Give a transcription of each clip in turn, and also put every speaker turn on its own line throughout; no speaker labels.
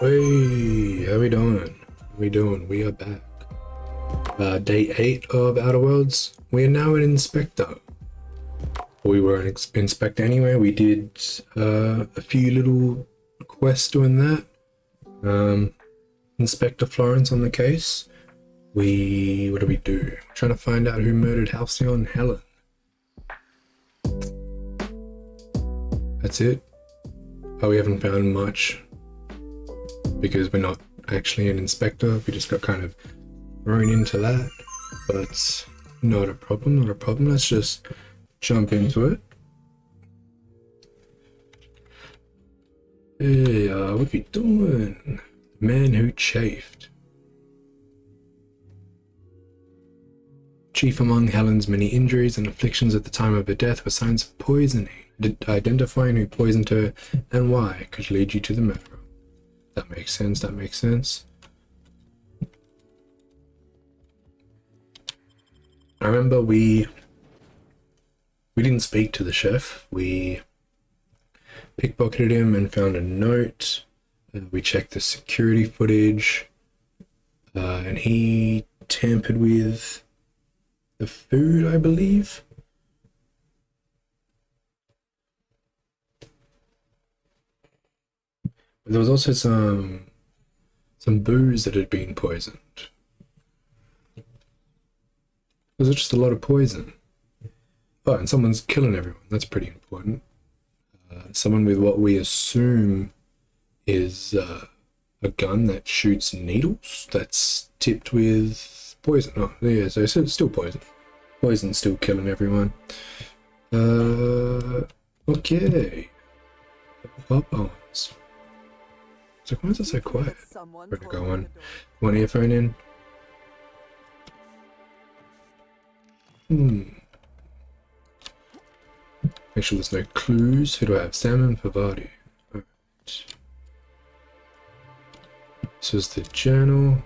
Hey, how we doing? We are back. Day 8 of Outer Worlds. We are now an inspector. We were an inspector anyway. We did a few little quests doing that. Inspector Florence on the case. What do we do? We're trying to find out who murdered Halcyon Helen. That's it. Oh, we haven't found much because we're not actually an inspector. We just got kind of thrown into that, but not a problem, not a problem. Let's just jump into it. Hey, what we doing? The man who chafed. Chief among Helen's many injuries and afflictions at the time of her death were signs of poisoning. Identifying who poisoned her and why could lead you to the murder. That makes sense, that makes sense. I remember we didn't speak to the chef. We pickpocketed him and found a note. We checked the security footage. And he tampered with the food, I believe. But there was also some booze that had been poisoned. Was it just a lot of poison? Oh, and someone's killing everyone. That's pretty important. Someone with what we assume is a gun that shoots needles that's tipped with poison. Oh, yeah, so it's still poison. Poison's still killing everyone. Okay. Pop ons. So why is it so quiet? We're gonna go on one earphone in. Make sure there's no clues. Who do I have? Salmon Pavadi. Alright. This is the journal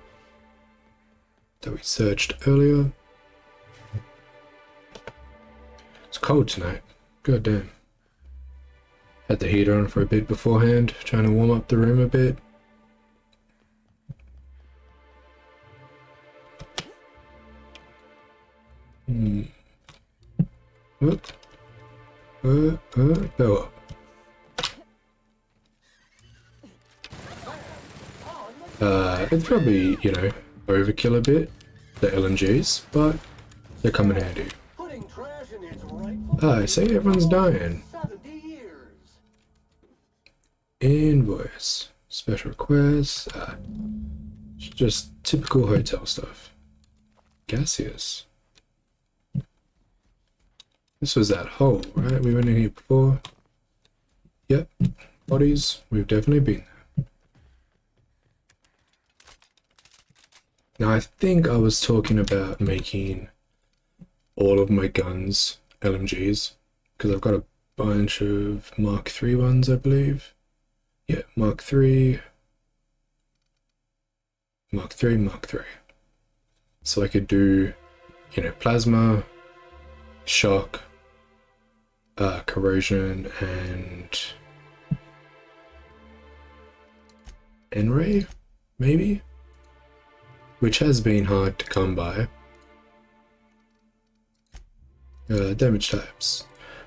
that we searched earlier. It's cold tonight. God damn. Had the heater on for a bit beforehand, trying to warm up the room a bit. Go up. It's probably, you know, overkill a bit, the LNGs, but they're coming handy. I say everyone's dying. Invoice. Special requests. Just typical hotel stuff. Gaseous. This was that hole, right? We went in here before. Yep. Bodies. We've definitely been there. Now, I think I was talking about making all of my guns LMGs, because I've got a bunch of Mark III ones, I believe. Yeah, Mark III. So I could do, you know, plasma, shock, corrosion, and N-ray, maybe? Which has been hard to come by. Damage types.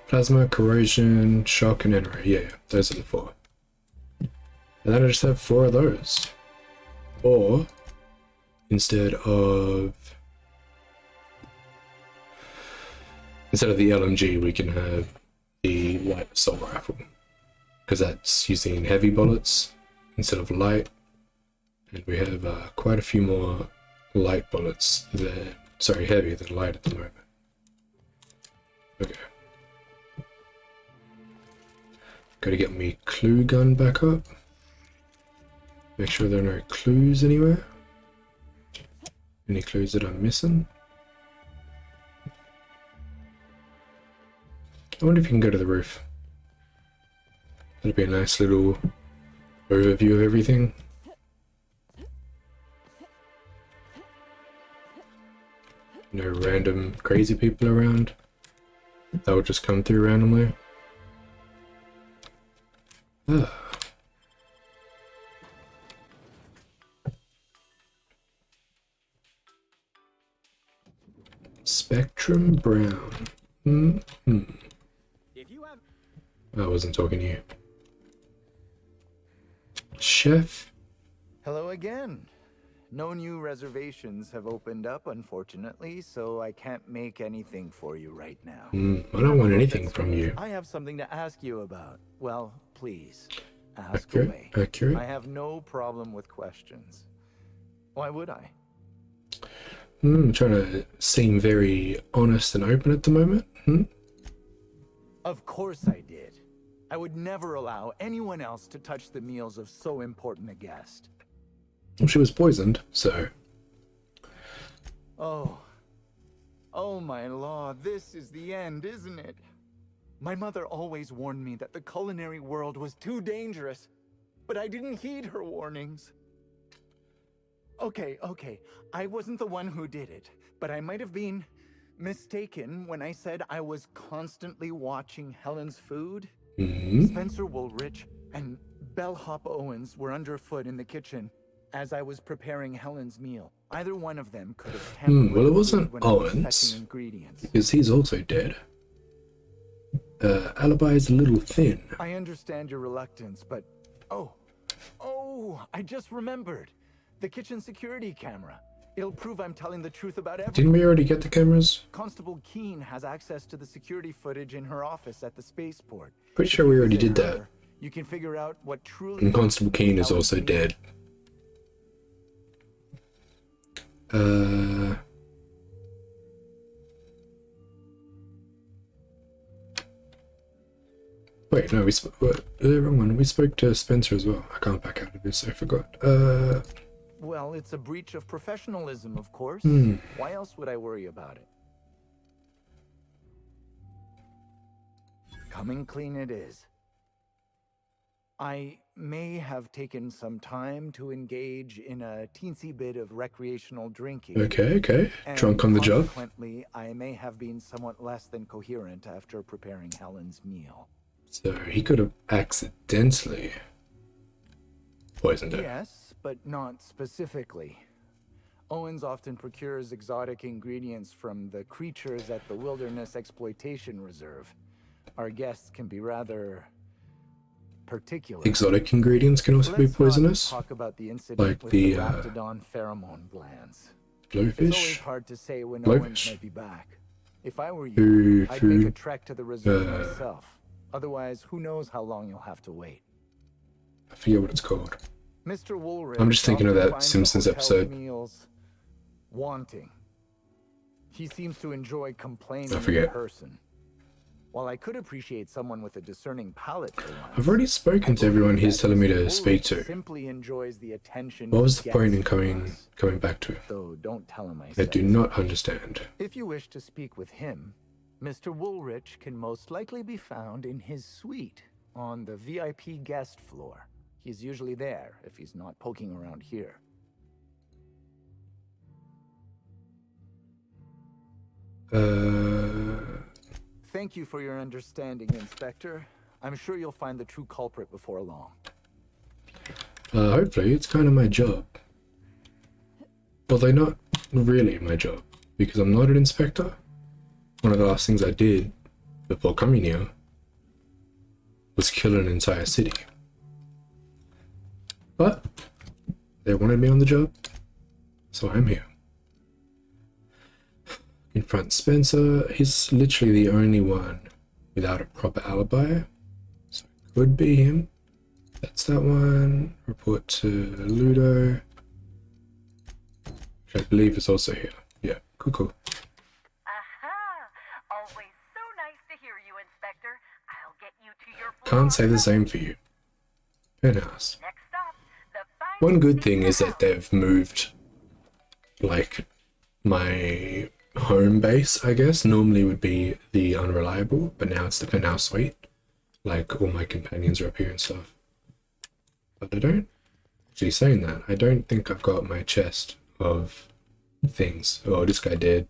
Plasma, corrosion, shock, and N-ray. Yeah, those are the 4. And then I just have 4 of those. Or, instead of the LMG, we can have the light assault rifle, because that's using heavy bullets instead of light, and we have quite a few more light bullets than, sorry, heavy than light at the moment. Okay. Gotta get me clue gun back up. Make sure there are no clues anywhere. Any clues that I'm missing? I wonder if you can go to the roof. That'd be a nice little overview of everything. No random crazy people around. That would just come through randomly. Ah. Spectrum Brown.
If you have
I wasn't talking to you. Chef?
Hello again. No new reservations have opened up, unfortunately, so I can't make anything for you right now.
I don't want anything from you.
I have something to ask you about. Well, please, ask
Accurate?
away.
Accurate?
I have no problem with questions. Why would I?
I'm trying to seem very honest and open at the moment.
Of course I did. I would never allow anyone else to touch the meals of so important a guest.
Well, she was poisoned, so...
Oh my law, this is the end, isn't it? My mother always warned me that the culinary world was too dangerous, but I didn't heed her warnings. Okay, I wasn't the one who did it, but I might have been mistaken when I said I was constantly watching Helen's food. Spencer Woolrich and Bellhop Owens were underfoot in the kitchen as I was preparing Helen's meal. Either one of them could have tampered
well, it
with
wasn't
food when I was
Owens,
fetching ingredients.
because he's also dead. Alibi is a little thin.
I understand your reluctance, but I just remembered. The kitchen security camera. It'll prove I'm telling the truth about everything.
Didn't we already get the cameras?
Constable Keene has access to the security footage in her office at the spaceport.
Pretty sure we already did that.
You can figure out what truly...
And Constable Keene is also dead. Wait, no, wrong one. We spoke to Spencer as well. I can't back out of this, I forgot.
Well, it's a breach of professionalism, of course. Why else would I worry about it? Coming clean it is. I may have taken some time to engage in a teensy bit of recreational drinking.
Okay. Drunk on the job.
Consequently, I may have been somewhat less than coherent after preparing Helen's meal.
So he could have accidentally poisoned her.
Yes, but not specifically. Owens often procures exotic ingredients from the creatures at the Wilderness Exploitation Reserve. Our guests can be rather particular.
Exotic ingredients can also be poisonous,
Let's not talk about the incident
like
with
the
raptidon pheromone glands.
blowfish.
It's always hard to say when
Blowfish.
Owens might be back. If I were you, I'd make a trek to the reserve myself. Otherwise, who knows how long you'll have to wait.
I forget what it's called.
Mr. Woolrich
I'm just thinking of
often
that
finds
Simpsons
the hotel
episode.
meals wanting. He seems to enjoy complaining
I
in
forget.
person. While I could appreciate someone with a discerning palate for once,
I've already spoken to everyone he's telling me to speak to.
simply enjoys the attention
What was
he
the point in
gets from
coming
us.
back to him?
Though don't tell him I
I
said
do
so.
not understand.
If you wish to speak with him, Mr. Woolrich can most likely be found in his suite on the VIP guest floor. He's usually there if he's not poking around here. Thank you for your understanding, Inspector. I'm sure you'll find the true culprit before long.
Hopefully, it's kind of my job. Although not really my job, because I'm not an inspector. One of the last things I did before coming here was kill an entire city. But they wanted me on the job, so I'm here. Confront Spencer. He's literally the only one without a proper alibi, so it could be him. That's that one. Report to Ludo, which I believe is also here. Yeah, cool.
Always so nice to hear you, Inspector. I'll get you to your floor.
Can't say the same for you. Penthouse.
Next stop, the finest
One good
thing
thing is that they've moved, like, my home base, I guess. Normally would be the Unreliable, but now it's the Penthouse Suite. Like, all my companions are up here and stuff. But I don't, actually saying that, I don't think I've got my chest of things. Oh, this guy dead.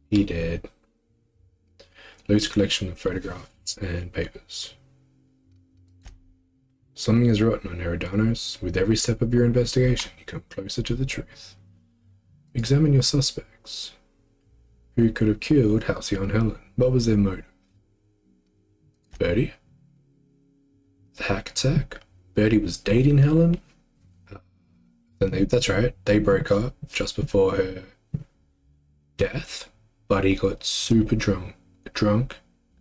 He dead. Loose collection of photographs and papers. Something is rotten on Eridanos. With every step of your investigation, you come closer to the truth. Examine your suspects. who could have killed Halcyon Helen? What was their motive? Birdie? The hack attack? Birdie was dating Helen? That's right, they broke up just before her death. Buddy got super drunk,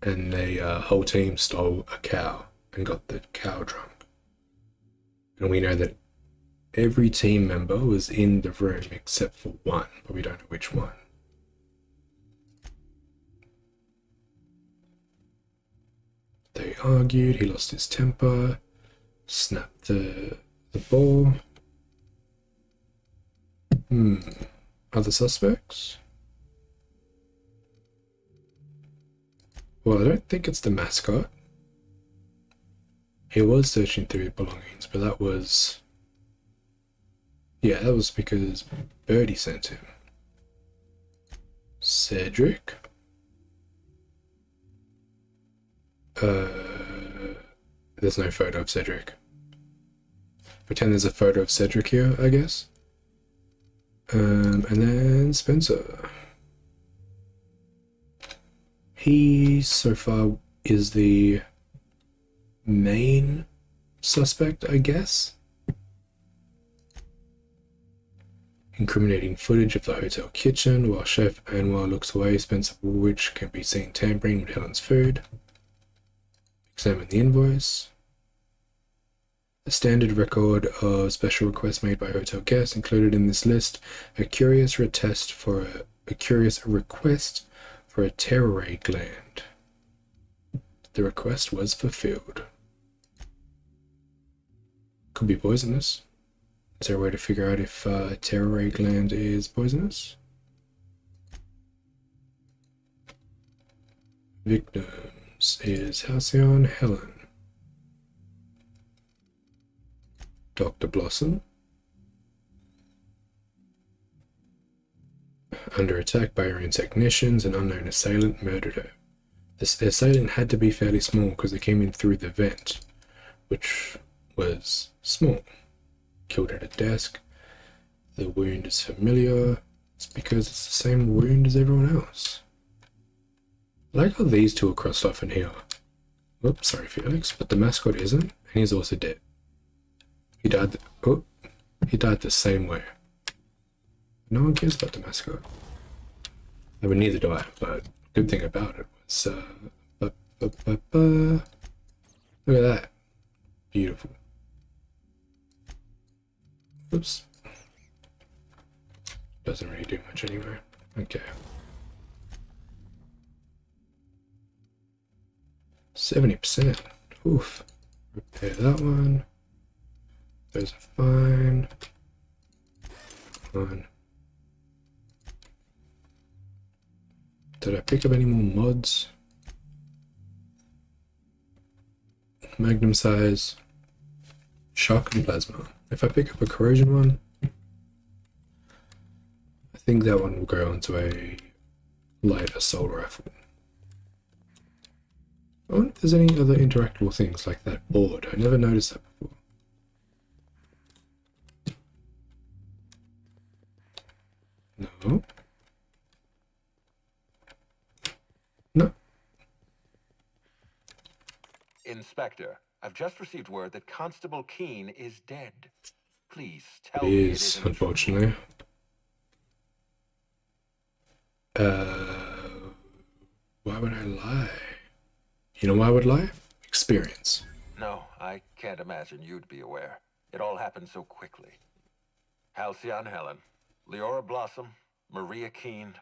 and the whole team stole a cow and got the cow drunk. And we know that every team member was in the room except for one, but we don't know which one. They argued, he lost his temper, snapped the ball. Other suspects? Well, I don't think it's the mascot. He was searching through his belongings, but that was... Yeah, that was because Birdie sent him. Cedric? There's no photo of Cedric. Pretend there's a photo of Cedric here, I guess. And then Spencer. He, so far, is the main suspect, I guess. Incriminating footage of the hotel kitchen while Chef Anwar looks away. Spencer Woolwich can be seen tampering with Helen's food. Examine the invoice. A standard record of special requests made by hotel guests included in this list. A curious request for a terror gland. The request was fulfilled. Could be poisonous. Is there a way to figure out if terror gland is poisonous? Victims is Halcyon Helen. Dr. Blossom. Under attack by her own technicians, an unknown assailant murdered her. This assailant had to be fairly small because they came in through the vent, which was small. Killed at a desk. The wound is familiar. It's because it's the same wound as everyone else. I like how these two are crossed off in here. Oops, sorry Felix, but the mascot isn't, and he's also dead. He died the same way. No one cares about the mascot. I mean, neither do I, but good thing about it was, look at that. Beautiful. Oops. Doesn't really do much anyway. Okay. 70%. Oof. Repair that one. Those are fine. Fine. Did I pick up any more mods? Magnum size. Shock and plasma. If I pick up a corrosion one, I think that one will go onto a light assault rifle. I wonder if there's any other interactable things like that board. I never noticed that before. No. No.
Inspector, I've just received word that Constable Keene is dead. Please tell
It
me it
is,
isn't true.
unfortunately. Why would I lie? You know why I would lie? Experience.
No, I can't imagine you'd be aware. It all happened so quickly. Halcyon Helen, Leora Blossom, Maria Keene.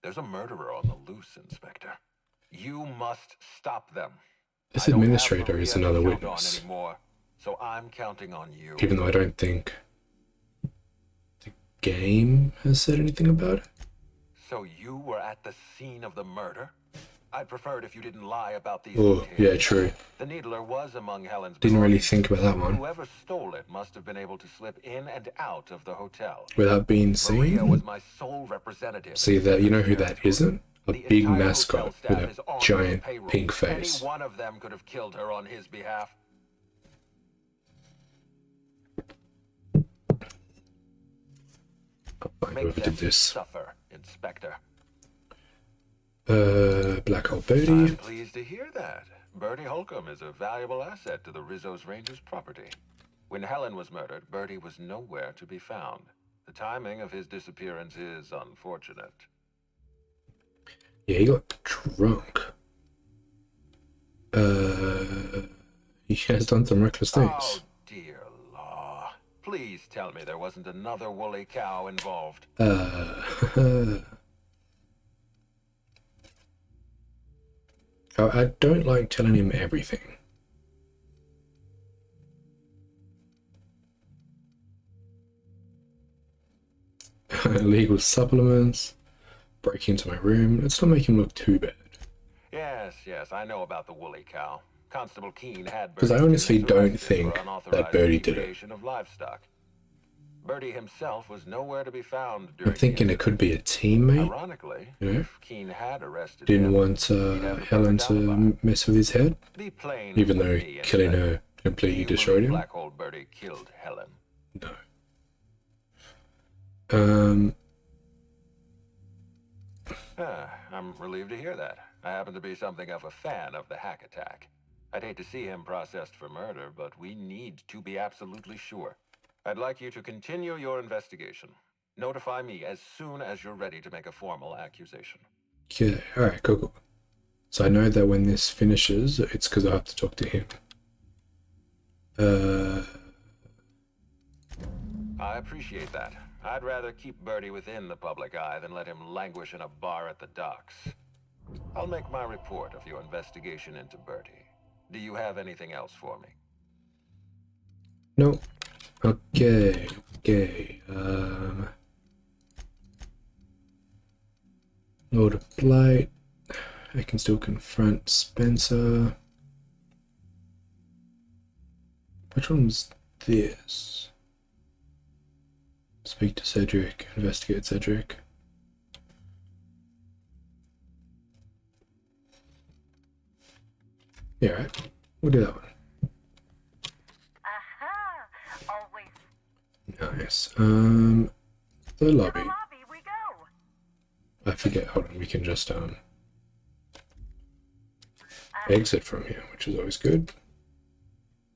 There's a murderer on the loose, Inspector. You must stop them.
This
I don't have
administrator is
Maria to
another
count on
witness.
anymore, so I'm counting on you.
Even though I don't think the game has said anything about it.
So you were at the scene of the murder? I'd prefer it if you didn't lie about these
Oh,
details.
yeah, true.
The needler was among Helen's
Didn't really
belongings.
think about that one.
Whoever stole it must have been able to slip in and out of the hotel.
Without being
Maria
seen.
was my sole representative.
See that, you know who that isn't? A
The
big
entire
mascot
hotel
with
staff is
a
on
giant
his payroll.
pink face.
Any one of them could have killed her on his behalf.
I'll find
Make
whoever
them
did this.
suffer, Inspector.
Black Hole
I'm
Birdie.
pleased to hear that. Bertie Holcomb is a valuable asset to the Rizzo's Rangers property. When Helen was murdered, Bertie was nowhere to be found. The timing of his disappearance is unfortunate.
Yeah, he got drunk. He has done some reckless
Oh,
things.
dear law. Please tell me there wasn't another woolly cow involved.
I don't like telling him everything. Illegal supplements, break into my room. Let's not make him look too bad.
Yes, I know about the woolly cow. Constable Keene had
Because I
Bertie
honestly
Stevens
don't
arrested
think
for
that
unauthorized
Bertie did it.
manipulation of livestock. Bertie himself was nowhere to be found
I'm
during
thinking
the
it could
incident.
be a teammate.
Ironically,
You know?
if Keene had arrested
Didn't
him,
want
he'd have a
Helen
perfect alibi.
to mess with his head,
Be plain
even
with
though
me,
killing
Inspector.
her completely
Do you
destroyed
believe
him.
Black Hole Bertie killed Helen?
No.
I'm relieved to hear that. I happen to be something of a fan of the hack attack. I'd hate to see him processed for murder, but we need to be absolutely sure. I'd like you to continue your investigation. Notify me as soon as you're ready to make a formal accusation.
Yeah, alright, cool. So I know that when this finishes, it's because I have to talk to him.
I appreciate that. I'd rather keep Bertie within the public eye than let him languish in a bar at the docks. I'll make my report of your investigation into Bertie. Do you have anything else for me?
No. Okay. Lord of Blight. I can still confront Spencer. Which one's this? Speak to Cedric. Investigate Cedric. Yeah, right. We'll do that one.
Aha! Always
Nice. The
to the
lobby.
lobby we go.
I forget. Hold on. We can just exit from here, which is always good.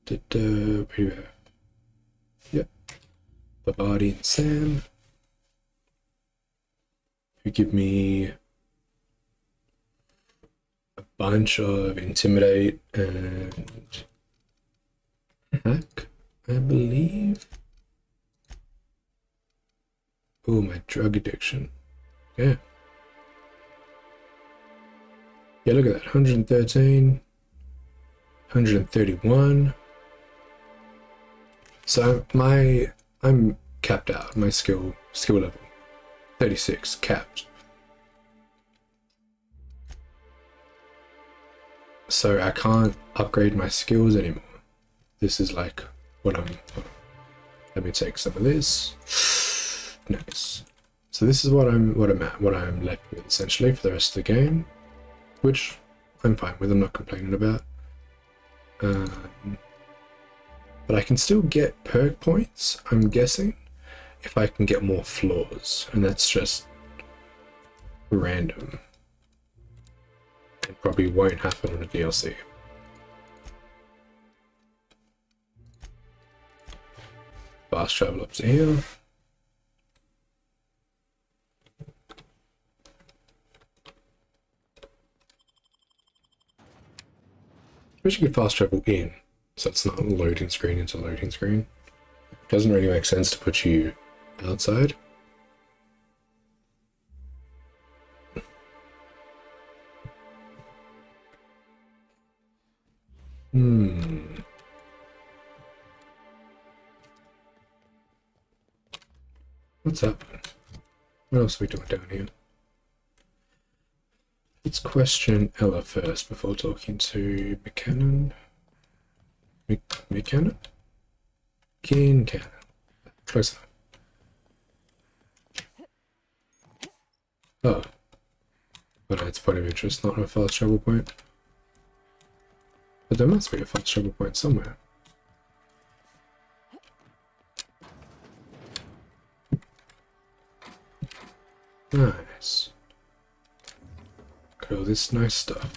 Where do we have? Yep. Babadi and Sam. Who give me a bunch of intimidate and hack, I believe. Oh, my drug addiction. Yeah. Yeah, look at that. 113. 131. So I'm capped out. My skill level. 36, capped. So I can't upgrade my skills anymore. This is like what I'm... Let me take some of this. Nice. So this is what I'm left with essentially for the rest of the game, which I'm fine with. I'm not complaining about. But I can still get perk points, I'm guessing, if I can get more floors, and that's just random. It probably won't happen on a DLC. Fast travel up to here. We should get fast travel in, so it's not loading screen into loading screen. Doesn't really make sense to put you outside. What's that one? What else are we doing down here? Let's question Ella first before talking to McCannon. McCannon? Cannon. Close enough. Oh. But it's a point of interest, not a fast travel point. But there must be a fast travel point somewhere. Nice. this nice stuff.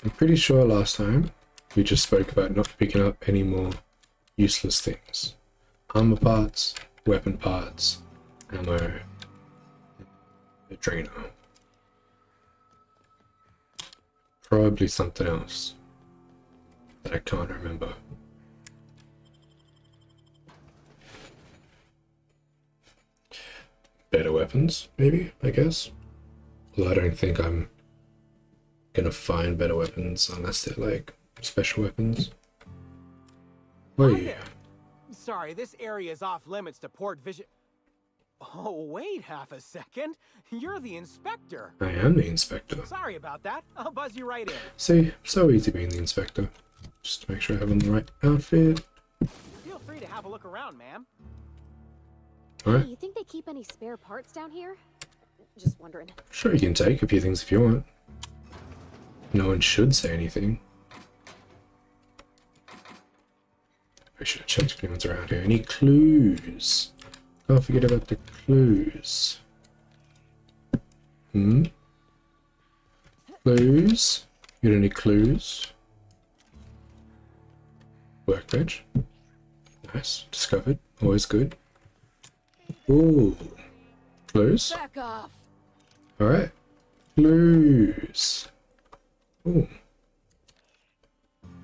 I'm pretty sure last time we just spoke about not picking up any more useless things. Armor parts, weapon parts, ammo, adrenal. Probably something else that I can't remember. Better weapons, maybe, I guess. Well, I don't think I'm gonna find better weapons unless they're like special weapons. Oh yeah.
Sorry, this area is off limits to port vision. Oh, wait half a second. You're the inspector.
I am the inspector.
Sorry about that. I'll buzz you right in.
See, so easy being the inspector. Just to make sure I have on the right outfit.
Feel free to have a look around, ma'am.
Alright.
Hey, you think they keep any spare parts down here? Just wondering.
Sure, you can take a few things if you want. No one should say anything. I should have checked if anyone's around here. Any clues? Can't forget about the clues. Clues? You got any clues? Workbench. Nice. Discovered. Always good. Ooh. Clues?
Back off.
Alright. Clues. Ooh.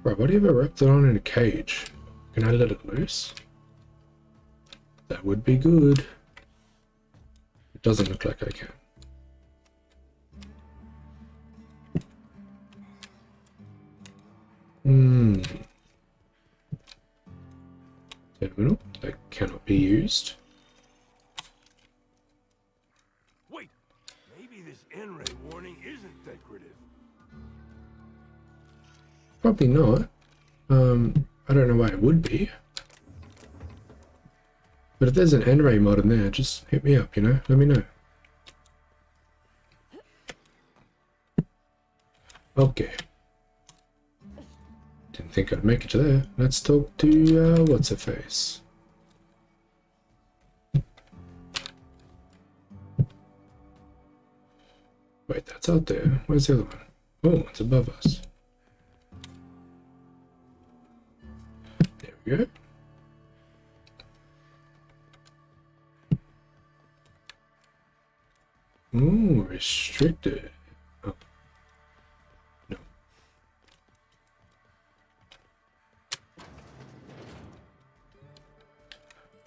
Right, what do you have a Raptidon in a cage? Can I let it loose? That would be good. It doesn't look like I can. Terminal that cannot be used.
Wait, maybe this N-ray warning isn't decorative.
Probably not. I don't know why it would be. But if there's an N-ray mod in there, just hit me up, you know? Let me know. Okay. Didn't think I'd make it to there. Let's talk to, what's her face? Wait, that's out there. Where's the other one? Oh, it's above us. There we go. Ooh, restricted. Oh. No.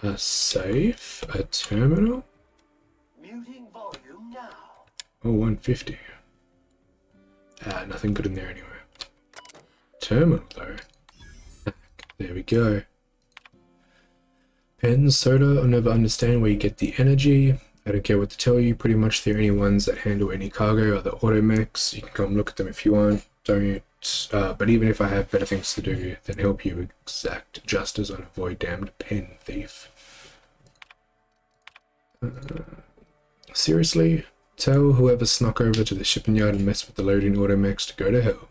A safe? A terminal?
Muting volume now.
Oh, 150. Ah, nothing good in there anyway. Terminal, though. There we go. Pen, soda, I'll never understand where you get the energy. I don't care what to tell you, pretty much the only ones that handle any cargo are the automechs. You can come look at them if you want, don't. But even if I have better things to do than help you exact justice on avoid damned pen thief. Seriously? Tell whoever snuck over to the shipping yard and messed with the loading automechs to go to hell.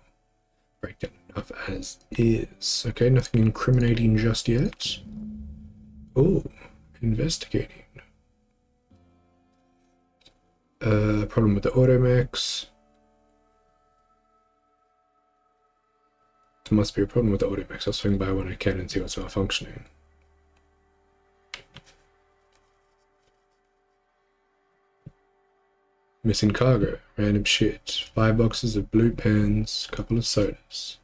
Breakdown enough as is. Okay, nothing incriminating just yet. Oh, investigating. Problem with the automechs. There must be a problem with the automechs. I'll swing by when I can and see what's malfunctioning. Missing cargo, random shit, 5 boxes of blue pens, couple of sodas.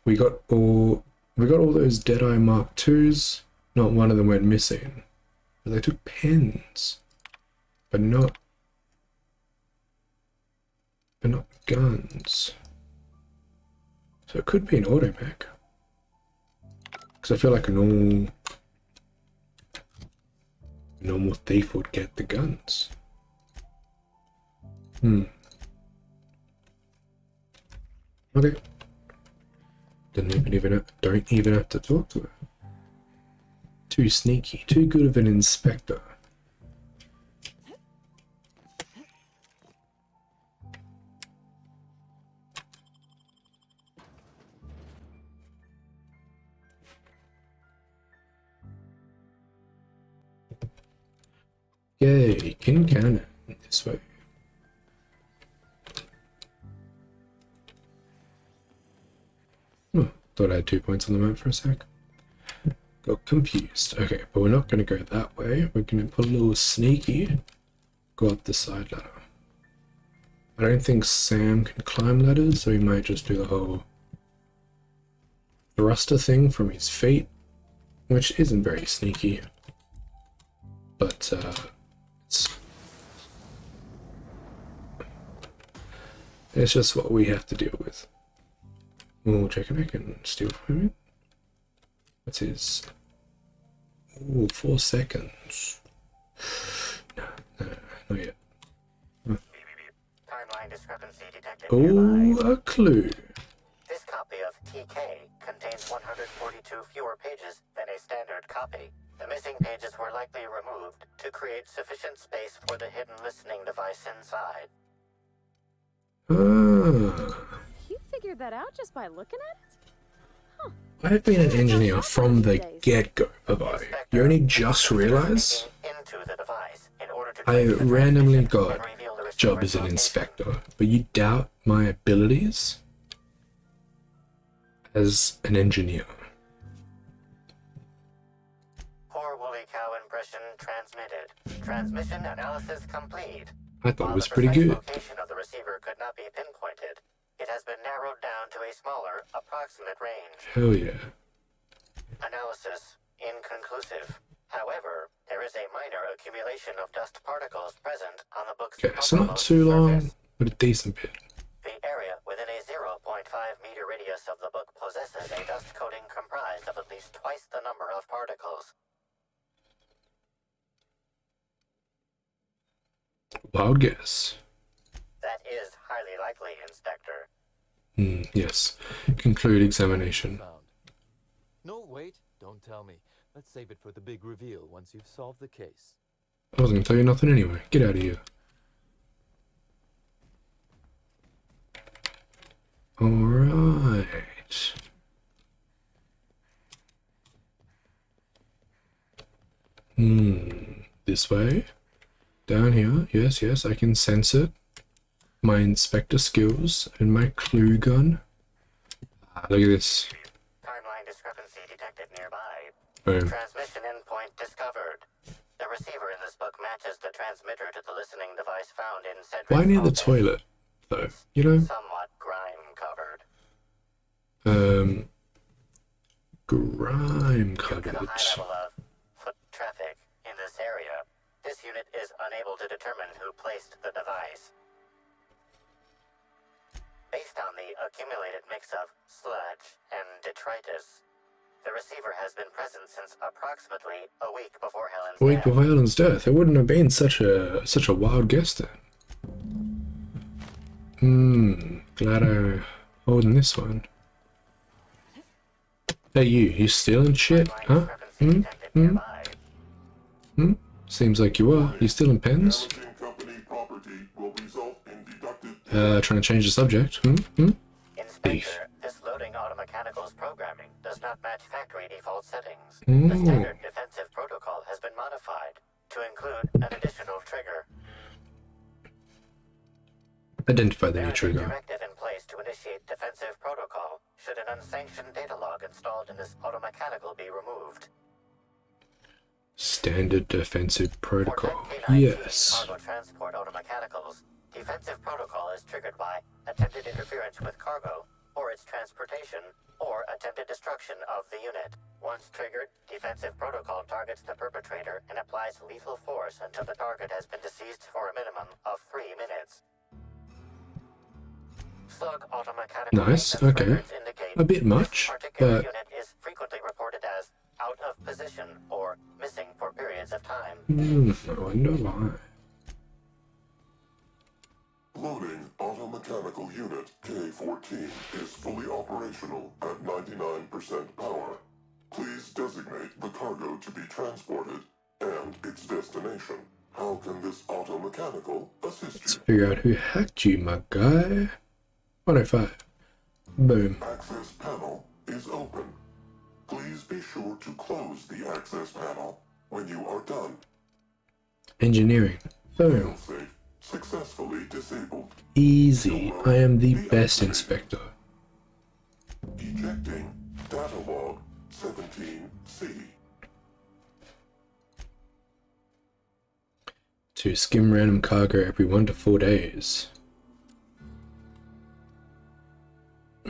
We got all those Deadeye Mark IIs. Not one of them went missing. But they took pens. But not guns. So it could be an automech. Because I feel like a normal thief would get the guns. Okay. Don't even have to talk to her. Too sneaky, too good of an inspector. Yay, in cannon. This way. Oh, thought I had 2 points on the map for a sec. Got confused. Okay, but we're not going to go that way. We're going to put a little sneaky. Go up the side ladder. I don't think Sam can climb ladders, so he might just do the whole thruster thing from his feet, which isn't very sneaky. But, it's just what we have to deal with. We'll check if I can steal from him. What's his? Ooh, 4 seconds. No, not yet.
Timeline discrepancy detected
Oh,
nearby.
a clue.
This copy of TK contains 142 fewer pages than a standard copy. The missing pages were likely removed to create sufficient space for the hidden listening device inside.
Ah.
You figured that out just by looking at it?
I've been an engineer from the get-go, bye-bye. You only just realize
Into the device in order to
I
trace the
randomly
transmission
got
and reveal the
a job as an
receiver's
inspector, but you doubt my abilities as an engineer.
Poor woolly cow impression transmitted. Transmission analysis complete.
I thought
While
it was
the
pretty
precise
good.
location of the receiver could not be pinpointed, it has been narrowed down to a smaller, approximate range.
Hell yeah.
Analysis inconclusive. However, there is a minor accumulation of dust particles present on the book's
Okay, so not
uppermost
too long,
surface.
but a decent bit.
The area within a 0.5 meter radius of the book possesses a dust coating comprised of at least twice the number of particles.
Wild guess.
That is highly likely, Inspector.
Yes. Conclude examination.
Found. No, wait, don't tell me. Let's save it for the big reveal once you've solved the case.
I wasn't gonna tell you nothing anyway. Get out of here. Alright. This way. Down here. Yes, yes, I can sense it. My inspector skills and my clue gun. Look at this.
Timeline discrepancy detected nearby.
Boom.
Transmission endpoint discovered. The receiver in this book matches the transmitter to the listening device found in Cedric's
Why near the
office.
toilet, though? You know?
Somewhat grime covered.
Grime
Due to the
covered.
high level of foot traffic in this area, this unit is unable to determine who placed the device. Based on the accumulated mix of sludge and detritus, the receiver has been present since approximately a week before Helen's
A week
death.
before Helen's death. It wouldn't have been such a wild guess then. Glad I'm holding this one. Hey you stealing shit, huh?
Discrepancy detected nearby.
Seems like you are. You stealing pens?
Damaging company property will result in deducted
Trying to change the subject.
Inspector, this loading automechanical's programming does not match factory default settings. The standard defensive protocol has been modified to include an additional trigger.
Identify the
There
new
is a
trigger.
directive in place to initiate defensive protocol should an unsanctioned data log installed in this automechanical be removed.
Standard defensive
For
protocol.
10K19
Yes.
cargo transport automechanicals, defensive protocol is triggered by attempted interference with cargo, or its transportation, or attempted destruction of the unit. Once triggered, defensive protocol targets the perpetrator and applies lethal force until the target has been deceased for a minimum of 3 minutes. Slug automechanical
Nice,
maintenance
okay.
records indicate
A bit much,
this particular
but
unit is frequently reported as out of position or missing for periods of time.
I wonder why.
loading automechanical unit K-14 is fully operational at 99% power. Please designate the cargo to be transported and its destination. How can this automechanical assist
Let's
you?
figure out who hacked you, my guy. 105. Boom.
Access panel is open. Please be sure to close the access panel when you are done.
Engineering. Boom.
Failsafe successfully disabled.
Easy. I am the best inspector.
Ejecting data log 17C.
To skim random cargo every 1 to 4 days.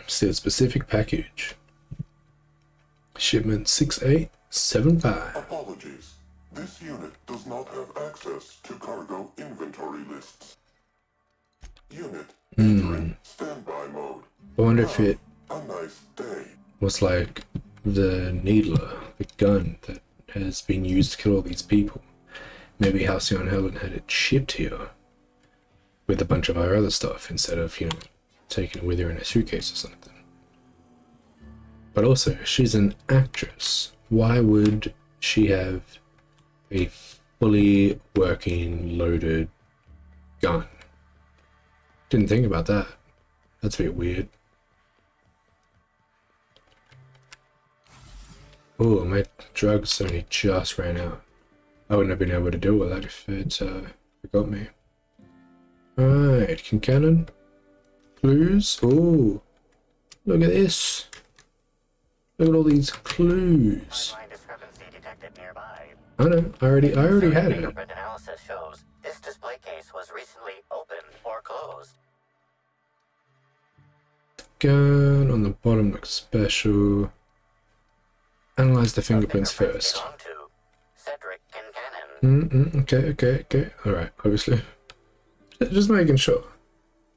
Still specific package. Shipment 6875.
Apologies. This unit does not have access to cargo inventory lists. Unit entering standby mode.
I wonder if it
A nice day.
was like the needler, the gun that has been used to kill all these people. Maybe Halcyon Helen had it shipped here with a bunch of our other stuff instead of, you know, taking it with her in a suitcase or something. But also, she's an actress. Why would she have a fully working, loaded gun? Didn't think about that. That's a bit weird. Oh, my drugs only just ran out. I wouldn't have been able to deal with that if it got me. Alright, cannon. Clues. Oh, look at this. Look at all these clues.
Timeline discrepancy detected nearby.
I know. I already had it.
Fingerprint analysis shows this display case was recently opened or closed.
Gun on the bottom looks special. Analyze the fingerprints first.
Belong to Cedric Kincannon.
Okay. Alright, obviously. Just making sure.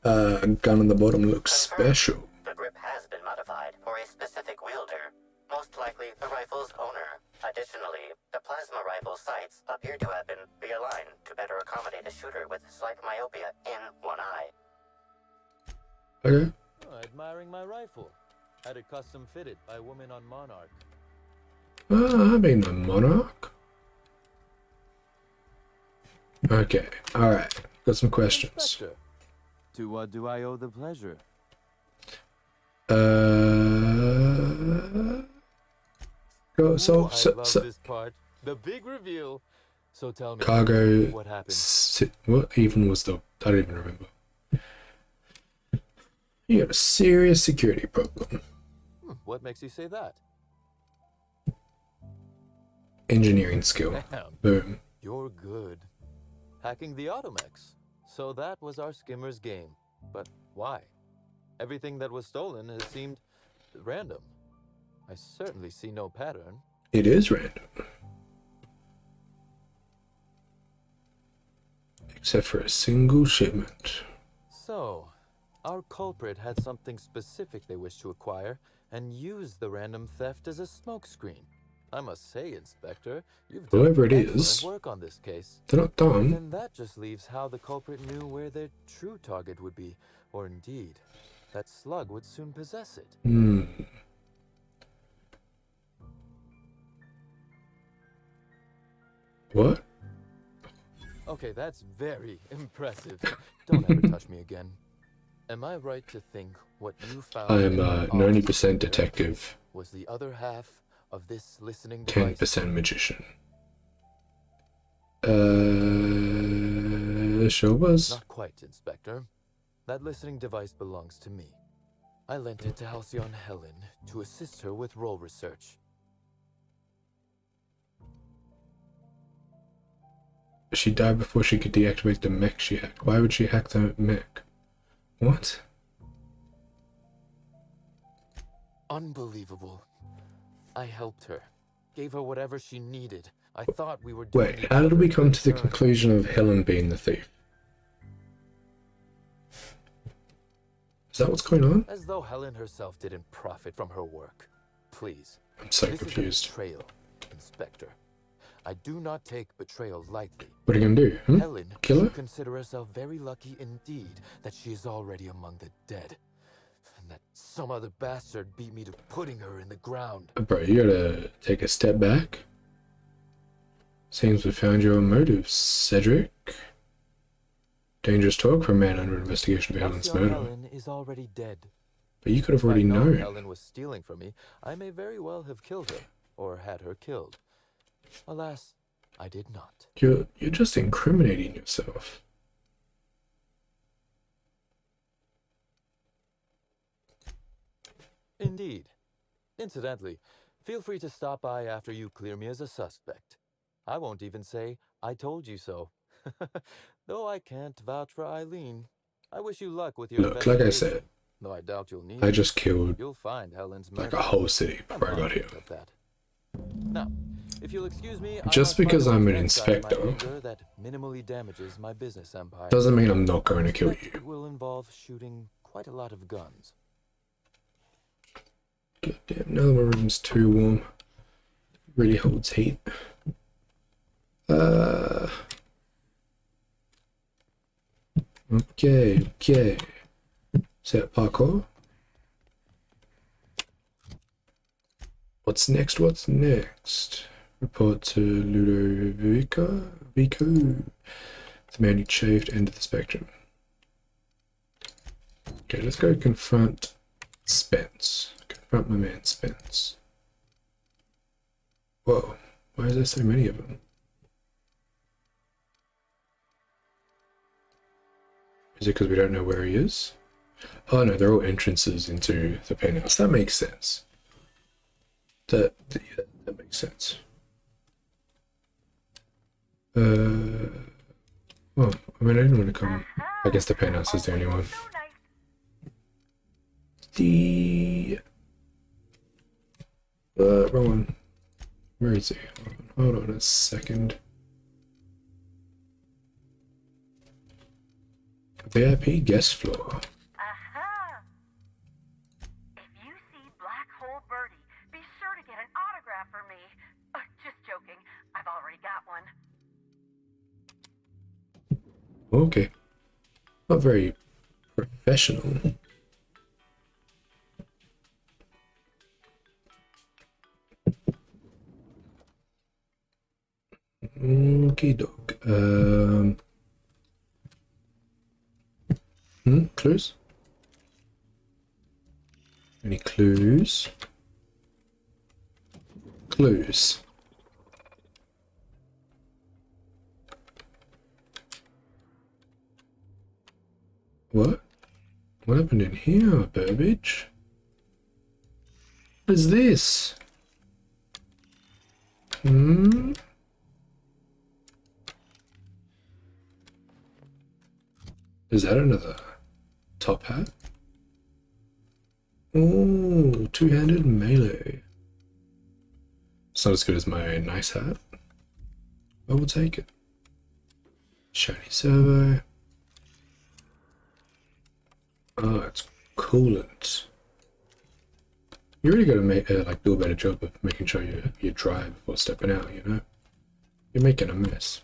Gun on the bottom looks special.
The grip has been modified for a specific wielder, most likely the rifle's owner. Additionally, the plasma rifle sights appear to have been realigned to better accommodate a shooter with slight myopia in one eye.
Okay.
Admiring my rifle. Had it custom fitted by a woman on Monarch.
I mean the Monarch. Okay, alright. Got some questions.
Inspector, to what do I owe the pleasure?
Go,
I love this part. The big reveal. So tell me,
cargo.
what happened?
What even was the? I don't even remember. You got a serious security problem.
What makes you say that?
Engineering skill.
Damn.
Boom.
You're good. Hacking the Automex. So that was our skimmer's game. But why? Everything that was stolen has seemed random. I certainly see no pattern.
It is random. Except for a single shipment.
So, our culprit had something specific they wished to acquire and used the random theft as a smokescreen. I must say, Inspector, you've done
Whoever it
excellent
is,
work on this case.
they're not dumb.
And that just leaves how the culprit knew where their true target would be, or indeed, that Slug would soon possess it.
What?
Okay, that's very impressive. Don't ever touch me again. Am I right to think what you found
I am
in our
90%
office
detective,
was the other half of this listening device?
10% magician. Sure was.
Not quite, Inspector. That listening device belongs to me. I lent it to Halcyon Helen to assist her with role research.
She died before she could deactivate the mech she hacked. Why would she hack the mech? What?
Unbelievable. I helped her. Gave her whatever she needed. I thought we were doing
Wait, how did we come to the conclusion of Helen being the thief? Is that what's going on?
As though Helen herself didn't profit from her work. Please.
I'm so
This
confused.
is a betrayal, Inspector. I do not take betrayal lightly.
What are you gonna do?
Helen
Kill her?
should consider herself very lucky indeed that she is already among the dead. And that some other bastard beat me to putting her in the ground.
Bro, you gotta take a step back. Seems we found your motives, Cedric. Dangerous talk for a man under investigation of Helen's
Halcyon
murder.
Helen is already dead.
But you could have
If
already
I'd known
known.
Helen was stealing from me, I may very well have killed her, or had her killed. Alas, I did not.
You're just incriminating yourself.
Indeed. Incidentally, feel free to stop by after you clear me as a suspect. I won't even say, I told you so. Though I can't vouch for Eileen. I wish you luck with your
Look, like I
investigation.
said,
Though I doubt you'll need
I
it.
just killed
You'll find Helen's
like
murder.
a whole city
I'm
before I got here.
confident of that. Now, if you'll excuse me,
Just
I
because
must
I'm
find
an
a website in my
inspector
anger that minimally damages my business empire.
doesn't mean I'm not going to kill
Suspect
you.
It will involve shooting quite a lot of guns.
God damn, now my room's too warm. Really holds heat. Okay. Is that parkour? What's next? Report to Ludovico? The man who chafed end of the spectrum. Okay, let's go confront Spence. Confront my man Spence. Whoa, why is there so many of them? Is it because we don't know where he is? Oh no, they're all entrances into the penthouse. That makes sense. Yeah, that makes sense. Well, I mean, I didn't want to come. I guess the penthouse is the only one. Wrong one. Where is he? Hold on a second. VIP guest floor.
Aha! If you see Black Hole Birdie, be sure to get an autograph for me. Just joking. I've already got one.
Okay. Not very professional. Okie doke. Clues? Any clues? Clues. What? What happened in here, Burbage? What is this? Is that another top hat? Oh, two-handed melee. It's not as good as my nice hat. I will take it. Shiny servo. Oh, it's coolant. You really gotta make like do a better job of making sure you dry before stepping out. You know, you're making a mess.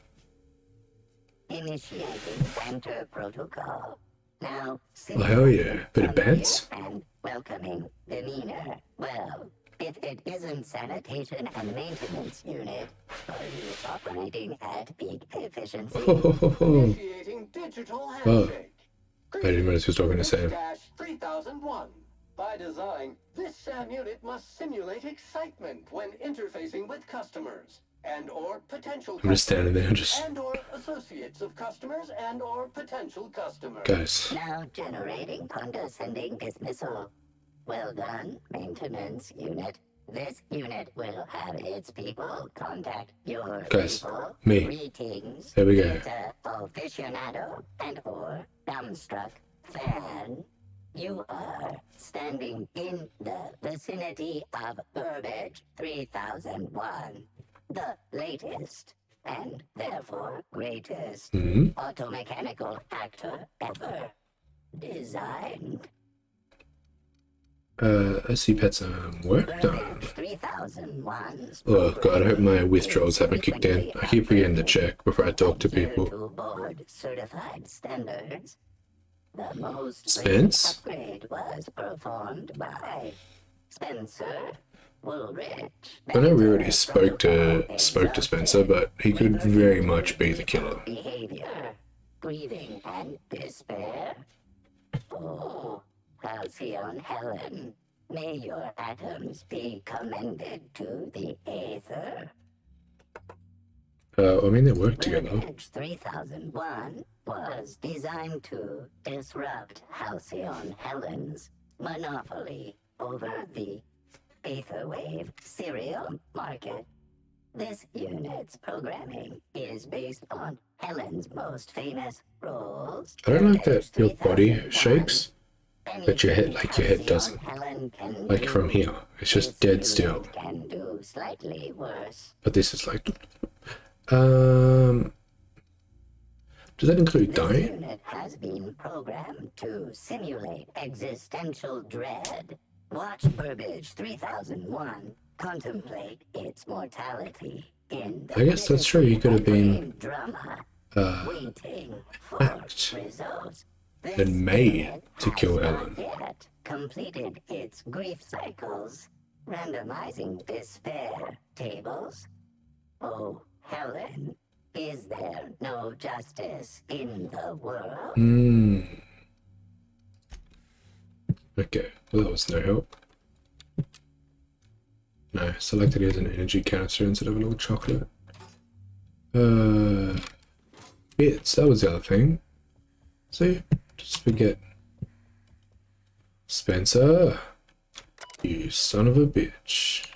Initiating Enter Protocol. Now,
Oh hell yeah, bit of bants.
And welcoming demeanor. Well, if it isn't sanitation and maintenance unit, are you operating at peak efficiency?
Initiating digital handshake.
I didn't realize he was talking to Sam.
3001. By design, this SAM unit must simulate excitement when interfacing with customers and or potential
I'm just standing there, just
and or associates of customers and or potential customers.
guys.
Now generating condescending dismissal. Well done, maintenance unit. This unit will have its people contact your
Guys,
people.
me.
Greetings.
There we go.
Theater aficionado and or dumbstruck fan. You are standing in the vicinity of Burbage 3001, the latest and therefore greatest automechanical actor ever designed.
I see pets work done.
3001.
Oh god, I hope my withdrawals haven't kicked in. I keep forgetting to check before I talk to people.
Board certified standards. The most
Spence?
upgrade was performed by Spencer Woolrich.
I know we already spoke to Spencer, but he could very much be the killer.
Behavior, grieving and despair. Oh, Halcyon Helen, may your atoms be commended to the aether.
I mean, they work together.
Burbage 3001 was designed to disrupt Halcyon Helen's monopoly over the Aetherwave serial market. This unit's programming is based on Helen's most famous roles.
I don't like that your body shakes, but your head doesn't. Like from here, it's just dead still.
Can do slightly worse.
But this is like, does that include
This
dying?
unit has been programmed to simulate existential dread. Watch Burbage 3001 contemplate its mortality in the
I guess that's true. You could have been
drama, waiting for
hacked
results.
and made to kill Helen.
Yet completed its grief cycles, randomizing despair tables. Oh, Helen, is there no justice in the world?
Okay, well that was no help. No, selected as an energy canister instead of a little chocolate. Bits, that was the other thing. See, just forget. Spencer, you son of a bitch.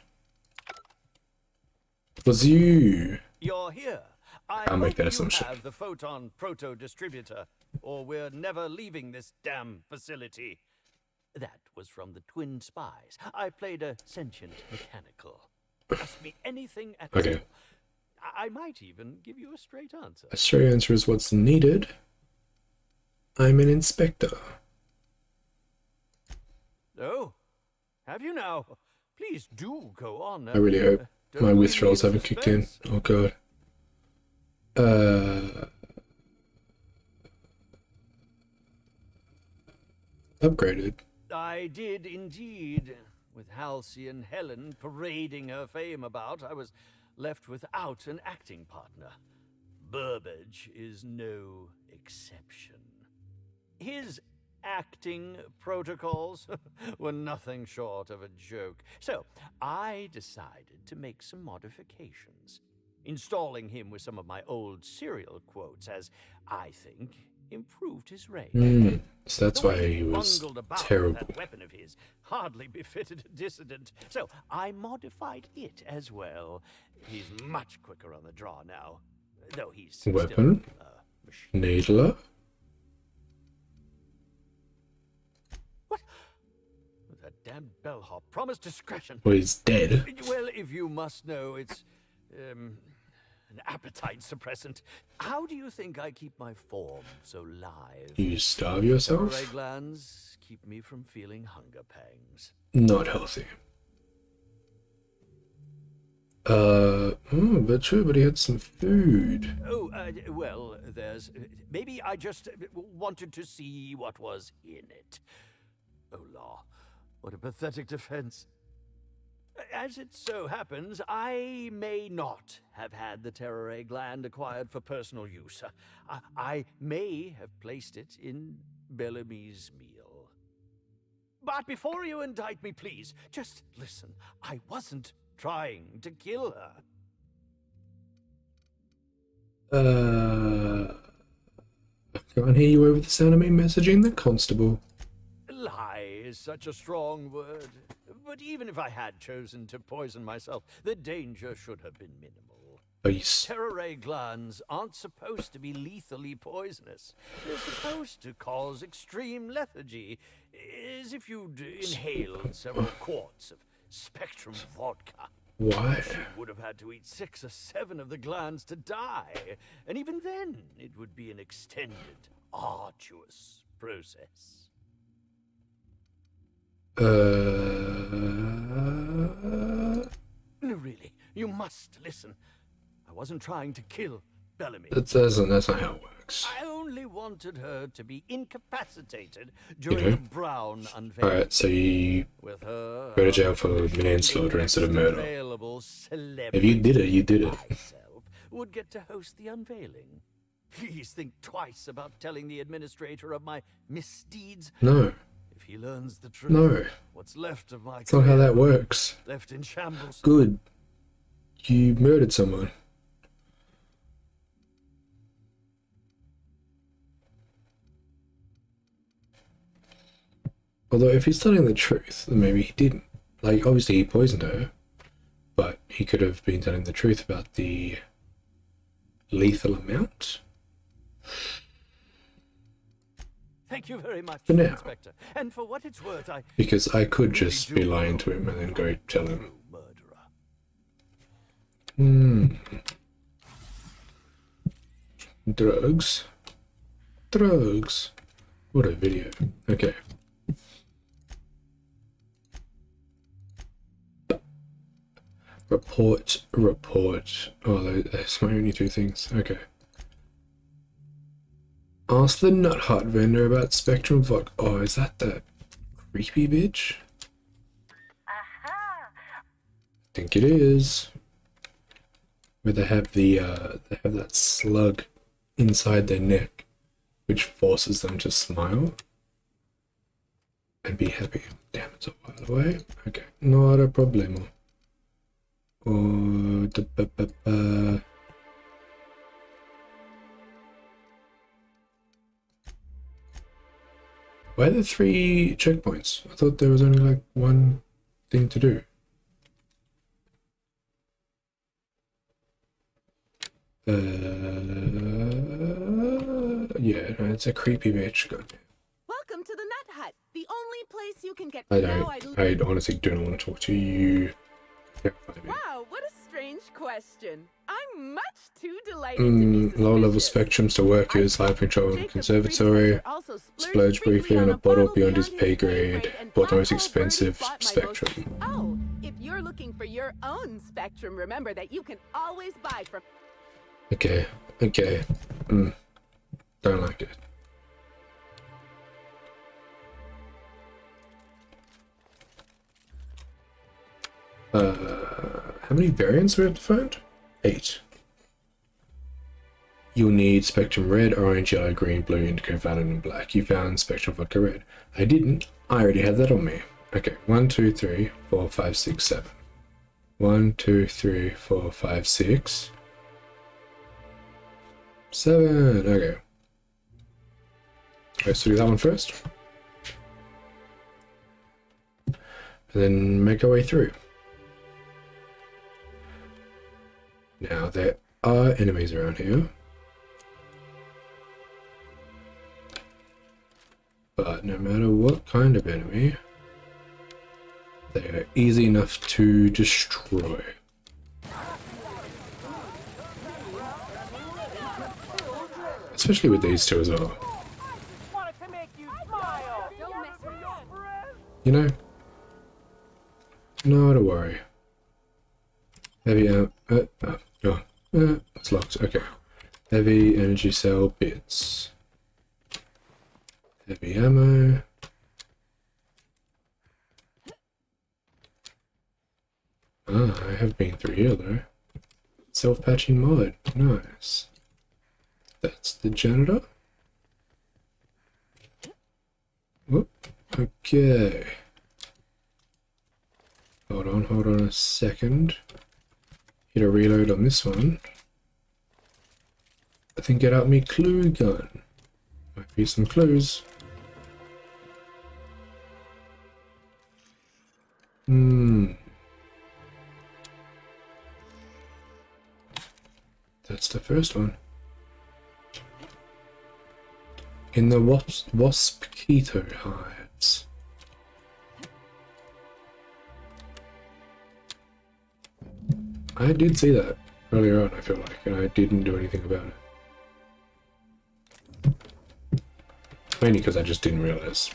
It was you.
You're here.
I'll make that
you
assumption.
have the photon proto-distributor, or we're never leaving this damn facility. That was from the Twin Spies. I played a sentient mechanical. Ask me anything at all.
Okay.
I might even give you a straight answer.
A straight answer is what's needed. I'm an inspector.
Oh, have you now? Please do go on.
I really hope
don't
my
leave me
withdrawals haven't kicked in.
suspense.
Oh god. Upgraded.
I did indeed. With Halcyon Helen parading her fame about, I was left without an acting partner. Burbage is no exception. His acting protocols were nothing short of a joke. So I decided to make some modifications, installing him with some of my old serial quotes as, I think, improved his range.
So that's
The
why
way
he was
bungled about with
terrible.
That weapon of his hardly befitted a dissident, so I modified it as well. He's much quicker on the draw now, though he's
Weapon?
still a machine.
Needler?
That damn bellhop promised discretion.
Well, he's dead.
Well, if you must know, it's an appetite suppressant. How do you think I keep my form so live?
You starve yourself?
Ray glands keep me from feeling hunger pangs.
Not healthy. But true, but he had some food.
Oh, well, there's... Maybe I just wanted to see what was in it. Oh, law. What a pathetic defense. As it so happens, I may not have had the terror gland acquired for personal use. I may have placed it in Bellamy's meal. But before you indict me, please, just listen. I wasn't trying to kill her.
I can't hear you over the sound of me messaging the constable.
Lie is such a strong word. But even if I had chosen to poison myself, the danger should have been minimal. Terror ray glands aren't supposed to be lethally poisonous. They're supposed to cause extreme lethargy, as if you'd inhaled several quarts of Spectrum vodka.
Why?
She would have had to eat 6 or 7 of the glands to die, and even then it would be an extended, arduous process. No, really, you must listen. I wasn't trying to kill Bellamy.
That's not how it works.
I only wanted her to be incapacitated during the Brown unveiling.
Alright, so you
With her,
go to jail for manslaughter instead of murder.
available
If you did it, you did it.
myself would get to host the unveiling. Please think twice about telling the administrator of my misdeeds.
No.
If he learns the truth,
No.
what's left of my
That's not how that
career
works.
left in shambles.
Good. You murdered someone. Although if he's telling the truth, then maybe he didn't. Like, obviously he poisoned her, but he could have been telling the truth about the lethal amount.
Thank you very much,
For now.
Inspector. And for what it's worth,
Because I could just be lying to him and then go tell him. Drugs. Drugs. What a video. Okay. Report. Oh, that's my only two things. Okay. Ask the Nut Hut vendor about Spectrum vodka. Oh, is that the creepy bitch? I think it is. Where they have that slug inside their neck, which forces them to smile and be happy. Damn, it's a while away. Okay, not a problemo. Oh, why are there 3 checkpoints? I thought there was only like one thing to do. Yeah, no, it's a creepy bitch. God.
Welcome to the Nut Hut, the only place you can get.
I honestly don't want to talk to you.
Wow, what a strange question. I'm much too delighted to be suspicious.
Low-level spectrums to workers, life control in the conservatory, splurged briefly on a bottle beyond his pay grade, bought the most expensive spectrum.
Oh, if you're looking for your own spectrum, remember that you can always buy from...
Okay. Don't like it. How many variants do we have to find? 8. You'll need Spectrum Red, Orange, Yellow, Green, Blue, Indigo, Violet, and Black. You found Spectrum Vodka Red. I didn't. I already have that on me. Okay, 1, 2, 3, 4, 5, 6, 7. 1, 2, 3, 4, 5, 6. 7. Okay. Let's do that one first. And then make our way through. Now, there are enemies around here. But no matter what kind of enemy, they are easy enough to destroy. Especially with these two as well. You know? Not to worry. Heavy it's locked. Okay. Heavy energy cell bits. Heavy ammo. Ah, I have been through here though. Self-patching mod. Nice. That's the janitor. Whoop. Okay. Hold on a second. Hit a reload on this one. I think get out me clue gun. Might be some clues. That's the first one. In the wasp keto hives. I did see that earlier on, I feel like, and I didn't do anything about it. Mainly because I just didn't realize.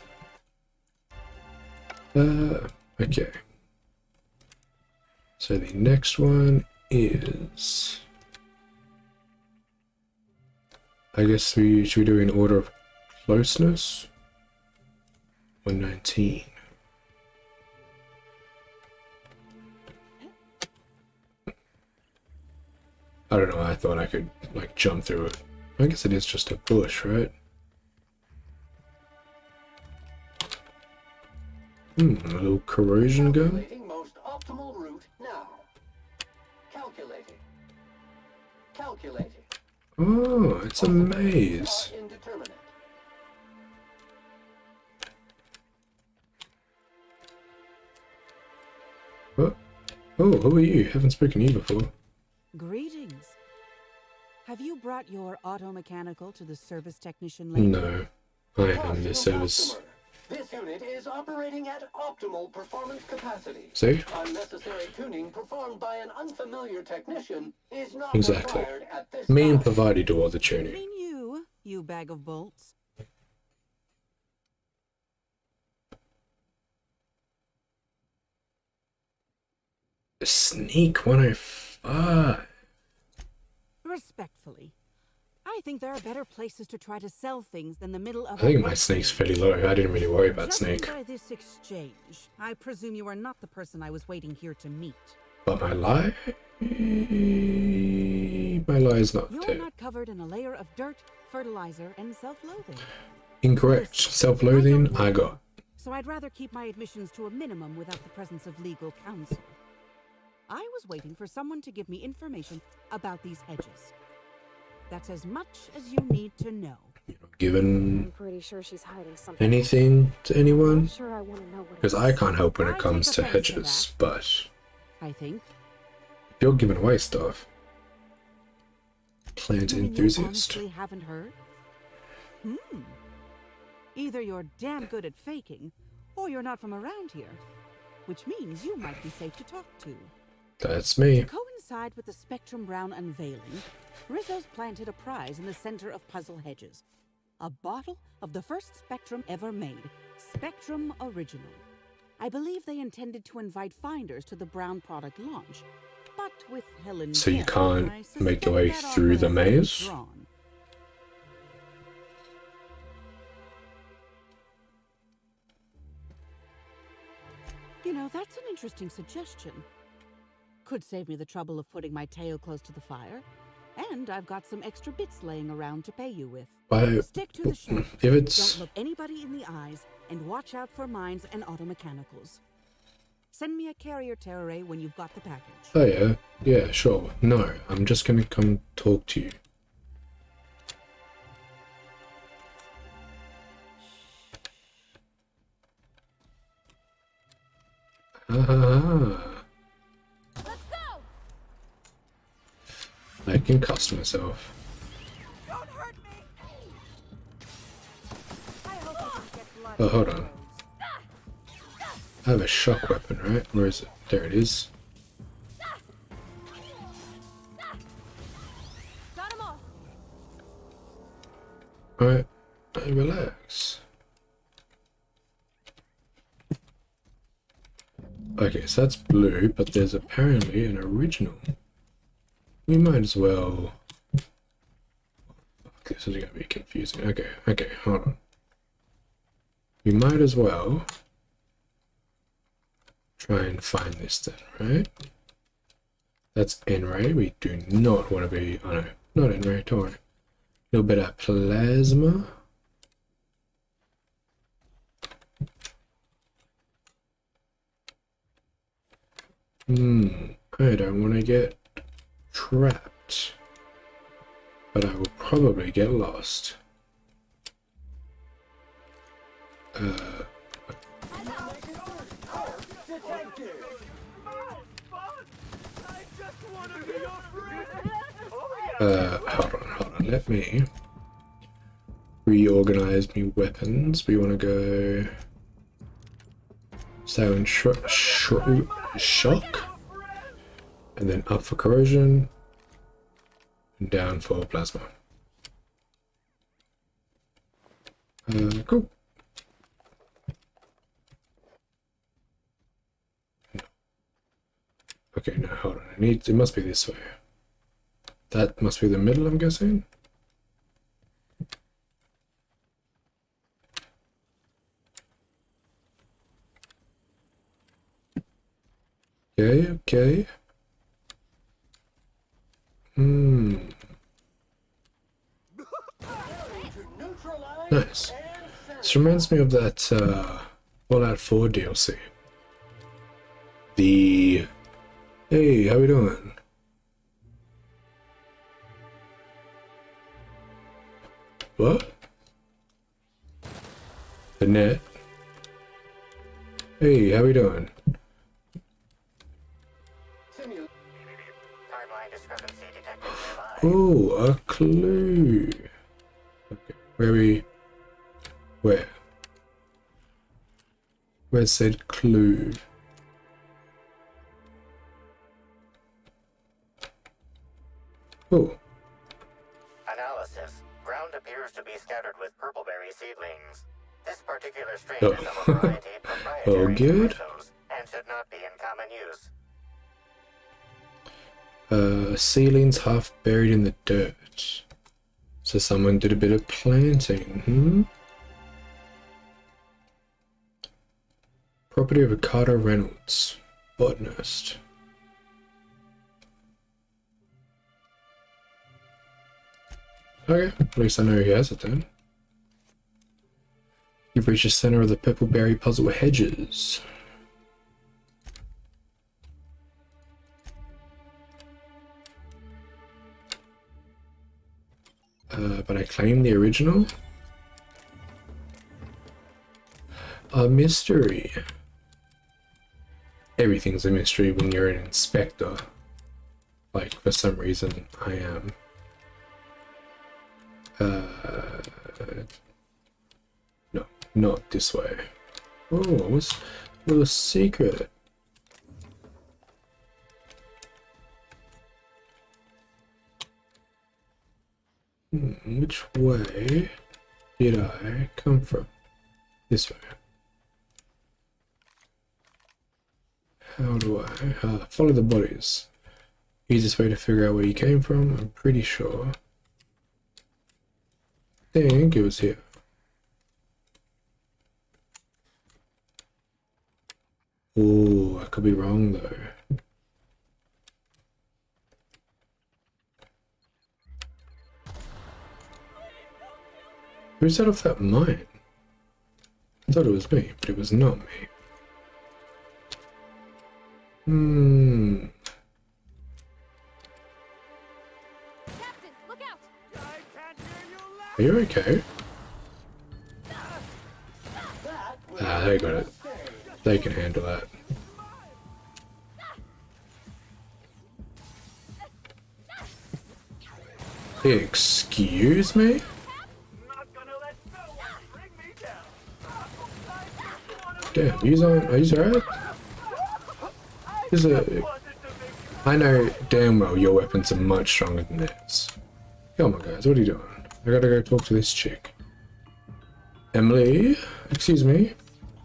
Okay. So the next one is... I guess should we do in order of closeness? 119. I don't know, I thought I could, like, jump through it. I guess it is just a bush, right? A little corrosion gun.
Calculating most optimal route now. Calculating.
Oh, it's a maze. Oh, who are you? Haven't spoken to you before.
Greetings. Have you brought your auto mechanical to the service technician lately?
No, I am the service.
Customer, this unit is operating at optimal performance capacity.
See?
Unnecessary tuning performed by an unfamiliar technician is not
Exactly.
required at this
Me and
time.
Pavadi do all the tuning.
mean you bag of bolts.
Sneak 105.
Respectfully, I think there are better places to try to sell things than the middle of
I think my sneak's fairly low. I didn't really worry about
Judging
Snake.
by this exchange, I presume you are not the person I was waiting here to meet.
But my lie? My lie is not
You're
there.
not covered in a layer of dirt, fertilizer, and self-loathing.
Incorrect. Self-loathing, I got.
So I'd rather keep my admissions to a minimum without the presence of legal counsel. I was waiting for someone to give me information about these hedges. That's as much as you need to know.
Given
I'm pretty sure she's hiding something.
anything to anyone?
I'm sure I want to know what it
Because
is.
I can't help when it
I
comes
take
to
offense to
hedges, but
I think.
if you're giving away stuff, plant
You mean
enthusiast.
You honestly haven't heard? Either you're damn good at faking, or you're not from around here. Which means you might be safe to talk to.
That's me.
To coincide with the Spectrum Brown unveiling, Rizzo's planted a prize in the center of Puzzle Hedges. A bottle of the first Spectrum ever made, Spectrum Original. I believe they intended to invite finders to the Brown product launch. But with Helen
So you
dead,
can't
I
make your way
suspect that
through
offer
the
has been
maze?
withdrawn. You know, that's an interesting suggestion. Could save me the trouble of putting my tail close to the fire. And I've got some extra bits laying around to pay you with. Stick to the show.
If it's
Don't look anybody in the eyes, and watch out for mines and auto mechanicals. Send me a carrier terror when you've got the package.
oh yeah, sure. No, I'm just gonna come talk to you. Ah,
Let's go!
I can cost myself.
Don't hurt me!
I hope I can get blood.
Oh, hold on. I have a shock weapon, right? Where is it? There it is.
Got 'em all.
Alright, relax. Okay, so that's blue, but there's apparently an original. We might as well... This is gonna be confusing. Okay, hold on. We might as well try and find this then, right? That's N-ray. We do not want to be... Oh no, not N-ray, don't worry. A little bit of plasma. I don't want to get trapped, but I will probably get lost. Hold on. Let me reorganize me weapons. We want to go stay on shock, and then up for corrosion, and down for plasma. Cool. Okay, no, hold on. It must be this way. That must be the middle, I'm guessing. Okay. Nice. This reminds me of that Fallout 4 DLC. Hey, how we doing? What? The net? Hey, how we doing? Oh, a clue. Okay, where? Where's said clue? Oh.
Analysis. Ground appears to be scattered with purpleberry seedlings. This particular strain is of a variety proprietary to Rizzo's and should not be in common use.
Seedlings half buried in the dirt. So someone did a bit of planting, Property of Ricardo Reynolds, botanist. Okay, at least I know he has it then. You've reached the center of the purpleberry puzzle hedges. But I claim the original? A mystery. Everything's a mystery when you're an inspector. Like, for some reason, I am. No, not this way. Oh, what's a little secret? Which way did I come from? This way. How do I follow the bodies? Easiest way to figure out where you came from, I'm pretty sure. I think it was here. Oh, I could be wrong though. Who set off that mine? I thought it was me, but it was not me.
Captain, look out!
Are you okay? Ah, they got it. They can handle that. Excuse me? Damn, are you alright? I know damn well your weapons are much stronger than theirs. Come on guys, what are you doing? I gotta go talk to this chick. Emily, excuse me.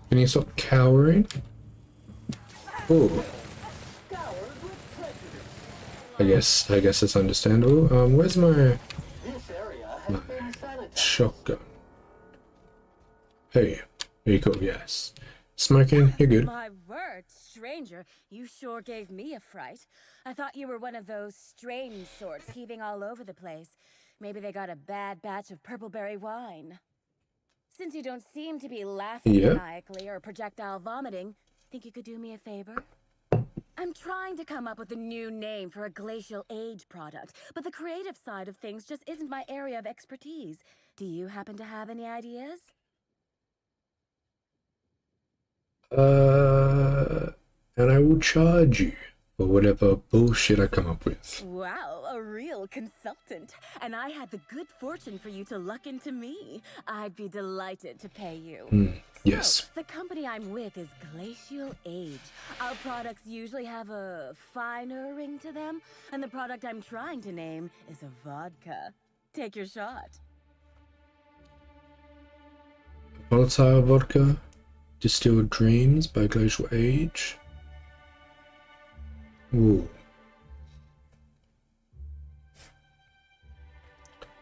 Can you stop cowering? Oh. I guess it's understandable. Where's my shotgun? Hey, are you cool? Yes. Smoking, you're good.
My word, stranger, you sure gave me a fright. I thought you were one of those strange sorts heaving all over the place. Maybe they got a bad batch of purpleberry wine. Since you don't seem to be laughing maniacally or projectile vomiting, think you could do me a favor? I'm trying to come up with a new name for a glacial age product, but the creative side of things just isn't my area of expertise. Do you happen to have any ideas?
And I will charge you for whatever bullshit I come up with.
Wow, a real consultant. And I had the good fortune for you to luck into me. I'd be delighted to pay you.
Yes.
So, the company I'm with is Glacial Age. Our products usually have a finer ring to them, and the product I'm trying to name is a vodka. Take your shot.
Volatile vodka, Distilled Dreams by Glacial Age. Ooh.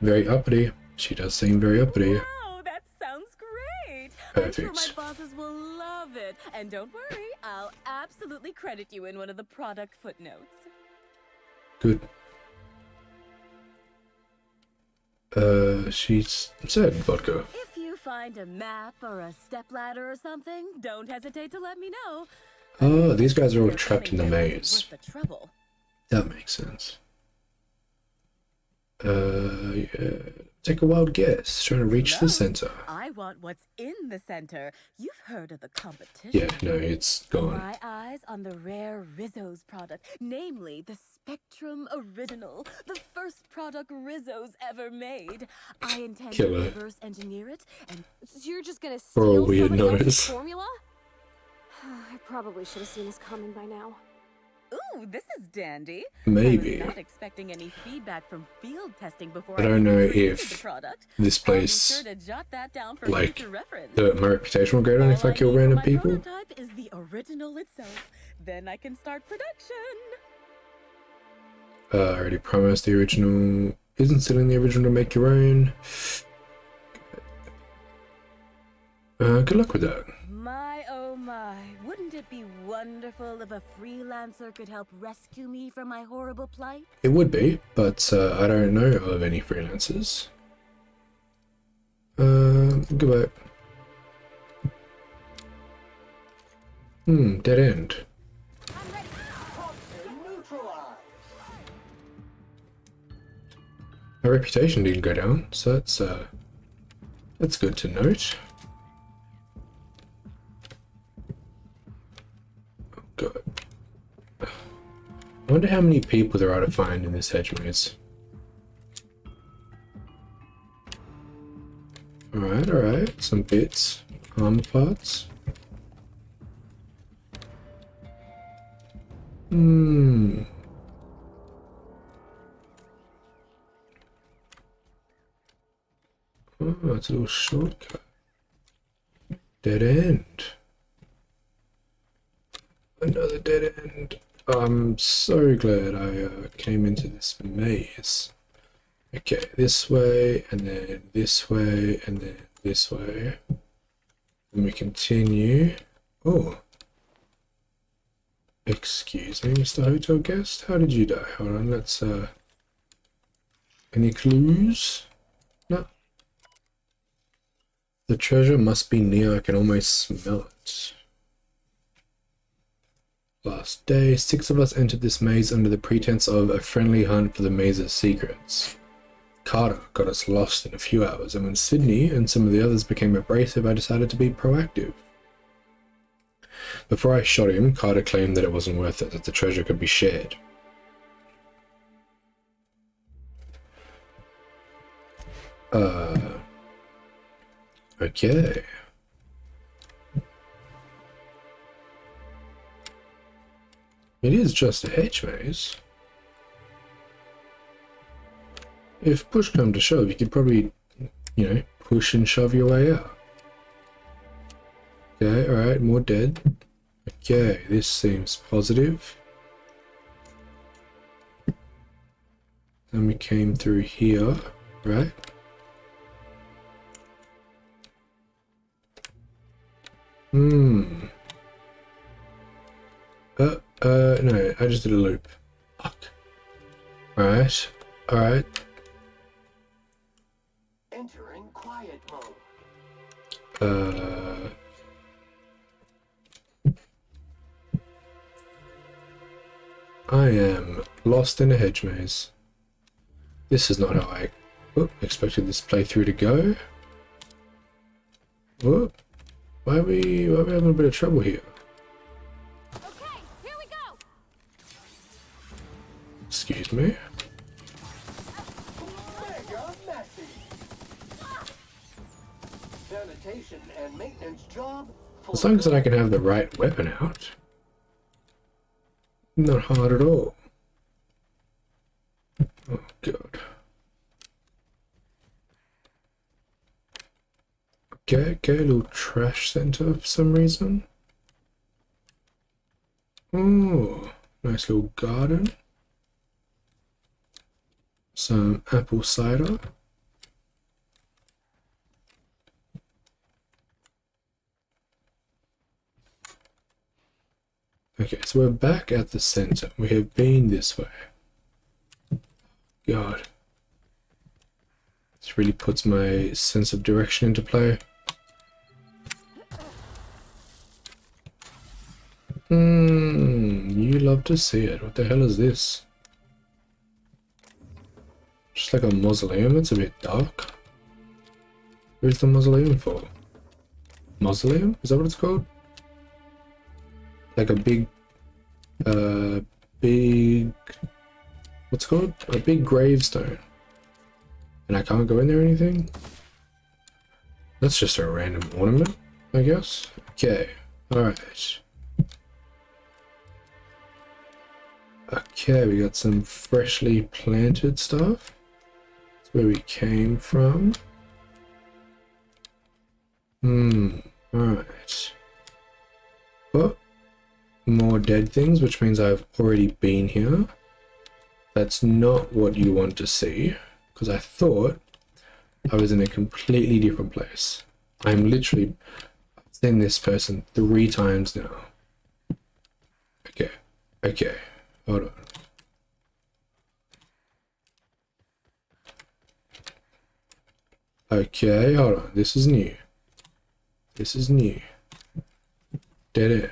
Very uppity. She does seem very uppity.
Wow, that sounds great.
Perfect.
I'm sure my bosses will love it. And don't worry, I'll absolutely credit you in one of the product footnotes.
Good. She said vodka.
If you find a map or a stepladder or something, don't hesitate to let me know.
Oh, these guys are all trapped in the maze.
Worth the trouble.
That makes sense. Yeah. Take a wild guess. Trying to reach the center.
I want what's in the center. You've heard of the competition.
Yeah, no, it's gone.
My eyes on the rare Rizzo's product, namely the Spectrum Original, the first product Rizzo's ever made. I intend to reverse engineer it, and
so you're just gonna
For all
steal
we
somebody else's
notice.
formula? I probably should have seen this coming by now.
Ooh, this is dandy.
Maybe.
I was not expecting any feedback from field testing before
I don't know
created
if
the product.
this place,
I'll be sure to jot that down for
like,
future reference.
my reputation will go down if I kill random
My
people.
prototype is the original itself. Then I can start production.
I already promised the original. Isn't stealing the original to make your own. Good luck with that.
My oh my, wouldn't it be wonderful if a freelancer could help rescue me from my horrible plight?
It would be, but I don't know of any freelancers. Goodbye. Dead end. My reputation didn't go down, so that's good to note. Oh god. I wonder how many people there are to find in this hedge maze. Alright, some bits, armor parts. Oh, it's a little shortcut. Dead end. Another dead end. I'm so glad I came into this maze. Okay, this way, and then this way, and then this way. Then we continue. Oh. Excuse me, Mr. Hotel Guest. How did you die? Hold on, let's, any clues? No. The treasure must be near. I can almost smell it. Last day, 6 of us entered this maze under the pretense of a friendly hunt for the maze's secrets. Carter got us lost in a few hours, and when Sydney and some of the others became abrasive, I decided to be proactive. Before I shot him, Carter claimed that it wasn't worth it, that the treasure could be shared. Okay. It is just a hedge maze. If push come to shove, you could probably, you know, push and shove your way out. Okay, alright, more dead. Okay, this seems positive. Then we came through here, right? No, I just did a loop. Fuck. Alright, alright.
Entering quiet mode.
I am lost in a hedge maze. This is not how I expected this playthrough to go. Whoop. Why are we having a bit of trouble here?
Okay, here we go.
Excuse me.
Mega messy. Sanitation and maintenance job.
As long as I can have the right weapon out. Not hard at all. Oh god. Okay, a little trash center for some reason. Oh, nice little garden. Some apple cider. Okay, so we're back at the center. We have been this way. God. This really puts my sense of direction into play. You love to see it. What the hell is this? It's like a mausoleum. It's a bit dark. Where's the mausoleum for? Mausoleum? Is that what it's called? Like a big, what's it called? A big gravestone. And I can't go in there or anything? That's just a random ornament, I guess. Okay, alright. Okay, we got some freshly planted stuff. That's where we came from. Alright. Oh, more dead things, which means I've already been here. That's not what you want to see, because I thought I was in a completely different place. I'm literally seen this person 3 times now. Okay, hold on. Okay, hold on, this is new. This is new. Dead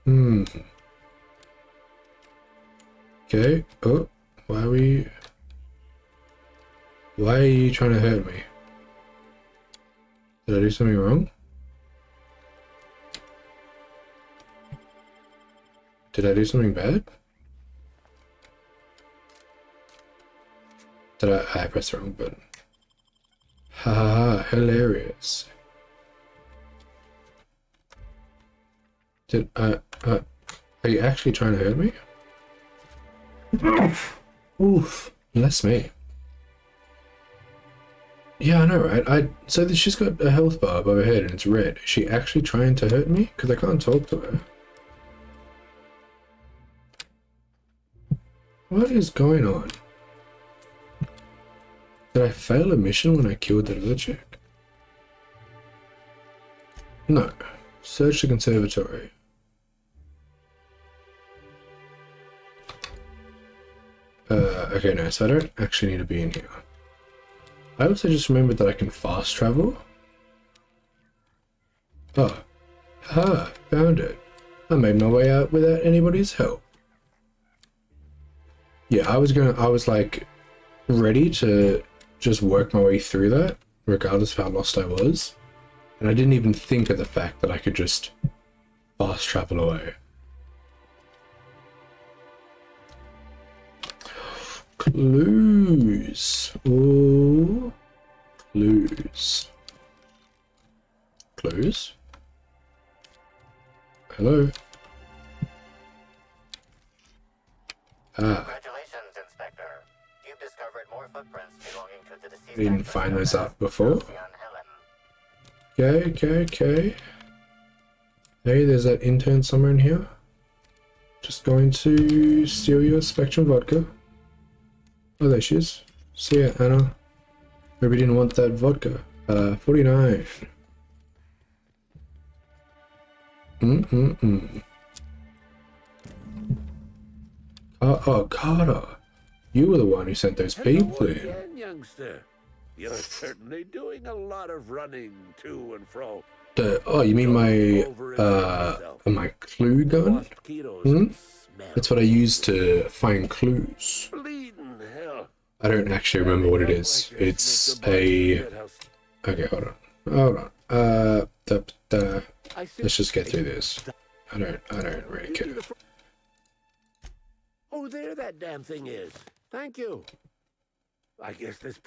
end. Okay, oh, why are you trying to hurt me? Did I do something wrong? Did I do something bad? Did I pressed the wrong button? Ha ha ha, hilarious. Are you actually trying to hurt me? Oof, that's me. Yeah, I know, right? So she's got a health bar above her head and it's red. Is she actually trying to hurt me? Because I can't talk to her. What is going on? Did I fail a mission when I killed that other chick? No. Search the conservatory. Okay, no, so I don't actually need to be in here. I also just remembered that I can fast travel. Oh. Ha, found it. I made my way out without anybody's help. Yeah, I was like ready to just work my way through that, regardless of how lost I was. And I didn't even think of the fact that I could just fast travel away. Clues. Oh, clues. Clues? Hello?
Congratulations, Inspector. You've discovered more footprints belonging to the deceased.
I didn't find those out before. Okay. Hey, there's that intern somewhere in here. Just going to steal your Spectrum vodka. Oh, there she is. See ya, Anna. Maybe didn't want that vodka. 49. Oh, Carter. You were the one who sent those people in.
Again, youngster. You're certainly doing a lot of running to and fro.
Oh, you mean my clue gun? That's what I use to find clues. I don't actually remember what it is. It's a... Okay, hold on. Let's just get through this. I don't really care.
Oh, there that damn thing is. Thank you. I guess this...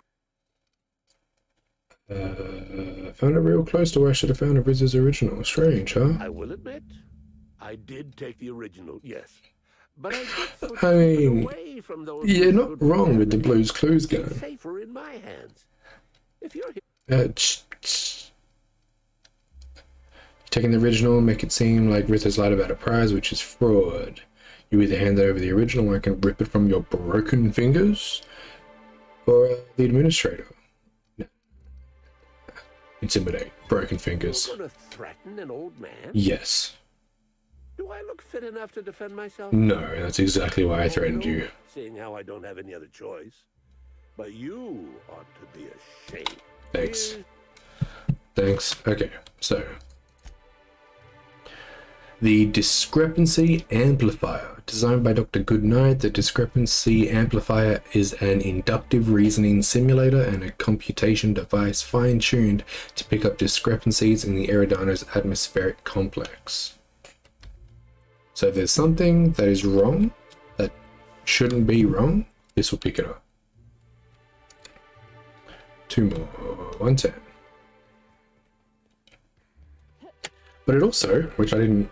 Found it real close to where I should have found a Riz's original. Strange, huh?
I will admit, I did take the original, yes. But
I mean, you're not wrong with the Blue's Clues gun.
Safer in my hands. If you're
taking the original, make it seem like Riz has lied about a prize, which is fraud. You either hand over the original or I can rip it from your broken fingers, or the administrator. Intimidate. Broken fingers.
You're gonna threaten an old man?
Yes.
Do I look fit enough to defend myself?
No, that's exactly why I threatened you.
Seeing how I don't have any other choice. But you ought to be ashamed.
Thanks. Thanks. Okay, so. The discrepancy amplifier. Designed by Dr. Goodnight, the discrepancy amplifier is an inductive reasoning simulator and a computation device fine-tuned to pick up discrepancies in the Eridano's atmospheric complex. So if there's something that is wrong, that shouldn't be wrong, this will pick it up. 2 more, 110. But it also, which I didn't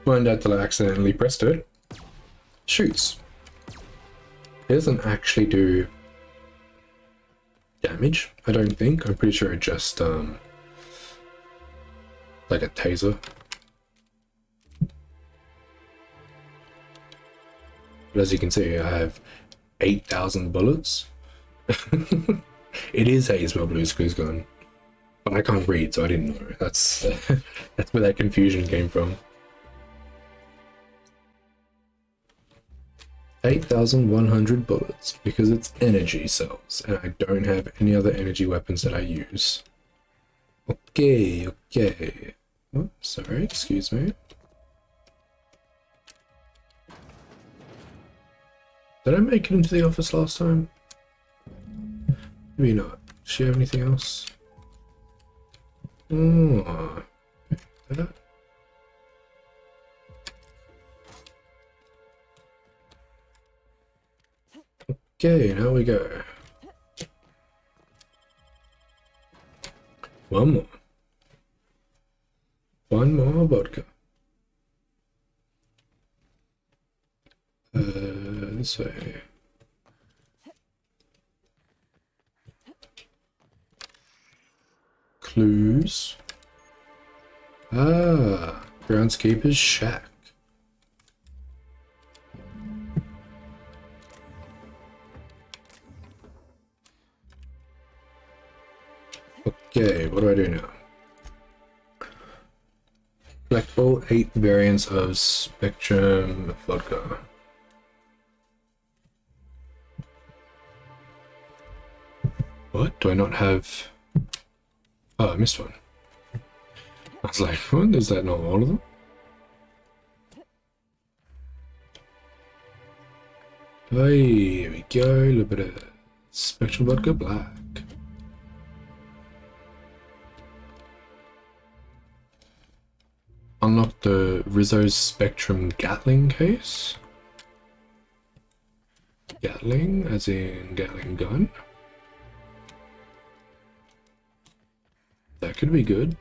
find out till I accidentally pressed it, shoots. It doesn't actually do damage, I don't think. I'm pretty sure it just, like a taser. But as you can see, I have 8,000 bullets. It is Hazel Blue's Clues gun. But I can't read, so I didn't know. That's that's where that confusion came from. 8,100 bullets, because it's energy cells, and I don't have any other energy weapons that I use. Okay. Oh, sorry, excuse me. Did I make it into the office last time? Maybe not. Does she have anything else? Oh. That? Okay, now we go. One more. One more vodka. This way. Clues. Ah, groundskeeper's shack. Okay, what do I do now? Collect all 8 variants of Spectrum vodka. What? Do I not have... Oh, I missed one. I was like, what? Is that not all of them? Hey, here we go. A little bit of Spectrum vodka black. Unlock the Rizzo's Spectrum Gatling case. Gatling, as in Gatling gun. That could be good.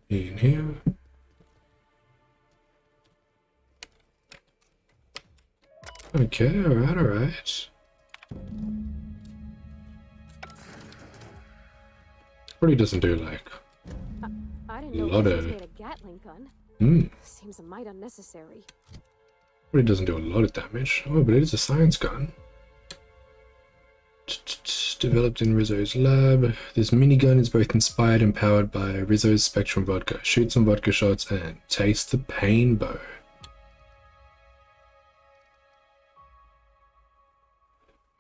In here. Okay, alright. Probably doesn't do like
I didn't
a
know
lot
Richards
of...
made a Gatling gun. Seems a mite unnecessary.
Probably doesn't do a lot of damage. Oh, but it is a science gun. Developed in Rizzo's lab. This minigun is both inspired and powered by Rizzo's Spectrum vodka. Shoot some vodka shots and taste the pain bow.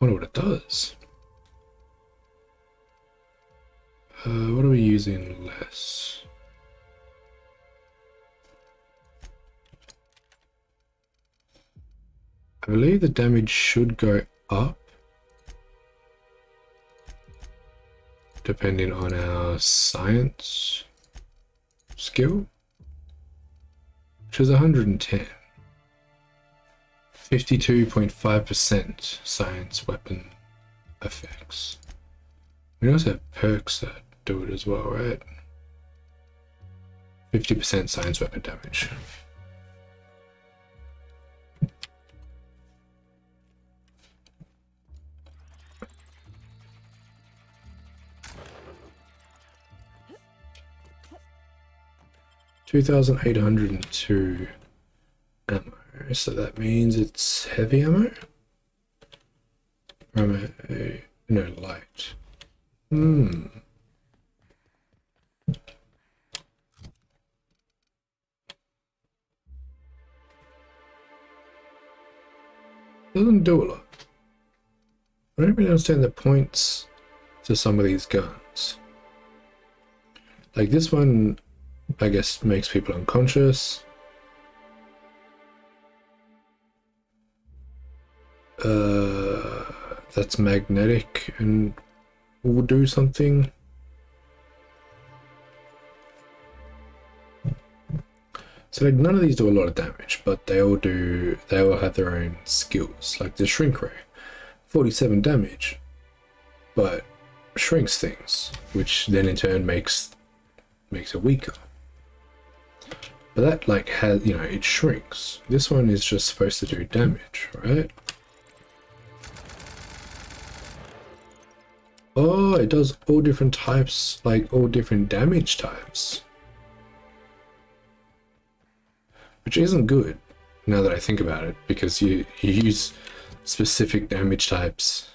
Wonder what it does. What are we using less? I believe the damage should go up depending on our science skill, which is 110. 52.5% science weapon effects. We also have perks that do it as well, right? 50% science weapon damage. $2,802 ammo, so that means it's heavy ammo? No, light. doesn't do a lot. I don't really understand the points to some of these guns. Like this one, I guess, makes people unconscious. That's magnetic and will do something. So like none of these do a lot of damage, but they all have their own skills. Like the shrink ray, 47 damage, but shrinks things, which then in turn makes it weaker. But that like has, you know, it shrinks. This one is just supposed to do damage, right? Oh, it does all different types, like all different damage types. Which isn't good, now that I think about it, because you use specific damage types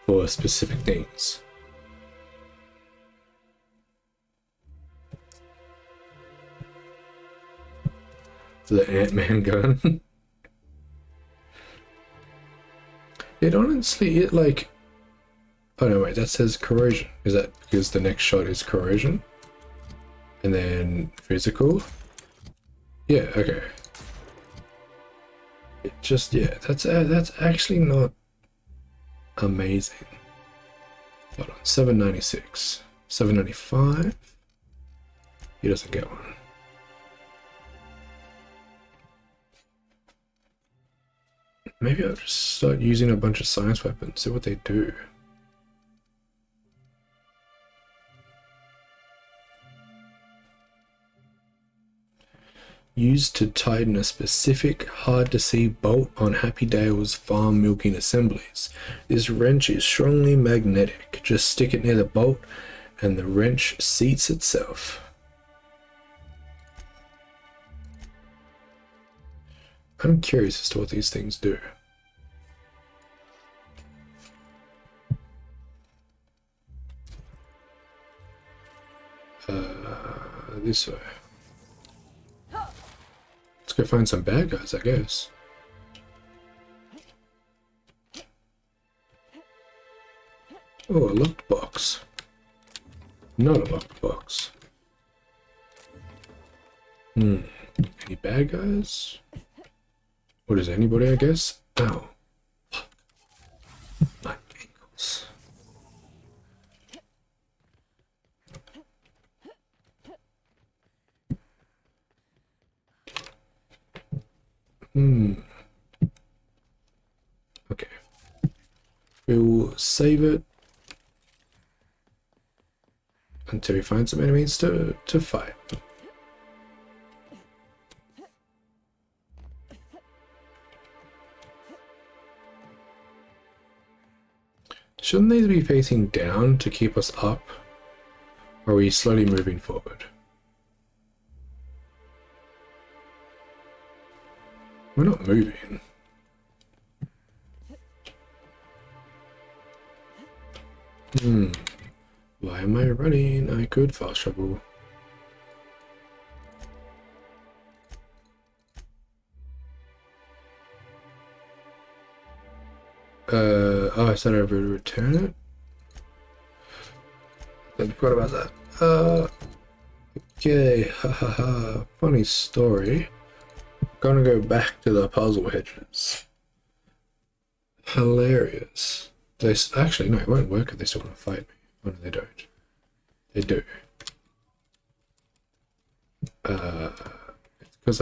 for specific things. The Ant-Man gun. It honestly, it like... Oh no, wait, that says corrosion. Is that because the next shot is corrosion? And then physical? Yeah, okay. It just, yeah, that's actually not amazing. Hold on, 796. 795? He doesn't get one. Maybe I'll just start using a bunch of science weapons, see what they do. Used to tighten a specific hard-to-see bolt on Happy Dale's farm milking assemblies. This wrench is strongly magnetic. Just stick it near the bolt and the wrench seats itself. I'm curious as to what these things do. This way. Let's go find some bad guys, I guess. Oh, a locked box. Not a locked box. Any bad guys? What is anybody, I guess? Ow. My ankles. Okay. We'll save it until we find some enemies to fight. Shouldn't these be facing down to keep us up? Or are we slowly moving forward? We're not moving. Why am I running? I could fast travel. Oh, I said I would return it? I forgot about that. Okay, hahaha. Funny story. Gonna go back to the puzzle hedges. Hilarious. They actually, no, it won't work if they still want to fight me. Oh, no, they don't. They do. It's because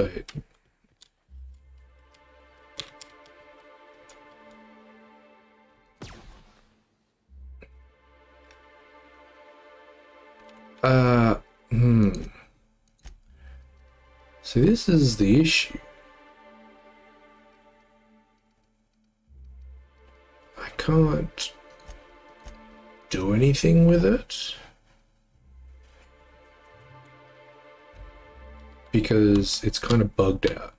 So this is the issue. I can't do anything with it because it's kind of bugged out.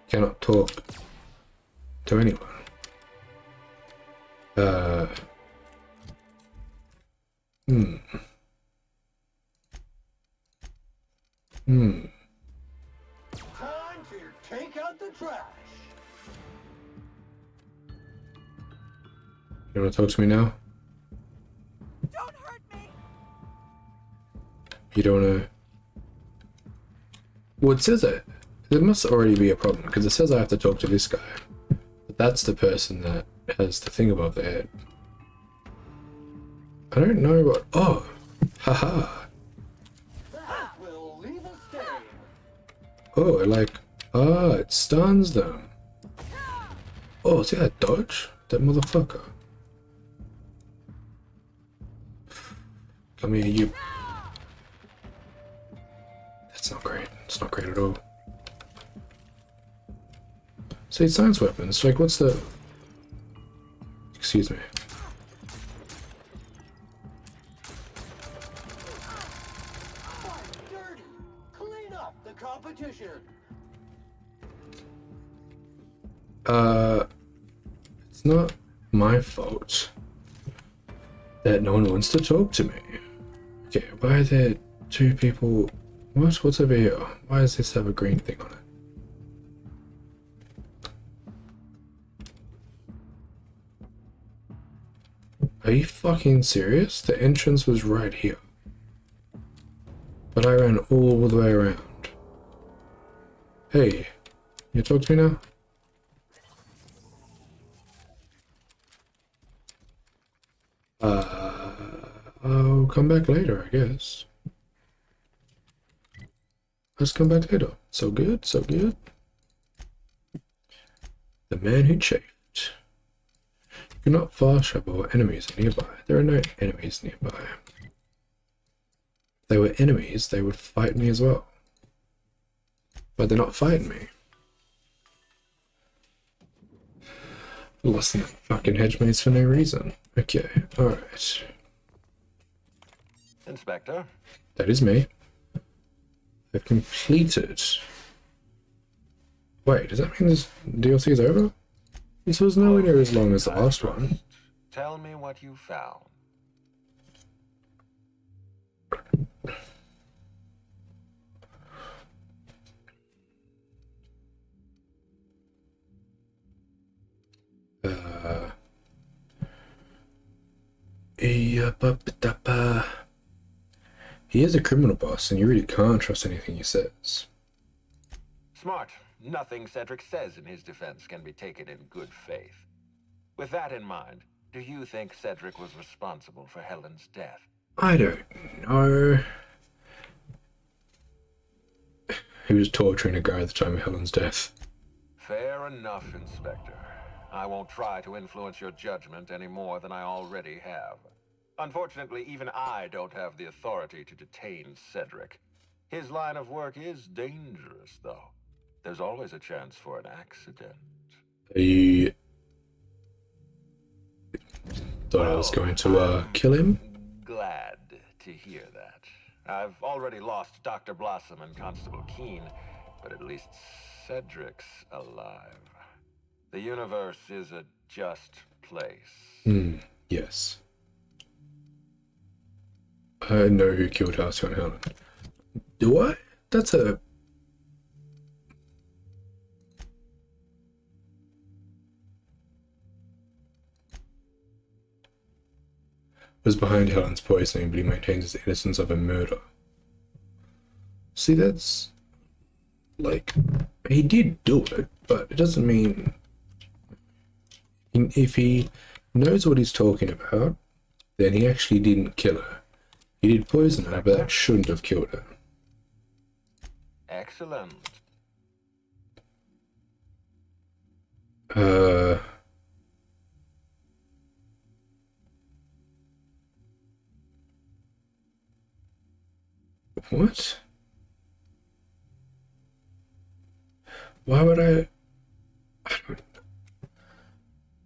Cannot talk to anyone.
Take out the trash.
You want to talk to me now?
Don't hurt me.
You don't want to... Well, it says that there must already be a problem, because it says I have to talk to this guy. But that's the person that has the thing above their head. I don't know what... Oh! Haha!
That will leave a stain.
Oh, like... Ah, it stuns them. Oh, see that dodge? That motherfucker. Come here, you. That's not great. It's not great at all. See, science weapons. Like, what's the... Excuse me.
Dirty. Clean up the competition.
It's not my fault that no one wants to talk to me. Okay, why are there two people? What? What's over here? Why does this have a green thing on it? Are you fucking serious? The entrance was right here. But I ran all the way around. Hey, you talk to me now? I'll come back later, I guess. Let's come back later. So good, so good. The man who chafed. You cannot fire trouble or enemies are nearby. There are no enemies nearby. If they were enemies, they would fight me as well. But they're not fighting me. Lost in that fucking hedge maze for no reason. Okay, alright.
Inspector?
That is me. I've completed. Wait, does that mean this DLC is over? This was nowhere near as long as the last one.
Tell me what you found.
He is a criminal boss, and you really can't trust anything he says.
Smart. Nothing Cedric says in his defense can be taken in good faith. With that in mind, do you think Cedric was responsible for Helen's death?
I don't know. He was torturing a guy at the time of Helen's death.
Fair enough, Inspector. I won't try to influence your judgment any more than I already have. Unfortunately, even I don't have the authority to detain Cedric. His line of work is dangerous, though. There's always a chance for an accident.
You thought I was going to kill him?
Glad to hear that. I've already lost Dr. Blossom and Constable Keene, but at least Cedric's alive. The universe is a just place.
Yes. I know who killed Halcyon Helen. Do I? That's a... was behind Helen's poisoning, but he maintains his innocence of a murder. See, that's... like... he did do it, but it doesn't mean... if he knows what he's talking about, then he actually didn't kill her. He did poison her, but that shouldn't have killed her.
Excellent.
What? Why would I don't...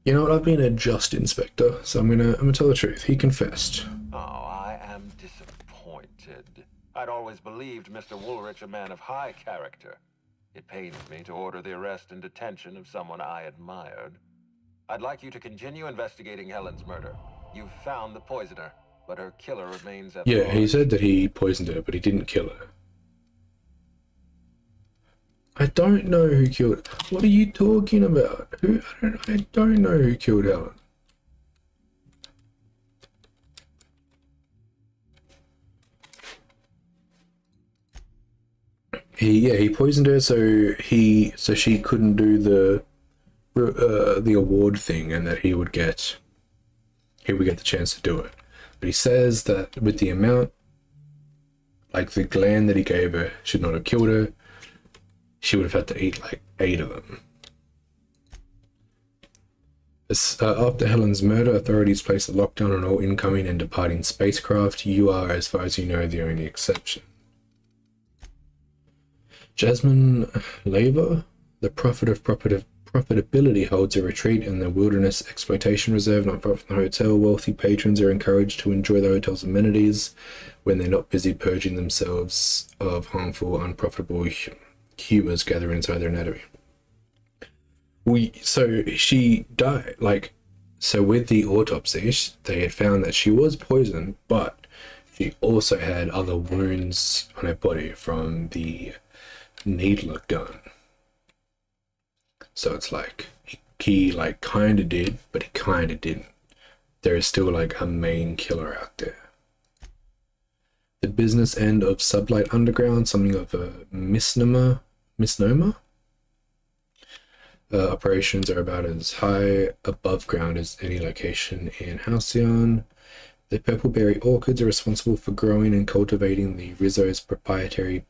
You know what, I've been a just inspector, so I'm gonna tell the truth. He confessed.
Oh, I am disappointed. I'd always believed Mr. Woolrich a man of high character. It pains me to order the arrest and detention of someone I admired. I'd like you to continue investigating Helen's murder. You've found the poisoner, but her killer remains at
Yeah,
large.
he said that he poisoned her, but he didn't kill I don't know who killed. What are you talking about? Who? I don't know who killed Helen. He poisoned her so she couldn't do the award thing, and that he would get the chance to do it. But he says that with the amount, like the gland that he gave her, should not have killed her. She would have had to eat like 8 of them. After Helen's murder, authorities placed a lockdown on all incoming and departing spacecraft. You are, as far as you know, the only exception. Jasmine Laver, the prophet of profitability, holds a retreat in the Wilderness Exploitation Reserve not far from the hotel. Wealthy patrons are encouraged to enjoy the hotel's amenities when they're not busy purging themselves of harmful, unprofitable humors gathered inside their anatomy. So she died, so with the autopsy, they had found that she was poisoned, but she also had other wounds on her body from the needler gun. So it's like he kind of did, but he kind of didn't. There is still a main killer out there. The business end of Sublight Underground, something of a misnomer. Operations are about as high above ground as any location in Halcyon. The purpleberry orchids are responsible for growing and cultivating the Rizzo's proprietary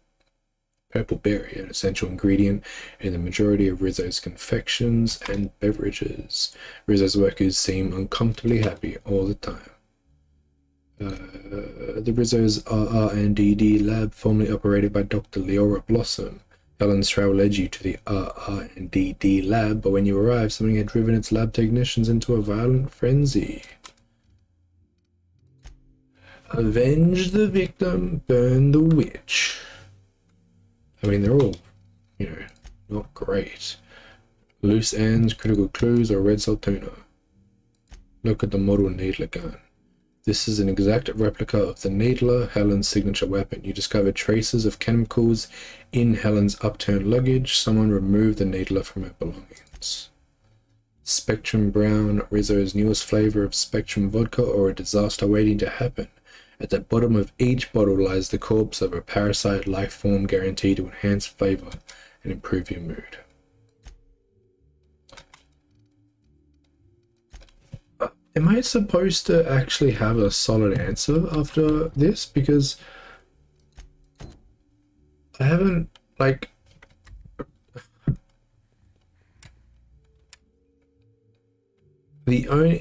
purpleberry, an essential ingredient in the majority of Rizzo's confections and beverages. Rizzo's workers seem uncomfortably happy all the time. The Rizzo's R&D lab, formerly operated by Dr. Leora Blossom. Helen's travel led you to the R&D lab, but when you arrived, something had driven its lab technicians into a violent frenzy. Avenge the victim, burn the witch. I mean, they're all, not great. Loose ends, critical clues, or red Saltuna. Look at the model needler gun. This is an exact replica of the needler, Helen's signature weapon. You discovered traces of chemicals in Helen's upturned luggage. Someone removed the needler from her belongings. Spectrum Brown, Rizzo's newest flavor of Spectrum vodka, or a disaster waiting to happen. At the bottom of each bottle lies the corpse of a parasite life form guaranteed to enhance flavor and improve your mood. Am I supposed to actually have a solid answer after this? Because I haven't,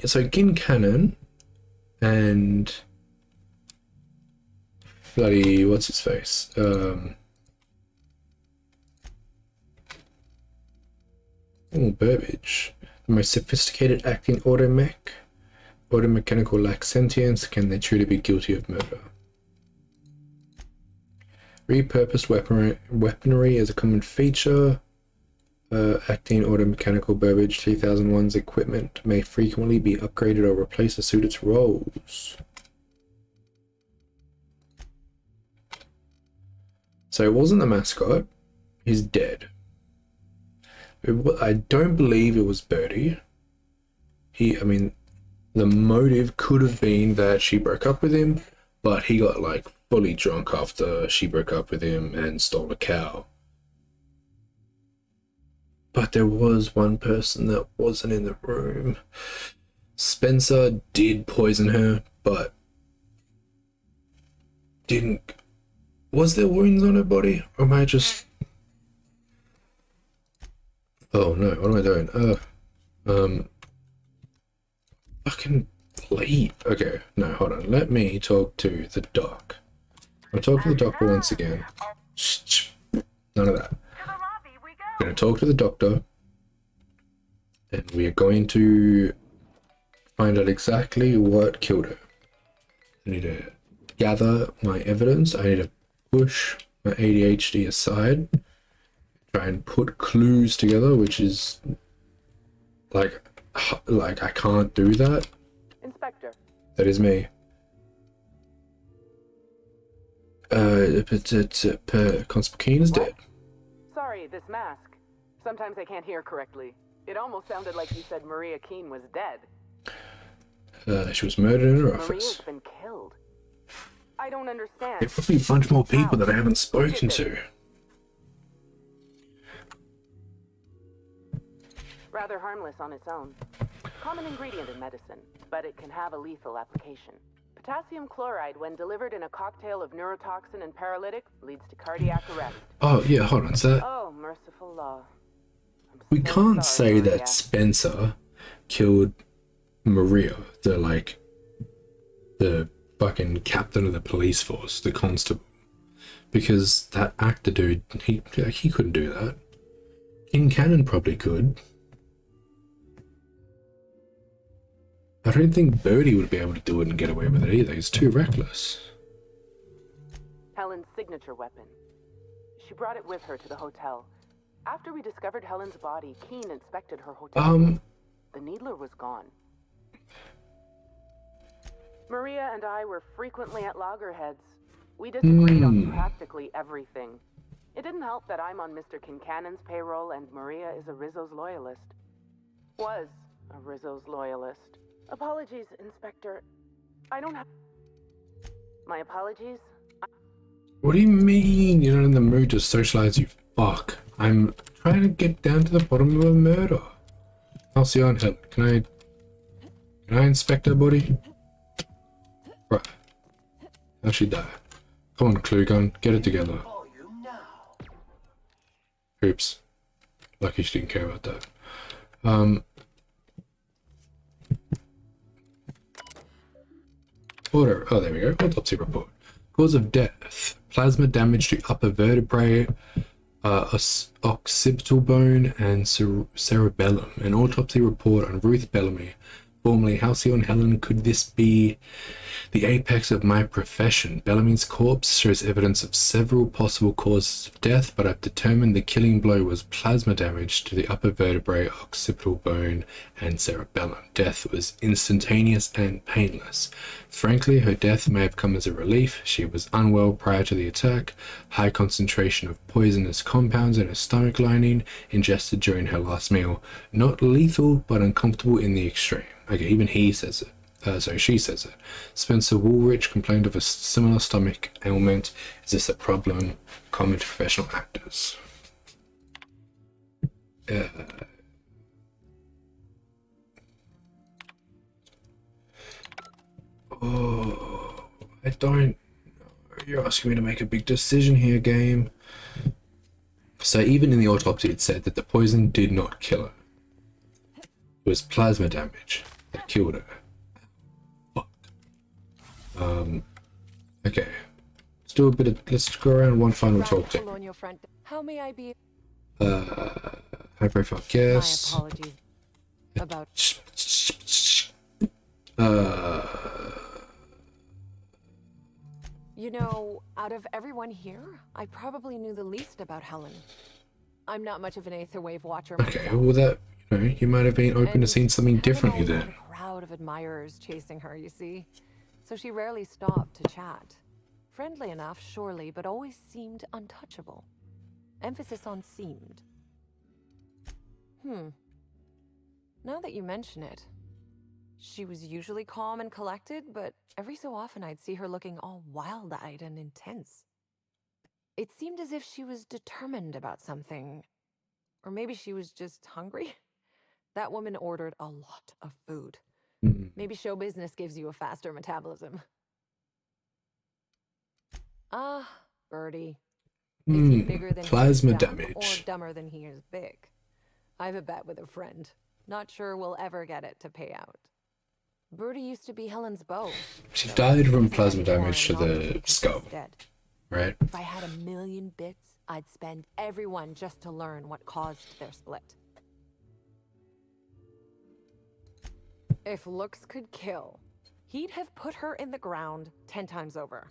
so Gin Cannon and bloody, what's his face? Burbage. The most sophisticated acting automechanical lack sentience. Can they truly be guilty of murder? Repurposed weaponry is a common feature. Acting automechanical Burbage 3001's equipment may frequently be upgraded or replaced to suit its roles. So it wasn't the mascot. He's dead. I don't believe it was Birdie. The motive could have been that she broke up with him, but he got fully drunk after she broke up with him and stole a cow. But there was one person that wasn't in the room. Spencer did poison her, but didn't. Was there wounds on her body? Or am I just... Oh no, what am I doing? Fucking leave. Okay, no, hold on. Let me talk to the doc. I'll talk to the doctor once again. Shh. None of that. I'm going to talk to the doctor. And we are going to find out exactly what killed her. I need to gather my evidence. I need to push my ADHD aside. Try and put clues together, which is like I can't do that.
Inspector.
That is me. Constable Keen is dead.
Sorry.
Sorry, this mask. Sometimes I can't hear correctly. It almost sounded like you said Maria Keene was dead.
She was murdered in her
Maria's
office.
been killed. I don't understand.
There are probably a bunch more people that I haven't spoken to.
Rather harmless on its own. Common ingredient in medicine, but it can have a lethal application. Potassium chloride, when delivered in a cocktail of neurotoxin and paralytic, leads to cardiac arrest.
Oh, yeah, hold on. So
Oh, merciful law.
we can't say that Spencer killed Maria, the fucking captain of the police force, the constable. Because that actor dude, he couldn't do that. King Cannon probably could. I don't think Birdie would be able to do it and get away with it either. He's too reckless.
Helen's signature weapon. She brought it with her to the hotel. After we discovered Helen's body, Keene inspected her hotel. The needler was gone. Maria and I were frequently at loggerheads. We disagreed on practically everything. It didn't help that I'm on Mr. Kincannon's payroll and Maria is a Rizzo's loyalist. Was a Rizzo's loyalist. Apologies, Inspector. I don't have... My apologies.
What do you mean you're not in the mood to socialize, you fuck? I'm trying to get down to the bottom of a murder. Halcyon, can I inspect her body? Right. How'd she die? Come on, Clue Gun, get it together. Oops. Lucky she didn't care about that. Order. Oh, there we go. Autopsy report. Cause of death: plasma damage to upper vertebrae, occipital bone, and cerebellum. An autopsy report on Ruth Bellamy, formerly Halcyon Helen. Could this be the apex of my profession? Bellamy's corpse shows evidence of several possible causes of death, but I've determined the killing blow was plasma damage to the upper vertebrae, occipital bone, and cerebellum. Death was instantaneous and painless. Frankly, her death may have come as a relief. She was unwell prior to the attack. High concentration of poisonous compounds in her stomach lining, ingested during her last meal. Not lethal, but uncomfortable in the extreme. Okay, even he says it. She says it. Spencer Woolrich complained of a similar stomach ailment. Is this a problem common to professional actors? Oh, I don't know. You're asking me to make a big decision here, game. So even in the autopsy it said that the poison did not kill her. It was plasma damage that killed her. Okay. Let's do a bit of, let's go around one final talk to.
How may I be?
High profile guest.
My apologies about. You know, out of everyone here, I probably knew the least about Helen. I'm not much of an Aetherwave watcher myself.
Okay, well that, you might have been open to seeing something differently then.
A crowd of admirers chasing her, you see. So she rarely stopped to chat. Friendly enough, surely, but always seemed untouchable. Emphasis on seemed. Now that you mention it, she was usually calm and collected, but every so often I'd see her looking all wild-eyed and intense. It seemed as if she was determined about something. Or maybe she was just hungry. That woman ordered a lot of food. Maybe show business gives you a faster metabolism. Birdie. Is he bigger than
plasma
he is dumb,
damage.
or dumber than he is big? I have a bet with a friend. Not sure we'll ever get it to pay out. Birdie used to be Helen's beau.
She died from plasma damage to the skull, right?
If I had 1,000,000 bits, I'd spend everyone just to learn what caused their split. If looks could kill, he'd have put her in the ground 10 times over.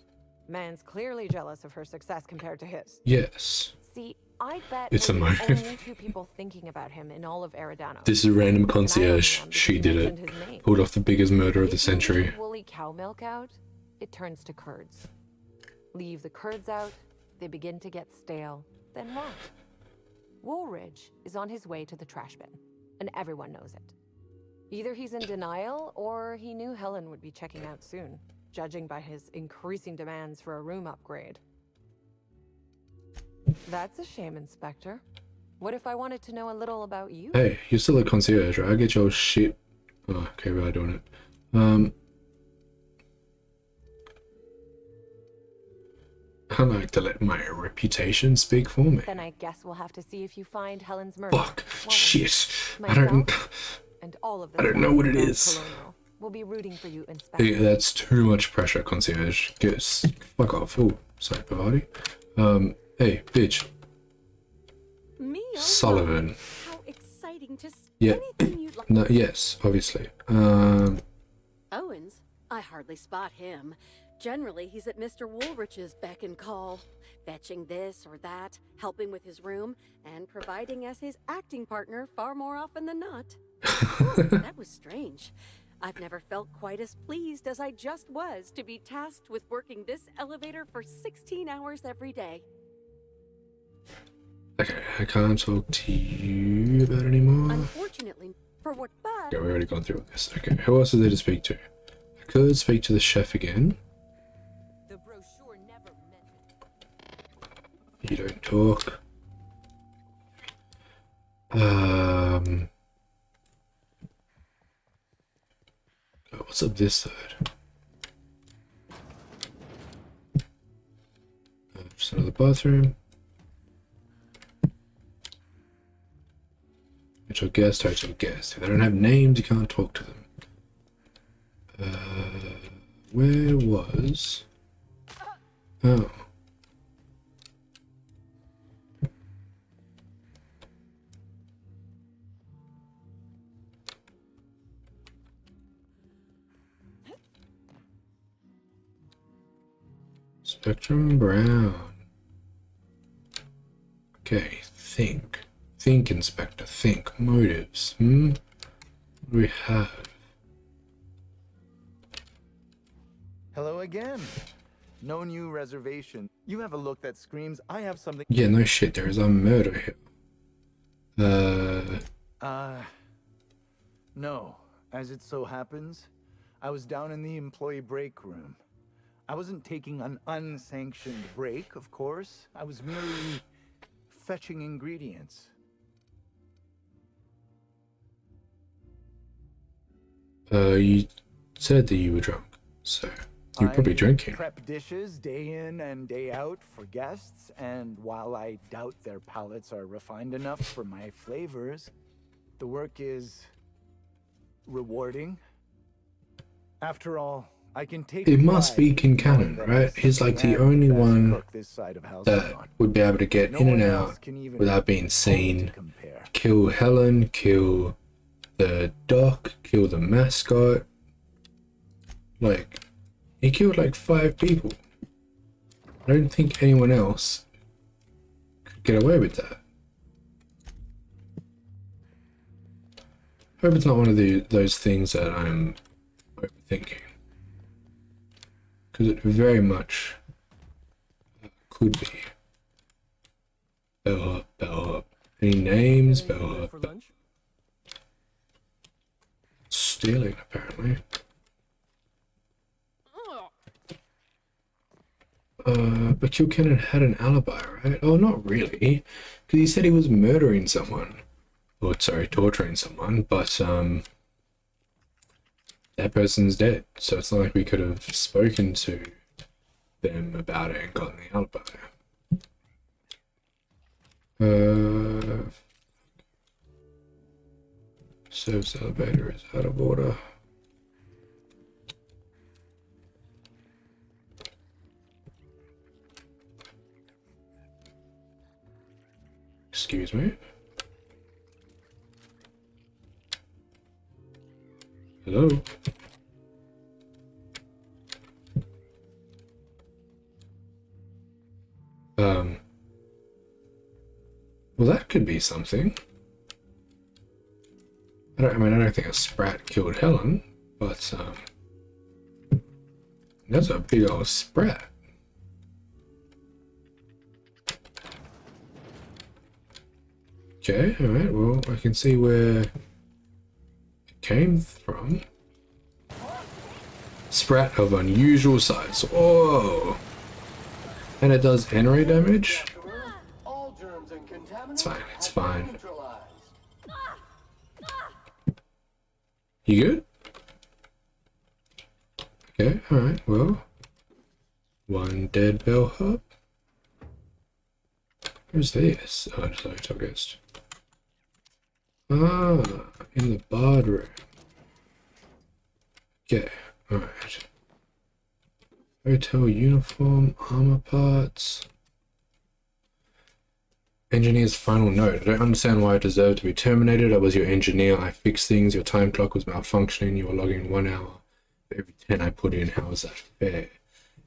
Man's clearly jealous of her success compared to his.
Yes.
See, I bet
It's a
we're the
motive.
only two people thinking about him in all of Eridano.
This is a random concierge. She did it. Pulled off the biggest murder of the century.
Leave woolly cow milk out, it turns to curds. Leave the curds out, they begin to get stale, then rot. Woolridge is on his way to the trash bin, and everyone knows it. Either he's in denial, or he knew Helen would be checking out soon, judging by his increasing demands for a room upgrade. That's a shame, Inspector. What if I wanted to know a little about you?
Hey, you're still a concierge, right? I get your shit. Oh, okay, we're doing it. I like to let my reputation speak for me.
Then I guess we'll have to see if you find Helen's murder.
Fuck. Shit. I
Myself
don't.
and all of
I don't know what it is.
Colonial. We'll be rooting for you, Inspector.
Yeah, that's too much pressure, concierge. Fuck off. Oh, sorry, Bavati. Hey, bitch.
Me?
Sullivan.
How exciting to see
Yeah.
anything you'd like.
No. Yes, obviously.
Owens? I hardly spot him. Generally, he's at Mr. Woolrich's beck and call, fetching this or that, helping with his room, and providing as his acting partner far more often than not. That was strange. I've never felt quite as pleased as I just was to be tasked with working this elevator for 16 hours every day.
Okay, I can't talk to you about it anymore.
Unfortunately, for what but...
Okay, we've already gone through all this. Okay, who else is there to speak to? I could speak to the chef again.
The brochure never meant
You don't talk. What's up this side? Just another bathroom. Hotel guest, hotel guest. If they don't have names, you can't talk to them. Where was... Oh. Spectrum Brown. Okay, think. Think, Inspector, think. Motives, What do we have?
Hello again. No new reservation. You have a look that screams, I have something...
Yeah, no shit, there is a murder here.
No. As it so happens, I was down in the employee break room. I wasn't taking an unsanctioned break, of course. I was merely fetching ingredients.
You said that you were drunk, so you're probably drinking.
I prep dishes day in and day out for guests, and while I doubt their palates are refined enough for my flavors, the work is rewarding. After all, I can take
It must be Kincannon, right? He's like the only one that would be able to get in and out without being seen. Kill Helen, kill the doc, kill the mascot. Like, he killed like 5 people. I don't think anyone else could get away with that. I hope it's not one of those things that I'm overthinking. Because it very much could be. Bellhop, bellhop. Any names? Bellhop. Stealing, apparently. But Kilkennan had an alibi, right? Oh, not really. Because he said he was murdering someone. Or, sorry, torturing someone, but, that person's dead. So it's not like we could have spoken to them about it and gotten the alibi. Service elevator is out of order. Excuse me. Hello? Well, that could be something. I don't think a sprat killed Helen, but, that's a big old sprat. Okay, alright, well, I can see where it came from. Sprat of unusual size. Whoa! And it does NRA damage? It's fine, it's fine. You good? Okay, alright, well. One dead bellhop. Who's this? Oh, sorry, Togust. Ah, in the bard room. Okay, alright. Hotel uniform, armor parts. Engineer's final note. I don't understand why I deserve to be terminated. I was your engineer. I fixed things. Your time clock was malfunctioning. You were logging 1 hour for every 10 I put in. How is that fair?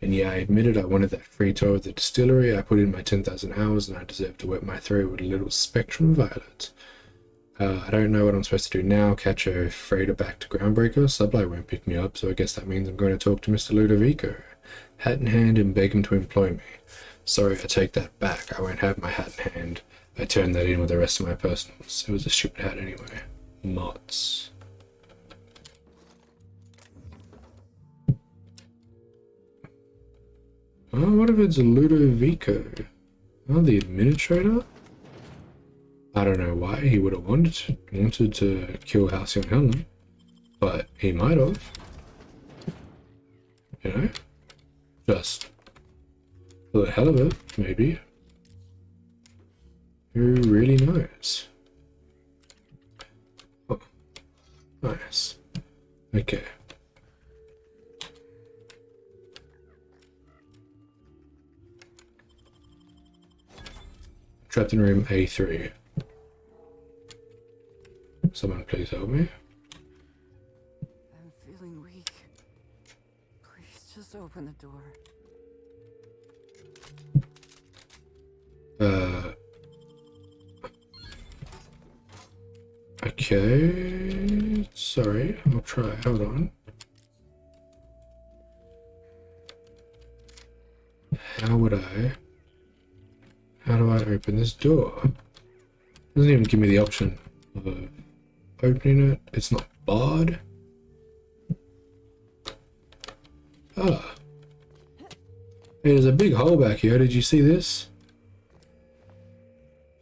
And yeah, I admitted I wanted that free tour of the distillery. I put in my 10,000 hours and I deserve to wet my throat with a little spectrum violet. I don't know what I'm supposed to do now. Catch a freighter back to Groundbreaker. Sublight won't pick me up, so I guess that means I'm going to talk to Mr. Ludovico. Hat in hand and beg him to employ me. Sorry, I take that back. I won't have my hat in hand. I turned that in with the rest of my personals. It was a stupid hat anyway. Mods. Oh, what if it's Ludovico? Oh, the administrator? I don't know why he would have wanted to kill Halcyon Helen, but he might have. You know? Just for the hell of it, maybe. Who really knows? Oh, nice. Okay. Trapped in room A3. Someone please help me.
I'm feeling weak. Please just open the door.
Okay. Sorry, I'll try. Hold on. How do I open this door? Doesn't even give me the option of opening it. It's not barred. Ah. Hey, there's a big hole back here. Did you see this?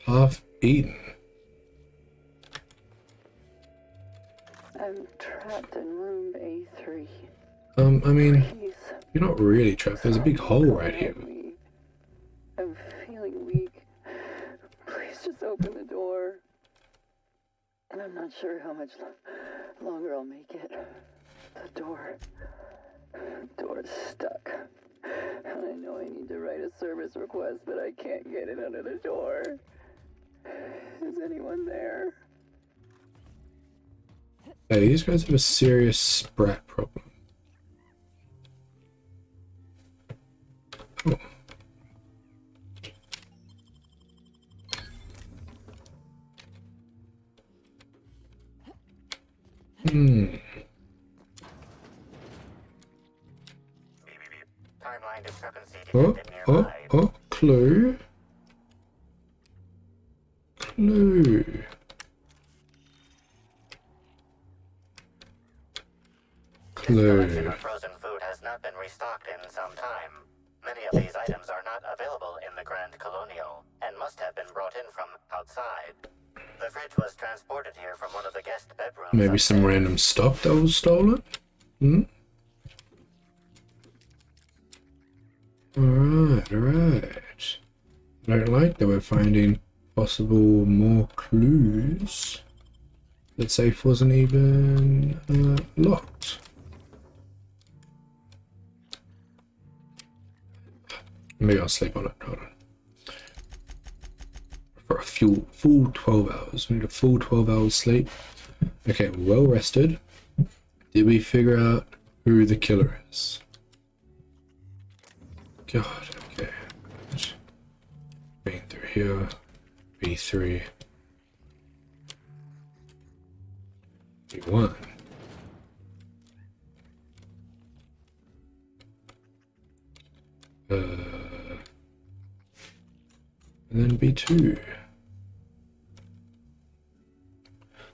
Half eaten.
I'm trapped in room A3.
I mean,
Please.
you're not really trapped. There's a big hole right here.
I'm feeling weak. Please just open the door. And I'm not sure how much longer I'll make it. The door's stuck. And I know I need to write a service request, but I can't get it under the door. Is anyone there?
Hey, these guys have a serious sprat problem. Oh.
Timeline discrepancy
Oh,
detected nearby.
oh, clue. Clue.
This collection of frozen food has not been restocked in some time. Many of these items are not available in the Grand Colonial and must have been brought in from outside. The fridge was transported here from one of the guest bedrooms.
Maybe some random stuff that was stolen? Hmm? Alright, alright. I don't like that we're finding possible more clues. That safe wasn't even locked. Maybe I'll sleep on it. Hold on. For a full 12 hours. We need a full 12 hours sleep. Okay, we're well rested. Did we figure out who the killer is? God, okay. Being through here. B3. B1. And then B2.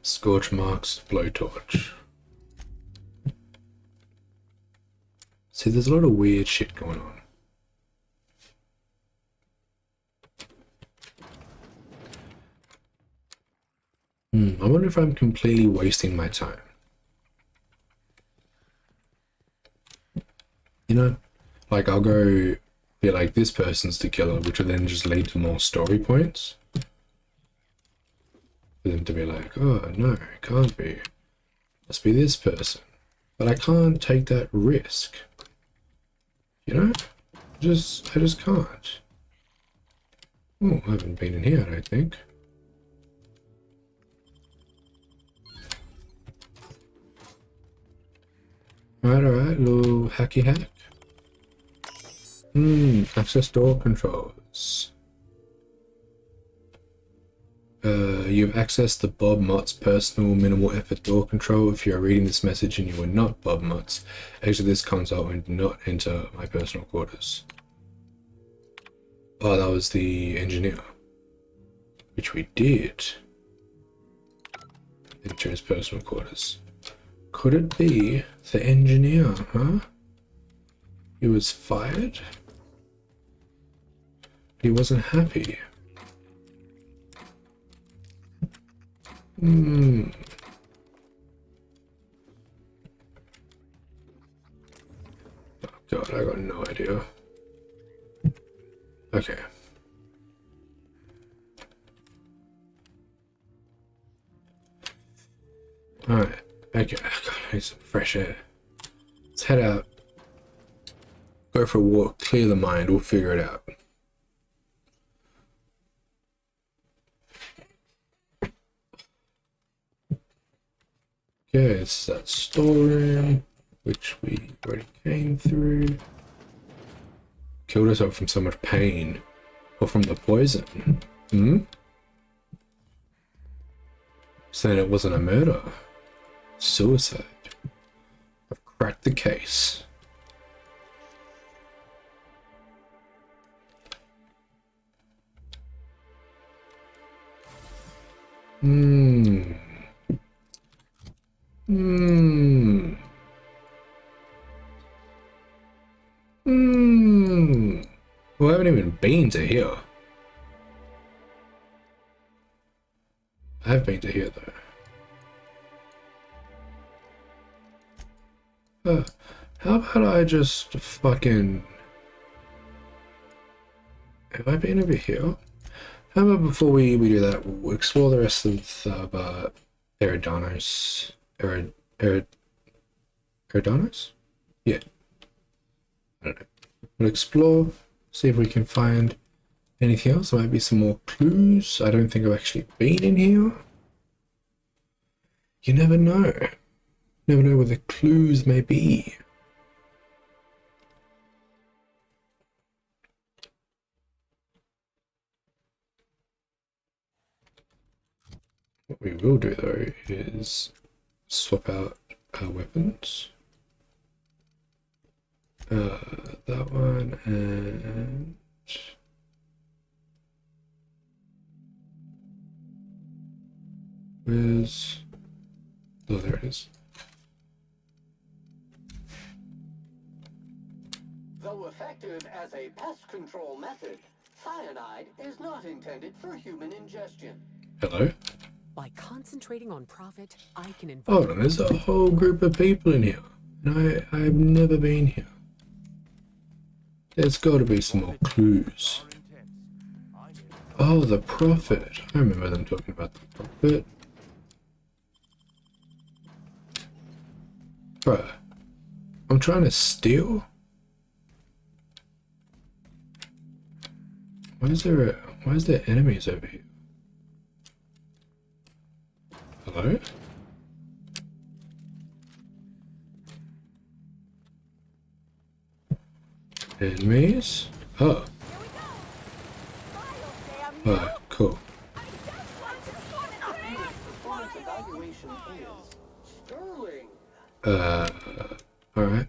Scorch marks, blowtorch. See, there's a lot of weird shit going on. I wonder if I'm completely wasting my time. You know, like I'll go be like, this person's the killer, which will then just lead to more story points. For them to be like, oh no, it can't be. Must be this person. But I can't take that risk. You know? I just can't. Oh, I haven't been in here, I don't think. Alright, little hacky hack. Access door controls. You've accessed the Bob Mott's personal minimal effort door control. If you are reading this message and you are not Bob Mott's, exit this console and do not enter my personal quarters. Oh, that was the engineer. Which we did. Enter his personal quarters. Could it be the engineer, huh? He was fired? He wasn't happy. Oh God, I got no idea. Okay. Alright, okay, God, I need some fresh air. Let's head out. Go for a walk, clear the mind, we'll figure it out. Okay, it's that storeroom, which we already came through. Killed herself from so much pain. Or from the poison. Saying it wasn't a murder. Suicide. I've cracked the case. Well, I haven't even been to here. I have been to here though. How about I just fucking... Have I been over here? How about before we do that, we'll explore the rest of Eridanos. Eridanos? Yeah. I don't know. We'll explore, see if we can find anything else. There might be some more clues. I don't think I've actually been in here. You never know. Never know where the clues may be. What we will do though is swap out our weapons. That one and where's... Oh, there it is.
Though effective as a pest control method, cyanide is not intended for human ingestion.
Hello?
By concentrating on profit, I can invite...
Hold on, there's a whole group of people in here. And I've never been here. There's got to be some more clues. Oh, the Prophet. I remember them talking about the Prophet. Bruh. I'm trying to steal? Why is there enemies over here? Hello? Enemies? Oh. Oh, cool. Alright.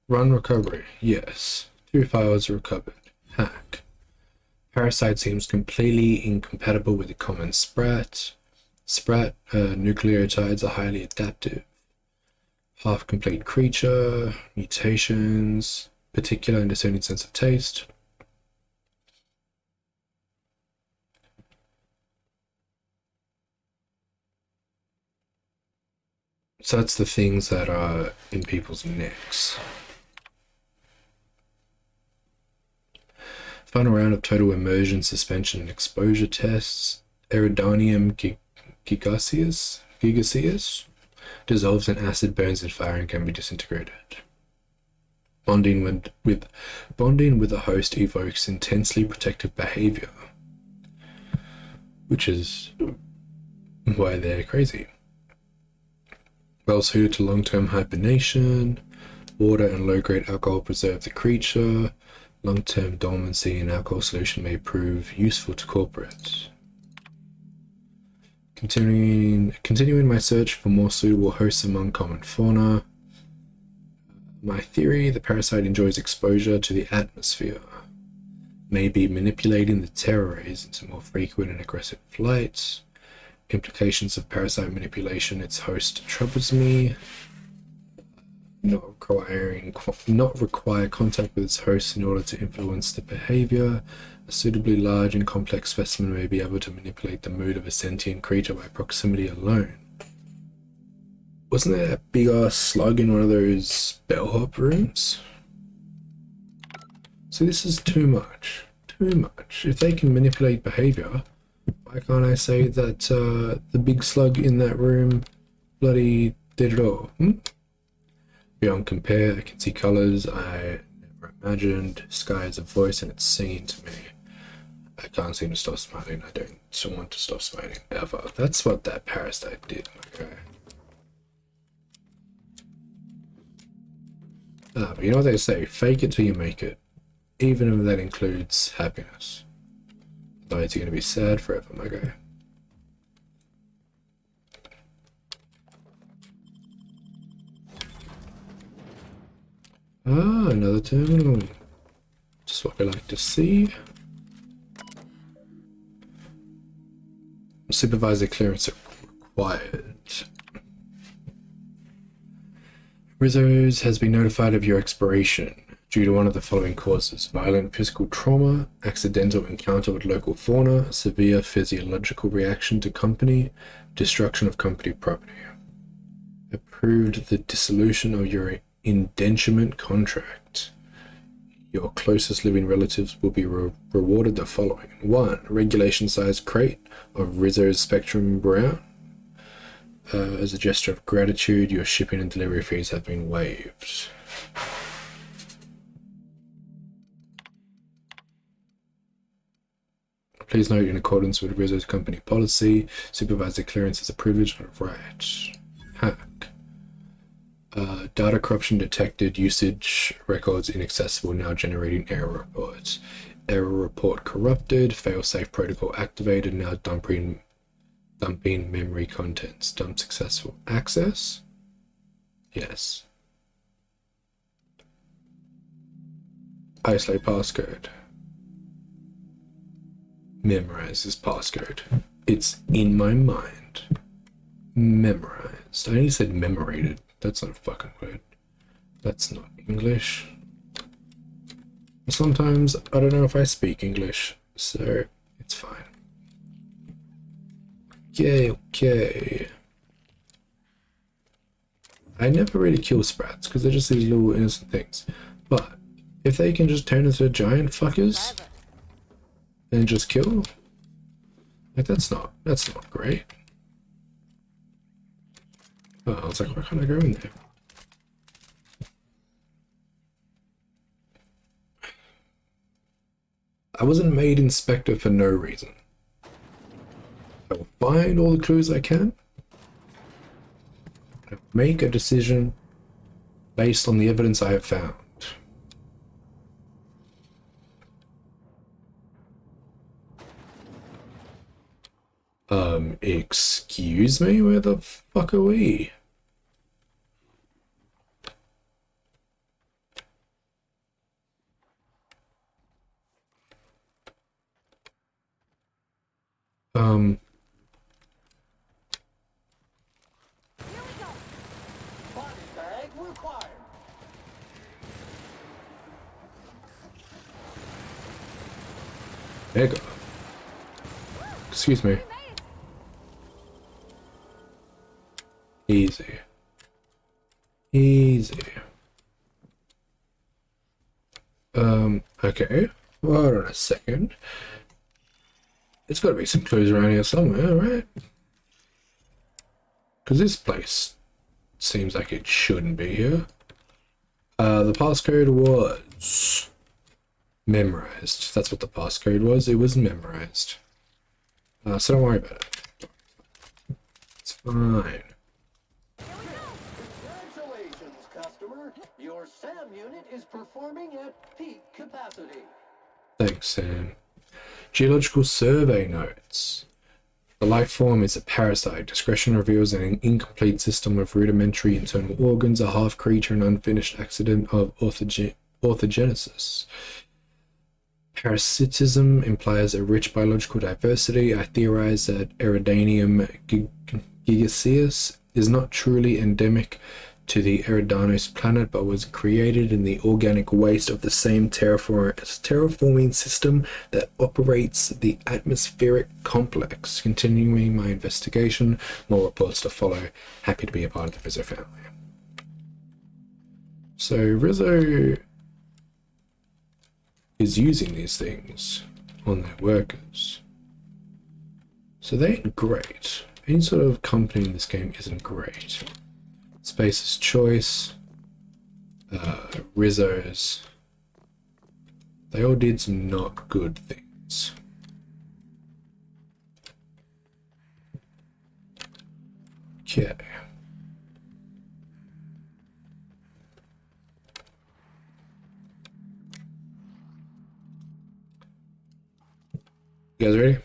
Run recovery. Yes. 2 files recovered. Hack. Parasite seems completely incompatible with the common Sprat. Sprat nucleotides are highly adaptive. Half-complete creature, mutations, particular and discerning sense of taste. So that's the things that are in people's necks. Final round of total immersion, suspension, and exposure tests. Eridanium gigaseus dissolves in acid, burns in fire, and can be disintegrated. Bonding with a host evokes intensely protective behavior, which is why they're crazy. Well suited to long-term hibernation. Water and low-grade alcohol preserve the creature. Long-term dormancy in alcohol solution may prove useful to corporates. Continuing my search for more suitable hosts among common fauna. My theory, the parasite enjoys exposure to the atmosphere. May be manipulating the terror rays into more frequent and aggressive flights. Implications of parasite manipulation, its host troubles me. Not require contact with its host in order to influence the behavior. A suitably large and complex specimen may be able to manipulate the mood of a sentient creature by proximity alone. Wasn't there a big ass slug in one of those bellhop rooms? So this is too much. Too much. If they can manipulate behavior, why can't I say that the big slug in that room bloody did it all? Beyond compare, I can see colors I never imagined. Sky has a voice and it's singing to me. I can't seem to stop smiling. I don't want to stop smiling ever. That's what that parasite did, my guy. But you know what they say, fake it till you make it. Even if that includes happiness. Otherwise you're going to be sad forever, my guy. Ah, another terminal. Just what we like to see. Supervisor clearance required. Rizzo's has been notified of your expiration due to one of the following causes: violent physical trauma, accidental encounter with local fauna, severe physiological reaction to company, destruction of company property. Approved the dissolution of your indenturement contract. Your closest living relatives will be rewarded the following: 1. Regulation size crate of Rizzo's Spectrum Brown. As a gesture of gratitude, your shipping and delivery fees have been waived. Please note, in accordance with Rizzo's company policy, supervisor clearance is a privilege, not a right. Hack. Data corruption detected, usage records inaccessible, now generating error reports. Error report corrupted, failsafe protocol activated, now dumping memory contents. Dump successful. Access? Yes. Isolate passcode. Memorize this passcode. It's in my mind. Memorized. I only said memorated. That's not a fucking word. That's not English. Sometimes I don't know if I speak English, so it's fine. Okay. I never really kill sprats because they're just these little innocent things. But if they can just turn into giant fuckers and just kill, like that's not great. Oh, I was like, why can't I go in there? I wasn't made inspector for no reason. I will find all the clues I can. I will make a decision based on the evidence I have found. Excuse me? Where the fuck are we? Um,
Body bag required.
mega. Excuse me. Easy. Easy. Okay. Hold on a second. There's got to be some clues around here somewhere, right? Because this place seems like it shouldn't be here. The passcode was memorized. That's what the passcode was. It was memorized. So don't worry about it. It's fine.
Congratulations, customer. Your SAM unit is performing at peak capacity.
Thanks, Sam. Geological survey notes. The life form is a parasite. Discretion reveals an incomplete system of rudimentary internal organs, a half creature, an unfinished accident of orthogenesis. Parasitism implies a rich biological diversity. I theorize that Eridanium gigaseus is not truly endemic to the Eridanos planet, but was created in the organic waste of the same terraforming system that operates the atmospheric complex. Continuing my investigation, more reports to follow. Happy to be a part of the Rizzo family. So Rizzo is using these things on their workers. So they ain't great. Any sort of company in this game isn't great. Space's Choice, Rizzo's, they all did some not good things. Okay. You guys ready?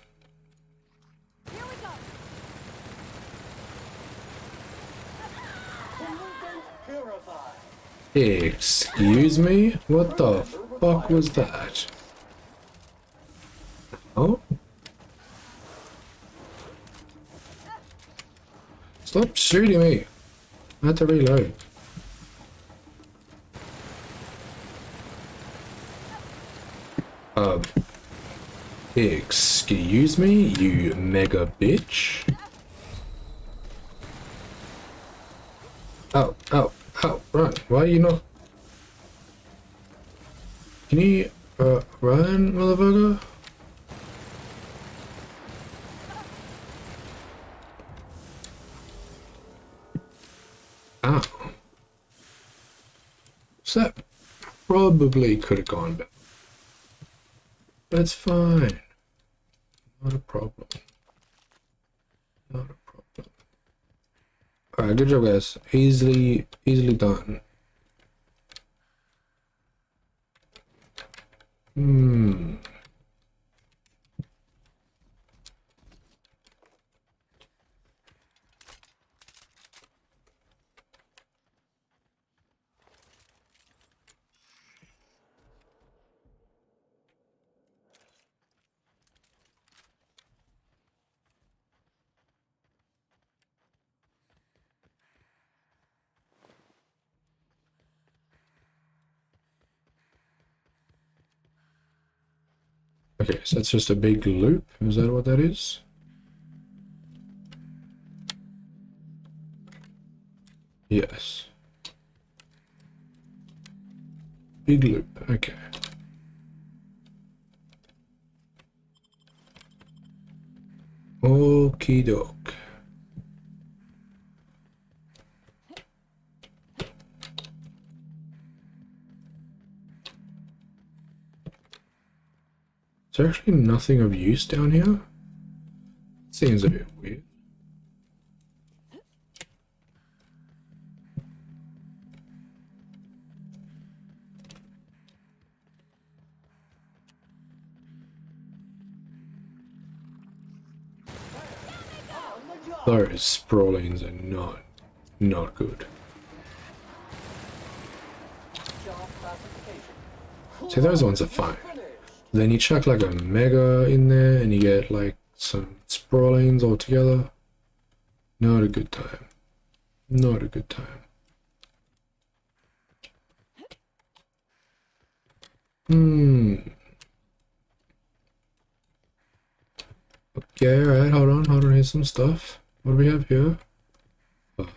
Excuse me? What the fuck was that? Oh? Stop shooting me! I had to reload. Excuse me, you mega bitch? Ow, ow, ow, run. Why are you not? Can you, run, motherfucker? Ow. So that probably could have gone better. That's fine. Not a problem. Not a problem. Alright, good job, guys. Easily done. Okay, so that's just a big loop. Is that what that is? Yes. Big loop, okay. Okie doke. Is there actually nothing of use down here? Seems a bit weird. Those sprawlings are not good. See, those ones are fine. Then you chuck like a mega in there and you get like some sprawlings all together. Not a good time. Not a good time. Okay, alright, hold on, here's some stuff. What do we have here? Oh.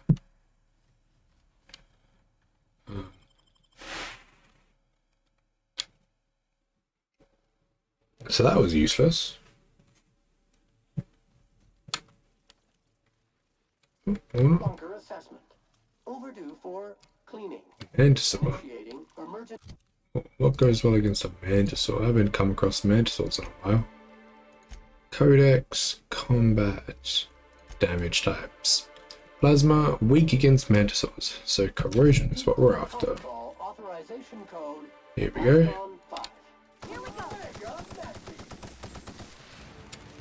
So that was useless.
Bunker assessment. Overdue for cleaning.
Mantisaur.
Initiating emergency.
What goes well against a Mantisaur? I haven't come across Mantisaurs in a while. Codex, combat, damage types. Plasma, weak against Mantisaurs, so corrosion is what we're after.
Authorization code.
Here we go.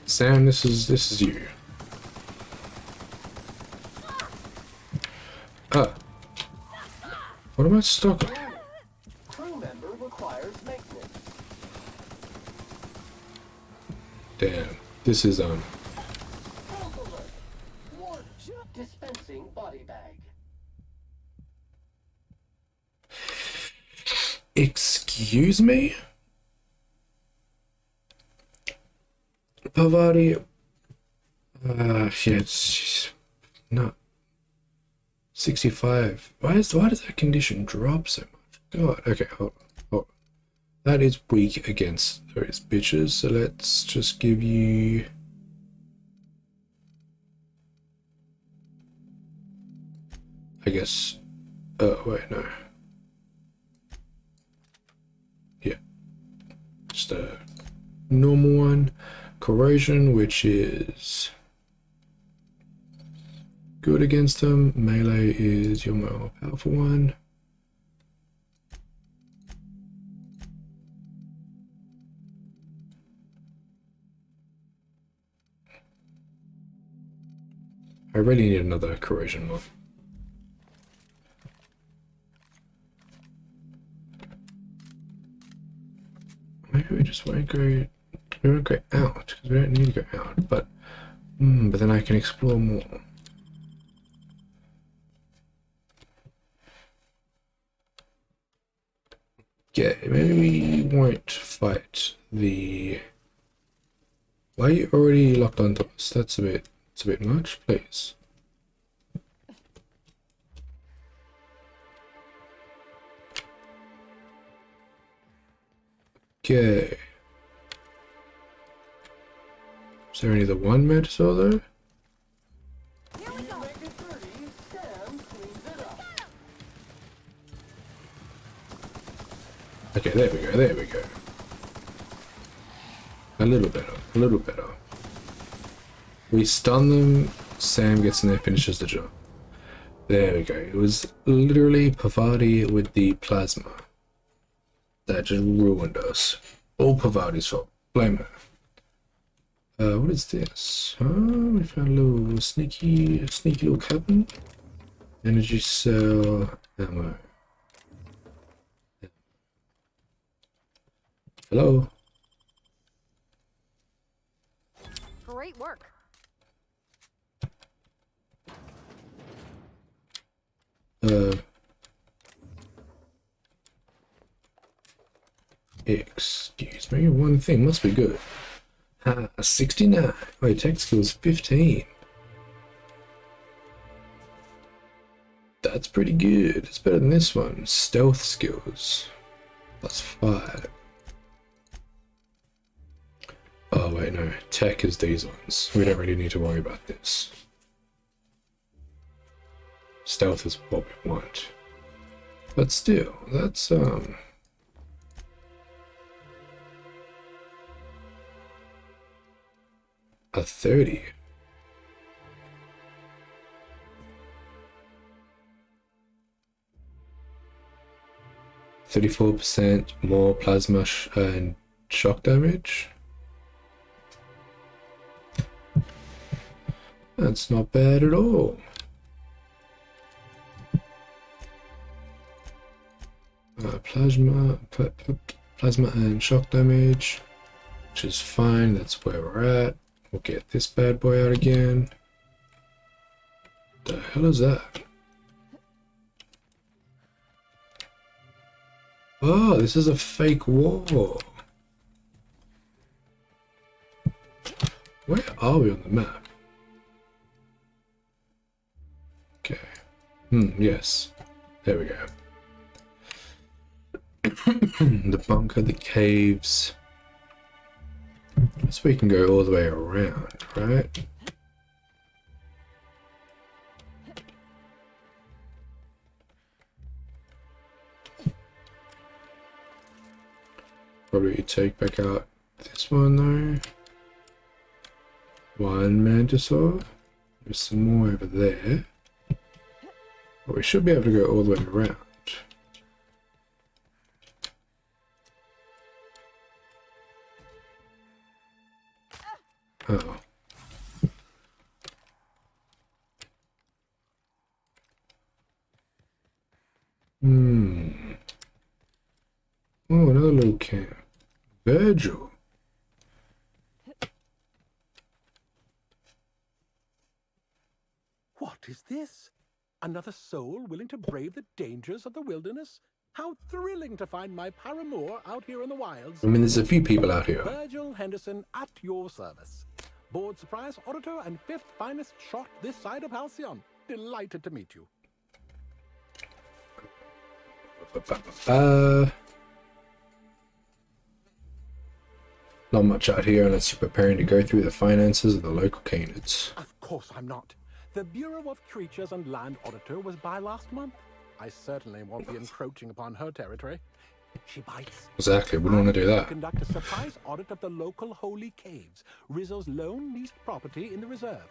Sam, this is you. Ah. What am I stuck on?
Crew member requires maintenance.
Damn. This is
Dispensing body bag.
Excuse me? Pavati. Yeah, it's not 65. Why does that condition drop so much? God, okay, hold on. That is weak against those bitches, so let's just give you I guess oh wait, no. Yeah. Just a normal one. Corrosion, which is good against them. Melee is your more powerful one. I really need another corrosion one. Maybe we just won't go. We won't go out because we don't need to go out. But then I can explore more. Yeah, maybe we won't fight the. Why are you already locked onto us? It's a bit much, please. Okay. Is there only the one Mantisaur though? Okay, there we go. A little better. We stun them, Sam gets in there, finishes the job. There we go. It was literally Pavati with the plasma that just ruined us. All Pavati's fault. Blame her. What is this? We found a little sneaky little cabin. Energy cell, ammo. Hello?
Great work.
Excuse me, one thing must be good. 69. Wait, tech skills 15. That's pretty good. It's better than this one. Stealth skills +5. Oh wait, no. Tech is these ones. We don't really need to worry about this. Stealth is what we want. But still, that's a 30. %, more plasma and shock damage. That's not bad at all. Plasma and shock damage, which is fine. That's where we're at. We'll get this bad boy out again. The hell is that? Oh, this is a fake wall. Where are we on the map? Okay. Yes. There we go. The bunker, the caves. So we can go all the way around, right? Probably take back out this one though. One mantisaur. There's some more over there. But we should be able to go all the way around. Oh. Oh, another little camp. Virgil.
What is this? Another soul willing to brave the dangers of the wilderness? How thrilling to find my paramour out here in the wilds.
I mean, there's a few people out here.
Virgil Henderson at your service. Board surprise auditor and 5th finest shot this side of Halcyon. Delighted to meet you.
Not much out here unless you're preparing to go through the finances of the local canids.
Of course I'm not. The Bureau of Creatures and Land Auditor was by last month. I certainly won't be encroaching upon her territory. She bites.
Exactly, we don't want to do that.
Conduct a surprise audit of the local holy caves, Rizzo's lone leased property in the reserve.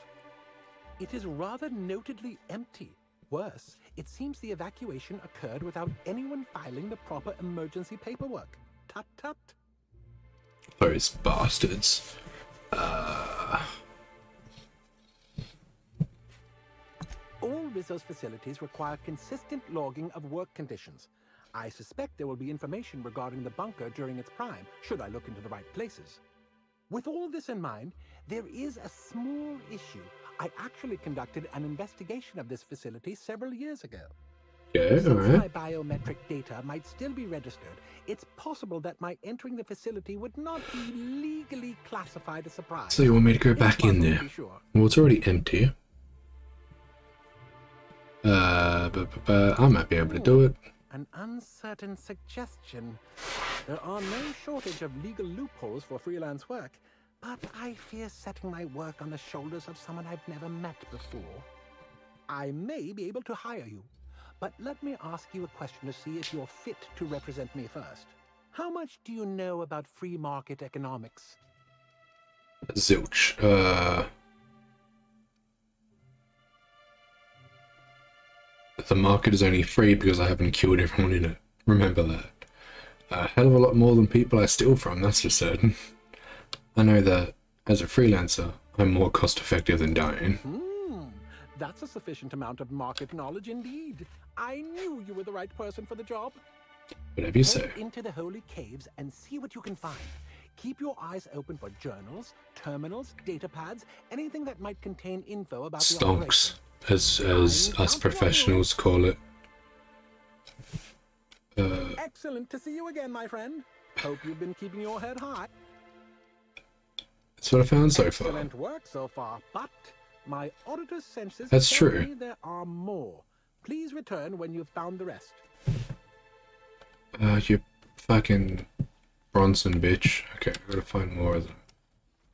It is rather notedly empty. Worse, it seems the evacuation occurred without anyone filing the proper emergency paperwork. Tut tut.
Those bastards.
All Rizzo's facilities require consistent logging of work conditions. I suspect there will be information regarding the bunker during its prime, should I look into the right places. With all this in mind, there is a small issue. I actually conducted an investigation of this facility several years ago.
Yeah,
Since
alright.
my biometric data might still be registered, it's possible that my entering the facility would not be legally classified as surprise.
So you want me to go back in there? Well, it's already empty. I might be able to do it.
An uncertain suggestion. There are no shortage of legal loopholes for freelance work, but I fear setting my work on the shoulders of someone I've never met before. I may be able to hire you, but let me ask you a question to see if you're fit to represent me first. How much do you know about free market economics?
Zilch. The market is only free because I haven't killed everyone in it. Remember that. A hell of a lot more than people I steal from, that's for certain. I know that, as a freelancer, I'm more cost effective than dying.
That's a sufficient amount of market knowledge indeed. I knew you were the right person for the job.
Whatever you say.
Head into the holy caves and see what you can find. Keep your eyes open for journals, terminals, data pads, anything that might contain info about the operation.
Stonks, as us professionals call it.
Excellent to see you again, my friend. Hope you've been keeping your head high.
That's what I found so far.
Excellent work so far, but my auditor's senses
That's
tell
true.
me there are more. Please return when you've found the rest.
You fucking Bronson bitch. Okay, I gotta find more of them.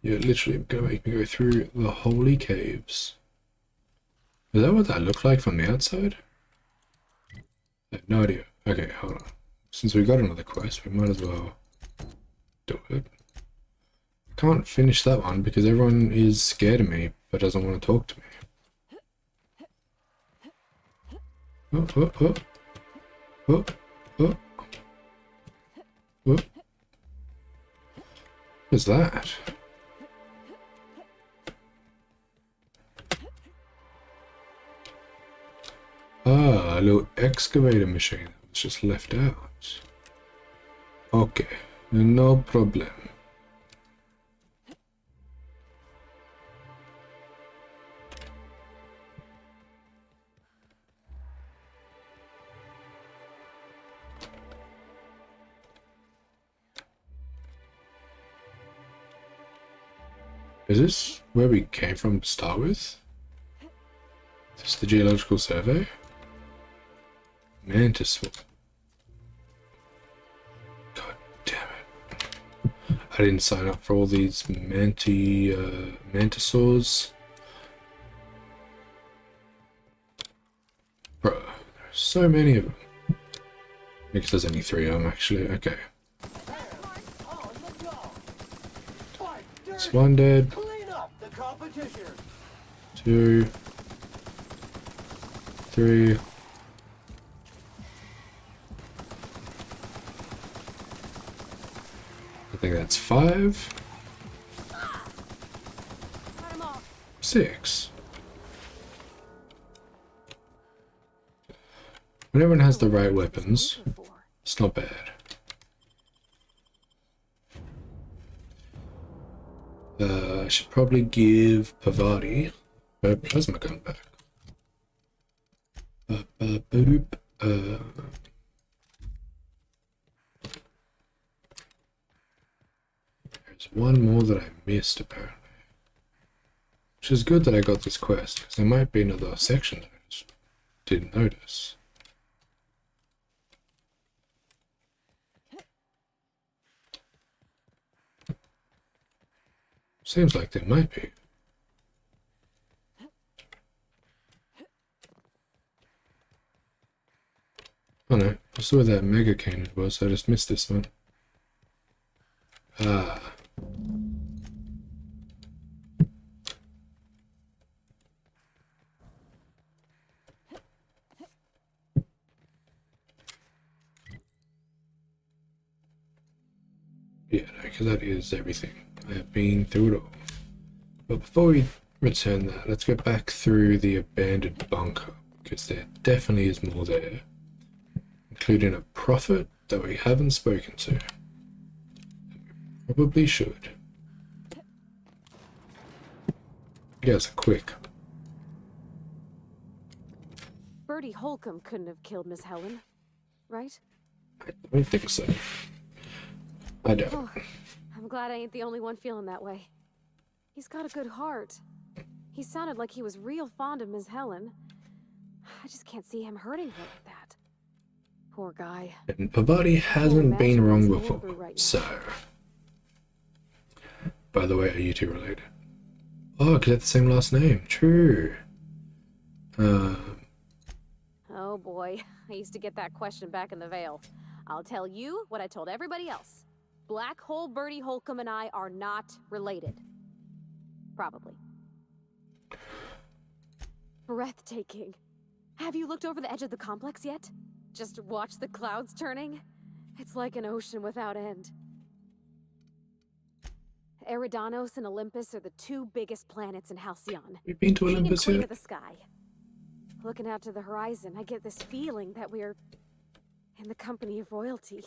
You're literally gonna make me go through the holy caves. Is that what that looked like from the outside? I have no idea. Okay, hold on. Since we got another quest, we might as well do it. I can't finish that one because everyone is scared of me but doesn't want to talk to me. What is that? Ah, a little excavator machine that was just left out. Okay, no problem. Is this where we came from to start with? Is this the geological survey? Mantis. God damn it. I didn't sign up for all these mantisaurs. Bro, there's so many of them. Because there's only 3 of them actually. Okay. It's 1 dead. 2, 3. I think that's 5. 6. When everyone has the right weapons, it's not bad. I should probably give Pavati a plasma gun back. There's one more that I missed apparently. Which is good that I got this quest, because there might be another section that I just didn't notice. Seems like there might be. Oh no, I saw where that mega cannon was, I just missed this one. Ah. Yeah, no, because that is everything. I have been through it all. But before we return that, let's go back through the abandoned bunker, because there definitely is more there. Including a prophet that we haven't spoken to. We probably should. Yes, quick.
Bertie Holcomb couldn't have killed Miss Helen, right?
I don't think so. I don't.
Oh, I'm glad I ain't the only one feeling that way. He's got a good heart. He sounded like he was real fond of Miss Helen. I just can't see him hurting her like that. Poor guy.
And Pavati hasn't been wrong before, so... By the way, are you two related? Oh, because they have the same last name. True.
Oh boy, I used to get that question back in the Vale. I'll tell you what I told everybody else. Black Hole Bertie Holcomb and I are not related. Probably. Breathtaking. Have you looked over the edge of the complex yet? Just watch the clouds turning? It's like an ocean without end. Eridanos and Olympus are the 2 biggest planets in Halcyon.
We've been to Olympus
King and Queen
yet?
of the sky. Looking out to the horizon, I get this feeling that we're in the company of royalty.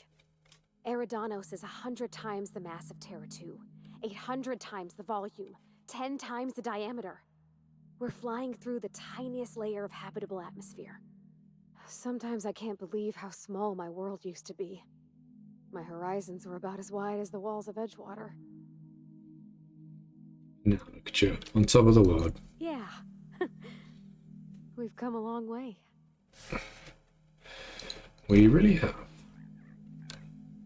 Eridanos is 100 times the mass of Terra 2, 800 times the volume, 10 times the diameter. We're flying through the tiniest layer of habitable atmosphere. Sometimes I can't believe how small my world used to be. My horizons were about as wide as the walls of Edgewater.
Now look at you, on top of the world.
Yeah. We've come a long way.
We really have.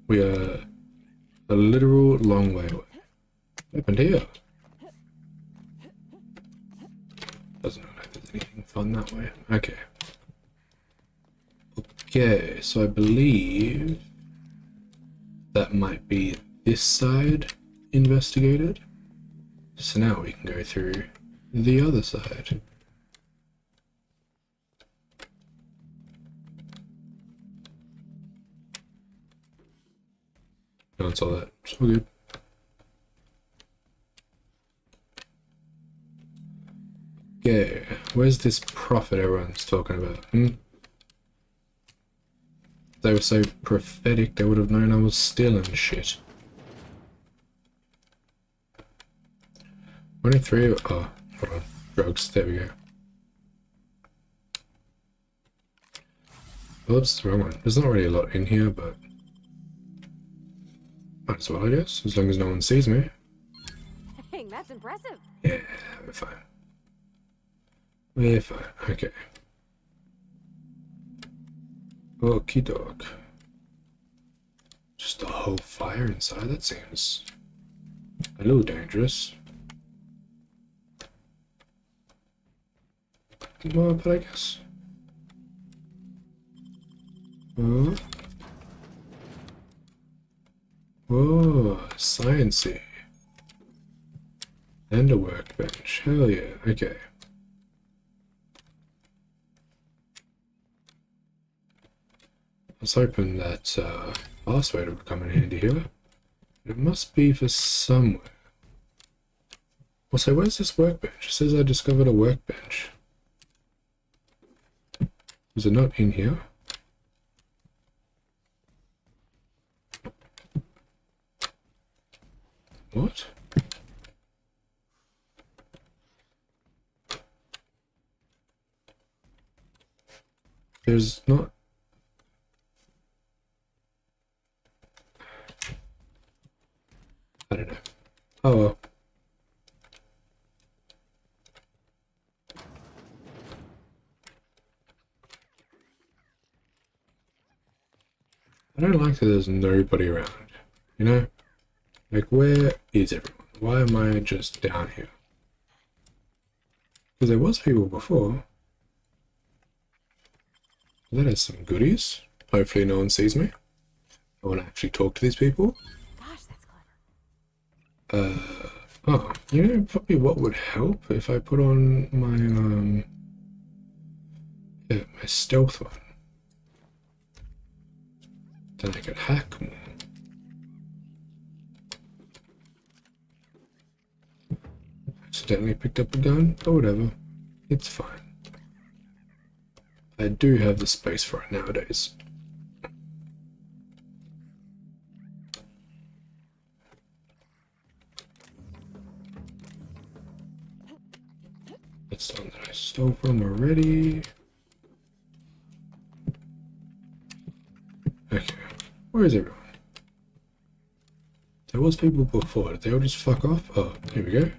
We are a literal long way away. What happened here? Doesn't look like there's anything fun that way. Okay. Okay, so I believe that might be this side investigated. So now we can go through the other side. No, it's all that. It's all good. Okay, where's this prophet everyone's talking about? They were so prophetic, they would have known I was stealing shit. Only 3 of... Oh, hold on. Drugs. There we go. Oops, the wrong one. There's not really a lot in here, but... Might as well, I guess. As long as no one sees me.
Hang
That's impressive.
Yeah, we're fine. We're fine. Okay. Okie doke. Just a whole fire inside? That seems a little dangerous. Well, but I guess. Oh. Whoa, sciencey. And a workbench. Hell yeah. Okay. I was hoping that password would come in handy here. It must be for somewhere. Also, where's this workbench? It says I discovered a workbench. Is it not in here? What? There's not... I don't know. Oh well. I don't like that there's nobody around, you know? Like, where is everyone? Why am I just down here? Because there was people before. That has some goodies. Hopefully no one sees me. I want to actually talk to these people.
Gosh, that's clever.
Oh, you know probably what would help if I put on my, yeah, my stealth one. Then I could hack more. Accidentally picked up a gun, but whatever. It's fine. I do have the space for it nowadays. That's the one that I stole from already. Okay, where is everyone? There was people before. Did they all just fuck off? Oh, here we go.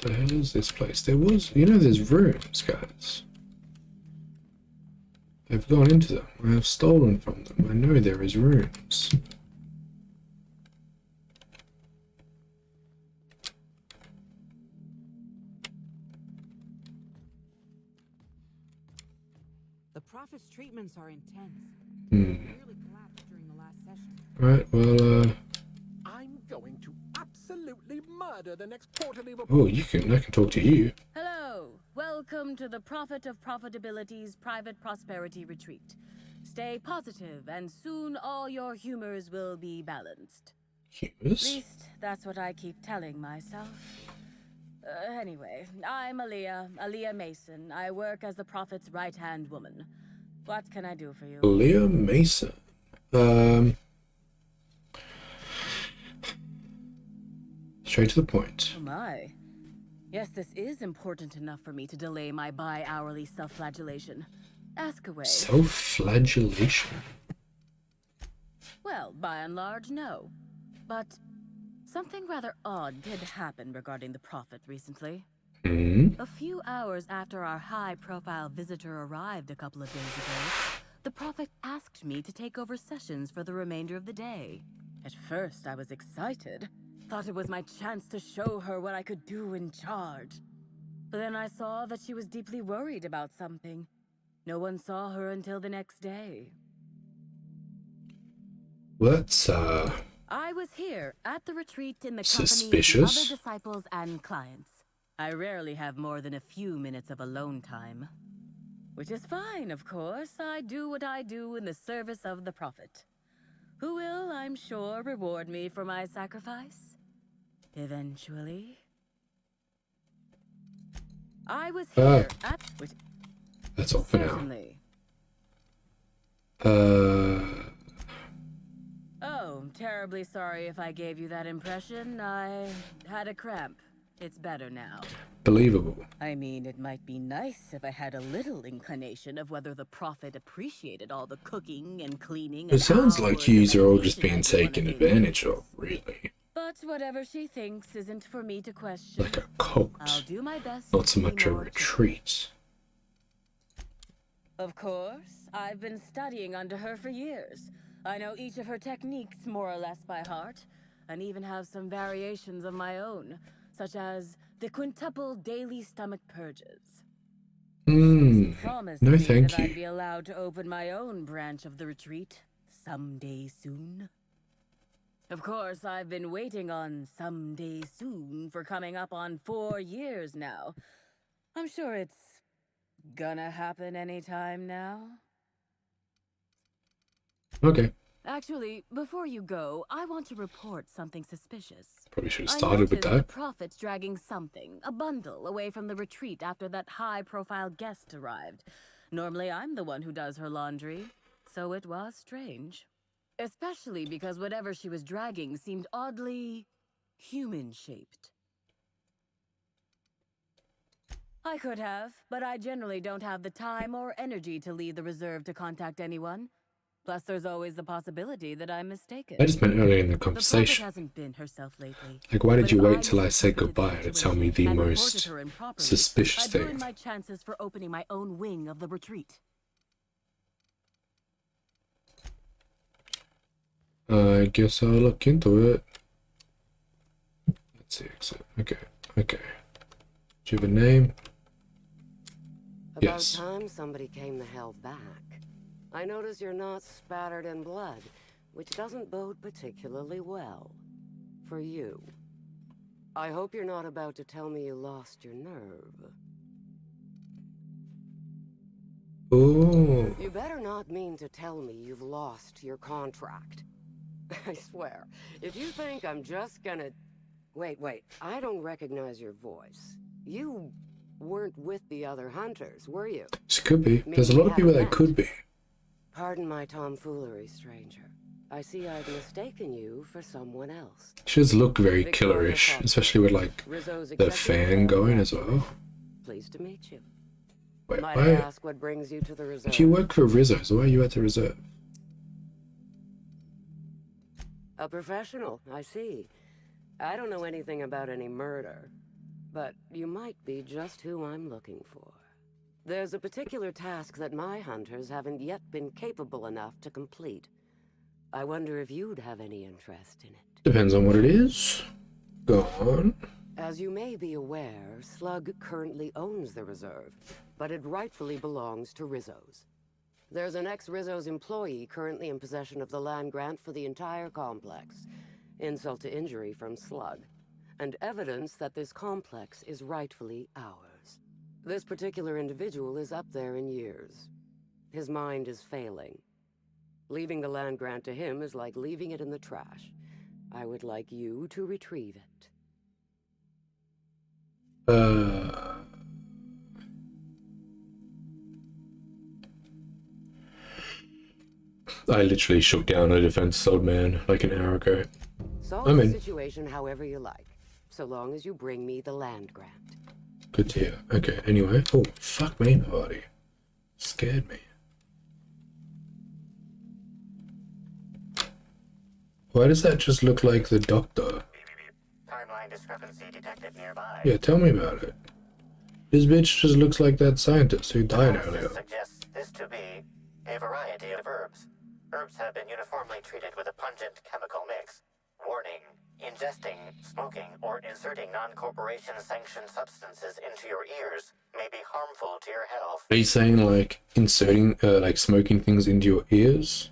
What the hell is this place? There was, you know, there's rooms, guys. I've gone into them. I have stolen from them. I know there is rooms.
The Prophet's treatments are intense.
Hmm.
Nearly collapsed during the last session.
Right, well,
I'm going to absolutely murder the next quarterly report.
oh, I can talk to you.
Hello. Welcome to the Prophet of Profitability's Private Prosperity Retreat. Stay positive, and soon all your humors will be balanced.
Humors?
At least, that's what I keep telling myself. Anyway, I'm Aaliyah Mason. I work as the Prophet's right-hand woman. What can I do for you?
Aaliyah Mason. Straight to the point.
Oh my. Yes, this is important enough for me to delay my bi-hourly self-flagellation. Ask away.
Self-flagellation?
Well, by and large, no. But something rather odd did happen regarding the Prophet recently. A few hours after our high-profile visitor arrived a couple of days ago, the Prophet asked me to take over sessions for the remainder of the day. At first, I was excited. Thought it was my chance to show her what I could do in charge. But then I saw that she was deeply worried about something. No one saw her until the next day.
That's,
I was here at the retreat in the
suspicious.
company of other disciples and clients. I rarely have more than a few minutes of alone time. Which is fine, of course. I do what I do in the service of the Prophet, who will, I'm sure, reward me for my sacrifice. Eventually. I was here at... Which,
that's all for
certainly.
now.
Oh, terribly sorry if I gave you that impression. I had a cramp. It's better now.
Believable.
I mean, it might be nice if I had a little inclination of whether the prophet appreciated all the cooking and cleaning.
It sounds like you are all just being taken advantage of, really.
But whatever she thinks isn't for me to question.
Like a cult.
I'll do my best.
Not so much a retreat.
Of course, I've been studying under her for years. I know each of her techniques more or less by heart, and even have some variations of my own, such as the quintuple daily stomach purges.
No thank
that
you.
I'd be allowed to open my own branch of the retreat someday soon. Of course, I've been waiting on someday soon for coming up on 4 years now. I'm sure it's gonna happen anytime now.
Okay.
Actually, before you go, I want to report something suspicious.
Probably should have started with
The
that.
prophet's dragging something, a bundle, away from the retreat after that high-profile guest arrived. Normally, I'm the one who does her laundry, so it was strange. Especially because whatever she was dragging seemed oddly human-shaped. I could have, but I generally don't have the time or energy to leave the reserve to contact anyone. Plus, there's always the possibility that I'm mistaken.
I just meant earlier in the
The prophet
conversation.
hasn't been herself lately.
Like, why did
But
you
if
wait
I
till I said goodbye to tell me the
and reported
most
her improperly,
suspicious
I'd
thing?
ruin my chances for opening my own wing of the retreat.
I guess I'll look into it. Let's see, exit. Okay, okay. Do you have a name?
About time somebody came the hell back. I notice you're not spattered in blood, which doesn't bode particularly well for you. I hope you're not about to tell me you lost your nerve.
Oh.
You better not mean to tell me you've lost your contract. I swear, if you think I'm just gonna... Wait, I don't recognize your voice. You weren't with the other hunters, were you?
She could be. There's a lot of people that could be.
Pardon my tomfoolery, stranger. I see I've mistaken you for someone else.
She does look very killerish, especially with like the fan going as well.
Pleased to meet you.
Wait,
Might I
why?
ask what brings you to the reserve?
If you work for Rizzo's, why are you at the reserve?
A professional, I see. I don't know anything about any murder, but you might be just who I'm looking for. There's a particular task that my hunters haven't yet been capable enough to complete. I wonder if you'd have any interest in it.
Depends on what it is. Go on.
As you may be aware, Slug currently owns the reserve, but it rightfully belongs to Rizzo's. There's an ex-Rizzo's employee currently in possession of the land grant for the entire complex. Insult to injury from Slug, and evidence that this complex is rightfully ours. This particular individual is up there in years. His mind is failing. Leaving the land grant to him is like leaving it in the trash. I would like you to retrieve it.
I literally shook down a defense old man like an hour ago.
Solve the situation however you like, so long as you bring me the land grant.
Good to hear. Okay, anyway. Oh, fuck me, buddy. Scared me. Why does that just look like the doctor?
Timeline discrepancy detected nearby.
Yeah, tell me about it. This bitch just looks like that scientist who died earlier.
Suggests this to be a variety of herbs. Herbs have been uniformly treated with a pungent chemical mix. Warning: ingesting, smoking, or inserting non-corporation sanctioned substances into your ears may be harmful to your health.
Are you saying like inserting, like smoking things into your ears?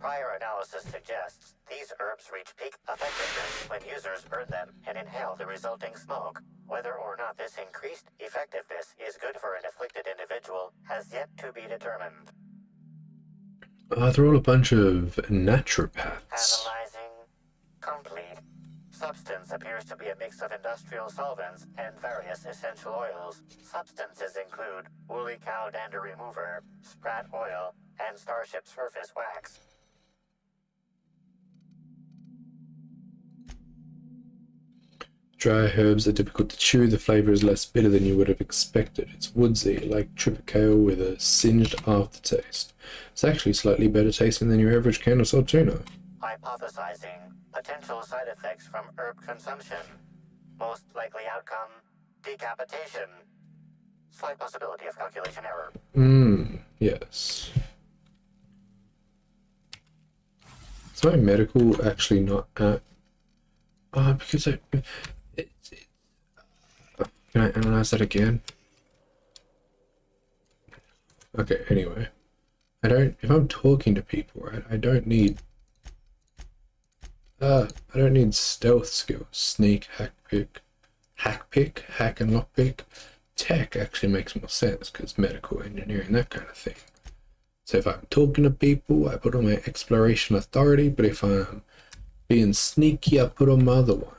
Prior analysis suggests these herbs reach peak effectiveness when users burn them and inhale the resulting smoke. Whether or not this increased effectiveness is good for an afflicted individual has yet to be determined.
They're all a bunch of naturopaths.
Analyzing complete. Substance appears to be a mix of industrial solvents and various essential oils. Substances include woolly cow dander remover, sprat oil, and starship surface wax.
Dry herbs are difficult to chew. The flavor is less bitter than you would have expected. It's woodsy, like triticale with a singed aftertaste. It's actually slightly better tasting than your average can of salt tuna.
Hypothesizing potential side effects from herb consumption. Most likely outcome, decapitation. Slight possibility of calculation error.
Yes. Is my medical actually not at... because can I analyze that again? Okay, anyway. If I'm talking to people, right, I don't need stealth skills. Sneak, hack and lockpick. Tech actually makes more sense because medical, engineering, that kind of thing. So if I'm talking to people, I put on my exploration authority, but if I'm being sneaky, I put on my other one.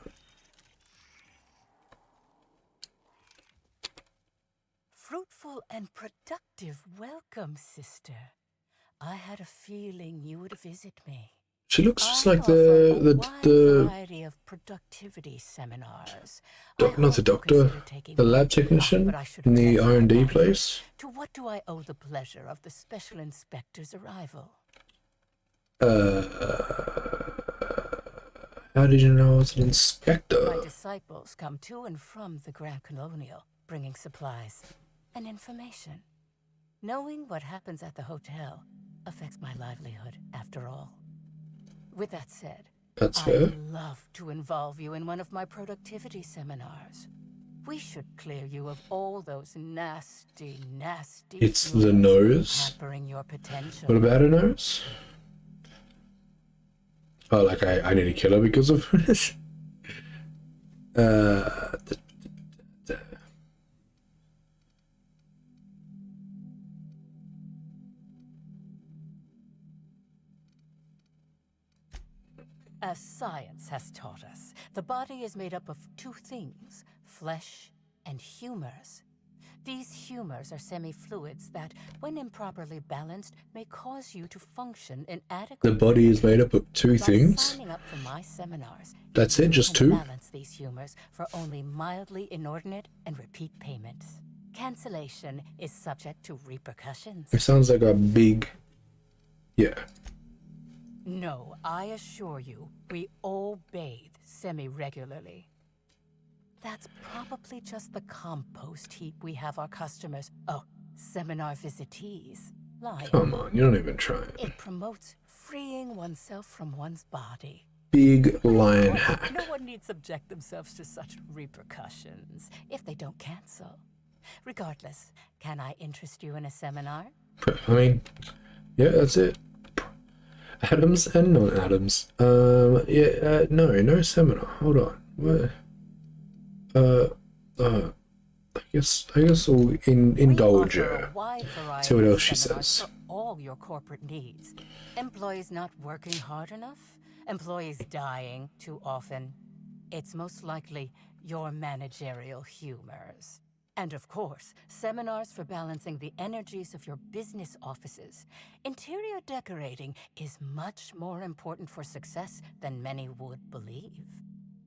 Fruitful and productive welcome, sister. I had a feeling you would visit me.
She looks just like the
variety of productivity seminars.
not the doctor, the lab technician in the R&D place.
To what do I owe the pleasure of the special inspector's arrival?
How did you know I was an inspector?
My disciples come to and from the Grand Colonial, bringing supplies and information. Knowing what happens at the hotel affects my livelihood, after all. With that said,
That's fair.
I'd love to involve you in one of my productivity seminars. We should clear you of all those nasty
It's the nose.
hampering your potential.
What about her nose? Oh, like I need to kill her because of this.
As science has taught us, the body is made up of two things, flesh and humors. These humors are semi-fluids that, when improperly balanced, may cause you to function inadequately.
The body is made up of two things?
Signing up for my seminars,
That's it, just two?
balance these humors for only mildly inordinate and repeat payments. Cancellation is subject to repercussions.
It sounds like a big... Yeah.
No, I assure you, we all bathe semi-regularly. That's probably just the compost heap we have our customers, seminar visitees, lying.
Come on, you don't even try it.
It promotes freeing oneself from one's body.
Big lion hack.
No one need subject themselves to such repercussions if they don't cancel. Regardless, can I interest you in a seminar?
I mean, yeah, that's it. Atoms and non-atoms. No seminar. Hold on. What? I guess we'll indulge her. See what else she says.
For all your corporate needs. Employees not working hard enough? Employees dying too often? It's most likely your managerial humors. And of course, seminars for balancing the energies of your business offices. Interior decorating is much more important for success than many would believe.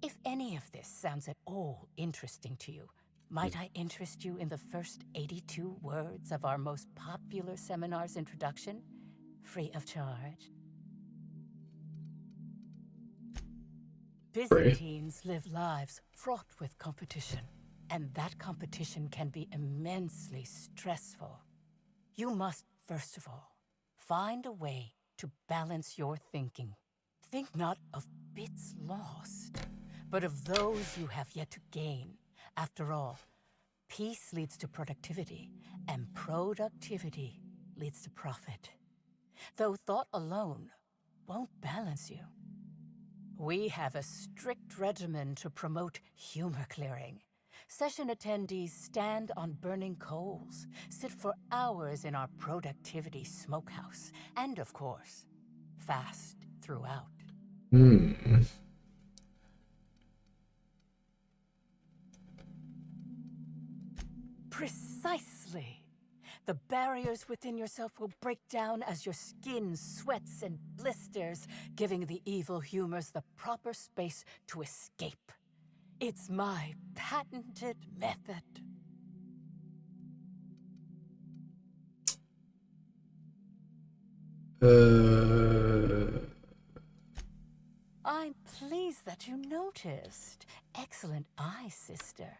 If any of this sounds at all interesting to you, might I interest you in the first 82 words of our most popular seminar's introduction? Free of charge. Byzantines live lives fraught with competition. And that competition can be immensely stressful. You must, first of all, find a way to balance your thinking. Think not of bits lost, but of those you have yet to gain. After all, peace leads to productivity, and productivity leads to profit. Though thought alone won't balance you. We have a strict regimen to promote humor clearing. Session attendees stand on burning coals, sit for hours in our productivity smokehouse, and of course, fast throughout. Precisely. The barriers within yourself will break down as your skin sweats and blisters, giving the evil humors the proper space to escape. It's my patented method. I'm pleased that you noticed. Excellent eye, sister.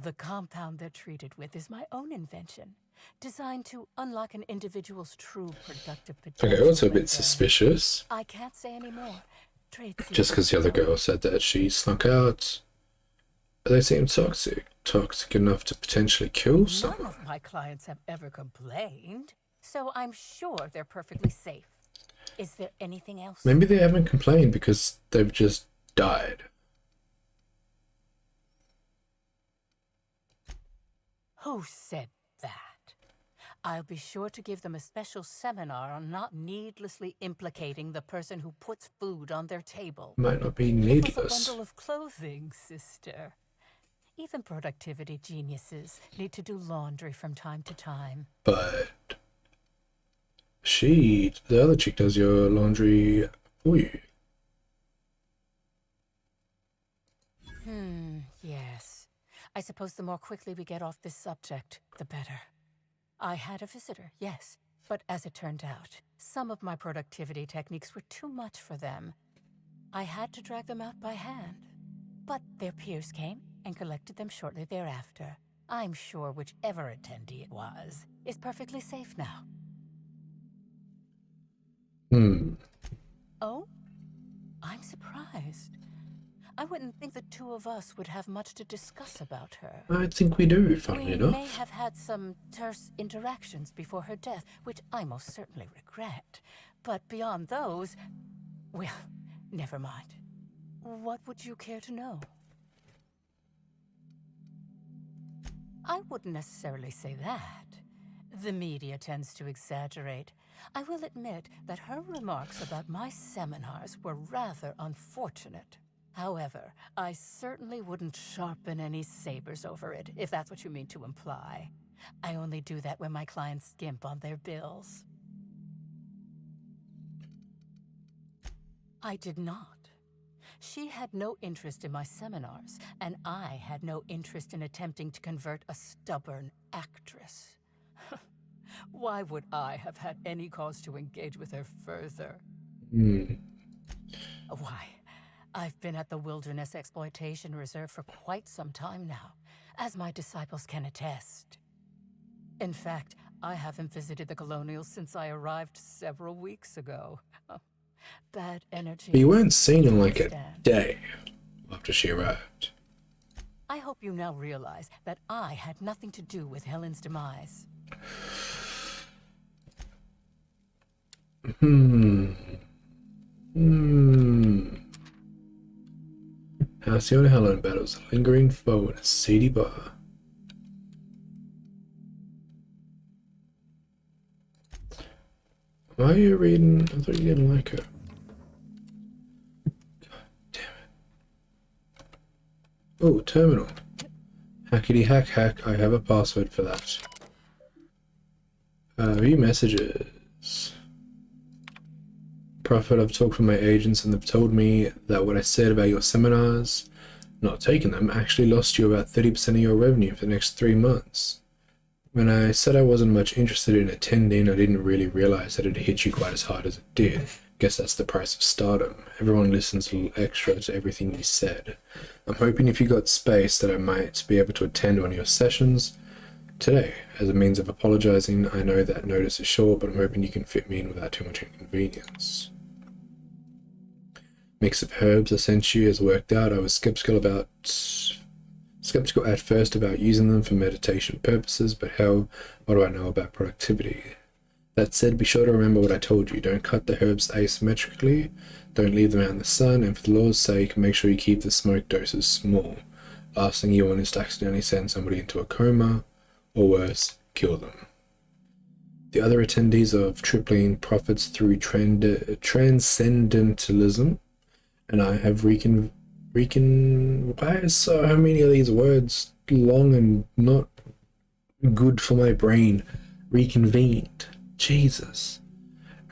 The compound they're treated with is my own invention, designed to unlock an individual's true productive potential.
Okay, also a bit suspicious.
I can't say any more.
Just because the other girl said that she snuck out. They seem toxic. Toxic enough to potentially kill someone.
None of my clients have ever complained, so I'm sure they're perfectly safe. Is there anything else?
Maybe they haven't complained because they've just died.
Who said that? I'll be sure to give them a special seminar on not needlessly implicating the person who puts food on their table.
Might not be
It was
needless.
a bundle of clothing, sister. Even productivity geniuses need to do laundry from time to time.
But the other chick does your laundry for you.
Yes. I suppose the more quickly we get off this subject, the better. I had a visitor, yes, but as it turned out, some of my productivity techniques were too much for them. I had to drag them out by hand. But their peers came and collected them shortly thereafter. I'm sure whichever attendee it was is perfectly safe now. Oh? I'm surprised. I wouldn't think the two of us would have much to discuss about her.
I think we do, funnily enough.
We may have had some terse interactions before her death, which I most certainly regret. But beyond those, well, never mind. What would you care to know? I wouldn't necessarily say that. The media tends to exaggerate. I will admit that her remarks about my seminars were rather unfortunate. However, I certainly wouldn't sharpen any sabers over it, if that's what you mean to imply. I only do that when my clients skimp on their bills. I did not. She had no interest in my seminars, and I had no interest in attempting to convert a stubborn actress. Why would I have had any cause to engage with her further? Why, I've been at the Wilderness Exploitation Reserve for quite some time now, as my disciples can attest. In fact, I haven't visited the Colonials since I arrived several weeks ago. Bad energy.
But you weren't seen in like a day after she arrived.
I hope you now realize that I had nothing to do with Helen's demise.
Halcyon Helen battles a lingering foe in a seedy bar. Why are you reading? I thought you didn't like her. God damn it. Oh, terminal. Hackety hack hack, I have a password for that. View messages. Prophet, I've talked with my agents and they've told me that what I said about your seminars, not taking them, actually lost you about 30% of your revenue for the next 3 months. When I said I wasn't much interested in attending, I didn't really realize that it hit you quite as hard as it did. Guess that's the price of stardom. Everyone listens a little extra to everything you said. I'm hoping if you got space that I might be able to attend one of your sessions today. As a means of apologizing, I know that notice is short, but I'm hoping you can fit me in without too much inconvenience. Mix of herbs I sent you has worked out. I was skeptical at first about using them for meditation purposes, but what do I know about productivity? That said, be sure to remember what I told you. Don't cut the herbs asymmetrically, don't leave them out in the sun, and for the Lord's sake, make sure you keep the smoke doses small. Last thing you want is to accidentally send somebody into a coma, or worse, kill them. The other attendees of tripling profits through transcendentalism, and I have why is so many of these words long and not good for my brain? Reconvened. Jesus.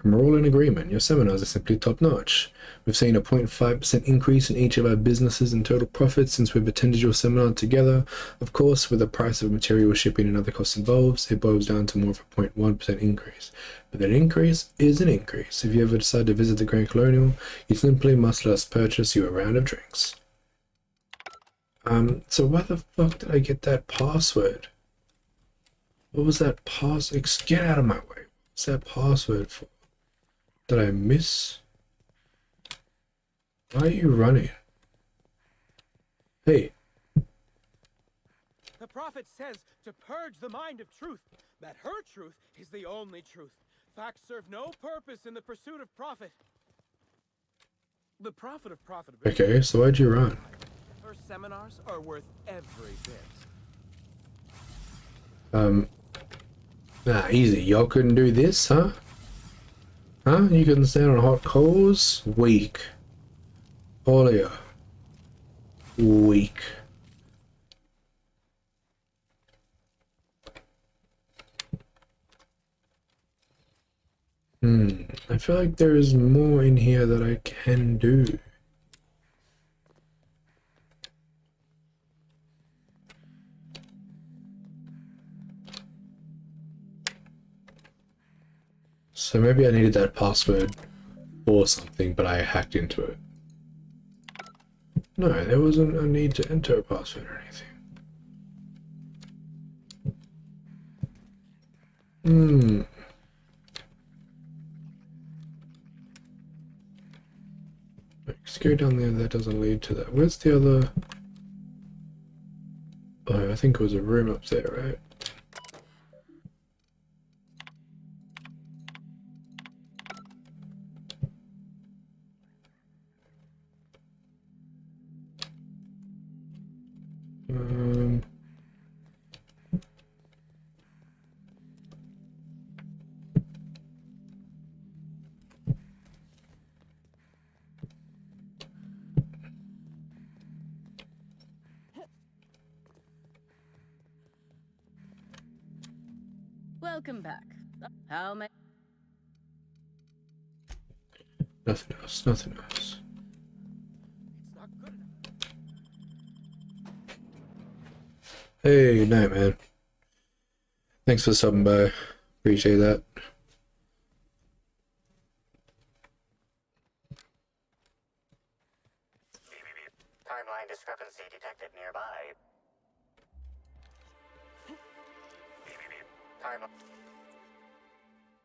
And we're all in agreement. Your seminars are simply top-notch. We've seen a 0.5% increase in each of our businesses in total profits since we've attended your seminar together. Of course, with the price of material shipping and other costs involved, it boils down to more of a 0.1% increase. But that increase is an increase. If you ever decide to visit the Grand Colonial, you simply must let us purchase you a round of drinks. So why the fuck did I get that password? What was that get out of my way. What's that password for? Did I miss? Why are you running? Hey.
The prophet says to purge the mind of truth, that her truth is the only truth. Facts serve no purpose in the pursuit of profit. The profit of profitability.
Okay, so why'd you run?
Her seminars are worth every bit.
Nah, easy. Y'all couldn't do this, huh? Huh? You couldn't stand on hot coals? Weak. All of you. Weak. I feel like there is more in here that I can do. So maybe I needed that password or something, but I hacked into it. No, there wasn't a need to enter a password or anything. Let's go down there, that doesn't lead to that. Where's the other? Oh, I think it was a room up there, right?
Welcome back. How may...
Nothing else, nothing else. Hey, night, man. Thanks for stopping by. Appreciate that.
Timeline discrepancy detected nearby.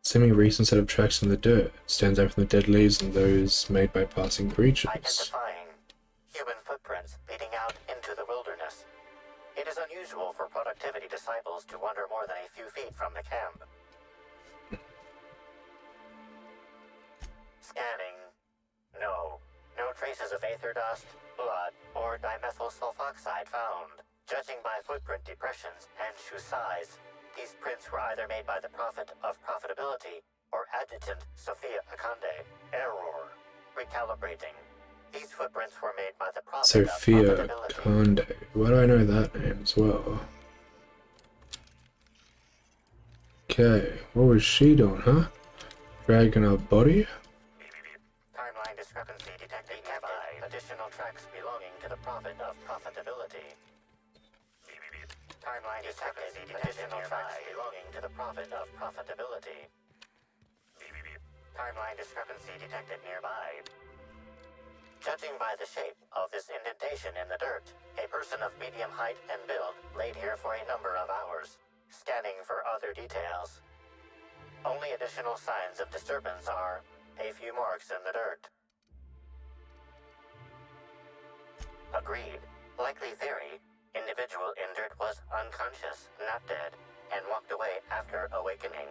Semi-recent set of tracks in the dirt. Stands out from the dead leaves and those made by passing creatures.
Identifying human footprints leading out into the wilderness. It is unusual for productivity disciples to wander more than a few feet from the camp. Scanning. No. No traces of aether dust, blood, or dimethyl sulfoxide found. Judging by footprint depressions and shoe size, these prints were either made by the Prophet of Profitability or Adjutant Sophia Akande. Error. Recalibrating. These footprints were made by the Prophet
Sophia
of Profitability.
Akande. Why do I know that name as well? Okay, what was she doing, huh? Dragging her body?
Timeline discrepancy detected nearby. Additional tracks belonging to the Prophet of Profitability. Timeline discrepancy additional tracks belonging to the Prophet of Profitability. Timeline discrepancy detected nearby. Judging by the shape of this indentation in the dirt, a person of medium height and build laid here for a number of hours. Scanning for other details. Only additional signs of disturbance are a few marks in the dirt. Agreed. Likely theory. Individual injured was unconscious, not dead, and walked away after awakening.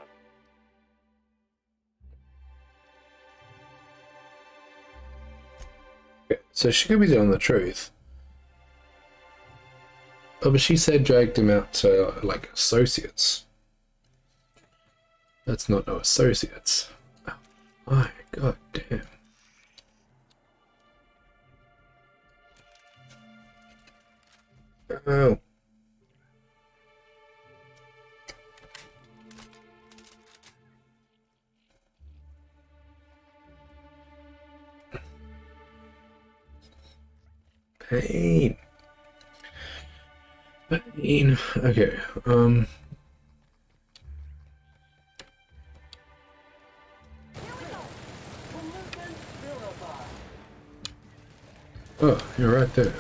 Okay, so she could be telling the truth. Oh, but she said dragged him out to, like, associates. That's not no associates. Oh my god damn. Oh. Pain. Pain. Okay. Oh, you're right there.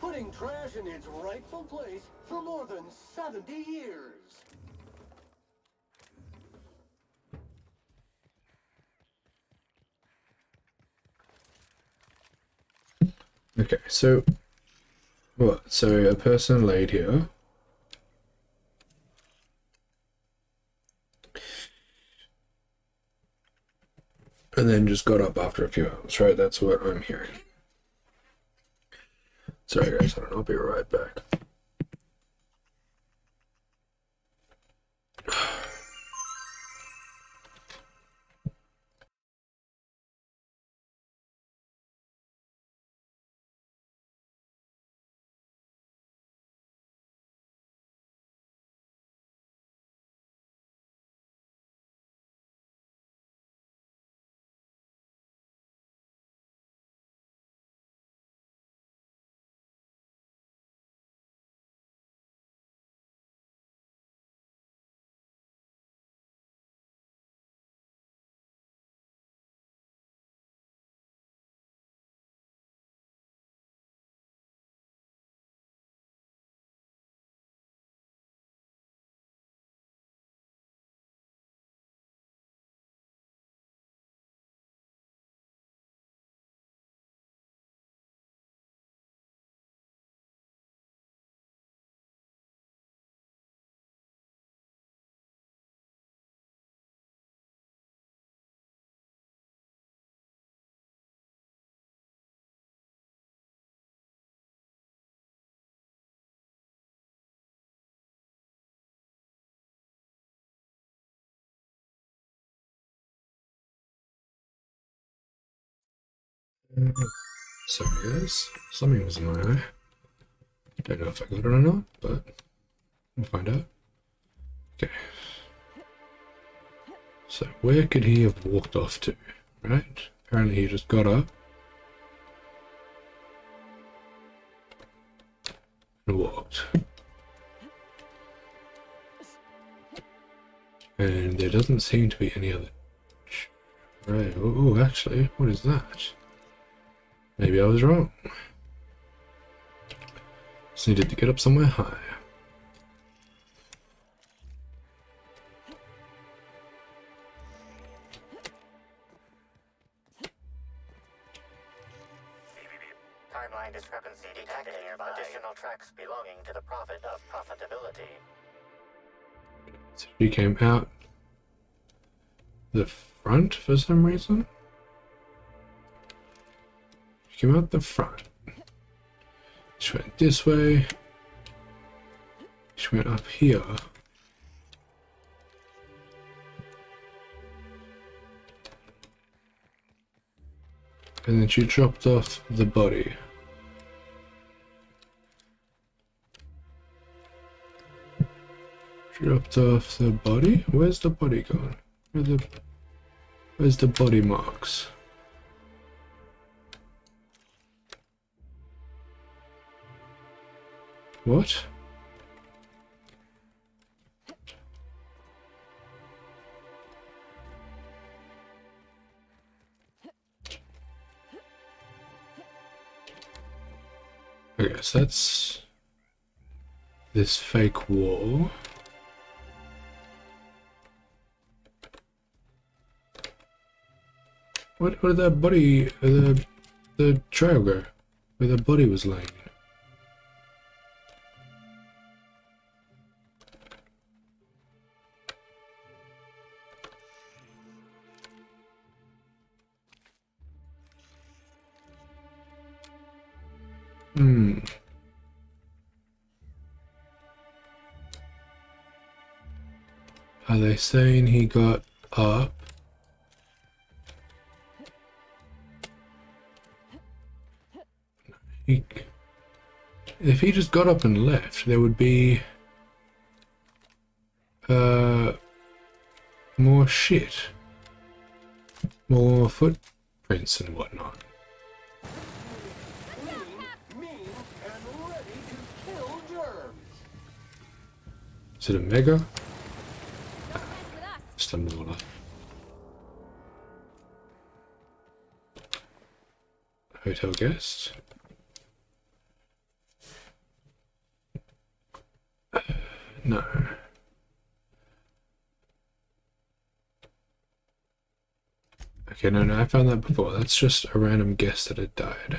Putting trash in its rightful place for more than 70 years.
Okay, so what? So a person laid here. And then just got up after a few hours, right? That's what I'm hearing. Sorry guys, I'll be right back. Sorry guys, something was in my eye. Don't know if I got it or not, but we'll find out. Okay. So where could he have walked off to, right? Apparently he just got up and walked. And there doesn't seem to be any other... Right, oh, actually, what is that? Maybe I was wrong. Just needed to get up somewhere high.
Timeline discrepancy detected. Additional tracks belonging to the Prophet of Profitability.
So she came out the front for some reason. She came out the front. She went this way. She went up here. And then she dropped off the body. Dropped off the body? Where's the body gone? Where's the body marks? What? I guess that's this fake wall. Where did that body, the trail go? Where the body was laying? Are they saying he got up? If he just got up and left, there would be more shit. more footprints and whatnot.
Mean, and ready to kill germs.
Is it a mega? Just a mauler. Hotel guest. No. Okay, no, I found that before. That's just a random guest that had died.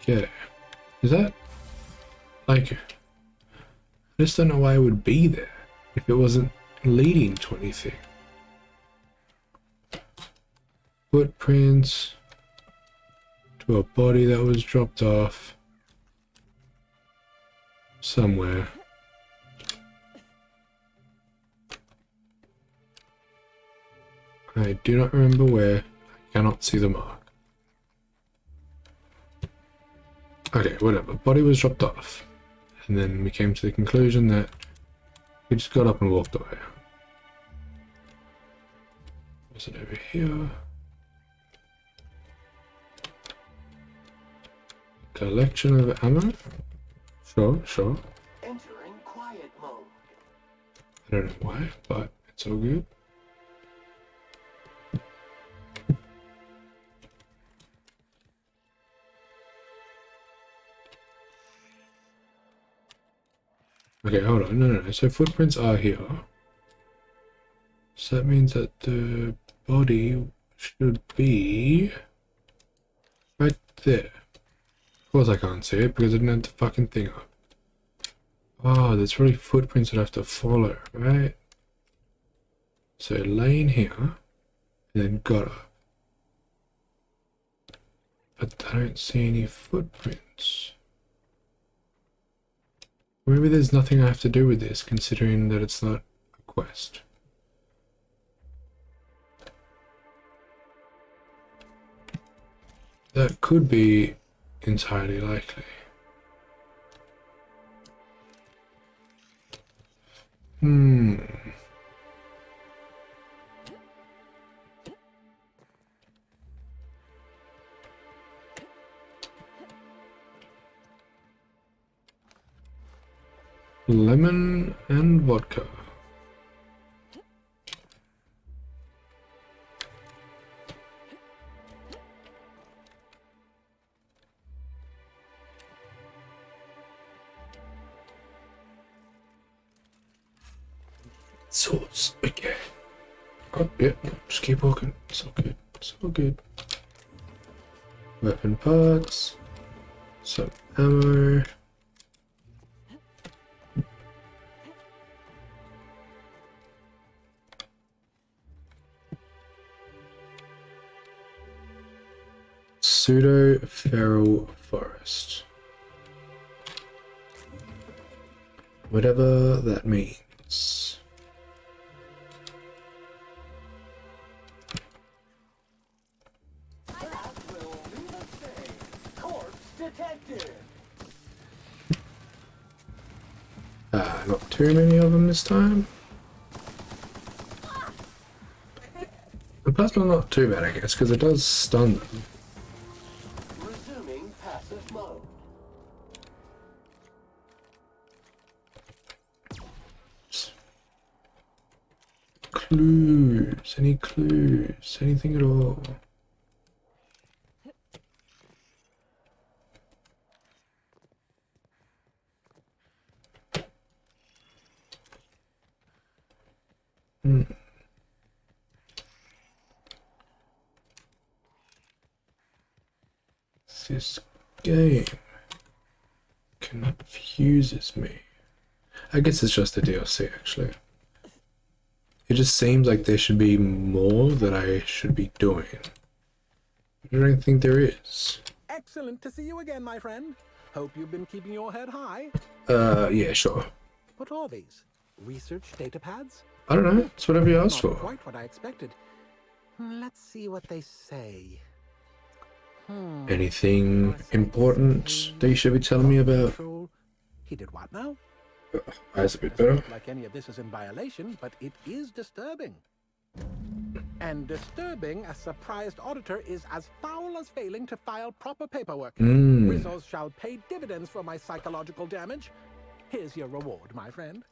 Okay. Is that like, I just don't know why it would be there if it wasn't leading to anything. Footprints to a body that was dropped off somewhere. I do not remember where. I cannot see the mark. Okay, whatever. Body was dropped off. And then we came to the conclusion that he just got up and walked away. Was it over here? Collection of ammo? Sure, sure.
Entering quiet mode.
I don't know why, but it's all good. Okay, hold on. No. So footprints are here. So that means that the body should be right there. Of course I can't see it because I didn't have the fucking thing up. Oh, there's probably footprints that I have to follow, right? So laying here, and then got up. But I don't see any footprints. Maybe there's nothing I have to do with this, considering that it's not a quest. That could be entirely likely. Lemon and vodka. Swords. Okay. Oh, yeah. Just keep walking. It's all good. It's all good. Weapon parts. Some ammo. Pseudo-feral forest. Whatever that means.
Corpse detected.
Not too many of them this time. The plasma not too bad, I guess, because it does stun them.
Resuming passive mode.
Clues? Any clues? Anything at all? This game confuses me. I guess it's just the DLC, actually. It just seems like there should be more that I should be doing. I don't think there is.
Excellent to see you again, my friend. Hope you've been keeping your head high.
Yeah, sure.
What are these? Research data pads?
I don't know. It's whatever you asked
Not
for.
quite what I expected. Let's see what they say.
Anything important that you should be telling me about?
He did what now?
That's a bit
Doesn't
better.
look like any of this is in violation, but it is disturbing. And disturbing a surprised auditor is as foul as failing to file proper paperwork. Rizos shall pay dividends for my psychological damage. Here's your reward, my friend.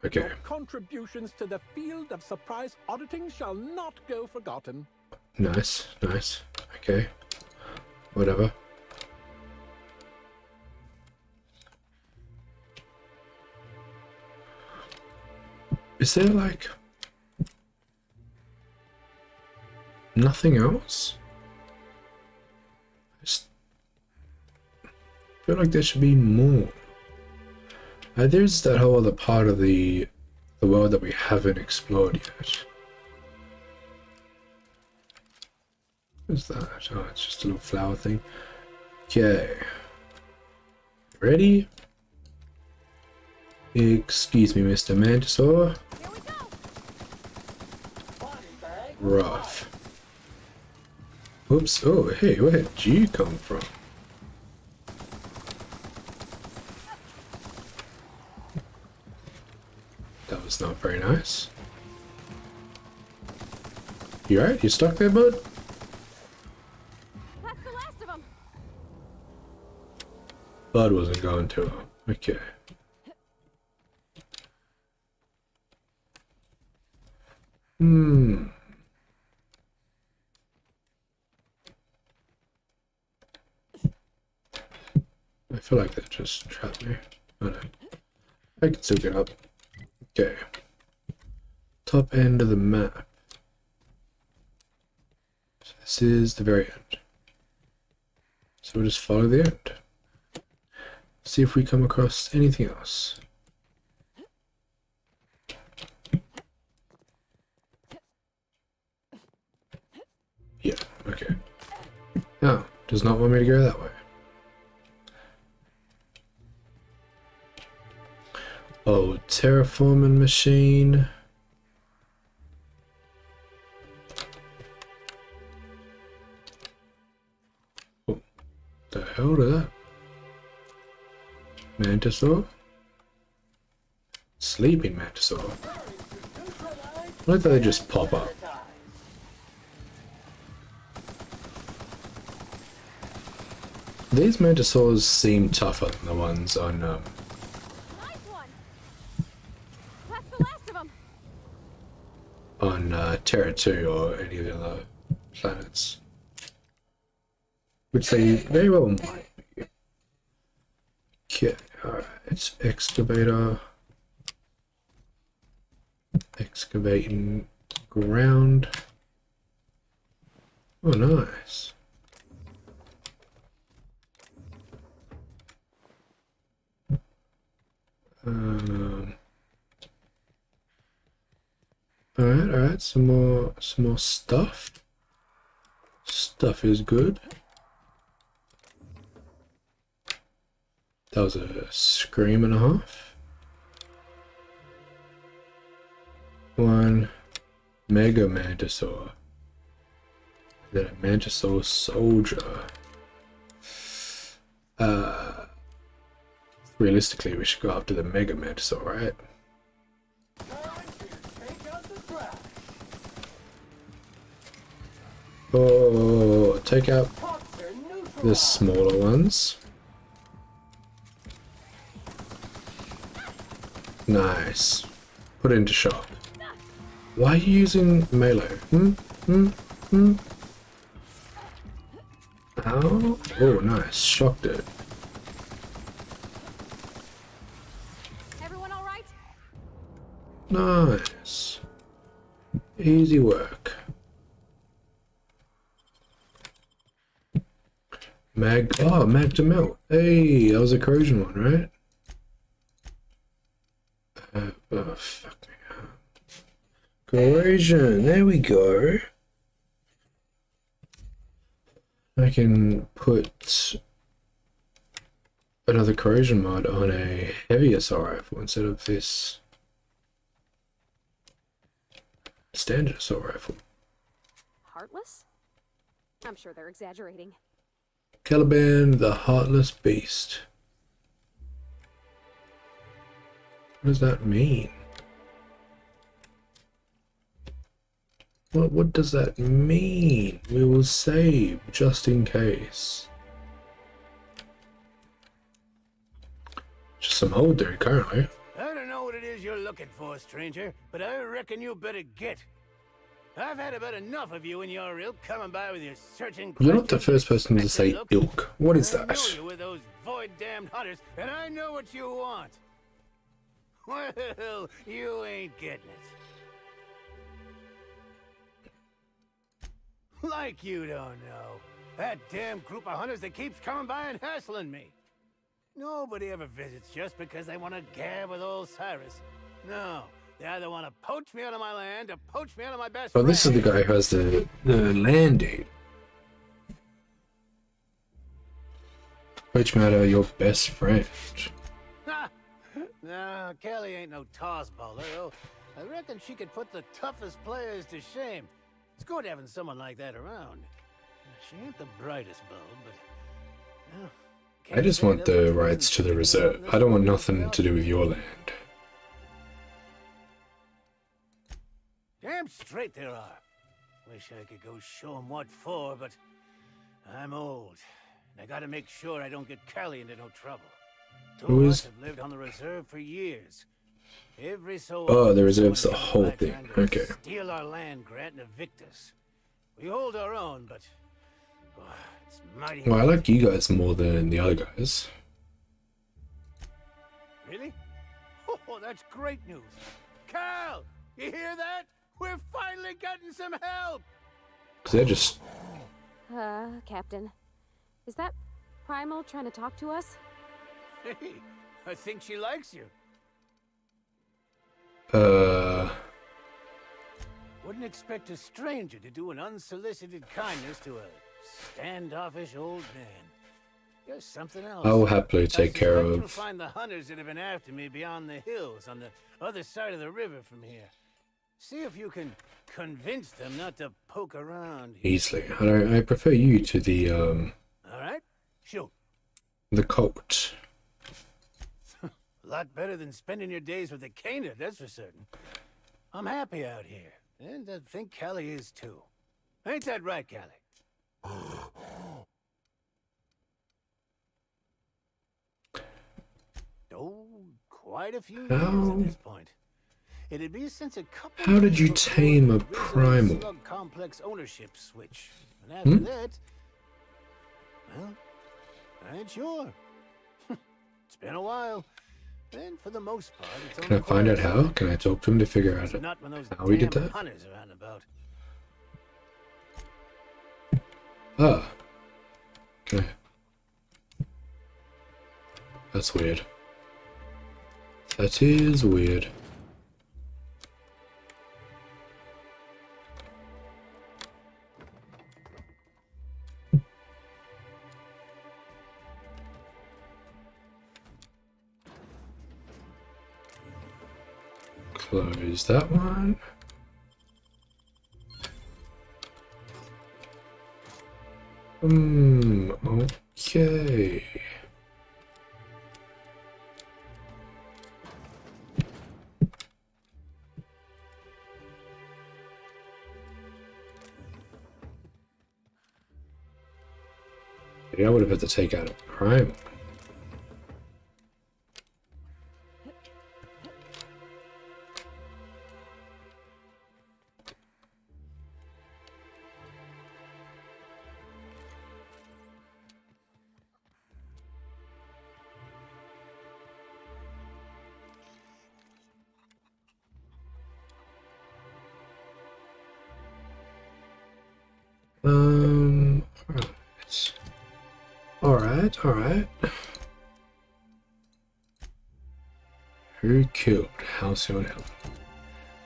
Okay.
Your contributions to the field of surprise auditing shall not go forgotten.
Nice, nice. Okay. Whatever. Is there like nothing else? I just feel like there should be more. There's that whole other part of the world that we haven't explored yet. What's that? Oh, it's just a little flower thing. Okay. Ready? Excuse me, Mr. Mantisaur. Rough. Oops. Oh, hey, where did you come from? That was not very nice. You alright? You stuck there, bud?
That's the last of them.
Bud wasn't going too long. Okay. I feel like that just trapped me. Oh no. I can still get up. Okay. Top end of the map. So this is the very end. So we'll just follow the end. See if we come across anything else. Yeah, okay. No, does not want me to go that way. Oh, terraforming machine. Oh, the hell is that? Mantisaur? Sleeping Mantisaur. Why don't they just pop up? These Mantisaurs seem tougher than the ones on Terra 2 or any of the other planets. Which they very well might be. Okay, alright, excavator. Excavating ground. Oh, nice. Alright, some more stuff. Stuff is good. That was a scream and a half. One Mega Mantisaur. Then a Mantisaur Soldier. Realistically, we should go after the Mega Mantisaur, right? Oh, take out the smaller ones. Nice. Put it into shock. Why are you using melee? Ow. Oh, nice. Shocked it.
Everyone all right?
Nice. Easy work. Mag to melt. Hey, that was a corrosion one, right? Oh, fuck me. Corrosion, there we go. I can put another corrosion mod on a heavy assault rifle instead of this standard assault rifle.
Heartless? I'm sure they're exaggerating.
Caliban, the Heartless Beast. What does that mean? What does that mean? We will save just in case. Just some hold there currently.
I don't know what it is you're looking for, stranger, but I reckon you better get. I've had about enough of you and your ilk coming by with your searching questions.
You're not the first person to say ilk. What is that?
I know you with those void-damned hunters, and I know what you want. Well, you ain't getting it. Like you don't know. That damn group of hunters that keeps coming by and hassling me. Nobody ever visits just because they want to gab with old Cyrus. No, they either want to poach me out of my land or poach me out of my best
Well, this is the guy who has the land deed. Poach me out of your best friend.
No, Kelly ain't no toss baller, though. I reckon she could put the toughest players to shame. It's good having someone like that around. She ain't the brightest bulb, but... Well,
I just want the rights to the reserve. I don't want nothing to do with your land.
Damn straight there are. Wish I could go show 'em what for, but I'm old. And I gotta make sure I don't get Callie into no trouble. Two of us have lived on the reserve for years. Every so
Oh, the reserve's the whole thing. Okay.
steal our land grant and evict us. We hold our own, but it's mighty.
Well, I like you guys more than the other guys.
Really? Oh, that's great news. Cal, you hear that? We're finally getting some help.
Because they're just...
Captain. Is that Primal trying to talk to us?
Hey, I think she likes you. Wouldn't expect a stranger to do an unsolicited kindness to a standoffish old man. There's something else.
I will happily take care
You'll
of...
find the hunters that have been after me beyond the hills on the other side of the river from here. See if you can convince them not to poke around here.
Easily. I prefer you to the,
All right, shoot.
the cult.
A lot better than spending your days with the Cana, that's for certain. I'm happy out here, and I think Callie is too. Ain't that right, Callie? Oh, quite a few years at this point. It'd be since a couple.
How did you tame a
Rizzo's
primal?
Slug complex ownership switch, and after that, well, I ain't sure. It's been a while. And for the most part, it's
Can I find out how? Can I talk to him to figure out
not when those
how we did
damn
that?
hunters are out and about.
Ah. Okay. That's weird. That is weird. Close that one. Okay. Maybe I would have had to take out a primal. Alright. Who killed Halcyon Helen?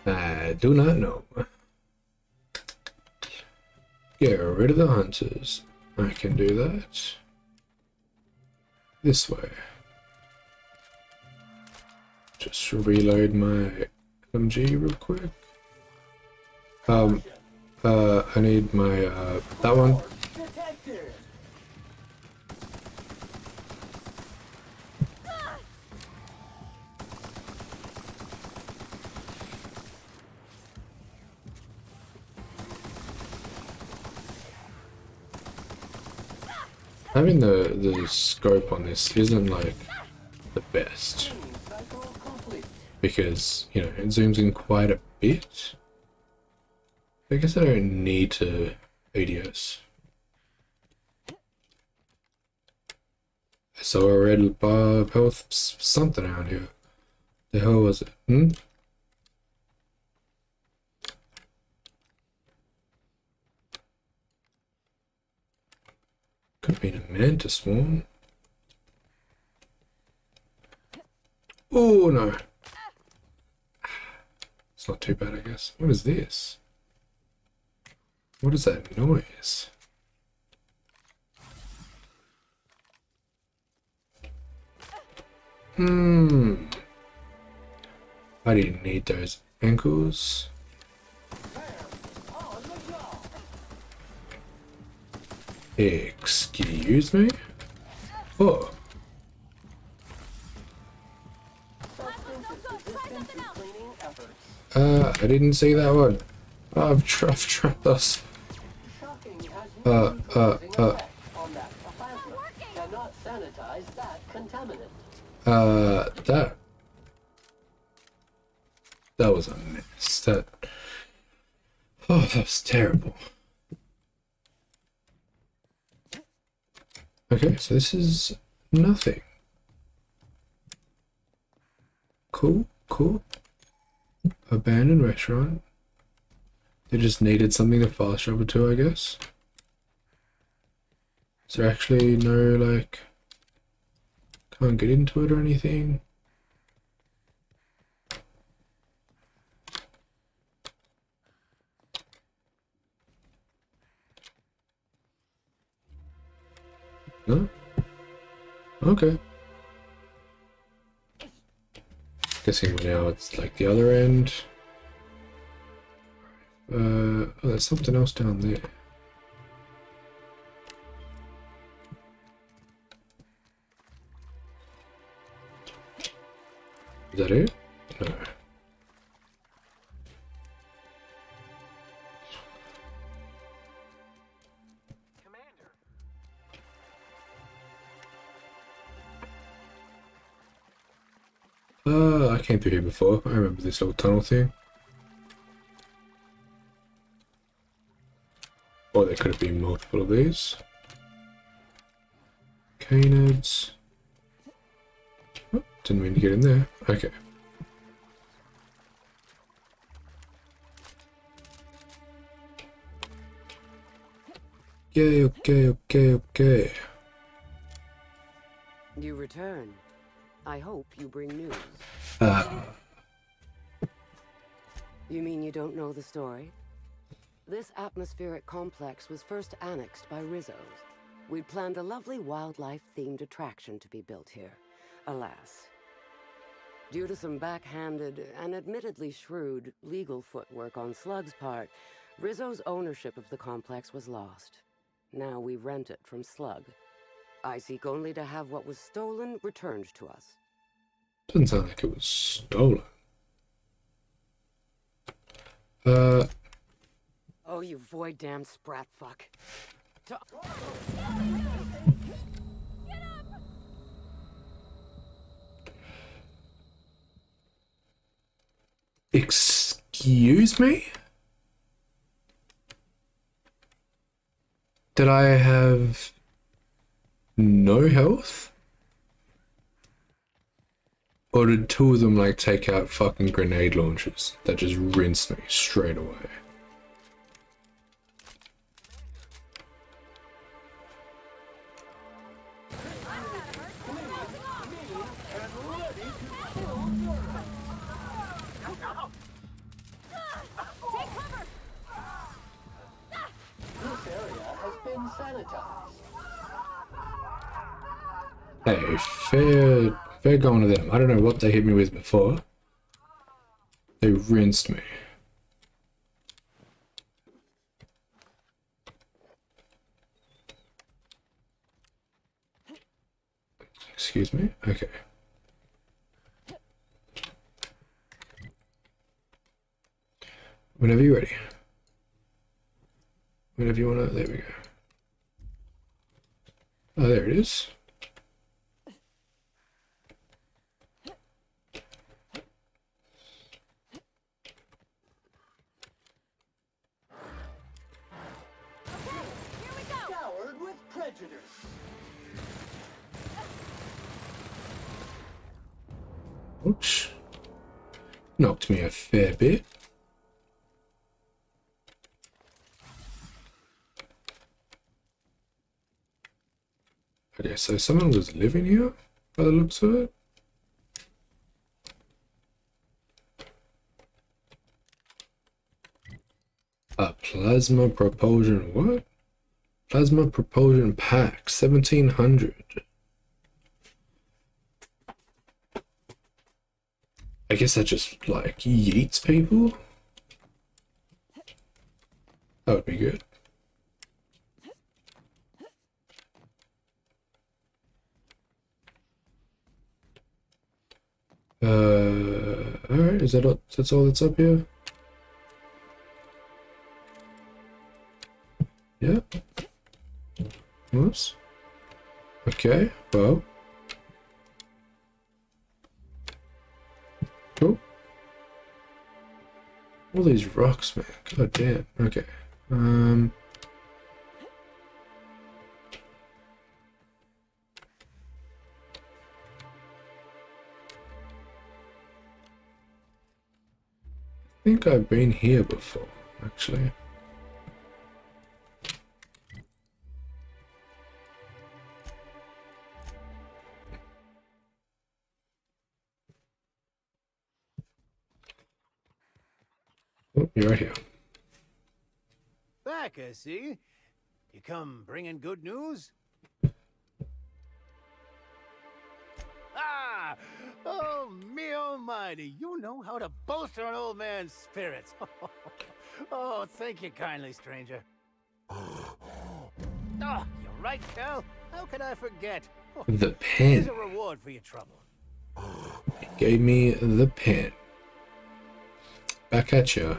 I do not know. Get rid of the hunters. I can do that. This way. Just reload my MG real quick. I need my, that one. Having the scope on this isn't like the best because, you know, it zooms in quite a bit. I guess I don't need to ADS. I saw a red bar of health something around here. The hell was it? Could have been a mantis swarm. Oh no. It's not too bad, I guess. What is this? What is that noise? I didn't need those ankles. Excuse me? Oh. I didn't see that one. I've trapped us. That was a mess. That was terrible. Okay, so this is nothing. Cool. Abandoned restaurant. They just needed something to fast travel to, I guess. Is there actually no, like, can't get into it or anything? No? Okay. Guessing now it's like the other end. Oh, there's something else down there. Is that it? No. I came through here before. I remember this little tunnel thing. Or there could have been multiple of these. Canids. Oh, didn't mean to get in there. Okay. Okay.
You return. I hope you bring news. You mean you don't know the story? This atmospheric complex was first annexed by Rizzo's. We'd planned a lovely wildlife-themed attraction to be built here. Alas. Due to some backhanded and admittedly shrewd legal footwork on Slug's part, Rizzo's ownership of the complex was lost. Now we rent it from Slug. I seek only to have what was stolen returned to us.
Doesn't sound like it was stolen.
Oh, you void-damned sprat fuck.
Excuse me? Did I have no health? Or did two of them like take out fucking grenade launchers that just rinsed me straight away? Hey, fair Fair going to them. I don't know what they hit me with before. They rinsed me. Excuse me? Okay. Whenever you're ready. Whenever you want to, there we go. Oh, there it is.
Scoured with prejudice.
Ouch. Knocked me a fair bit. Okay, so someone was living here by the looks of it. A plasma propulsion, what? Plasma propulsion pack, 1700. I guess that just like yeets people. That would be good. Alright, is that all, that's all that's up here? Yeah. Whoops. Okay, well. Cool. All these rocks, man. God damn. Okay. I think I've been here before, actually. Oh, you're right here.
Back, I see. You come bringing good news? Ah! Oh, me almighty, you know how to bolster an old man's spirits. Oh, thank you kindly, stranger. Oh, you're right, Cal. How could I forget? Oh,
The pen.
Here's a reward for your trouble.
He gave me the pen. Back at you,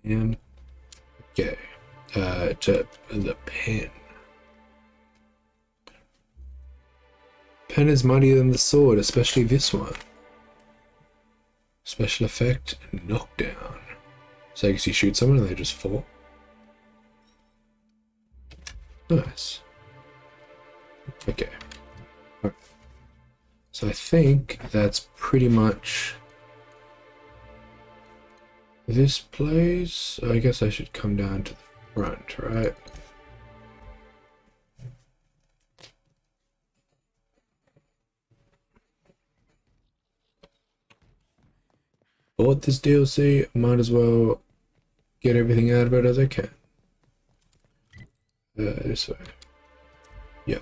man. Okay. To the pen. Pen is mightier than the sword, especially this one. Special effect, knockdown. So I guess you shoot someone and they just fall. Nice. Okay. Alright. So I think that's pretty much this place. I guess I should come down to the front, right? Bought this DLC, might as well get everything out of it as I can. This way. Yeah.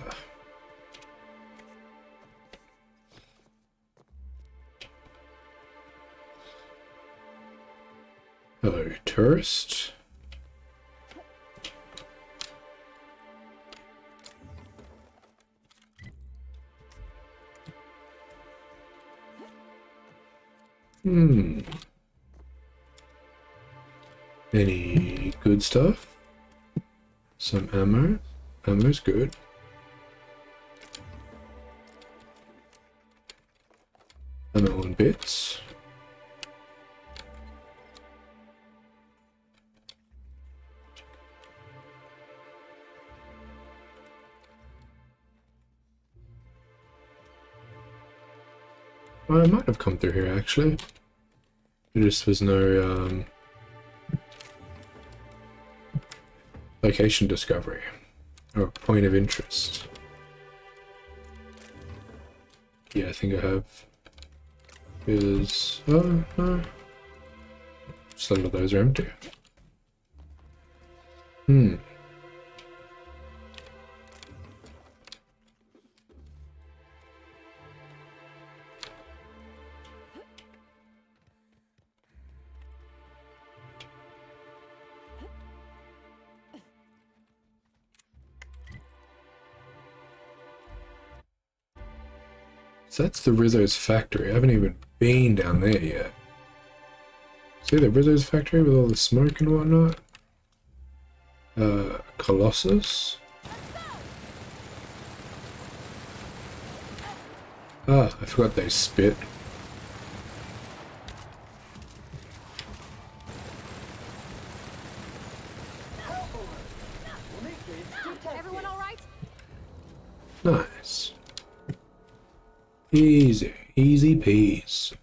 Hello, tourist. Any good stuff? Some ammo. Ammo's good. Ammo and bits. Well, I might have come through here actually. There just was no location discovery or point of interest. Yeah, I think I have. Is oh no. Just a lot of those are empty. So that's the Rizzo's factory. I haven't even been down there yet. See the Rizzo's factory with all the smoke and whatnot? Colossus? Ah, I forgot they spit.
Everyone all right?
Nice. Easy. Easy peas.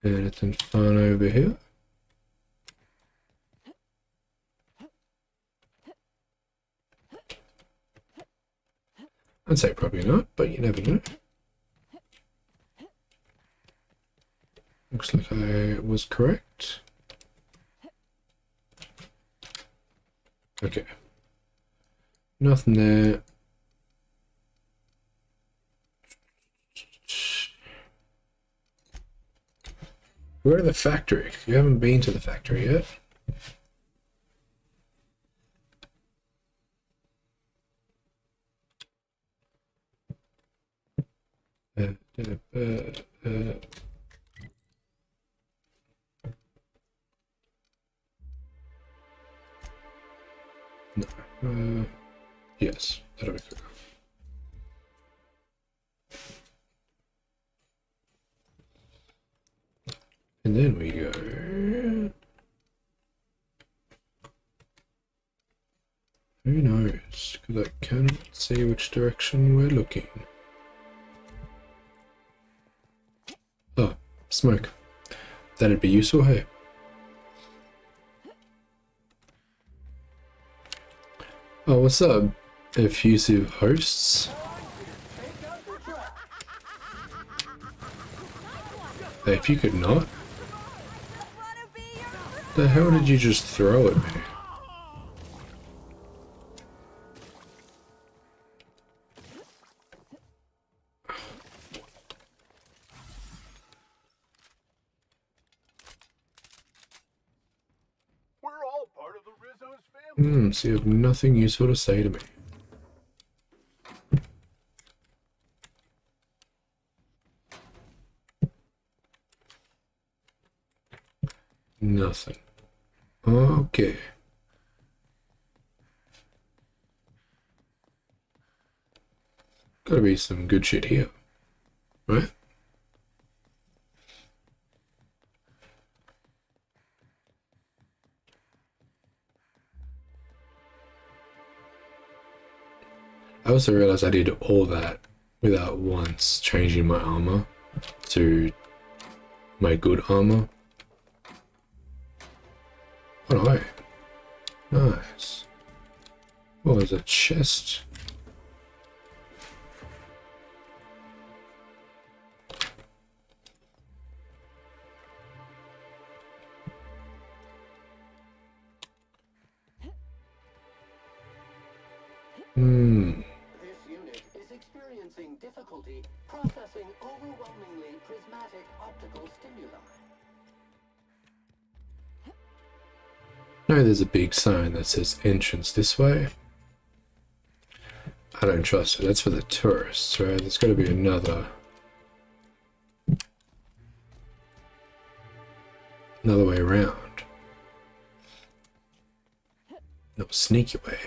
Anything fun over here? I'd say probably not, but you never know. Looks like I was correct. Okay. Nothing there. Where are the factory? You haven't been to the factory yet. No. Yes, that'll be good. And then we go. Who knows? Because I cannot see which direction we're looking. Oh, smoke. That'd be useful, hey? Oh, what's up, effusive hosts? Hey, if you could not. The hell did you just throw at me?
We're all part of the Rizzo's family.
So you have nothing useful to say to me. Nothing. Okay. Gotta be some good shit here, right? I also realized I did all that without once changing my armor to my good armor. Oh no. Nice. Oh, there's a chest.
This unit is experiencing difficulty processing overwhelmingly prismatic optical stimuli.
No, there's a big sign that says entrance this way. I don't trust it. That's for the tourists, right? There's got to be another way around. No, sneaky way.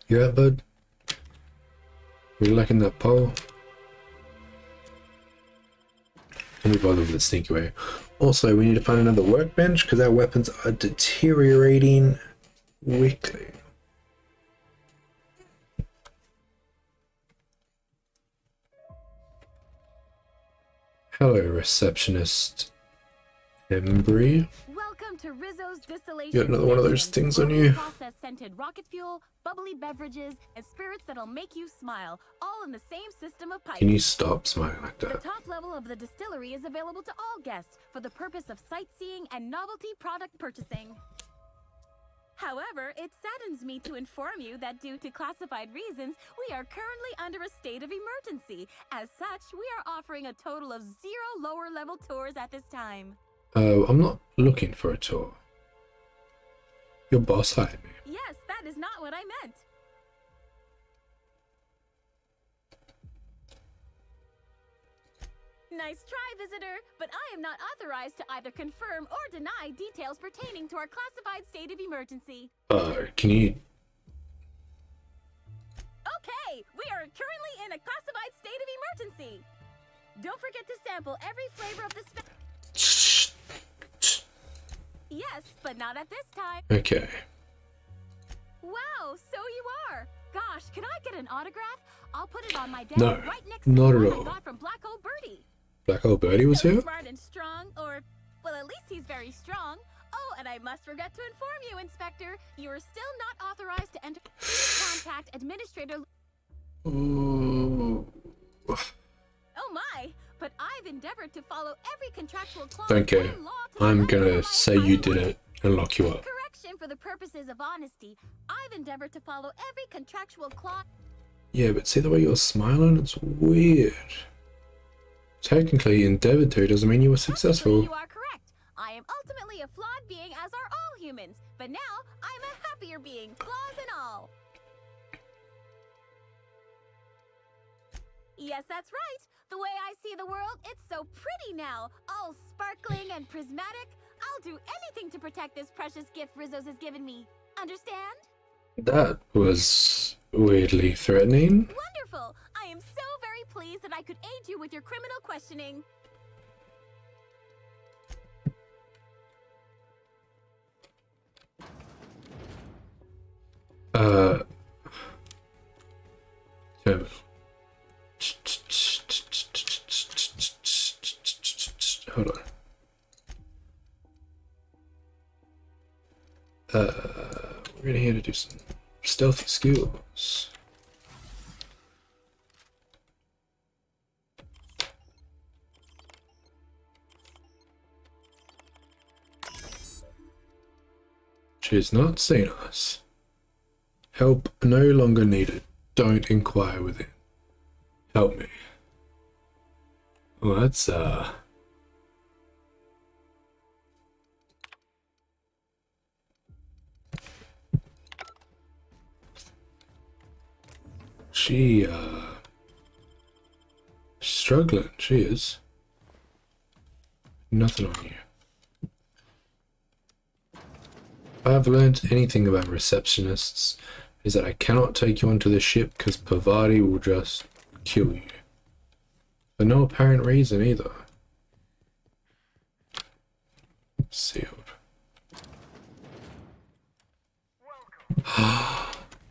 You out, bud? You liking that pole? Let me bother with the sneaky way. Also, we need to find another workbench because our weapons are deteriorating quickly. Hello, receptionist Embry.
Welcome to Rizzo's Distillation.
You got another one of those things on you?
Process scented rocket fuel, bubbly beverages, and spirits that'll make you smile, all in the same system of pipes.
Can you stop smiling like
The
that?
top level of the distillery is available to all guests for the purpose of sightseeing and novelty product purchasing. However, it saddens me to inform you that due to classified reasons, we are currently under a state of emergency. As such, we are offering a total of 0 lower-level tours at this time.
I'm not looking for a tour. Your boss hired me.
Yes, that is not what I meant. Nice try, visitor, but I am not authorized to either confirm or deny details pertaining to our classified state of emergency.
Can you...
Okay, we are currently in a classified state of emergency. Don't forget to sample every flavor of the Yes, but not at this time.
Okay.
Wow, so you are. Gosh, could I get an autograph? I'll put it on my desk
No,
right next to
not
the
at
one
all.
I got from Black Old Birdie.
Black Old Birdie was
So
here?
smart and strong, or, well, at least he's very strong. Oh, and I must forget to inform you, Inspector, you are still not authorized to enter. Please contact Administrator.
Ooh.
Oh my! But I've endeavored to follow every contractual clause
Don't care.
and law to the
I'm
letter
gonna
of my
say you did
entire
it and lock you up.
correction for the purposes of honesty. I've endeavored to follow every contractual clause.
Yeah, but see the way you're smiling? It's weird. Technically, endeavored to doesn't mean you were successful.
You are correct. I am ultimately a flawed being, as are all humans. But now, I'm a happier being, flaws and all. Yes, that's right. The way I see the world, it's so pretty now. All sparkling and prismatic. I'll do anything to protect this precious gift Rizzo's has given me. Understand?
That was weirdly threatening.
Wonderful! I am so very pleased that I could aid you with your criminal questioning.
Terminal. Hold on. We're in here to do some stealthy skills. She's not seen us. Help no longer needed. Don't inquire within. Help me. Well, that's She struggling, she is. Nothing on you. If I've learned anything about receptionists, is that I cannot take you onto the ship because Pavati will just kill you. For no apparent reason either. Sealed.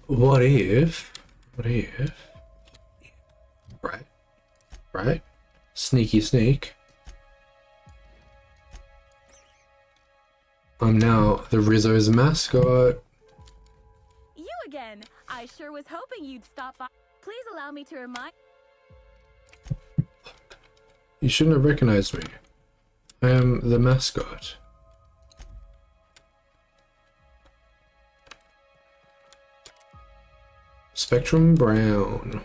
What if? Right? Sneaky sneak. I'm now the Rizzo's mascot.
You again! I sure was hoping you'd stop by. Please allow me to remind.
You shouldn't have recognized me. I am the mascot. Spectrum Brown.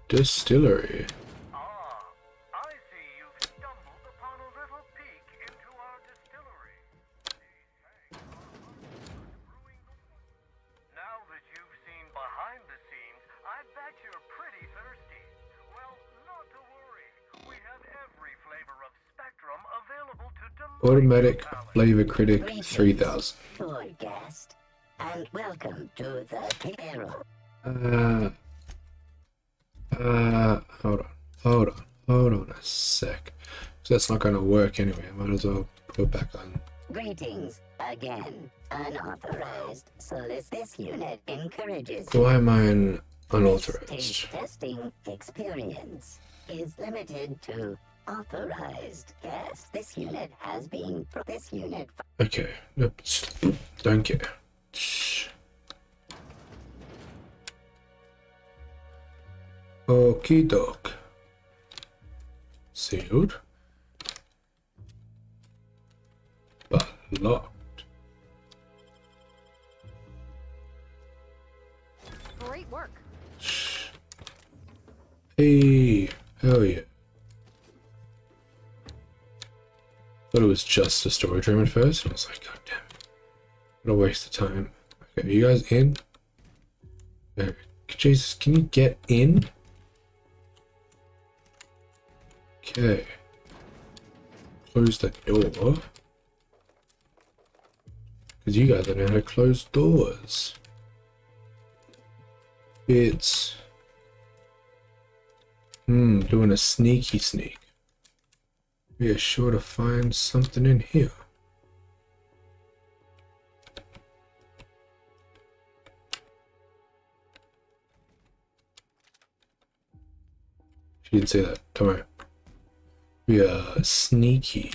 Distillery. Automatic Flavor Critic 3000.
Tour guest, and welcome to the payroll.
Hold on a sec. So that's not going to work anyway. I might as well put it back on.
Greetings again. Unauthorized This unit encourages.
Why am I an unauthorized?
Taste testing experience is limited to authorized guests. This unit has been. This unit.
Okay. Don't care. Shh. Okie doke. Sealed. But locked.
Great work.
Shh. Hey, hell yeah. Thought it was just a storage room at first, and I was like, God damn it. What a waste of time. Okay, are you guys in? Jesus, can you get in? Okay. Close the door. Because you guys don't know how to close doors. It's... doing a sneaky sneak. We are sure to find something in here. She didn't say that. Don't worry. We are sneaky.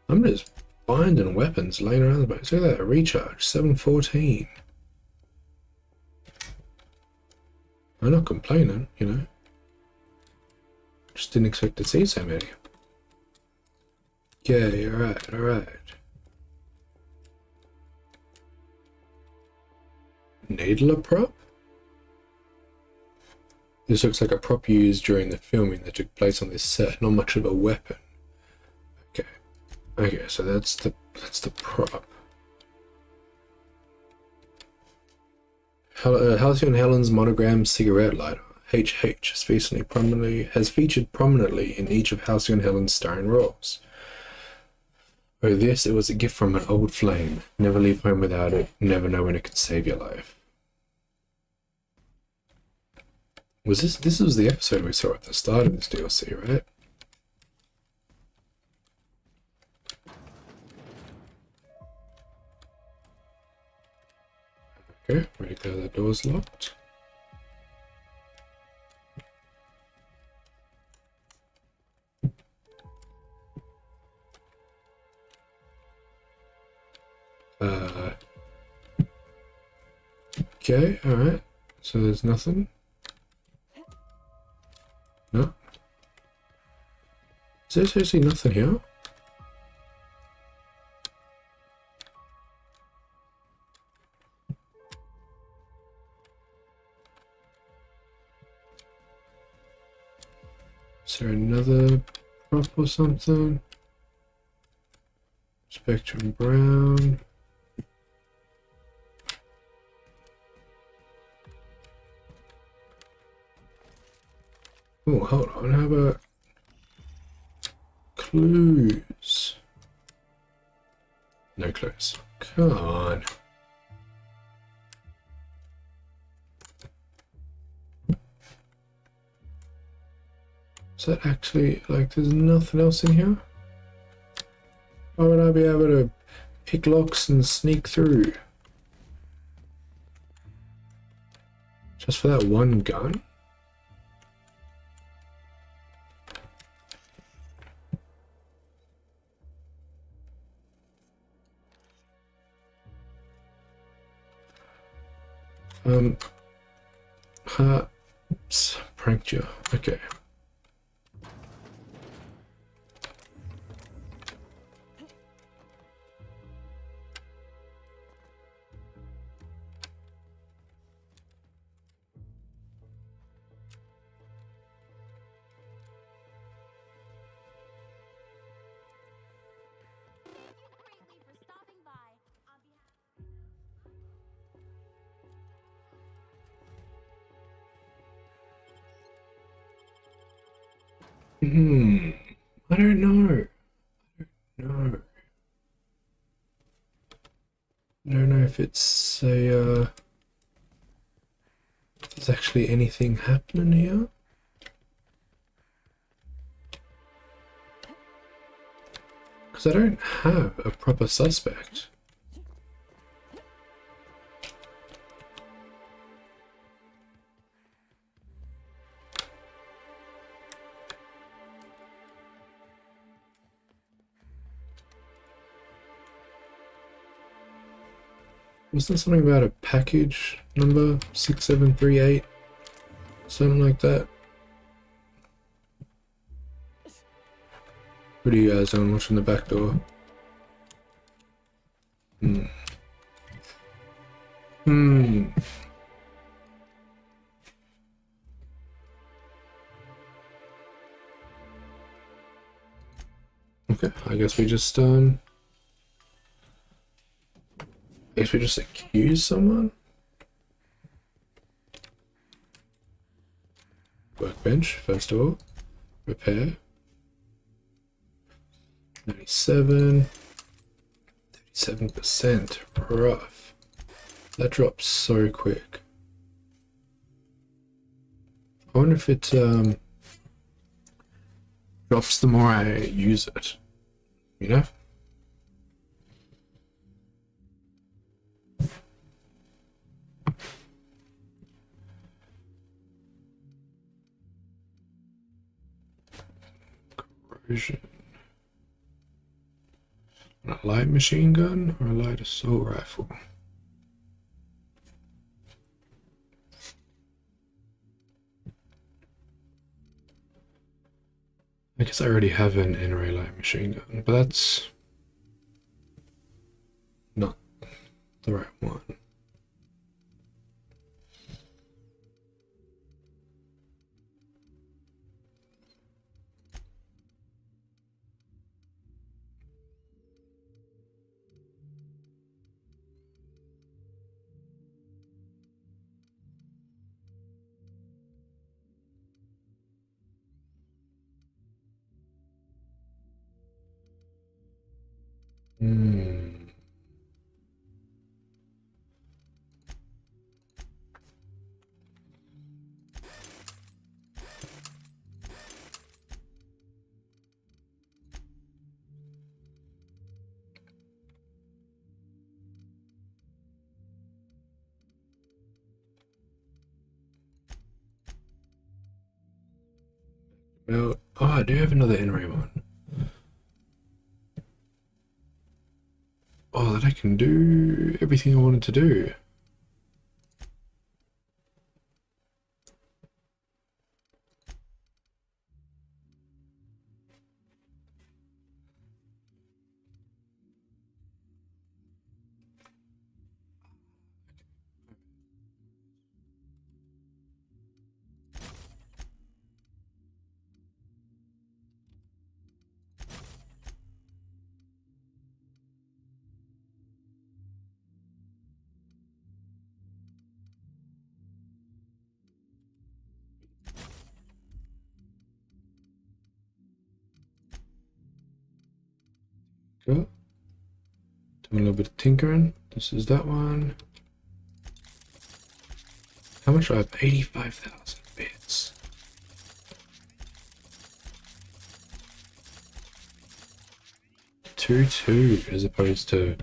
I'm just finding weapons laying around the place. Look at that. A recharge. 714. I'm not complaining, you know. Just didn't expect to see so many. Okay, alright, alright. Needle a prop? This looks like a prop used during the filming that took place on this set. Not much of a weapon. Okay. Okay, so that's the prop. Halcyon Helen's monogram cigarette lighter, HH, has featured prominently in each of Halcyon Helen's starring roles. Oh, this, it was a gift from an old flame. Never leave home without it. Never know when it could save your life. Was this was the episode we saw at the start of this DLC, right? Okay, ready to go. The door's locked. Okay, alright. So there's nothing. No. Is there seriously nothing here? Is there another prop or something? Spectrum brown. Oh, hold on. How about clues? No clues. Come on. Is that actually, like, there's nothing else in here? Why would I be able to pick locks and sneak through? Just for that one gun? Pranked you. Okay. I don't know. I don't know if it's a, if there's actually anything happening here. Because I don't have a proper suspect. Was there something about a package number 6738? Something like that? What are you guys doing? Watching the back door? Okay. I guess we just accuse someone. Workbench, first of all. Repair. 97. 37%. Rough. That drops so quick. I wonder if it drops the more I use it. You know? Corrosion. A light machine gun or a light assault rifle? I guess I already have an NRA light machine gun, but that's not the right one. Well, oh, I do have another NRA one. Oh, that I can do everything I wanted to do. Go. Doing a little bit of tinkering. This is that one. How much do I have? 85,000 bits. Two as opposed to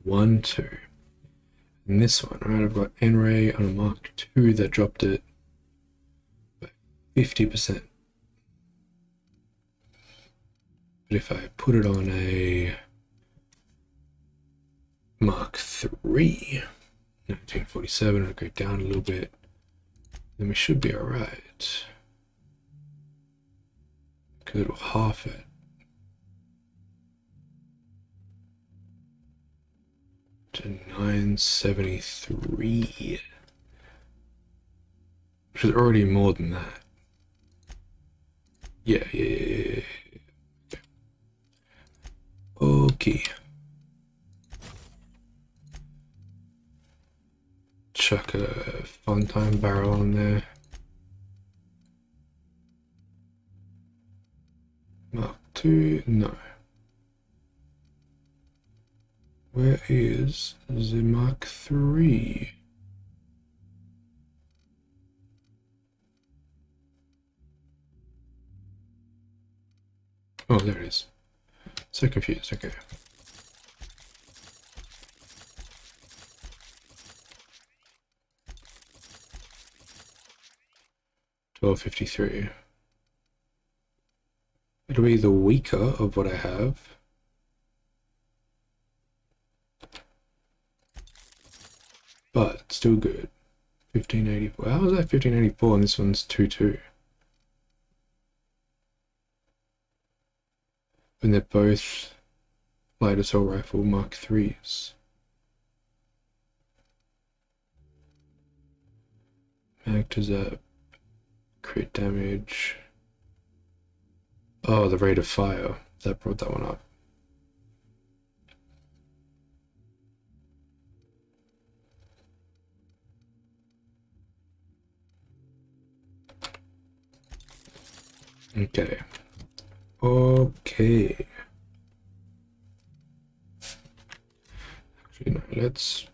1-2. And this one, right? I've got NRA on a Mark II that dropped it by 50%. But if I put it on a Mark III, 1947, it'll go down a little bit. Then we should be alright. Because it'll half it. To 973. Which is already more than that. Yeah. Okay. Chuck a fun time barrel on there. Mark II, no. Where is the Mark III? Oh, there it is. So confused, okay. $12.53. It'll be the weaker of what I have. But still good. 1584. How was that 1584 and this one's 2.2? And they're both light assault rifle Mark IIIs. Mag to zap. Crit damage. Oh, the rate of fire. That brought that one up. Okay. Okay. Actually, no, let's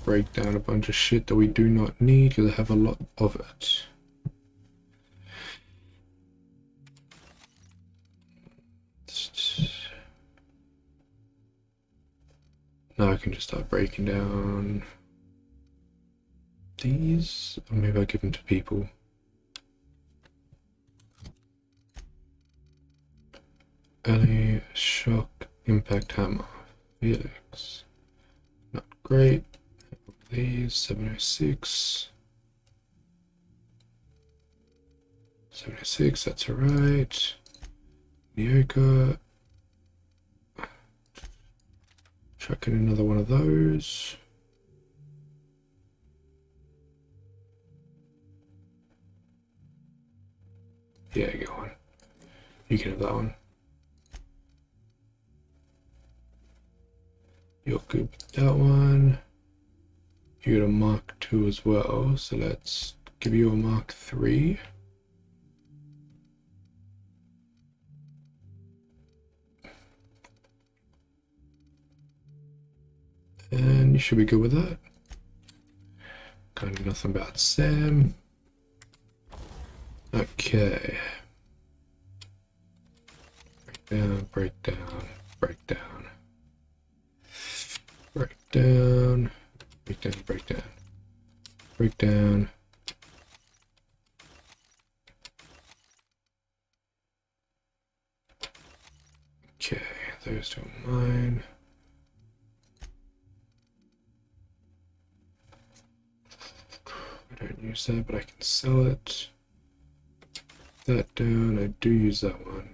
break down a bunch of shit that we do not need because I have a lot of it. Now I can just start breaking down these, or maybe I'll give them to people. Ellie, shock, impact hammer, Felix. Not great. These 706. 76, that's alright. Nyoka. Chuck in another one of those. Yeah, go on. You can have that one. You're good with that one. You got a Mark II as well, so let's give you a Mark III. And you should be good with that. Kind of nothing about Sam. Okay. Break down, break down, break down, break down, break down, break down, break down. Okay, those two are mine. I don't use that, but I can sell it. That down, I do use that one.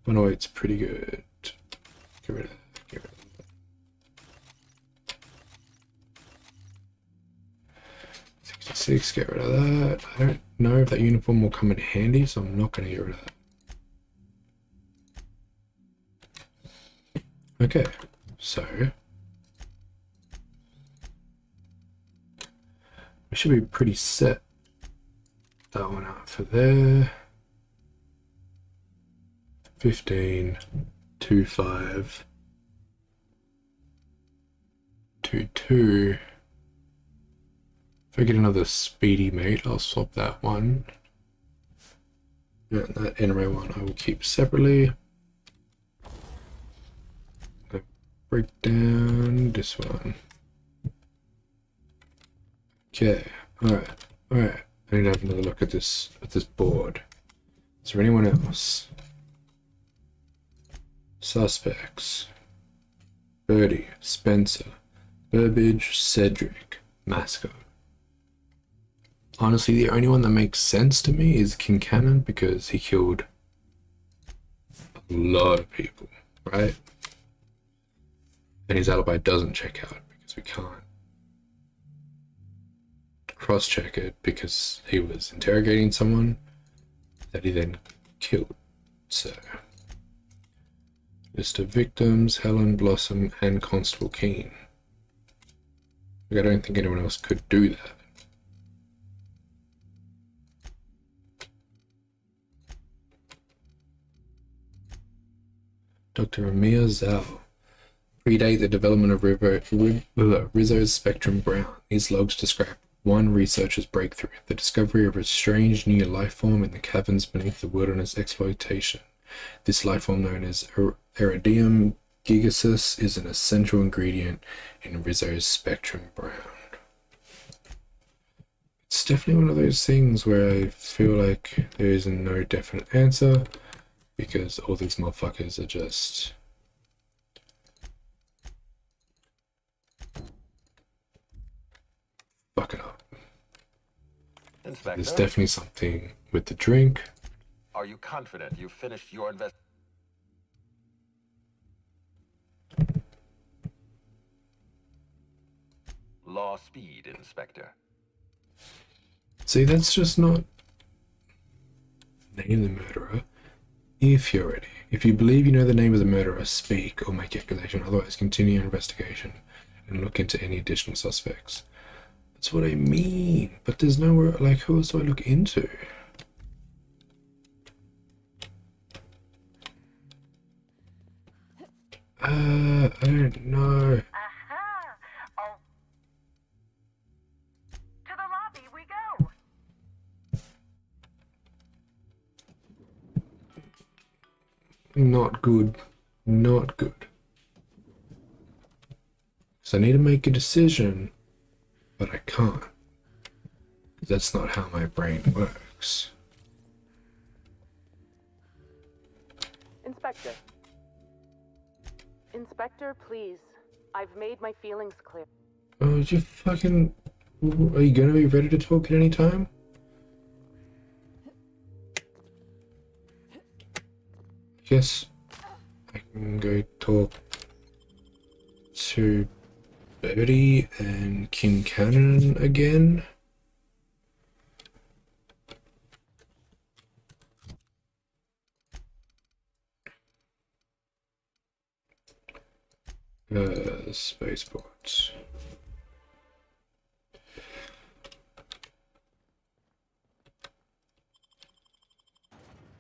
108's pretty good. Get rid of that, get rid of that. 66, get rid of that. I don't know if that uniform will come in handy, so I'm not going to get rid of that. Okay, so we should be pretty set. That one out for there. 15, 25, 22. If I get another speedy mate, I'll swap that one. And that NRA one I will keep separately. I'll break down this one. Okay, alright, alright. I need to have another look at this board. Is there anyone else? Suspects. Birdie, Spencer, Burbage, Cedric, Masco. Honestly, the only one that makes sense to me is Kincannon because he killed a lot of people, right? And his alibi doesn't check out because we can't cross-check it because he was interrogating someone that he then killed. So, list of victims, Helen, Blossom, and Constable Keene. Like, I don't think anyone else could do that. Dr. Amir Zhao. Predate the development of Rizzo's Spectrum Brown. These logs describe one researcher's breakthrough, the discovery of a strange new life form in the caverns beneath the wilderness exploitation. This life form, known as Iridium gigasus, is an essential ingredient in Rizzo's Spectrum Brown. It's definitely one of those things where I feel like there is no definite answer because all these motherfuckers are just fucking up.
Inspector,
There's definitely something with the drink.
are you confident you've finished your investigation? Law speed, Inspector.
See, that's just not name the murderer. If you're ready. If you believe you know the name of the murderer, speak or make accusation. Otherwise, continue your investigation and look into any additional suspects. That's what I mean. But there's nowhere, like, who else do I look into? I don't know.
Aha! Oh. To the lobby we go!
Not good. Not good. So I need to make a decision, but I can't. That's not how my brain works.
Inspector. Inspector, please. I've made my feelings clear.
Oh, you fucking... Are you gonna be ready to talk at any time? Yes. I can go talk to Birdie and Kincannon again. Spaceports.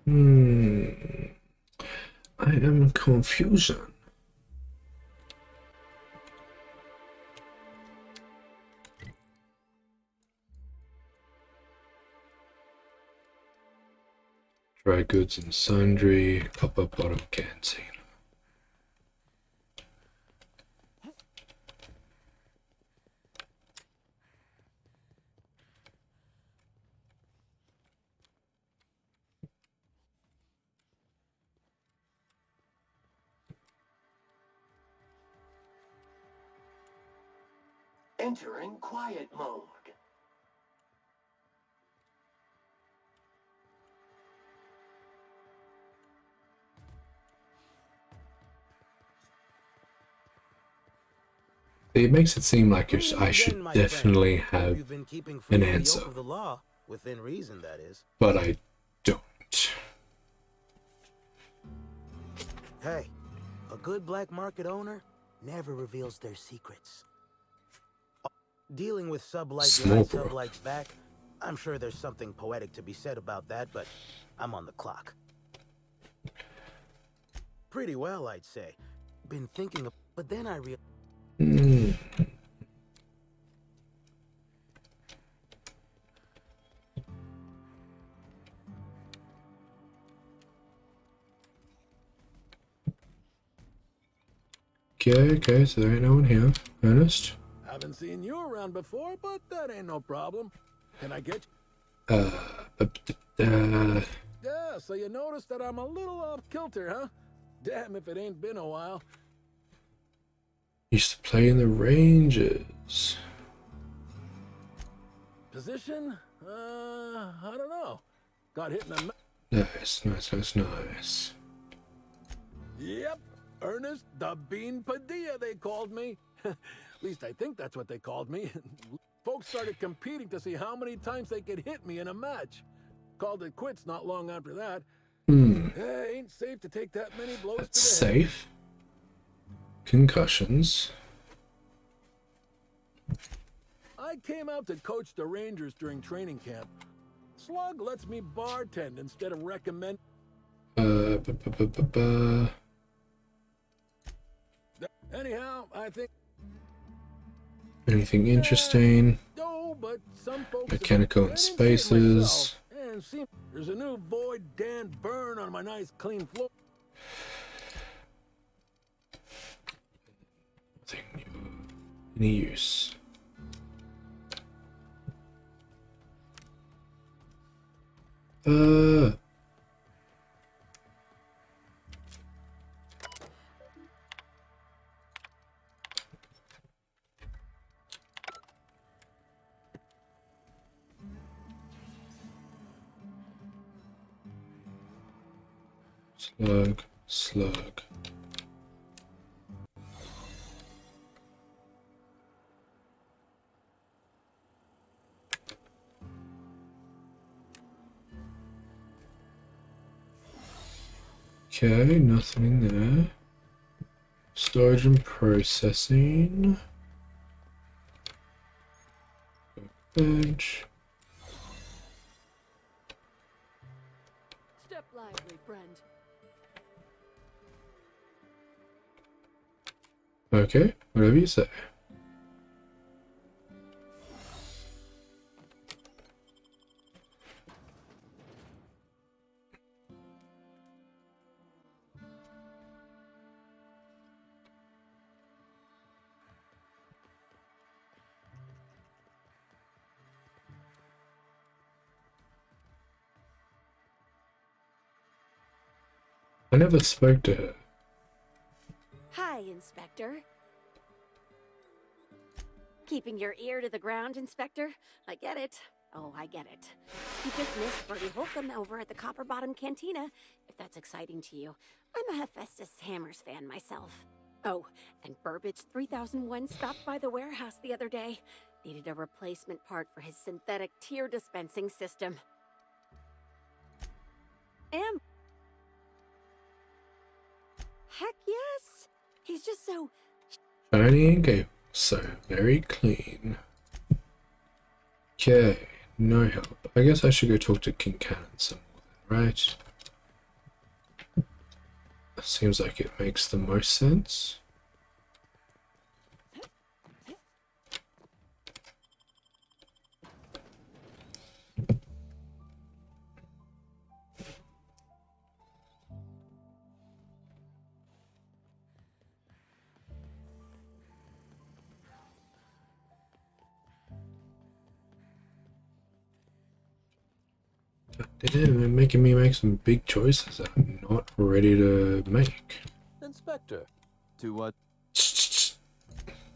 I am confusion. Dry goods and sundry, copper bottom canteen.
Entering quiet mode.
It makes it seem like I should definitely have an answer,
of the law, within reason, that is.
but I don't.
Hey, a good black market owner never reveals their secrets. Dealing with sub-like behind sub-likes back, I'm sure there's something poetic to be said about that, but I'm on the clock. Pretty well, I'd say. Been thinking of, but then I realized...
Okay, so there ain't no one here. Ernest?
Haven't seen you around before, but that ain't no problem. Can I get
you?
Yeah, so you noticed that I'm a little off kilter, huh? Damn if it ain't been a while.
Used to play in the Rangers.
Position? I don't know. Got hit in the...
Nice.
Yep, Ernest the Bean Padilla, they called me. At least I think that's what they called me. Folks started competing to see how many times they could hit me in a match. Called it quits not long after that. Ain't safe to take that many blows to the head.
Safe? Concussions.
I came out to coach the Rangers during training camp. Slug lets me bartend instead of recommend. Anyhow, I think...
Anything interesting?
No, but some folks...
Mechanical and spaces.
And see, there's a new Void Dan burn on my nice clean floor.
Nothing new. Any use? Slug. Okay, nothing in there. Storage and processing. Bench.
Step lively, friend.
Okay, whatever you say. I never spoke to her.
Hi, Inspector. Keeping your ear to the ground, Inspector? I get it. Oh, I get it. You just missed Bertie Holcomb over at the Copper Bottom Cantina, if that's exciting to you. I'm a Hephaestus Hammers fan myself. Oh, and Burbage 3001 stopped by the warehouse the other day. Needed a replacement part for his synthetic tear dispensing system. Heck yes! He's just so...
Shiny and capable, so very clean. Okay, no help. I guess I should go talk to King Cannon some more then, right? Seems like it makes the most sense. Damn, they're making me make some big choices that I'm not ready to make.
Inspector, to what?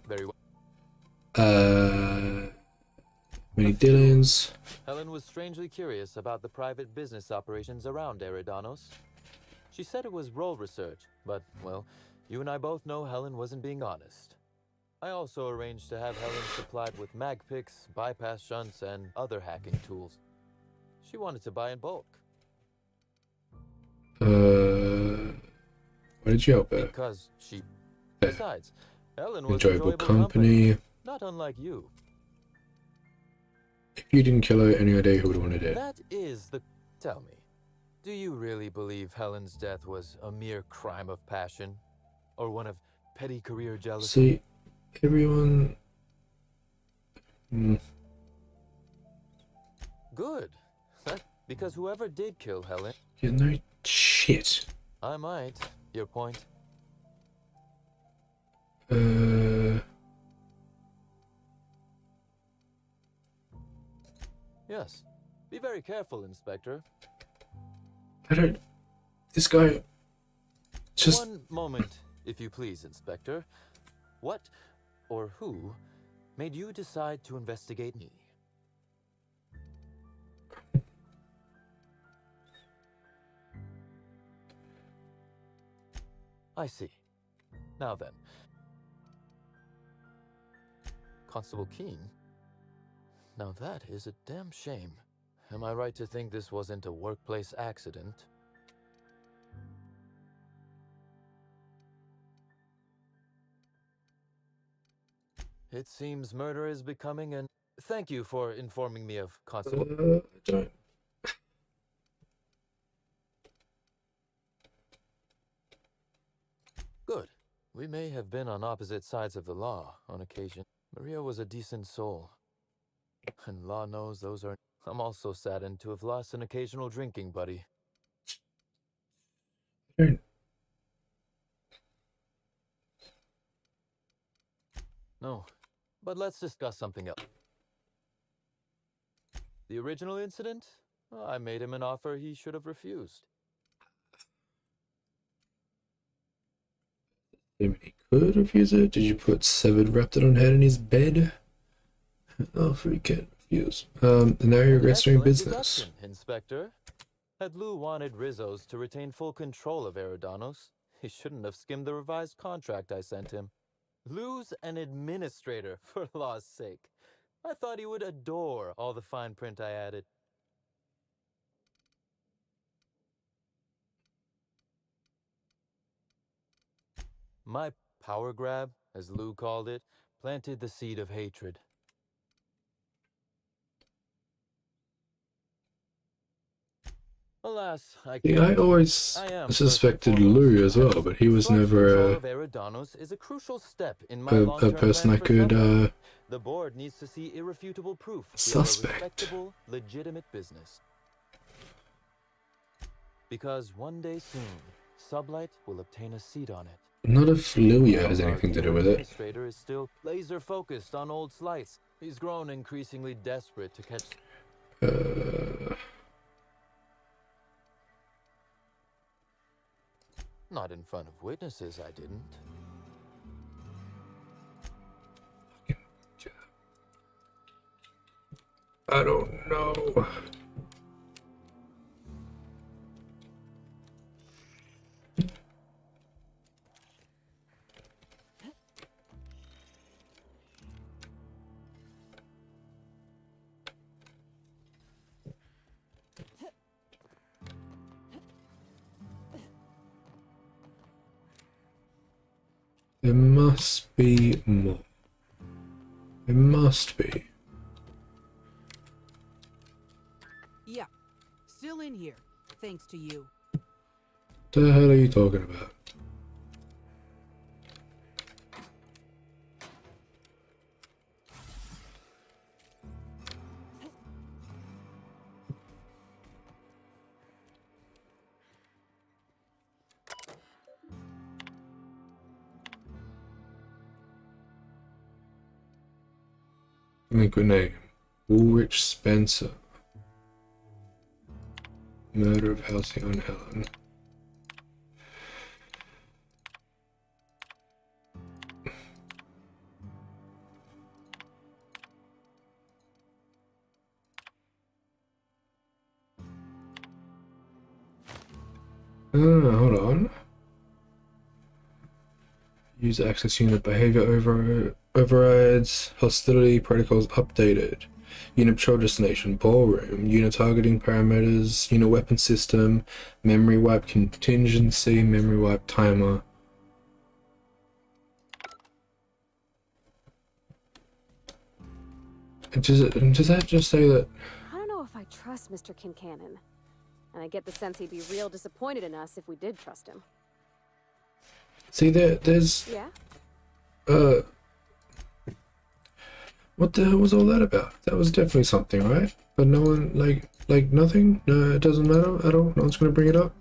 Very well.
Many Dillons.
Helen was strangely curious about the private business operations around Eridanos. She said it was role research, but, well, you and I both know Helen wasn't being honest. I also arranged to have Helen supplied with mag picks, bypass shunts, and other hacking tools. She wanted to buy in bulk.
Why did you help her?
Because she... Besides, Helen was
Enjoyable company.
not unlike you.
If you didn't kill her, any idea who would want to do?
That is the... Tell me, do you really believe Helen's death was a mere crime of passion? Or one of petty career jealousy?
See, everyone...
Good. Because whoever did kill Helen...
You know shit.
I might. Your point? Yes. Be very careful, Inspector.
I don't... This guy... Just...
One moment, if you please, Inspector. What, or who, made you decide to investigate me? I see. Now then. Constable Keene? Now that is a damn shame. Am I right to think this wasn't a workplace accident? It seems murder is becoming an... Thank you for informing me of Constable...
don't.
Good. We may have been on opposite sides of the law on occasion. Maria was a decent soul. And law knows those are... I'm also saddened to have lost an occasional drinking buddy. No, but let's discuss something else. The original incident? Well, I made him an offer he should have refused.
He could refuse it. Did you put severed Raptidon head in his bed? Oh, he can't refuse. And now he regrets doing business.
Deduction, Inspector. Had Lou wanted Rizzo's to retain full control of Eridanos, he shouldn't have skimmed the revised contract I sent him. Lou's an administrator, for law's sake. I thought he would adore all the fine print I added. My power grab, as Lou called it, planted the seed of hatred. Alas, I
See,
can't.
I always
I am
suspected
first and foremost
Lou as well, but he was
Slug's
never
control of Eridanos is a crucial step in my
a
long-term
person
plan
I
for
could
Sublight. The board needs to see irrefutable proof we are a
suspect.
respectable, legitimate business. Because one day soon, Sublight will obtain a seat on it.
Not if Louis has
Our
anything to
dear
do with it.
administrator is still laser-focused on old slights. He's grown increasingly desperate to catch... Not in front of witnesses, I didn't.
I don't know. There must be more. There must be.
Yeah, still in here, thanks to you.
The hell are you talking about? Good name. Woolrich Spencer. Murder of Halcyon Helen. Hold on. User access unit behavior overrides. Hostility protocols updated. Unit patrol destination ballroom. Unit targeting parameters. Unit weapon system. Memory wipe contingency. Memory wipe timer. Does that just say that?
I don't know if I trust Mr. Kincannon. And I get the sense he'd be real disappointed in us if we did trust him.
See, there's...
Yeah?
What the hell was all that about? That was definitely something, right? But no one, like nothing? No, it doesn't matter at all? No one's gonna bring it up?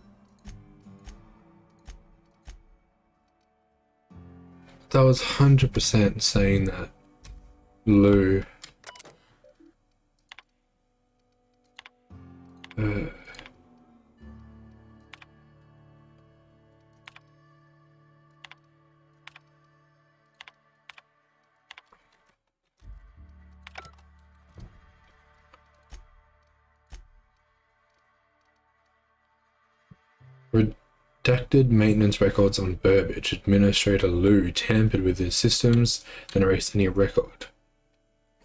That was 100% saying that Lou... Redacted maintenance records on Burbage. Administrator Lou tampered with his systems and erased any record.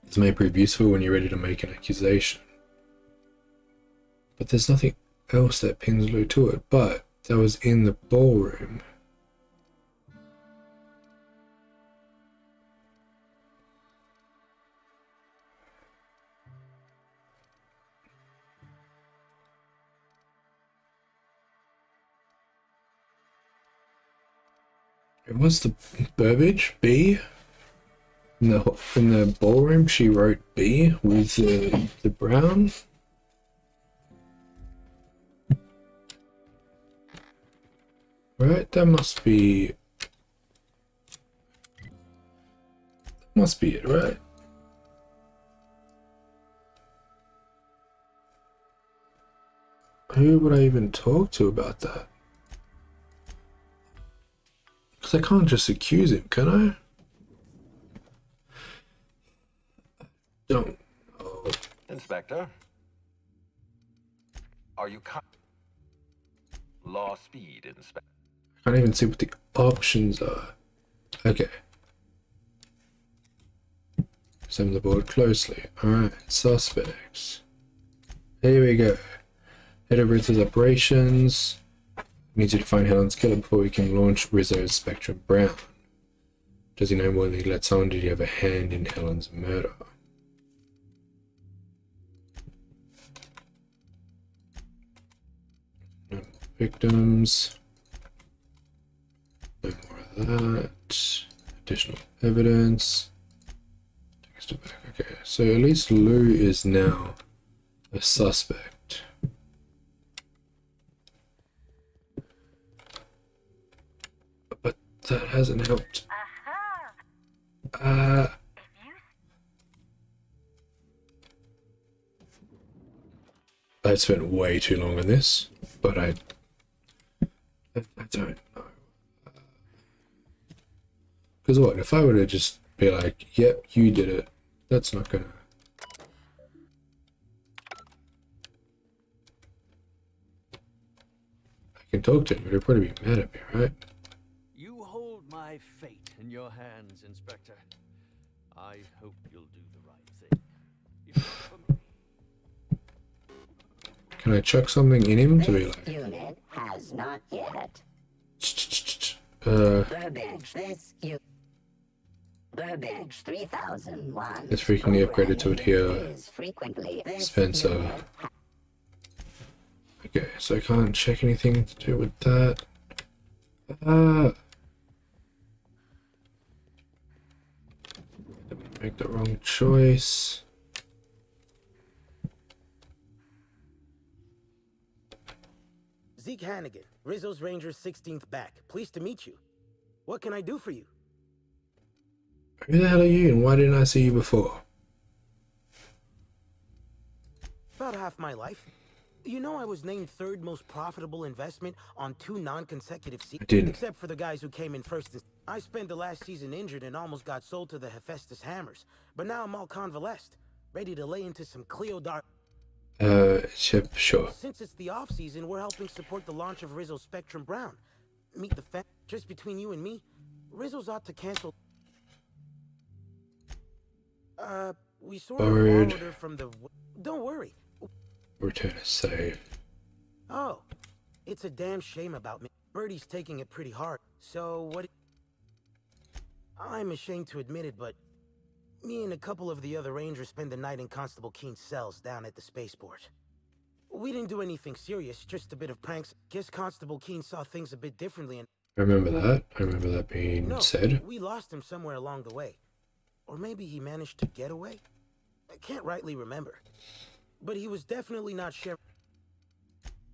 This may prove useful when you're ready to make an accusation. But there's nothing else that pins Lou to it, but that was in the ballroom. Was the Burbage B? In the ballroom, she wrote B with the brown. Right, that must be it, right? Who would I even talk to about that? Because I can't just accuse him, can I? Don't know.
Inspector? Are you law speed, Inspector?
I can't even see what the options are. Okay. Examine the board closely. Alright, suspects. Here we go. Head of Rizzo's operations. Needs you to find Helen's killer before we can launch Rizzo's Spectrum Brown. Does he know more than he lets on? Did he have a hand in Helen's murder? victims. No more of that. Additional evidence. Text it back. Okay, so at least Lou is now a suspect. But that hasn't helped. I spent way too long on this, but I don't know. Because what, if I were to just be like, yep, you did it, that's not gonna... I can talk to him, but he'll probably be mad at me, right?
You hold my fate in your hands, Inspector. I hope you'll do the right thing. If not for me.
Can I chuck something in him to be like...
This unit has not yet. Burbage 3001.
It's frequently upgraded to it here. Spencer. Okay, so I can't check anything to do with that. Make the wrong choice.
Zeke Hannigan, Rizzo's Rangers 16th back. Pleased to meet you. What can I do for you?
Who the hell are you and why didn't I see you before?
About half my life. You know I was named third most profitable investment on 2 non-consecutive seasons.
I didn't.
Except for the guys who came in first. I spent the last season injured and almost got sold to the Hephaestus Hammers. But now I'm all convalesced, ready to lay into some Cleo Dark.
Sure.
Since it's the off-season, we're helping support the launch of Rizzo's Spectrum Brown. Meet the fact, just between you and me, Rizzo's ought to cancel... we sort of borrowed her from the... Don't worry.
Return a save.
Oh, it's a damn shame about me. Birdie's taking it pretty hard. So what... I'm ashamed to admit it, but... me and a couple of the other Rangers spent the night in Constable Keen's cells down at the spaceport. We didn't do anything serious, just a bit of pranks. Guess Constable Keen saw things a bit differently and...
I remember that. I remember that being said.
We lost him somewhere along the way. Or maybe he managed to get away? I can't rightly remember. But he was definitely not sharing...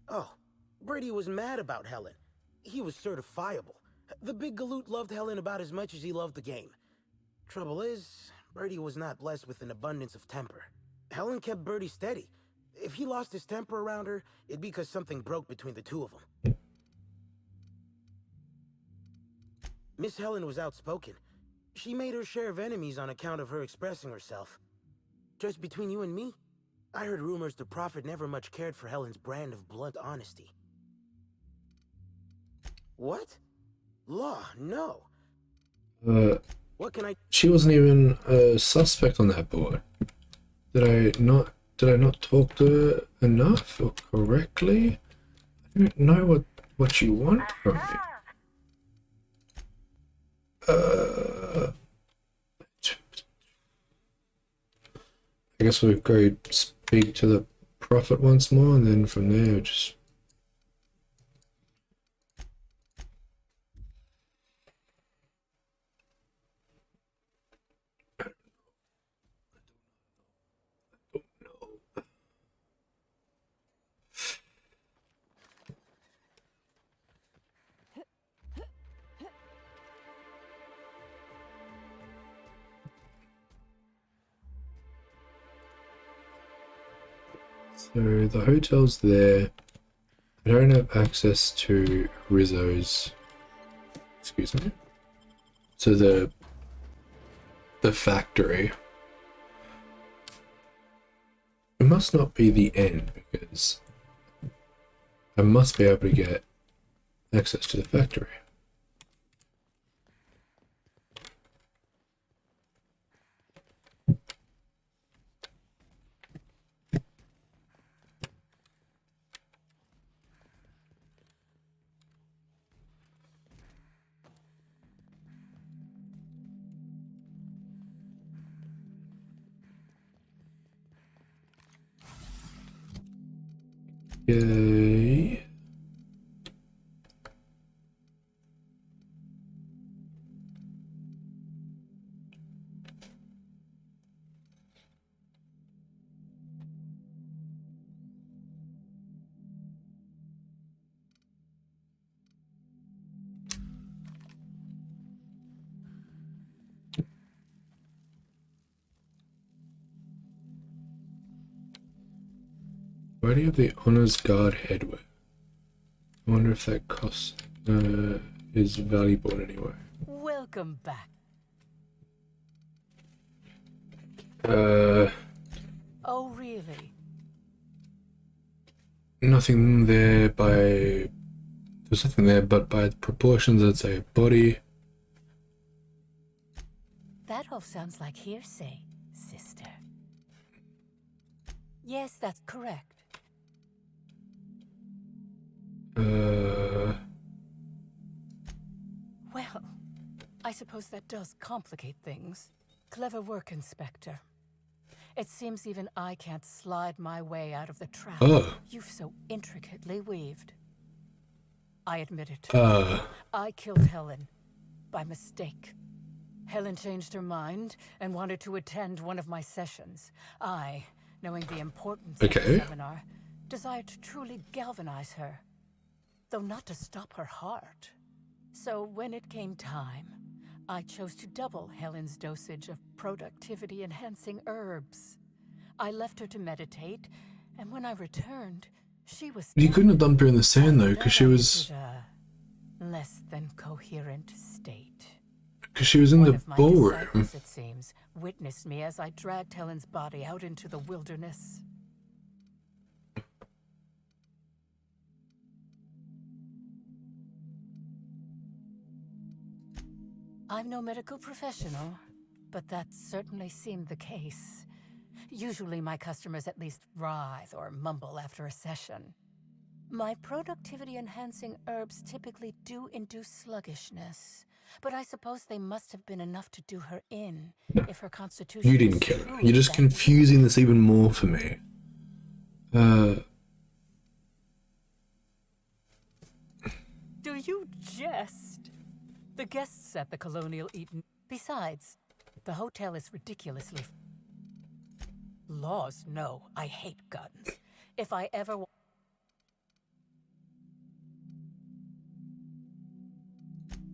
Oh, Brady was mad about Helen. He was certifiable. The big galoot loved Helen about as much as he loved the game. Trouble is, Birdie was not blessed with an abundance of temper. Helen kept Birdie steady. If he lost his temper around her, it'd be because something broke between the two of them. Miss Helen was outspoken. She made her share of enemies on account of her expressing herself. Just between you and me, I heard rumors the Prophet never much cared for Helen's brand of blunt honesty. What? Law, no. What can I...
She wasn't even a suspect on that board. Did I not talk to her enough or correctly? I don't know what you want from me. I guess we'll go speak to the Prophet once more, and then from there just... So the hotel's there. I don't have access to Rizzo's, excuse me, to the factory. It must not be the end because I must be able to get access to the factory. Okay. Why do you have the Honor's Guard headwear? I wonder if that cost is valuable in any way.
Welcome back. Oh, really?
Nothing there by... There's nothing there, but by proportions, I'd say body.
That all sounds like hearsay, sister. Yes, that's correct. Well, I suppose that does complicate things. Clever work, Inspector. It seems even I can't slide my way out of the trap you've so intricately weaved. I admit it. I killed Helen by mistake. Helen changed her mind and wanted to attend one of my sessions. I, knowing the importance of the seminar, desired to truly galvanize her, though not to stop her heart. So when it came time, I chose to double Helen's dosage of productivity-enhancing herbs. I left her to meditate, and when I returned, she was...
You couldn't have dumped her in the sand, though, because she was...
less than coherent state.
Because she was in the ballroom.
It seems, witnessed me as I dragged Helen's body out into the wilderness. I'm no medical professional, but that certainly seemed the case. Usually my customers at least writhe or mumble after a session. My productivity-enhancing herbs typically do induce sluggishness, but I suppose they must have been enough to do her in if her constitution...
You didn't kill her. You're just confusing this even more for me.
Do you jest? The guests at the Colonial Eaton... Besides, the hotel is ridiculously... Laws, no. I hate guns. If I ever...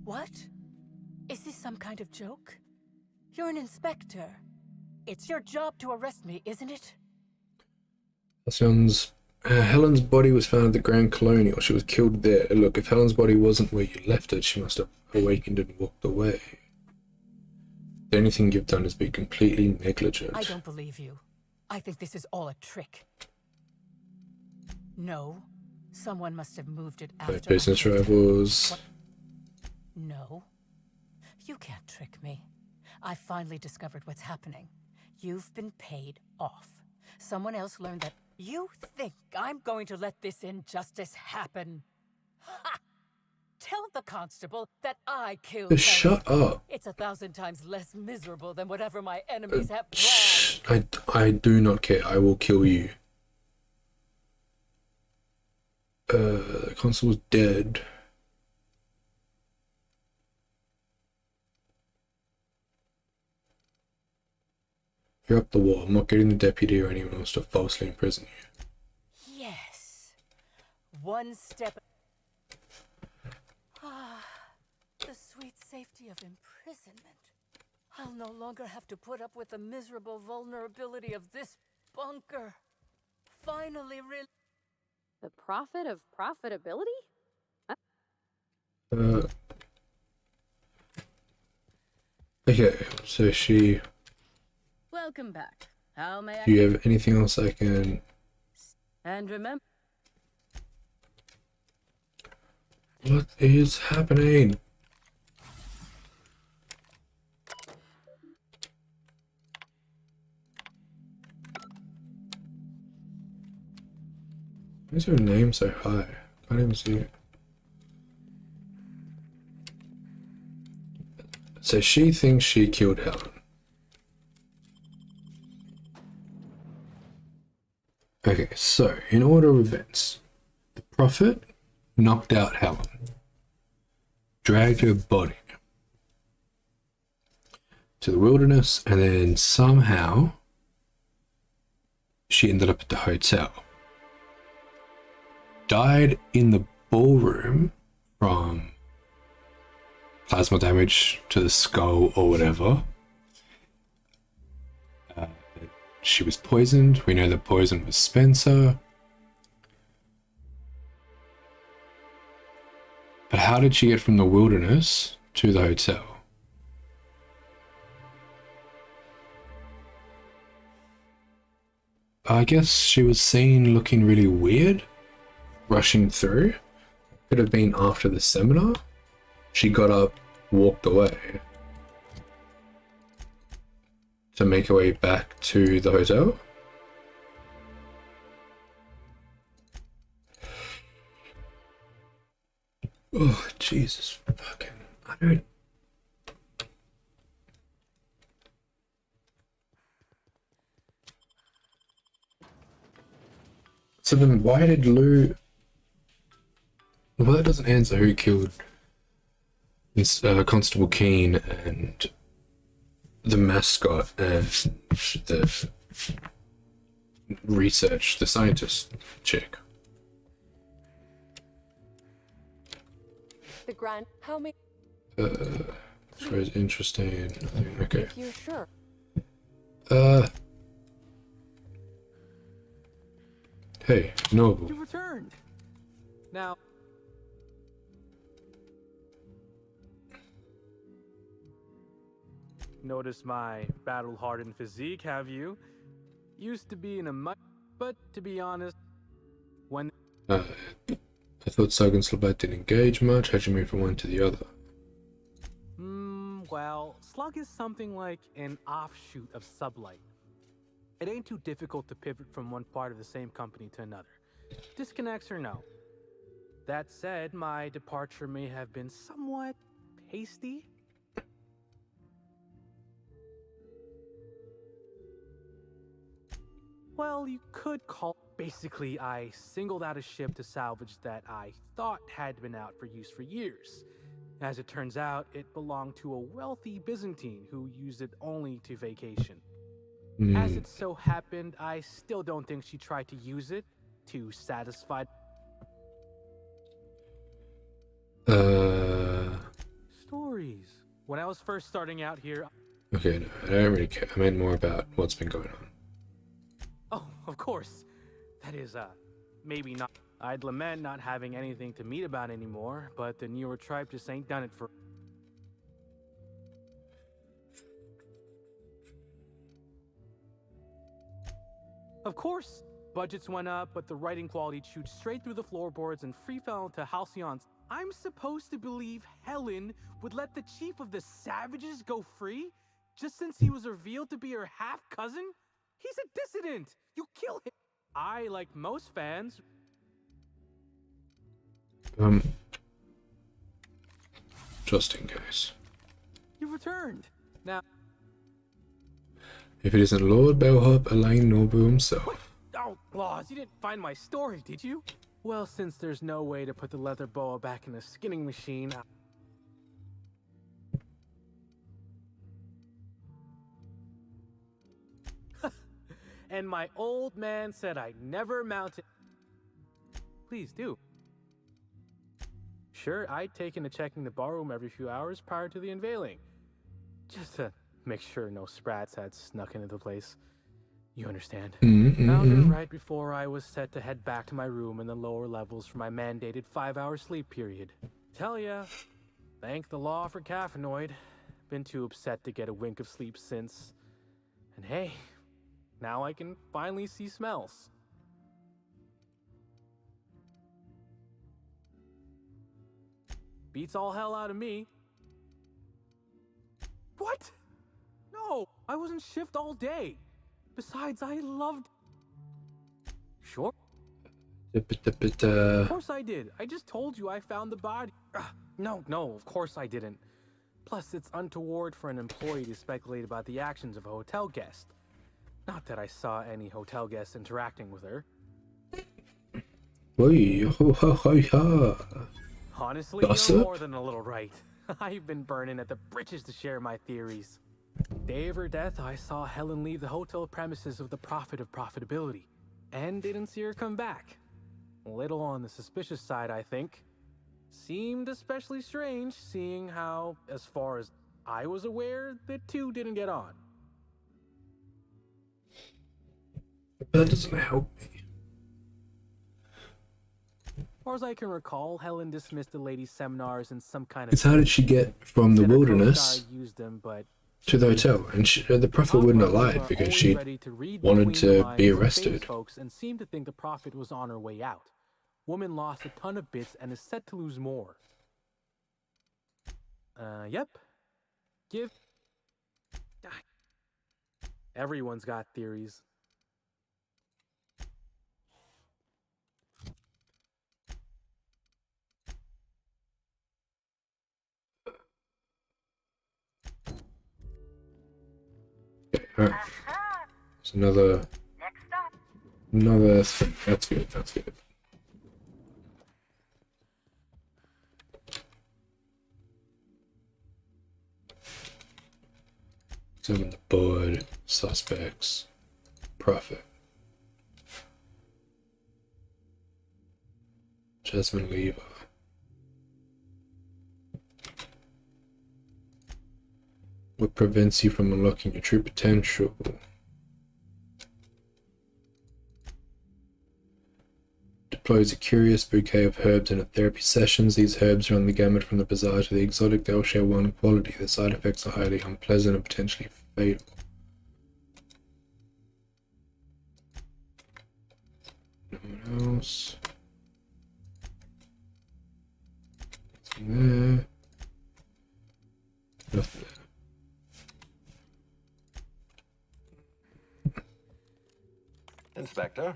What? Is this some kind of joke? You're an inspector. It's your job to arrest me, isn't it?
Helen's body was found at the Grand Colonial. She was killed there. Look, if Helen's body wasn't where you left it, she must have awakened and walked away. The only thing you've done is be completely negligent.
I don't believe you. I think this is all a trick. No. Someone must have moved it after...
Business rivals.
No. You can't trick me. I finally discovered what's happening. You've been paid off. Someone else learned that... You think I'm going to let this injustice happen? Ha! Tell the constable that I killed
Just shut up.
It's 1,000 times less miserable than whatever my enemies have planned.
I do not care. I will kill you. The constable's dead. You're up the wall. I'm not getting the deputy or anyone else to falsely imprison you.
Yes. One step... the sweet safety of imprisonment. I'll no longer have to put up with the miserable vulnerability of this bunker. Finally
The profit of profitability?
Okay, so she...
Welcome back. How may I...
Do you have anything else I can...
And remember...
What is happening? Why is your name so high? Can't even see it. So she thinks she killed Helen. Okay, so in order of events, the Prophet knocked out Helen, dragged her body to the wilderness, and then somehow she ended up at the hotel. Died in the ballroom from plasma damage to the skull or whatever. She was poisoned. We know the poison was Spencer. how did she get from the wilderness to the hotel? I guess she was seen looking really weird, rushing through. Could have been after the seminar. She got up, walked away to make her way back to the hotel. Oh, Jesus fucking... I don't... So then why did Lou... Well, that doesn't answer who killed Constable Keene and the mascot and the the scientist chick.
The grand. How many?
So it's interesting. Okay.
If you're sure.
Hey, Noble.
You returned. Now. Notice my battle-hardened physique, have you? Used to be in a but to be honest, when
I thought Sug and Slabite didn't engage much. How'd you move from one to the other?
Well, Slug is something like an offshoot of Sublight. It ain't too difficult to pivot from one part of the same company to another. Disconnects or no. That said, my departure may have been somewhat hasty. Well, you could call... Basically, I singled out a ship to salvage that I thought had been out for use for years. As it turns out, it belonged to a wealthy Byzantine who used it only to vacation. As it so happened, I still don't think she tried to use it to satisfy... Stories. When I was first starting out here...
Okay, no, I don't really care. I meant more about what's been going on.
Oh, of course. That is, maybe not. I'd lament not having anything to meet about anymore, but the newer tribe just ain't done it for... Of course, budgets went up, but the writing quality chewed straight through the floorboards and free fell into Halcyon's. I'm supposed to believe Helen would let the chief of the savages go free, just since he was revealed to be her half-cousin? He's a dissident! You kill him! I, like most fans...
Just in case.
You returned. Now...
If it isn't Lord Bellhop, Elaine Noble himself.
What? Oh, Laws, you didn't find my story, did you? Well, since there's no way to put the leather boa back in the skinning machine... And my old man said I'd never mount it. Please do. Sure, I'd taken to checking the barroom every few hours prior to the unveiling. Just to make sure no sprats had snuck into the place. You understand. Found it right before I was set to head back to my room in the lower levels for my mandated 5-hour sleep period. Tell ya, thank the law for caffeinoid. Been too upset to get a wink of sleep since. And hey... Now I can finally see smells. Beats all hell out of me. What? No, I was in shift all day. Besides, I loved... Sure. Of course I did. I just told you I found the body. No, of course I didn't. Plus, it's untoward for an employee to speculate about the actions of a hotel guest. Not that I saw any hotel guests interacting with her. Honestly, you're more than a little right. I've been burning at the britches to share my theories. Day of her death, I saw Helen leave the hotel premises with the profit of profitability, and didn't see her come back. A little on the suspicious side, I think. Seemed especially strange, seeing how, as far as I was aware, the two didn't get on. That doesn't help me. far as I can recall, Helen dismissed the ladies' seminars in some kind of...
It's how did she get from the wilderness
used them, but
to the hotel? And the prophet wouldn't have lied because she wanted to be arrested.
Folks and seemed to think the prophet was on her way out. Woman lost a ton of bits and is set to lose more. Yep. Everyone's got theories.
Okay, alright. There's another thing. That's good, that's good. Examine the board, suspects, prophet. Jasmine Lever. What prevents you from unlocking your true potential? Deploys a curious bouquet of herbs in a therapy sessions. These herbs run the gamut from the bizarre to the exotic. They all share one quality. The side effects are highly unpleasant and potentially fatal. No one else. Nothing there. Nothing there.
Inspector.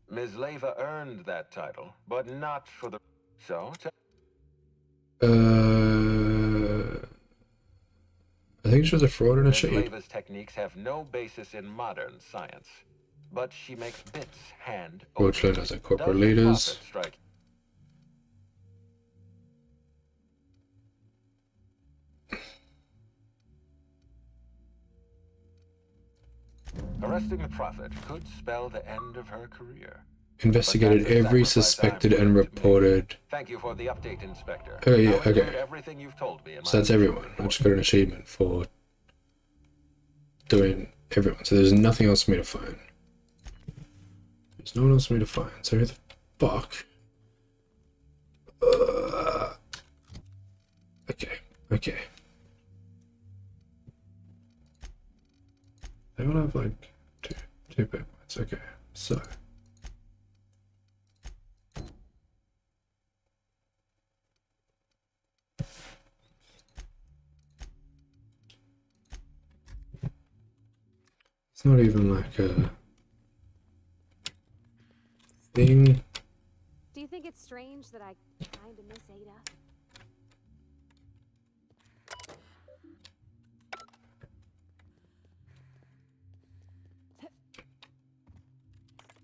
Ms. Leva earned that title, but not for the... So?
I think she was a fraud and a cheat.
Ms. Leva's techniques have no basis in modern science, but she makes bits hand over.
Roachland as a corporate leaders.
Arresting the prophet could spell the end of her career.
Investigated every suspected and reported.
Thank you for the update, Inspector.
Oh yeah, okay.
Everything you've told me.
So that's everyone. I just got an achievement for doing everyone. So there's nothing else for me to find. There's no one else for me to find. So who the fuck? Okay. They all have like two big ones. Okay, so. It's not even like a thing.
Do you think it's strange that I kinda miss Ada?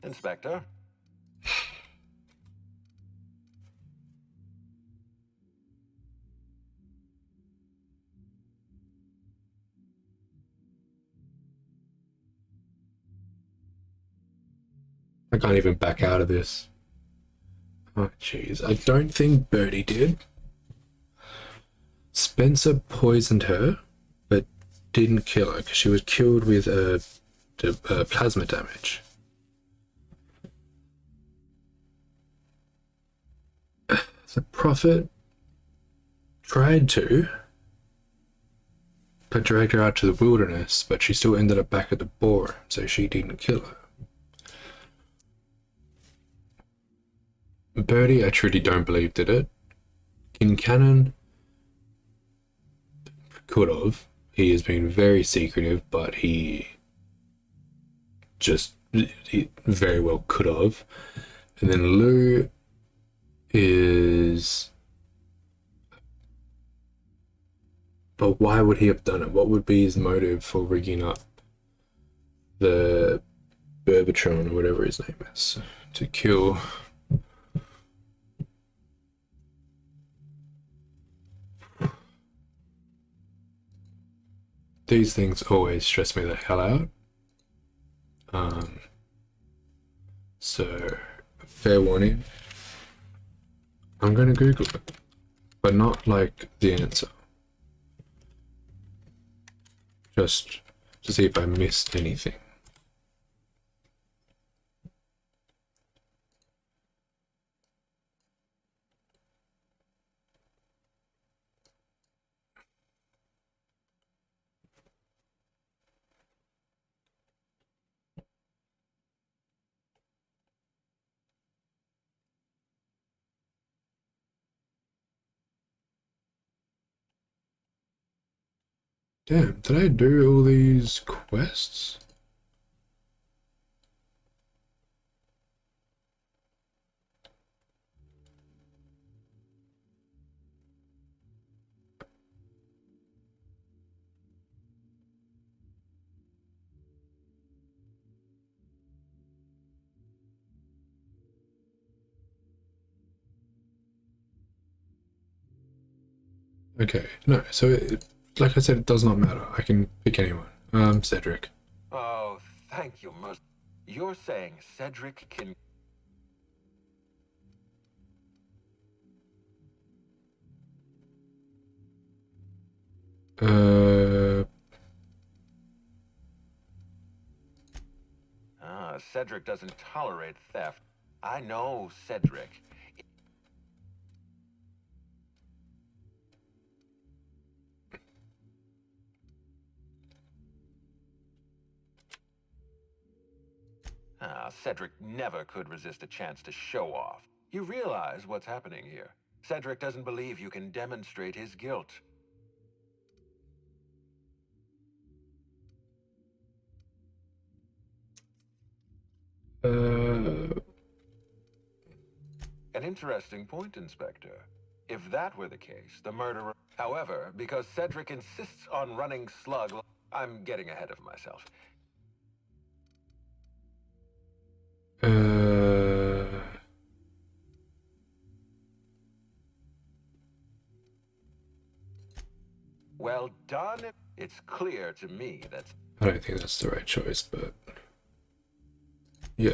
Inspector?
I can't even back out of this. Oh, jeez. I don't think Birdie did. Spencer poisoned her, but didn't kill her because she was killed with plasma damage. The prophet tried to, but dragged her out to the wilderness, but she still ended up back at the ballroom, so she didn't kill her. Birdie, I truly don't believe did it. Kincannon could have. He has been very secretive, but he very well could have. And then Lou is... But why would he have done it? What would be his motive for rigging up the Berbatron or whatever his name is to kill... These things always stress me the hell out. So, fair warning. I'm going to Google it, but not like the answer. Just to see if I missed anything. Damn, did I do all these quests? Okay, no, so like I said, it does not matter. I can pick anyone. Cedric.
Oh, thank you, Mus. You're saying Cedric can... Cedric doesn't tolerate theft. I know Cedric. Cedric never could resist a chance to show off. You realize what's happening here. Cedric doesn't believe you can demonstrate his guilt. An interesting point, Inspector. If that were the case, the murderer... However, because Cedric insists on running Slug... I'm getting ahead of myself. Well done. It's clear to me that...
I don't think that's the right choice, but... yeah.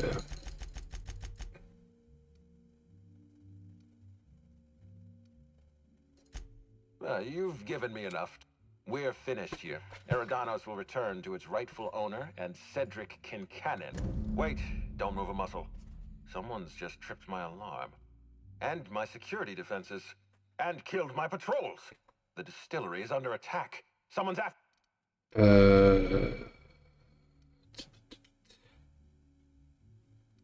You've given me enough. We're finished here. Eridanos will return to its rightful owner and Cedric Kincannon. Wait, don't move a muscle. Someone's just tripped my alarm. And my security defenses. And killed my patrols. The distillery is under attack. Someone's after...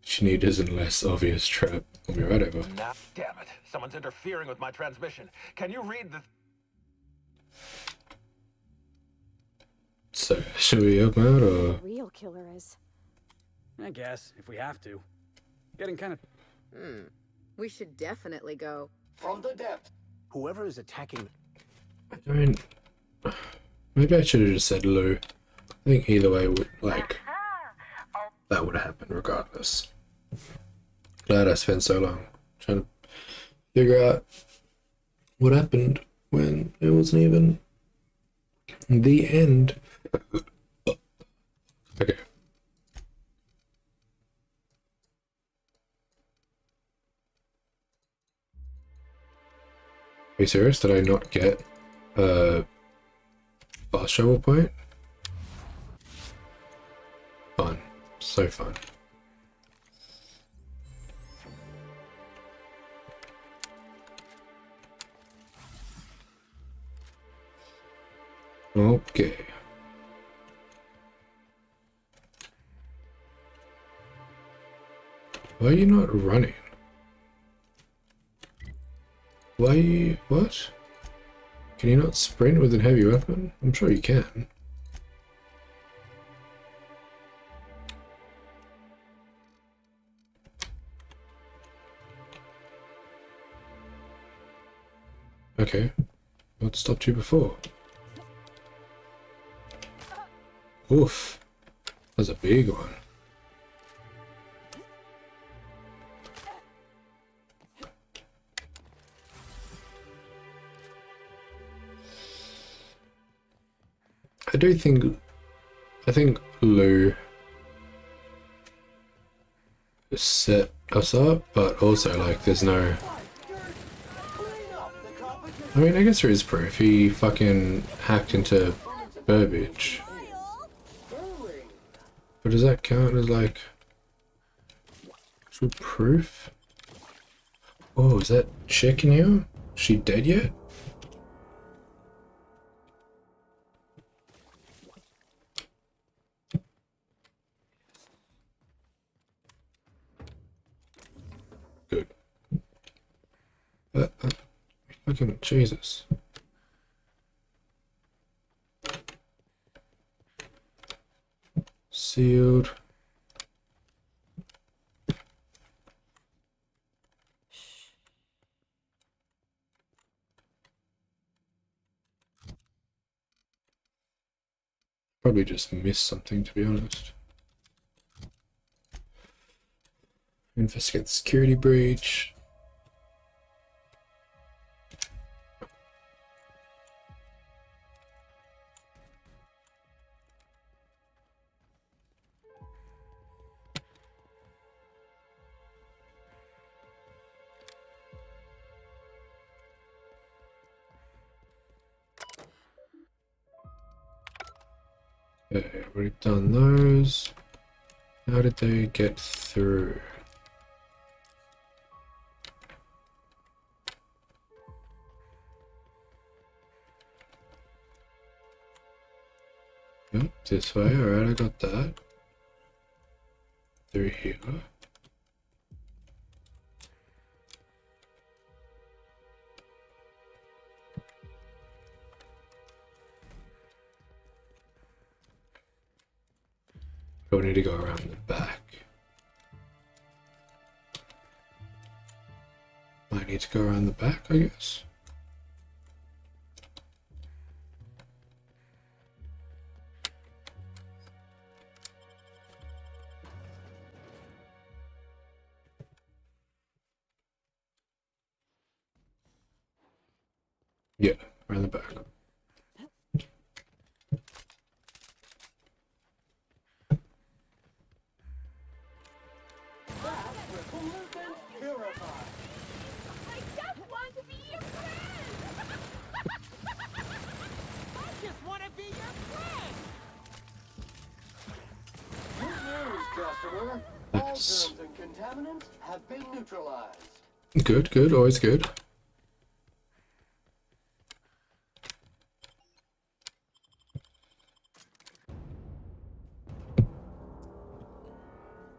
She needs a less obvious trap. I'll be right over.
Now, damn it. Someone's interfering with my transmission. Can you read the...
So, should we help out, or...?
The real killer is.
I guess, if we have to. Getting kind of...
We should definitely go.
From the depth.
Whoever is attacking...
I mean... maybe I should have just said Lou. I think either way would, like... that would happen regardless. Glad I spent so long trying to figure out what happened when it wasn't even the end. Okay. Are you serious? Did I not get a fast travel point? Fun. So fun. Okay. Why are you not running? Why are you... what? Can you not sprint with a heavy weapon? I'm sure you can. Okay. What stopped you before? Oof. That's a big one. I think Lou set us up, but also like there's no... I mean, I guess there is proof. He fucking hacked into Burbage. But does that count as like actual proof? Oh, is that chick in here? She dead yet? Good. Fucking Jesus. sealed. Probably just missed something, to be honest. Investigate the security breach. Okay, we've done those. How did they get through? Yep, this way. Alright, I got that. Through here. We need to go around the back. I need to go around the back, I guess. Yeah, around the back.
All germs and contaminants have been neutralized.
Good, good, always good.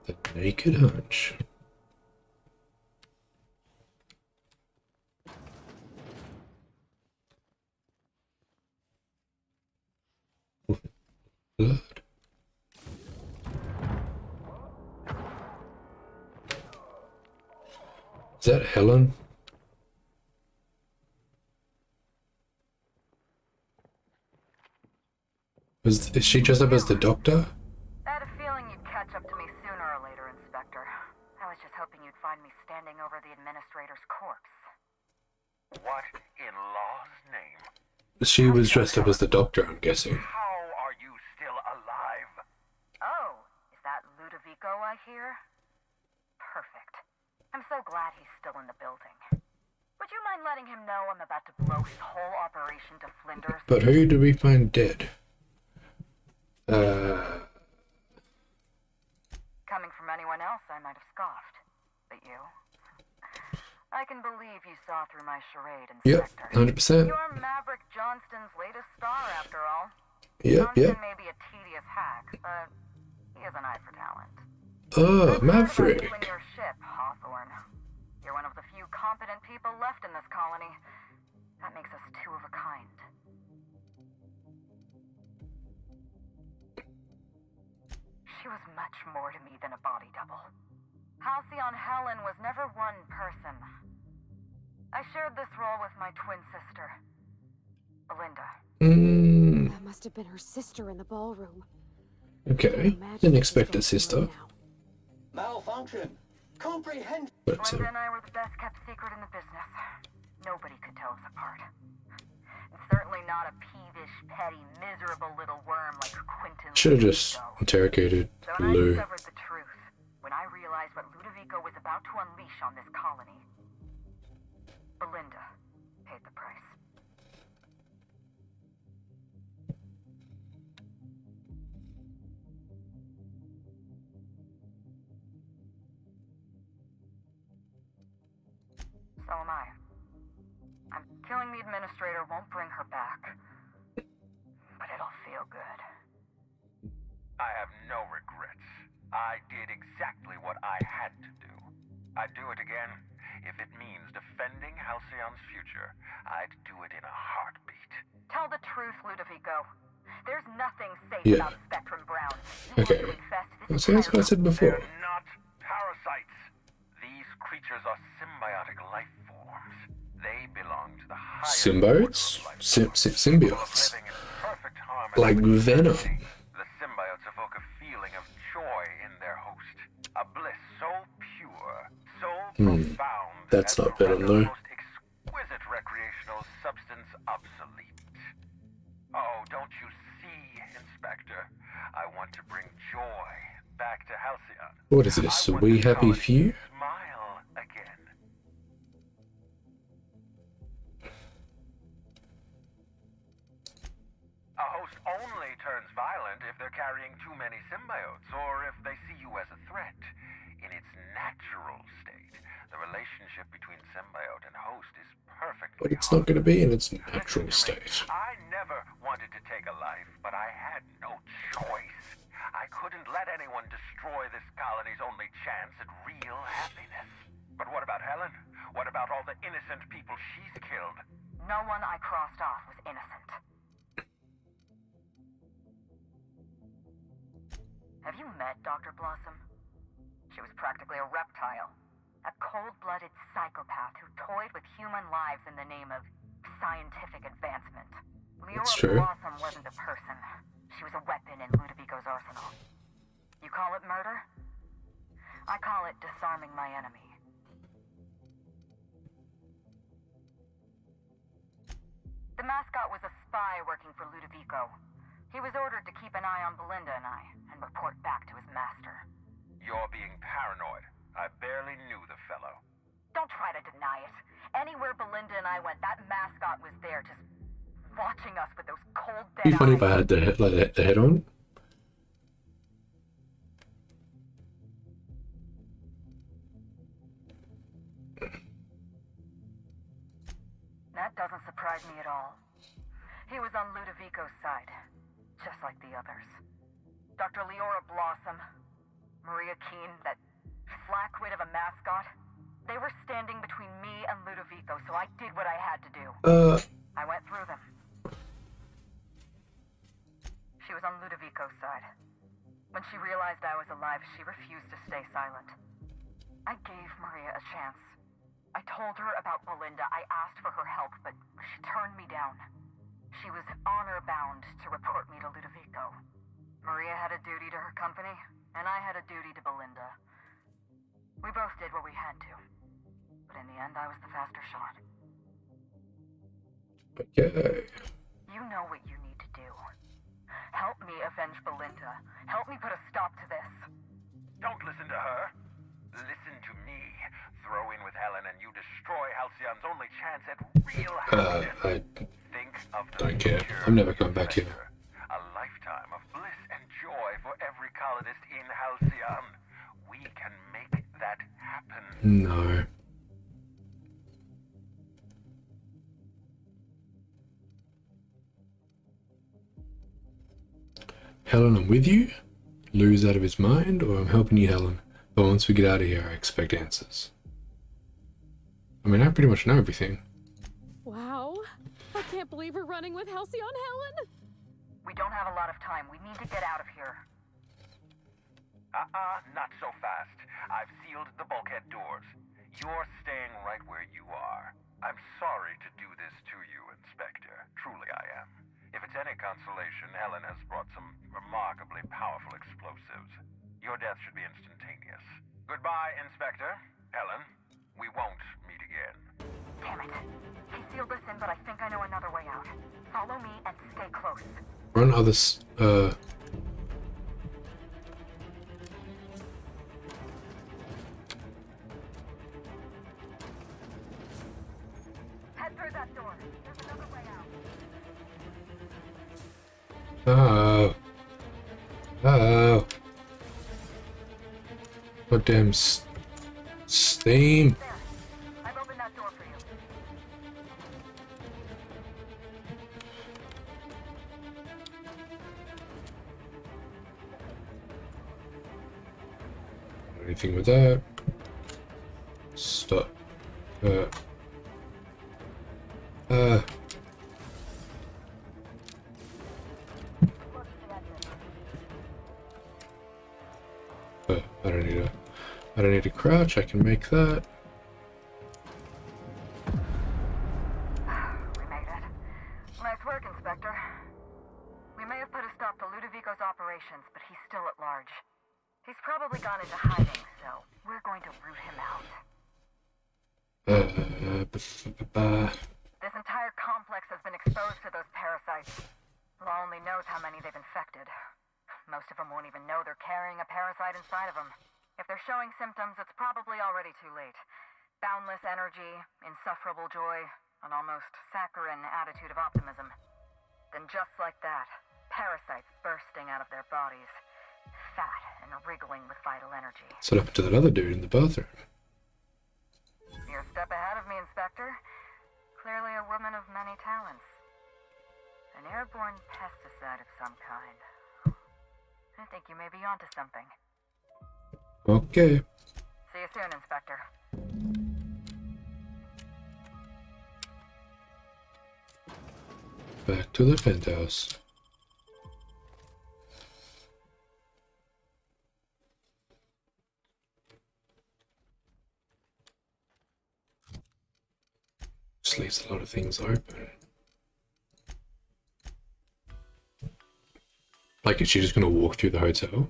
The naked hunch. Blood. Is that Helen? Is she dressed up as the doctor?
I had a feeling you'd catch up to me sooner or later, Inspector. I was just hoping you'd find me standing over the administrator's corpse.
What in law's name?
She was dressed up as the doctor, I'm guessing.
How are you still alive?
Oh, is that Ludovico I hear? Perfect. I'm so glad he's still in the building. Would you mind letting him know I'm about to blow his whole operation to flinders?
But who do we find dead?
Coming from anyone else, I might have scoffed. But you? I can believe you saw through my charade, Inspector.
Yep, 100%.
You're Maverick Johnston's latest star, after all.
Yep,
Johnston
yep.
may be a tedious hack, but he has an eye for talent.
Oh, Maverick.
You and your ship, Hawthorne. You're one of the few competent people left in this colony. That makes us two of a kind. She was much more to me than a body double. Halcyon Helen was never one person. I shared this role with my twin sister, Belinda.
That must have been her sister in the ballroom.
Okay, didn't expect a sister.
Malfunction. Comprehend.
But,
Belinda and I were the best kept secret in the business. Nobody could tell us apart. And certainly not a peevish, petty, miserable little worm like Quentin.
should have just interrogated
So when I
Lou.
discovered the truth, when I realized what Ludovico was about to unleash on this colony, Belinda paid the price. So am I. Killing the administrator won't bring her back, but it'll feel good.
I have no regrets. I did exactly what I had to do. I'd do it again. If it means defending Halcyon's future, I'd do it in a heartbeat.
Tell the truth, Ludovico. There's nothing safe
Yeah.
about Spectrum Brown.
Okay, See, that's what I said before.
They're not parasites. These creatures are symbiotic life forms. They belong to the higher
Symbiotes? Symbiotes. Like Venom.
The symbiotes evoke a feeling of joy in their host. A bliss so pure, so profound.
That's not Venom though.
Most exquisite recreational substance obsolete. Oh, don't you see, Inspector? I want to bring joy back to Halcyon.
What is this? A wee happy few?
Smile again. A host only turns violent if they're carrying too many symbiotes, or if they see you as a threat. In its natural state, the relationship between symbiote and host is perfect.
But it's not going to be in its natural state.
I never wanted to take a life, but I had no choice. I couldn't let anyone destroy this colony's only chance at real happiness. But what about Helen? What about all the innocent people she's killed?
No one I crossed off was innocent. Have you met Dr. Blossom? She was practically a reptile. A cold-blooded psychopath who toyed with human lives in the name of scientific advancement.
That's
Leora
true.
Blossom wasn't a person. She was a weapon in Ludovico's arsenal. You call it murder? I call it disarming my enemy. The mascot was a spy working for Ludovico. He was ordered to keep an eye on Belinda and I, and report back to his master.
You're being paranoid. I barely knew the fellow.
Don't try to deny it. Anywhere Belinda and I went, that mascot was there, just watching us with those cold,
It'd be
dead
funny
eyes.
if I had the head on.
That doesn't surprise me at all. He was on Ludovico's side, just like the others. Dr. Leora Blossom, Maria Keene, that flackwit of a mascot, they were standing between me and Ludovico, so I did what I had to do. I went through them. She was on Ludovico's side. When she realized I was alive, she refused to stay silent. I gave Maria a chance. I told her about Belinda. I asked for her help, but she turned me down. She was honor-bound to report me to Ludovico. Maria had a duty to her company, and I had a duty to Belinda. We both did what we had to. But in the end, I was the faster shot.
Okay.
You know what you need to do. Help me avenge Belinda. Help me put a stop to this.
Don't listen to her. Listen to me. Throw in with Helen and you destroy Halcyon's only chance at real happiness. Think of the
Don't care.
future,
I'm never coming back here.
a lifetime of bliss and joy for every colonist in Halcyon. We can make that happen.
No. Helen, I'm with you. Lou's out of his mind, or I'm helping you, Helen. But once we get out of here, I expect answers. I mean, I pretty much know everything.
Wow. I can't believe we're running with Halcyon Helen.
We don't have a lot of time. We need to get out of here.
Not so fast. I've sealed the bulkhead doors. You're staying right where you are. I'm sorry to do this to you, Inspector. Truly I am. If it's any consolation, Helen has brought some remarkably powerful explosives. Your death should be instantaneous. Goodbye, Inspector. Helen, we won't meet again.
Damn it. He sealed us in, but I think I know another way out. Follow me and stay close.
Run
Head through that door. There's another way out.
Oh. Oh. Goddamn steam.
I've opened that door for you.
Anything with that? Stop. Oh, I don't need to crouch. I can make that.
We made it. Nice work, Inspector. We may have put a stop to Ludovico's operations, but he's still at large. He's probably gone into hiding, so we're going to root him out. This entire complex has been exposed to those parasites. Law only knows how many they've infected. Most of them won't even know they're carrying a parasite inside of them. If they're showing symptoms, it's probably already too late. Boundless energy, insufferable joy, an almost saccharine attitude of optimism. Then just like that, parasites bursting out of their bodies. Fat and wriggling with vital energy.
So what happened to that other dude in the bathroom?
You're a step ahead of me, Inspector. Clearly a woman of many talents. An airborne pesticide of some kind. I think you may be onto something.
Okay.
See you soon, Inspector.
Back to the penthouse. Just leaves a lot of things open. Like, is she just gonna walk through the hotel?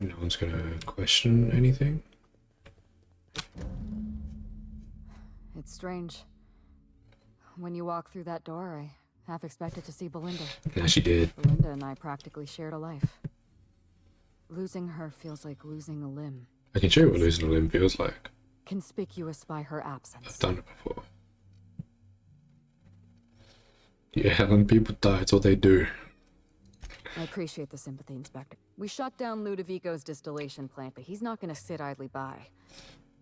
No one's gonna question anything?
It's strange. When you walk through that door, I half expected to see Belinda.
Yeah, she did.
Belinda and I practically shared a life. Losing her feels like losing a limb.
I can show you what losing a limb feels like.
Conspicuous by her absence.
I've done it before. Yeah, when people die, it's what they do.
I appreciate the sympathy, Inspector. We shut down Ludovico's distillation plant, but he's not going to sit idly by.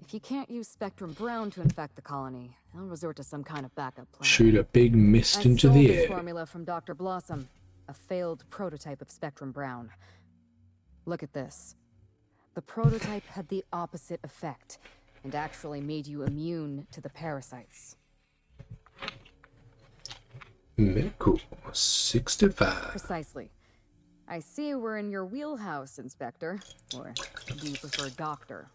If you can't use Spectrum Brown to infect the colony, he'll resort to some kind of backup plan.
Shoot a big mist into the
this
air.
formula from Dr. Blossom, a failed prototype of Spectrum Brown. Look at this. The prototype had the opposite effect, and actually made you immune to the parasites.
Medical 65.
Precisely. I see we're in your wheelhouse, Inspector. Or do you prefer Doctor?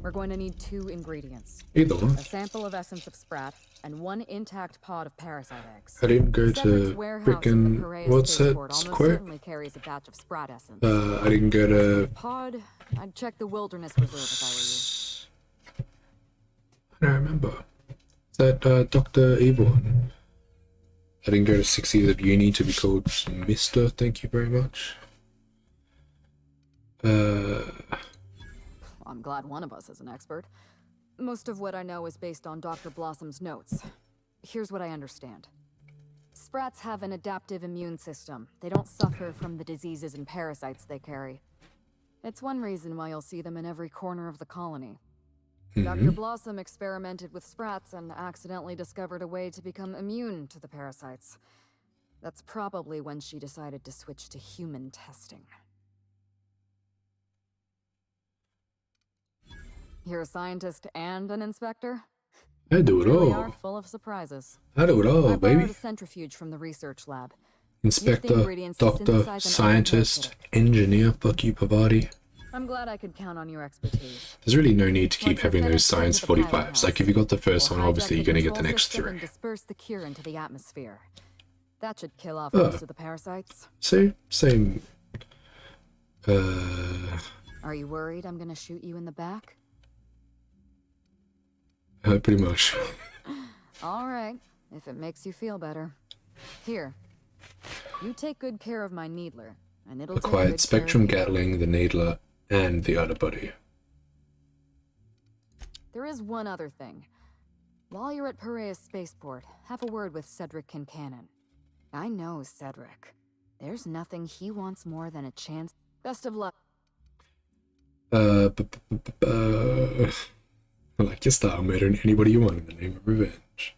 We're going to need 2 ingredients.
Either one.
A sample of essence of sprat, and 1 intact pod of parasite eggs.
I didn't go
Cedric's
to
warehouse at the
frickin'
Piraeus
what's that
spaceport almost
quote?
certainly carries a batch of sprat essence.
I didn't go to.
Pod, I'd check the wilderness reserve if I were you.
I don't remember. Is that Dr. Evil? I didn't go to 6 years of uni to be called Mr. Thank you very much.
I'm glad one of us is an expert. Most of what I know is based on Dr. Blossom's notes. Here's what I understand. Sprats have an adaptive immune system. They don't suffer from the diseases and parasites they carry. It's one reason why you'll see them in every corner of the colony. Dr. Blossom experimented with sprats and accidentally discovered a way to become immune to the parasites. That's probably when she decided to switch to human testing. You're a scientist and an inspector?
I do it
You really
all.
are full of surprises.
I do it all,
I borrowed
baby.
a centrifuge from the research lab.
Inspector, doctor, scientist, engineer, fuck you, Pavati.
I'm glad I could count on your expertise.
There's really no need to keep having those science 45s. Like, if you got the first one, obviously you're gonna get the next 3.
And disperse the cure into the atmosphere. That should kill off
Oh.
most of the parasites.
See? Same.
Are you worried I'm gonna shoot you in the back?
Pretty much.
All right, if it makes you feel better. Here, you take good care of my needler, and it'll take
Acquired
good
Spectrum
care of you.
Gatling, the Needler, and the other buddy.
There is one other thing. While you're at Piraeus Spaceport, have a word with Cedric Kincannon. I know Cedric. There's nothing he wants more than a chance. Best of luck.
I like your style, murdering anybody you want in the name of revenge.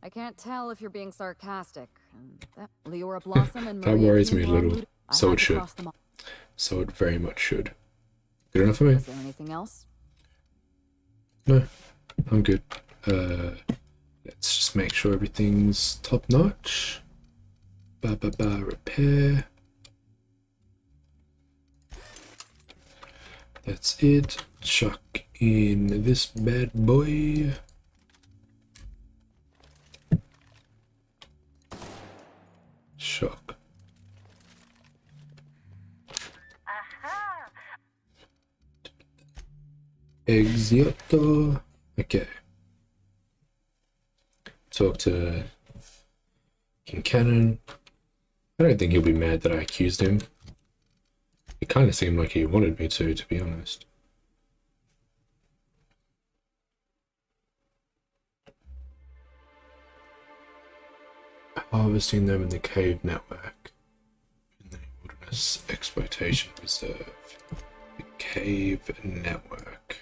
I can't tell if you're being sarcastic. And that Leora Blossom and
That
Maria
worries me a
Keene were on
little.
Ludo- I
So
had
it
to
should.
cross them all.
So it very much should. Good enough for me?
Is there anything else?
No, I'm good. Let's just make sure everything's top notch. Repair. That's it. Chuck in this bad boy. Shock. Exioto. Okay. Talk to King Cannon. I don't think he'll be mad that I accused him. It kind of seemed like he wanted me to be honest. Harvesting them in the cave network. In the Wilderness Exploitation Reserve. The cave network.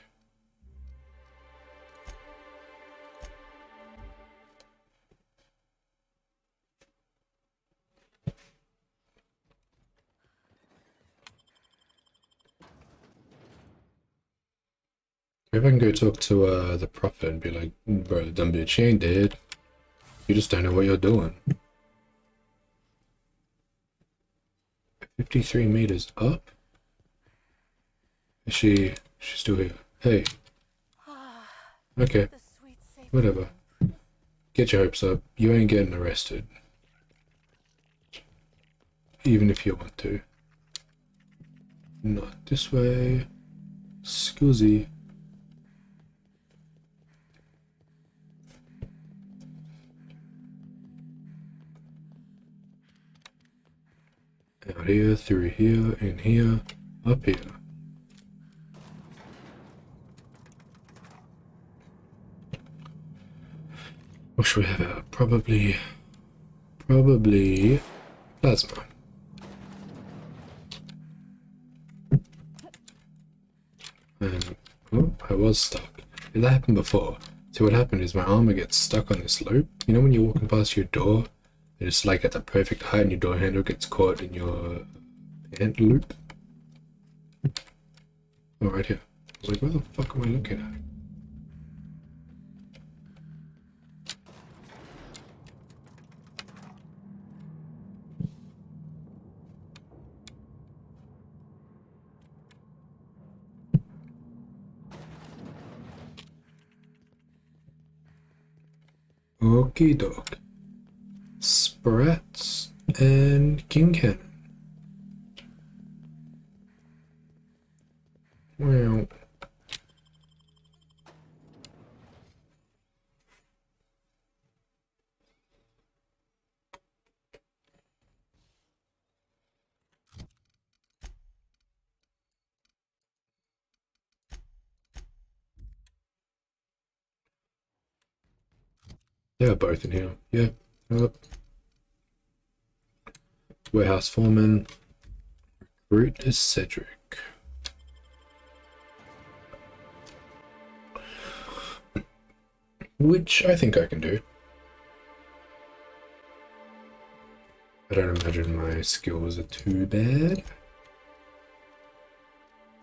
Maybe I can go talk to the prophet and be like, bro, don't be a chain, dude. You just don't know what you're doing. 53 meters up? Is she's still here? Hey. Okay. Whatever. Get your hopes up. You ain't getting arrested. Even if you want to. Not this way. Scusi. Out here, through here, in here, up here. What should we have out? Probably plasma. And oh, I was stuck. Did that happen before? So what happened is my armor gets stuck on this loop. You know when you're walking past your door? And it's like at the perfect height and your door handle gets caught in your hand loop. Oh, right here. I was like, where the fuck am I looking at? Okie doke. Sprats and King Cannon. Well. They're both in here. Yeah. Yep. Warehouse foreman. Recruit is Cedric. Which I think I can do. I don't imagine my skills are too bad.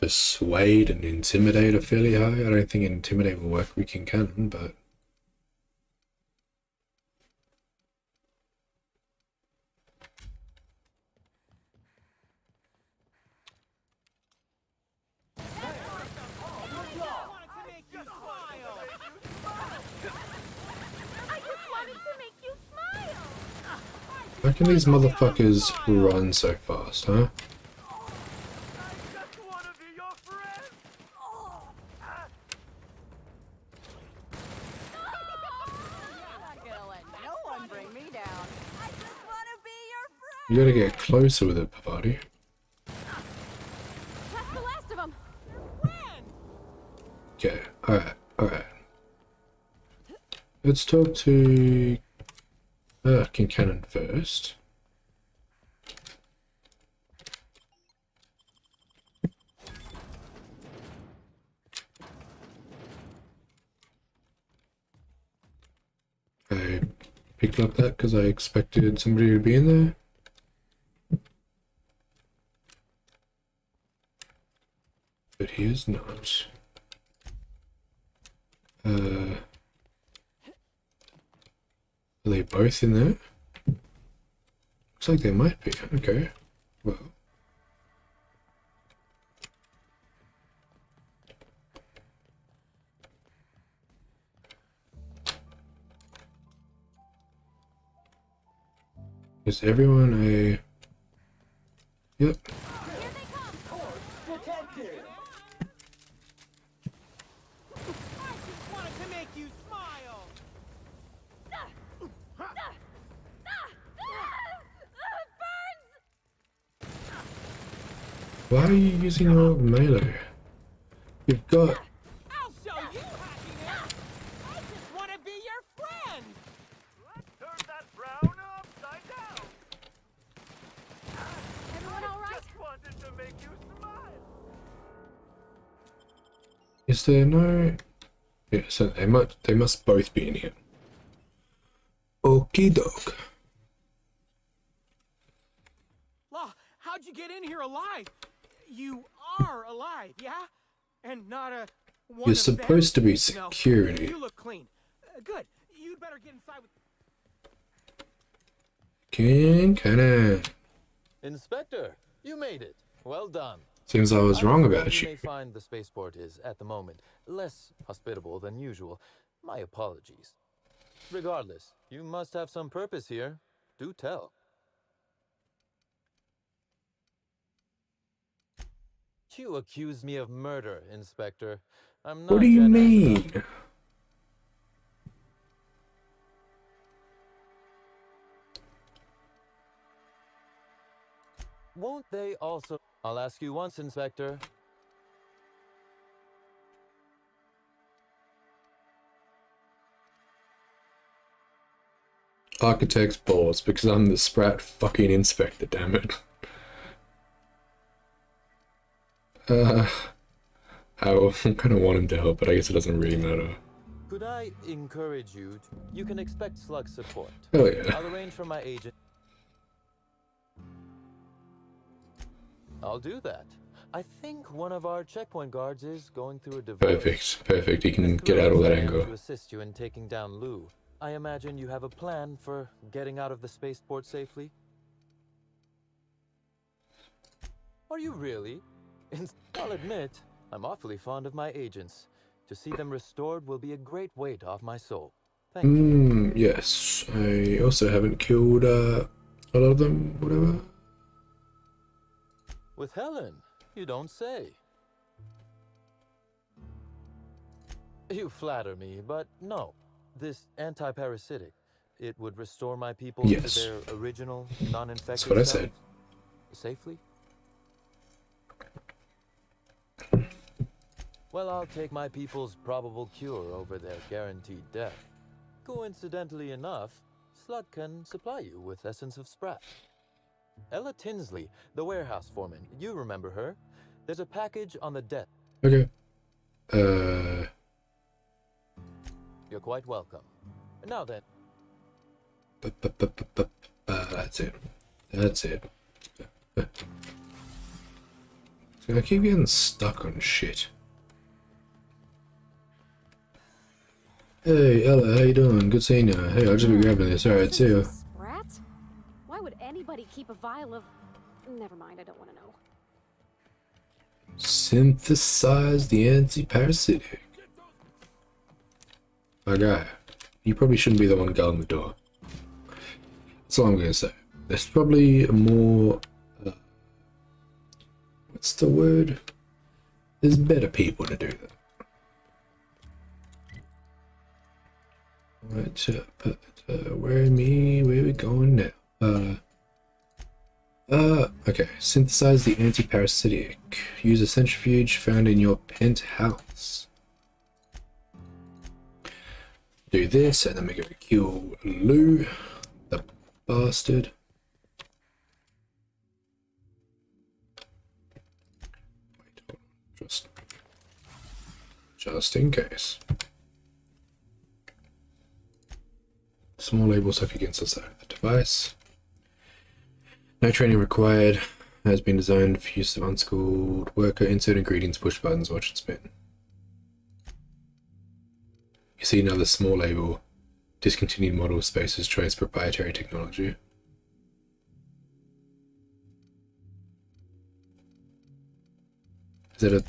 Persuade and intimidate are fairly high. I don't think intimidate will work with King Cannon, but how can these motherfuckers run so fast, huh? You gotta get closer with it, buddy.
That's the last of them.
Okay, alright. Let's talk to King Cannon first. I picked up that because I expected somebody to be in there. But he is not. Are they both in there? Looks like they might be. Okay. Well. Is everyone a... Yep.
Detective!
Wanted to make you smile.
Why are you using your melee? You've got...
I'll show you happiness. I just want to be your friend. Let's turn that frown upside down.
Everyone all right?
Just wanted to make you smile.
Is there no... Yeah, so they must both be in here. Okie doke.
Law, how'd you get in here alive? You are alive, yeah? And not a one
You're
of them?
supposed to be
No,
security.
you look clean. Good. You'd better get inside with...
Kinda.
Inspector, you made it. Well done.
Seems I was wrong about
You
you.
may find the spaceport is, at the moment, less hospitable than usual. My apologies. Regardless, you must have some purpose here. Do tell. You accuse me of murder, Inspector. I'm not
What do you
generous
mean?
enough. Won't they also... I'll ask you once, Inspector.
Architect's balls, because I'm the Sprat fucking inspector, damn it. I kind of want him to help, but I guess it doesn't really matter.
Could I encourage you to... You can expect slug support.
Oh, yeah.
I'll arrange for my agent. I'll do that. I think one of our checkpoint guards is going through a divorce.
Perfect, perfect. He can get out all that anger.
To assist you in taking down Lou. I imagine you have a plan for getting out of the spaceport safely? Are you really? I'll admit, I'm awfully fond of my agents. To see them restored will be a great weight off my soul. Thank you.
Yes. I also haven't killed a lot of them, whatever.
With Helen, you don't say. You flatter me, but no. This anti-parasitic, it would restore my people to their original, non-infected
That's what I
self?
said.
Safely? Well, I'll take my people's probable cure over their guaranteed death. Coincidentally enough, Slug can supply you with Essence of Sprat. Ella Tinsley, the warehouse foreman, you remember her? There's a package on the desk.
Okay.
You're quite welcome. Now then.
That's it. That's it. So I keep getting stuck on shit. Hey, Ella, how you doing? Good seeing you. Hey, I'll just be grabbing this. Alright, see ya.
Sprat? Why would anybody keep a vial of... Never mind, I don't want to know.
Synthesize the anti-parasitic. My guy, you probably shouldn't be the one guarding the door. That's all I'm gonna say. There's probably a more... what's the word? There's better people to do that. Right, where are we going now? Okay. Synthesize the anti-parasitic. Use a centrifuge found in your penthouse. Do this, and then we're gonna kill Lou, the bastard. Wait, hold on. Just in case. Small labels up against the side of the device. No training required. Has been designed for use of unschooled worker. Insert ingredients, push buttons, watch and spin. You see another small label. Discontinued model spaces trace proprietary technology. Is that a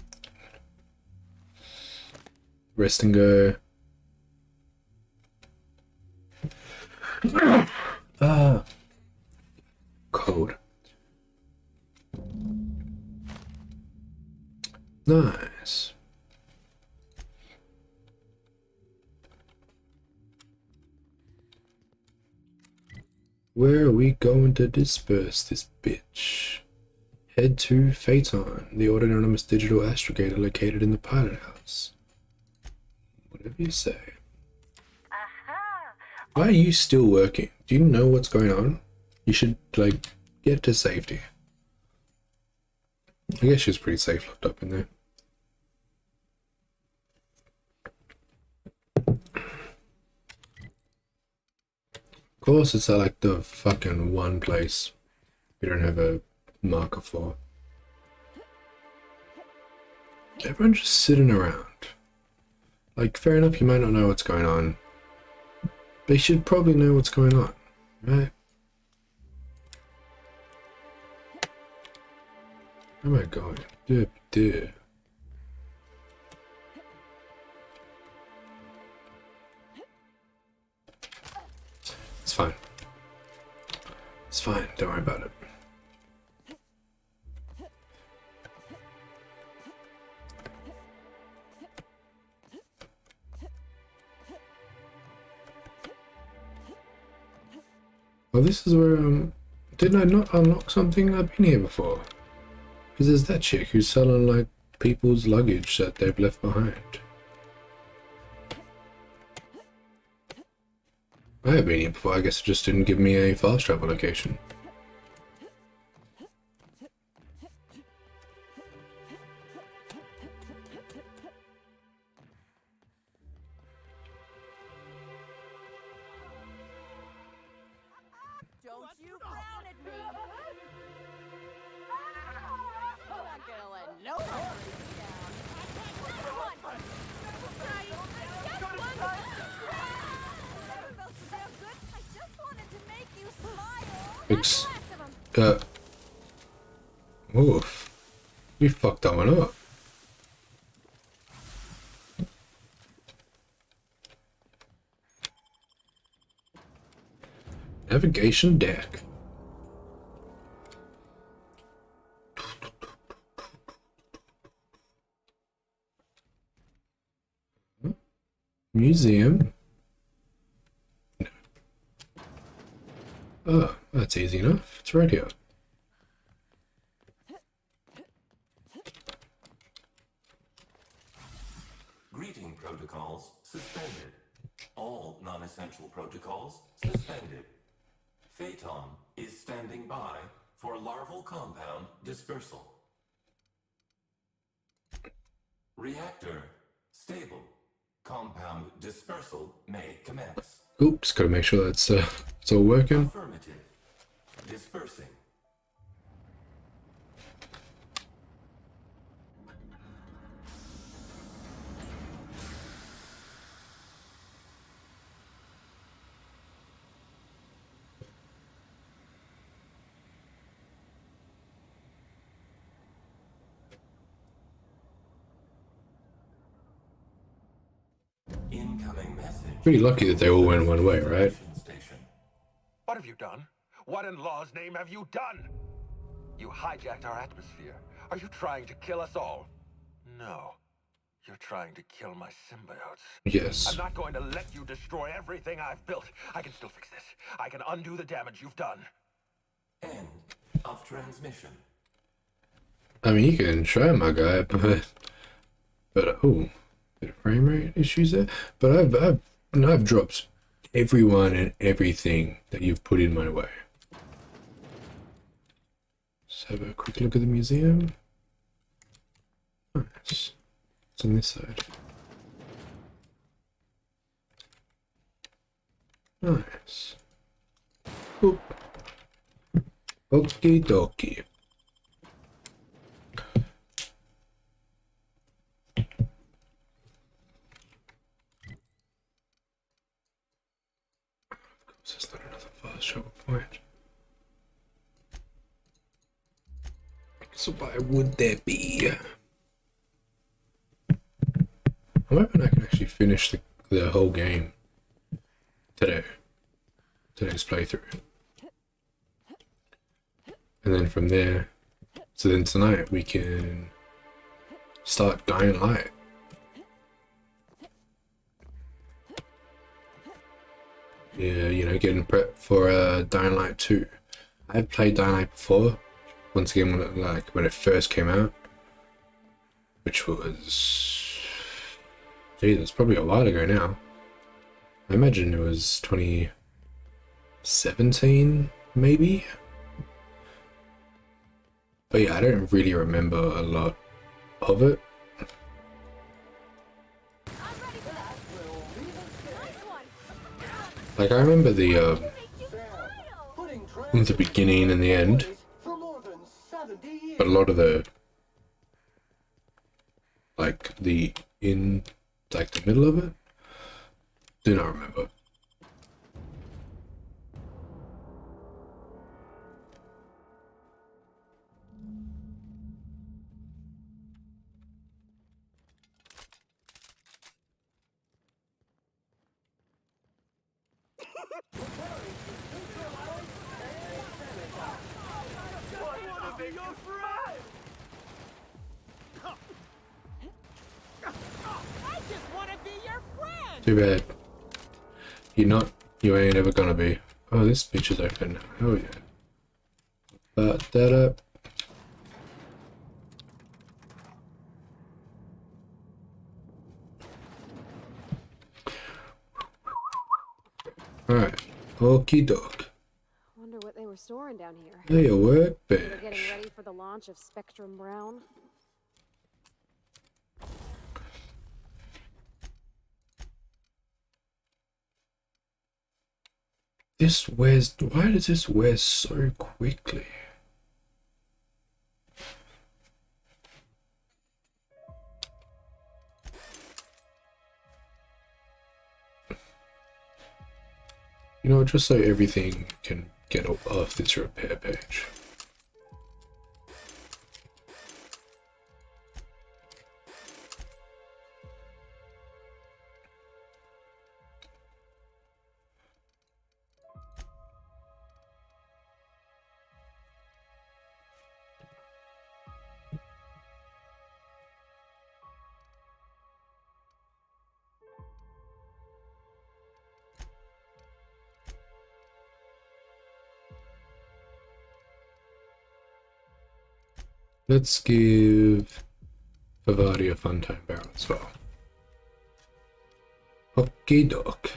rest and go? Nice. Where are we going to disperse this bitch? Head to Phaeton, the autonomous digital astrogator located in the pilot house. Whatever you say. Why are you still working? Do you know what's going on? You should, like, get to safety. I guess she's pretty safe locked up in there. Of course, it's like the fucking one place we don't have a marker for. Everyone's just sitting around. Like, fair enough, you might not know what's going on. But you should probably know what's going on, right? Oh my god. Duh. It's fine. It's fine, don't worry about it. Well, this is where, didn't I not unlock something? I've been here before. Because there's that chick who's selling, like, people's luggage that they've left behind. I have been here before, I guess it just didn't give me a fast travel location.
Don't you frown at me! I'm not gonna let nobody bring me down. Come on! I just wanted to... felt so good. I just wanted to make you smile.
Oof. You fucked that one up. Navigation deck. Museum. No. Oh, that's easy enough. It's right here.
Greeting protocols suspended. All non-essential protocols suspended. Phaeton is standing by for larval compound dispersal. Reactor stable. Compound dispersal may commence.
Oops, gotta make sure that's it's all working.
Affirmative. Dispersing. Incoming message.
Pretty lucky that they all went one way, right?
What have you done? What in law's name have you done? You hijacked our atmosphere. Are you trying to kill us all? No. You're trying to kill my symbiotes.
Yes.
I'm not going to let you destroy everything I've built. I can still fix this. I can undo the damage you've done.
End of transmission.
I mean, you can try, my guy, but oh, bit of frame rate issues there. But I've dropped everyone and everything that you've put in my way. Let's have a quick look at the museum. Nice. It's on this side. Nice. Oop. Okie dokie. There's not another fast travel point. So why would there be? I'm hoping I can actually finish the whole game today. Today's playthrough. And then from there, so then tonight we can start Dying Light. Yeah, you know, getting prepped for Dying Light 2. I've played Dying Light before. Once again, when it first came out, which was, geez, it's probably a while ago now. I imagine it was 2017, maybe. But yeah, I don't really remember a lot of it. Like, I remember the beginning and the end, but a lot of the middle of it, do not remember. Too bad. You ain't ever gonna be. Oh, this bitch is open. Oh yeah. But that up. Alright. Okie doke.
Wonder what they were storing down here.
Hey, a workbench.
They're getting ready for the launch of Spectrum Brown.
Why does this wear so quickly? You know, just so everything can get off this repair page. Let's give VOD a fun time barrel as well. Okie doke.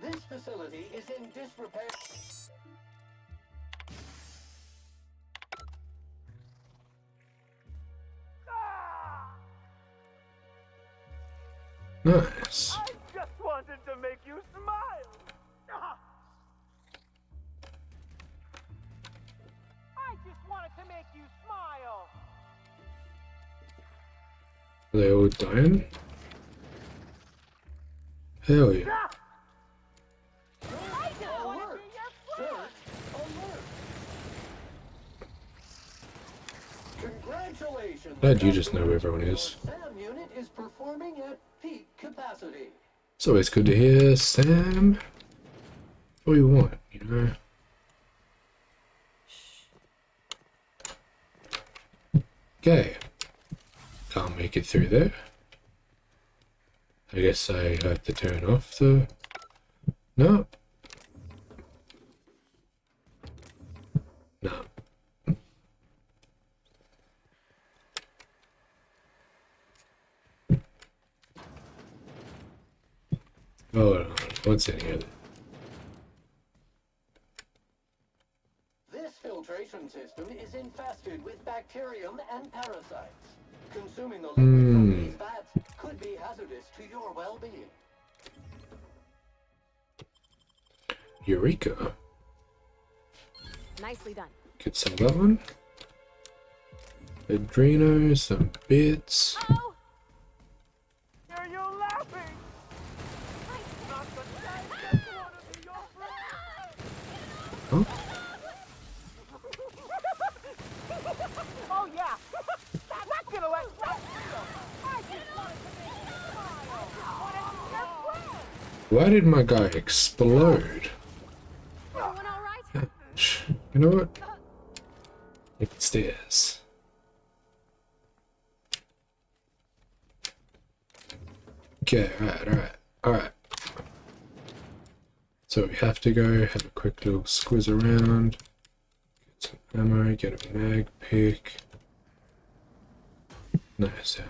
This facility is in disrepair.
Nice.
I just wanted to make you smile. I just wanted to make you smile.
Are they all dying? Hell yeah.
Alert! Search alert! Congratulations!
Glad you just know where everyone is.
SAM unit is performing at peak capacity.
It's always good to hear Sam. What do you want, you know? Okay. Can't make it through there. I guess I have to turn off the... No. No. Hold on. What's in here?
This filtration system is infested with bacterium and parasites. Consuming the liquid from these vats could be hazardous to your well-being.
Eureka.
Nicely done.
Could sell that one. Adreno, some bits.
Oh! Are you laughing? Not the time. Just want to be your friend.
Oh.
Oh yeah. That's gonna let you feel. I just wanted to make you smile. Wanted to be your friend.
Why did my guy explode? Ouch. You know what? Take the stairs. Okay, alright. So we have to go have a quick little squiz around. Get some ammo, get a mag pick. Nice.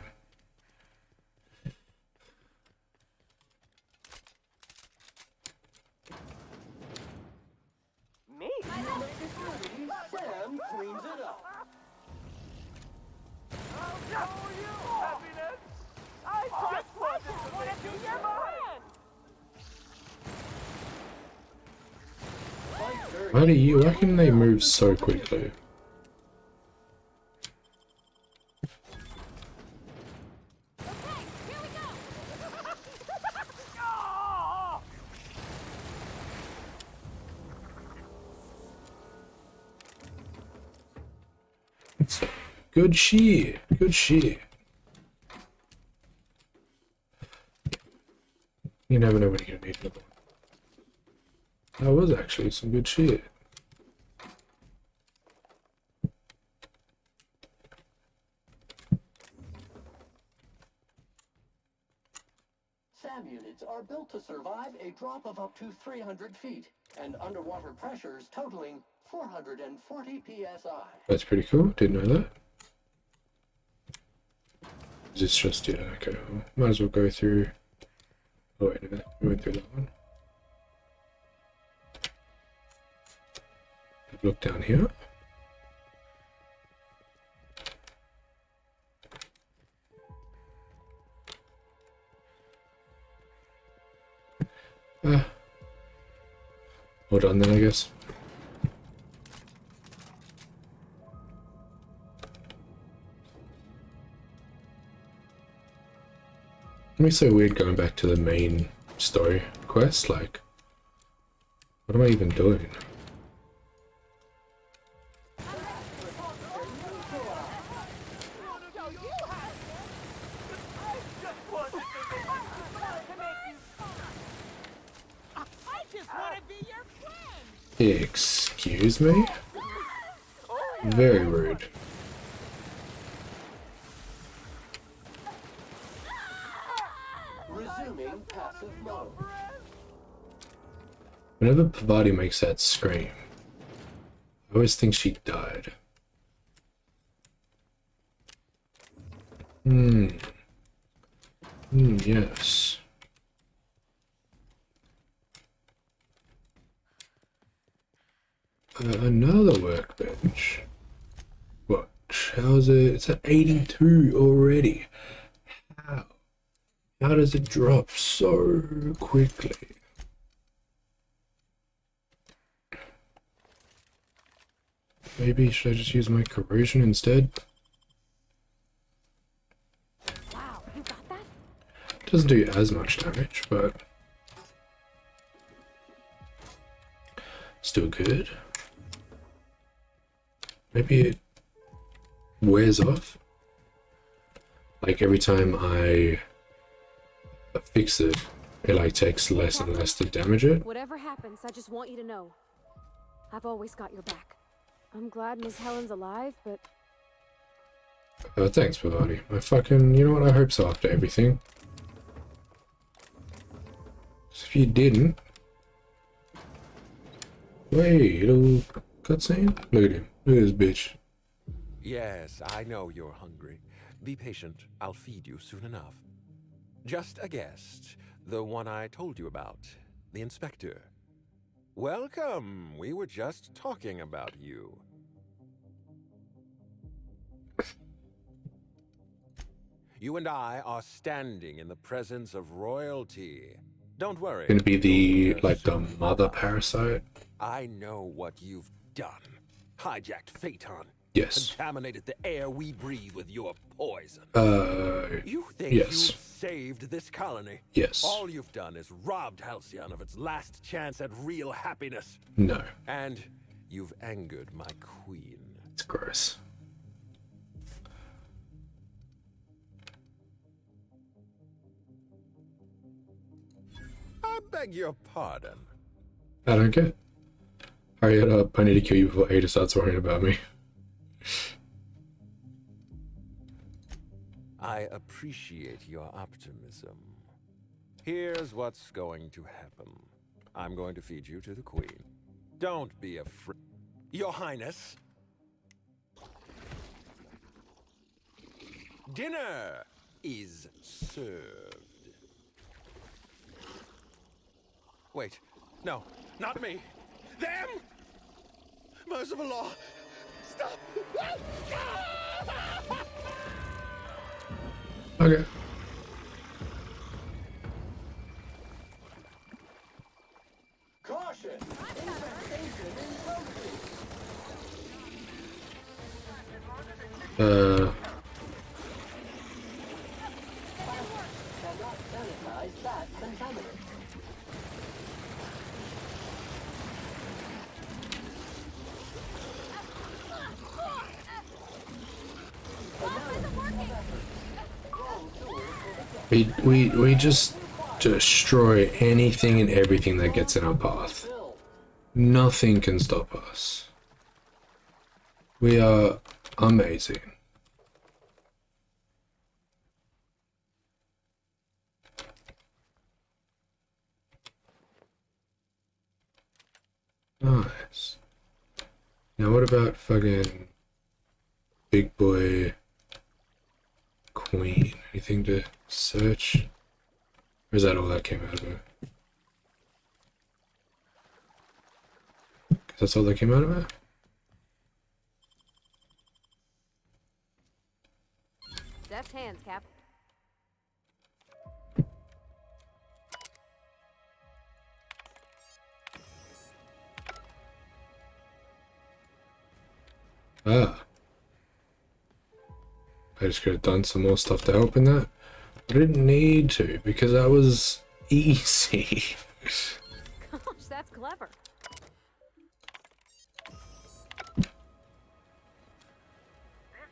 Me? Sam cleans it up.
Oh, you, happiness! I just wanted to make you your man!
Why can they move so quickly? Good shit. Good shit. You never know when you're gonna need another one. That was actually some good shit.
SAM units are built to survive a drop of up to 300 feet and underwater pressures totaling 440 psi.
That's pretty cool. Didn't know that. Is this just, yeah, okay. Well, might as well go through. Oh, wait a minute. We went through that one. Look down here. Hold on then, I guess. It makes it so weird going back to the main story quest. Like, what am I even doing? Excuse me? Very rude.
Resuming passive mode.
Whenever Pavati makes that scream, I always think she died. Yes. Another workbench. What? How's it? It's at 82 already. How? How does it drop so quickly? Maybe should I just use my corrosion instead?
Wow, you got that?
Doesn't do as much damage, but still good. Maybe it wears off. Like every time I fix it, it like takes less and less to damage it.
Whatever happens, I just want you to know. I've always got your back. I'm glad Miss Helen's alive, but...
Thanks, Pavati. You know what, I hope so after everything. So if you didn't... Wait, little cutscene? Look at him. Look at this bitch.
Yes, I know you're hungry. Be patient. I'll feed you soon enough. Just a guest. The one I told you about. The inspector. Welcome. We were just talking about you. You and I are standing in the presence of royalty. Don't worry.
Gonna be the, like, the mother parasite?
I know what you've done. Hijacked Phaeton.
Yes.
Contaminated the air we breathe with your poison. You think
yes.
you've saved this colony?
Yes.
All you've done is robbed Halcyon of its last chance at real happiness.
No.
And you've angered my queen.
It's gross.
I'm Beg your pardon.
I don't care. Hurry it up. I need to kill you before Ada starts worrying about me.
I appreciate your optimism. Here's what's going to happen. I'm going to feed you to the Queen. Don't be afraid. Your Highness. Dinner is served. Wait. No, not me. Them! Merciful law. Stop.
Okay.
Caution! Infestation in progress. Cannot sanitize that contaminant.
We just destroy anything and everything that gets in our path. Nothing can stop us. We are amazing. Nice. Now what about fucking big boy Queen? Anything to search? Or is that all that came out of her? 'Cause that's all that came out of her?
Deft hands, Cap.
Ah. I just could have done some more stuff to open that. I didn't need to because that was easy.
Gosh, that's clever.
This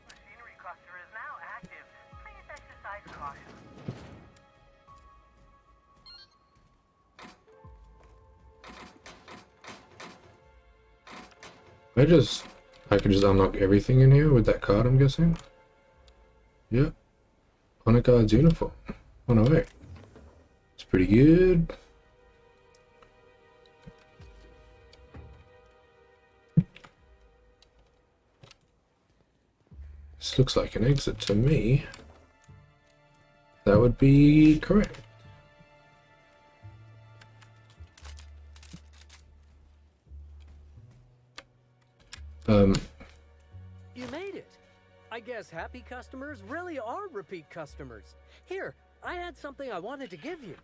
machinery cluster is now active. Please exercise caution.
I could just unlock everything in here with that card, I'm guessing. Yep. On a guard's uniform. 108. It's pretty good. This looks like an exit to me. That would be correct.
You made it. I guess happy customers really are repeat customers. Here, I had something I wanted to give you.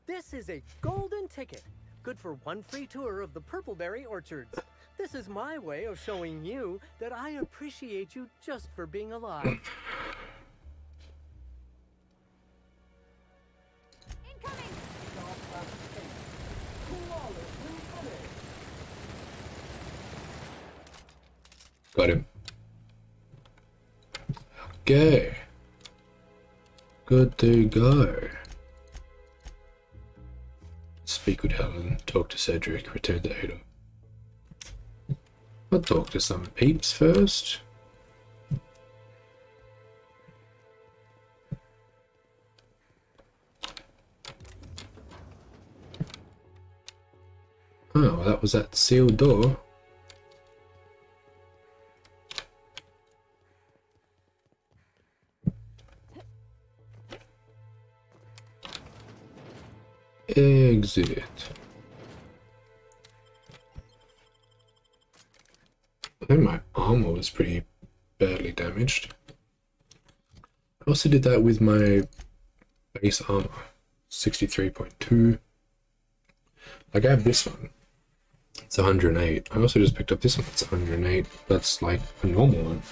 This is a golden ticket, good for one free tour of the Purpleberry Orchards. This is my way of showing you that I appreciate you just for being alive.
Got him. Okay. Good to go. Speak with Helen, talk to Cedric, return to Ada. I'll talk to some peeps first. Oh, well, that was that sealed door. Exit. I think my armor was pretty badly damaged. I also did that with my base armor, 63.2. Like I have this one, it's 108. I also just picked up this one, it's 108. That's like a normal one.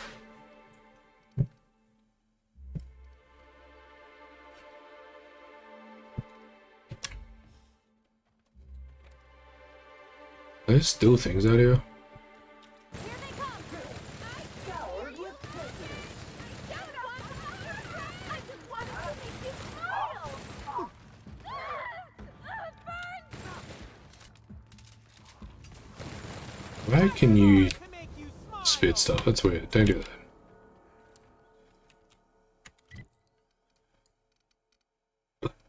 There's still things out here. Why can you spit stuff? That's weird. Don't do that.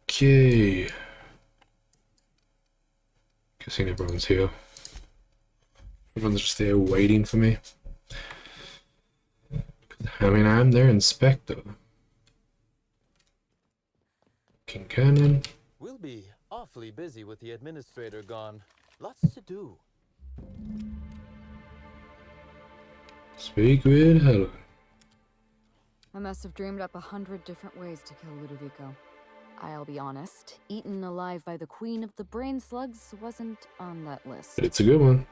Okay. Guessing everyone's here. Everyone's just there waiting for me. I mean, I'm their inspector. Kincannon.
We'll be awfully busy with the administrator gone. Lots to do.
Speak with Helen.
I must have dreamed up 100 different ways to kill Ludovico. I'll be honest, eaten alive by the queen of the brain slugs wasn't on that list.
But it's a good one.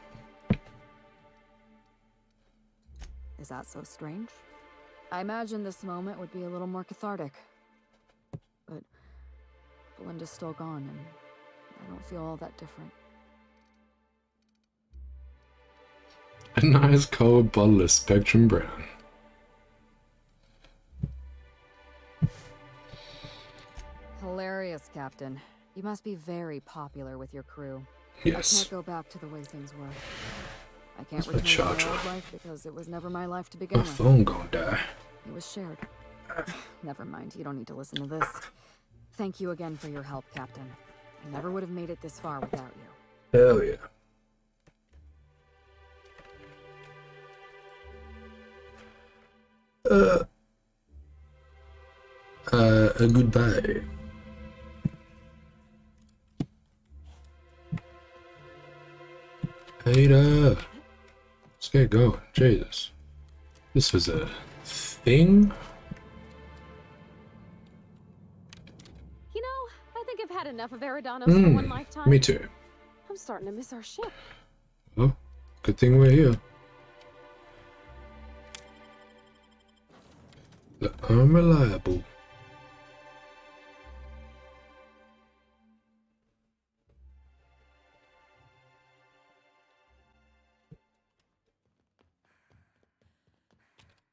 Is that so strange? I imagine this moment would be a little more cathartic. But Belinda's still gone, and I don't feel all that different.
A nice cold bottle of Spectrum Brown.
Hilarious, Captain. You must be very popular with your crew.
Yes.
I can't go back to the way things were. I can't
Where's my
return to my
charger?
old life because it was never my life to begin
My
with.
phone gonna die.
It was shared. Never mind, you don't need to listen to this. Thank you again for your help, Captain. I never would have made it this far without you.
Hell yeah. Goodbye. Ada. Let's get going. Jesus. This was a thing?
You know, I think I've had enough of Eridanos for one lifetime.
Me too.
I'm starting to miss our ship.
Well, good thing we're here. The unreliable.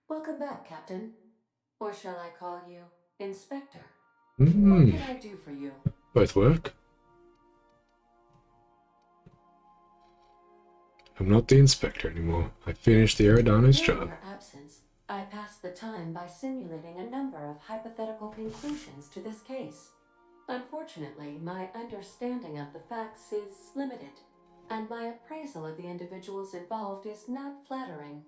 Welcome back, Captain. Or shall I call you Inspector?
Hmm.
What can I do for you?
Both work. I'm not the inspector anymore. I finished the Eridanos
In
job.
your absence, I passed the time by simulating a number of hypothetical conclusions to this case. Unfortunately, my understanding of the facts is limited, and my appraisal of the individuals involved is not flattering.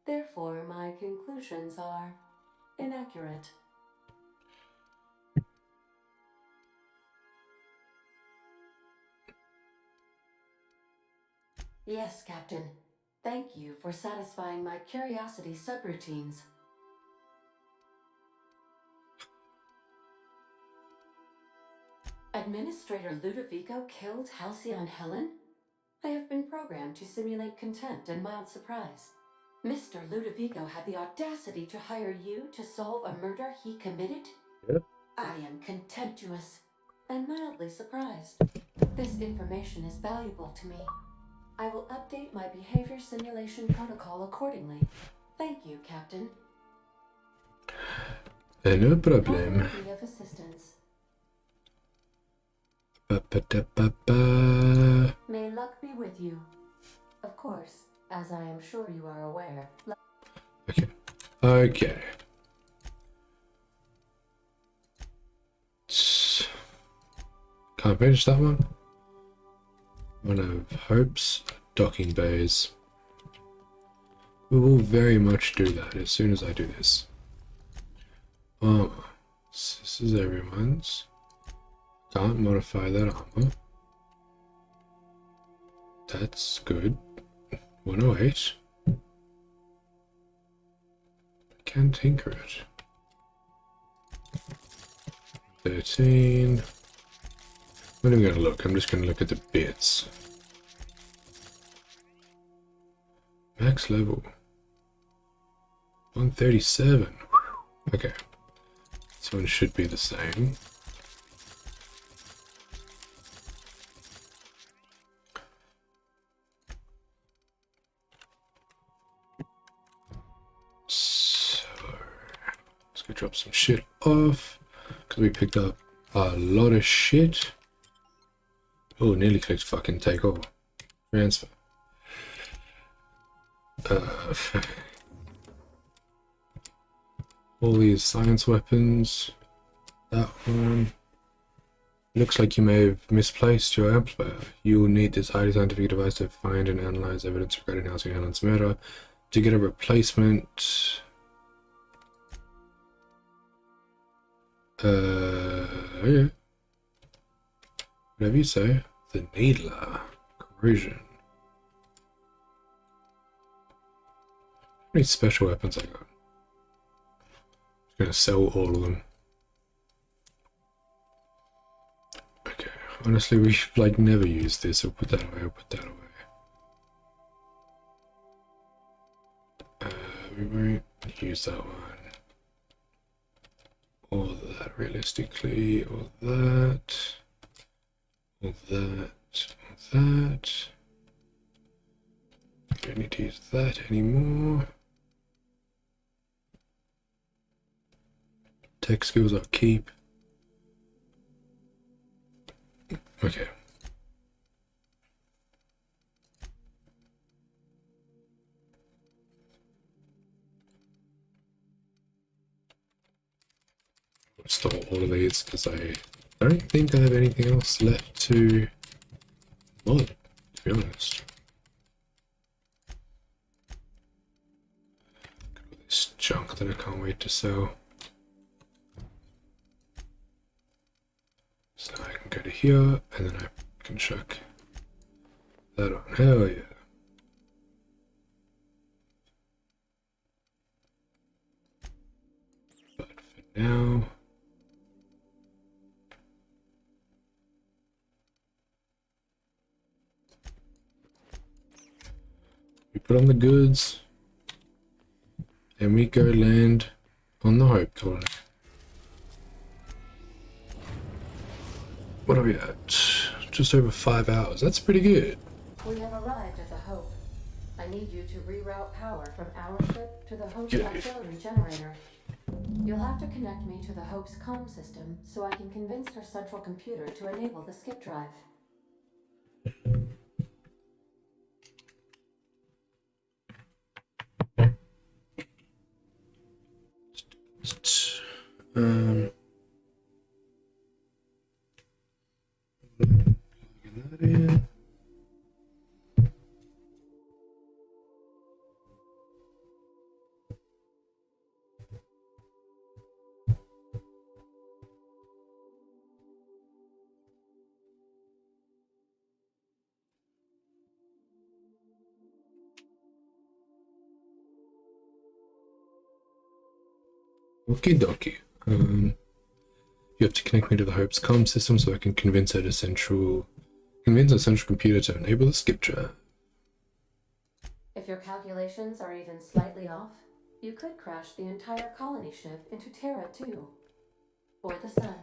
Therefore, my conclusions are inaccurate. Yes, Captain. Thank you for satisfying my curiosity subroutines. Administrator Ludovico killed Halcyon Helen? I have been programmed to simulate contempt and mild surprise. Mr. Ludovico had the audacity to hire you to solve a murder he committed?
Yep.
I am contemptuous and mildly surprised. This information is valuable to me. I will update my behavior simulation protocol accordingly. Thank you, Captain.
No
How
problem.
can I be of assistance?
Ba-ba-da-ba-ba.
May luck be with you. Of course, as I am sure you are aware.
Okay. Can't finish that one. One of Hope's docking bays. We will very much do that as soon as I do this. Armor. This is everyone's. Can't modify that armor. That's good. 108. Can tinker it. 13. I'm not even going to look. I'm just going to look at the bits. Max level. 137. Okay. This one should be the same. So, let's go drop some shit off. Because we picked up a lot of shit. Oh, nearly clicked fucking take over. Transfer. All these science weapons. That one. Looks like you may have misplaced your amplifier. You will need this highly scientific device to find and analyze evidence regarding Halcyon Helen's murder. To get a replacement... yeah. Whatever you say. The needler. Corrosion. How many special weapons I got? I'm gonna sell all of them. Okay, honestly, we've like never used this. I'll put that away, I'll put that away. We won't use that one. All that, realistically. All that. All that. All that. We don't need to use that anymore. Tech skills I'll keep. Okay. I'll store all of these because I don't think I have anything else left to mod, to be honest. Got all this junk that I can't wait to sell. So I can go to here, and then I can chuck that on. Hell yeah. But for now... we put on the goods, and we go land on the Hope Colony. What are we at? Just over 5 hours. That's pretty good.
We have arrived at the Hope. I need you to reroute power from our ship to the Hope's auxiliary generator. You'll have to connect me to the Hope's comm system so I can convince her central computer to enable the skip drive.
That in. Okie dokie. You have to connect me to the Hope's comm system so I can convince the central computer to enable the skip drive.
If your calculations are even slightly off, you could crash the entire colony ship into Terra 2. Or the sun.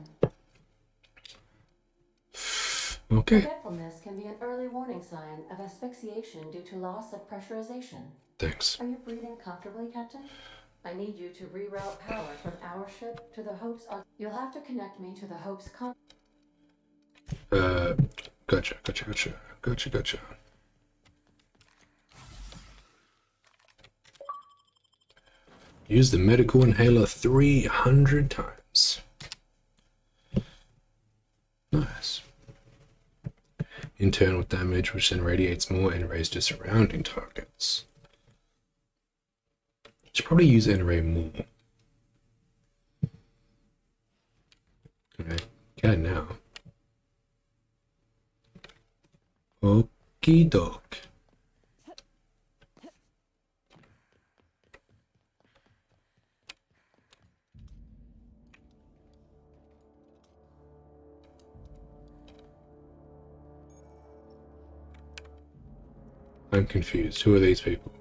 Okay.
Forgetfulness can be an early warning sign of asphyxiation due to loss of pressurization.
Thanks.
Are you breathing comfortably, Captain? I need you to reroute power from our ship to the Hope's... You'll have to connect me to the Hope's
Gotcha. Use the medical inhaler 300 times. Nice. Internal damage, which then radiates more N-rays to surrounding targets. Should probably use N-ray more. Okay, can now. Okie doke. I'm confused. Who are these people?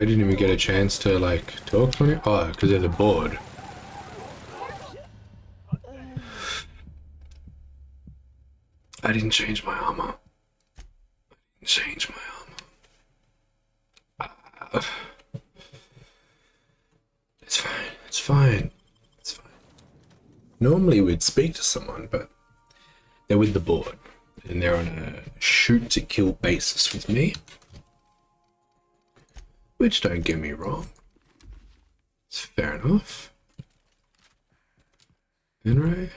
I didn't even get a chance to like talk to it. Oh, because they're the board. I didn't change my armor. It's fine. Normally we'd speak to someone, but they're with the board. and they're on a shoot-to-kill basis with me. Which, don't get me wrong, it's fair enough. Enray.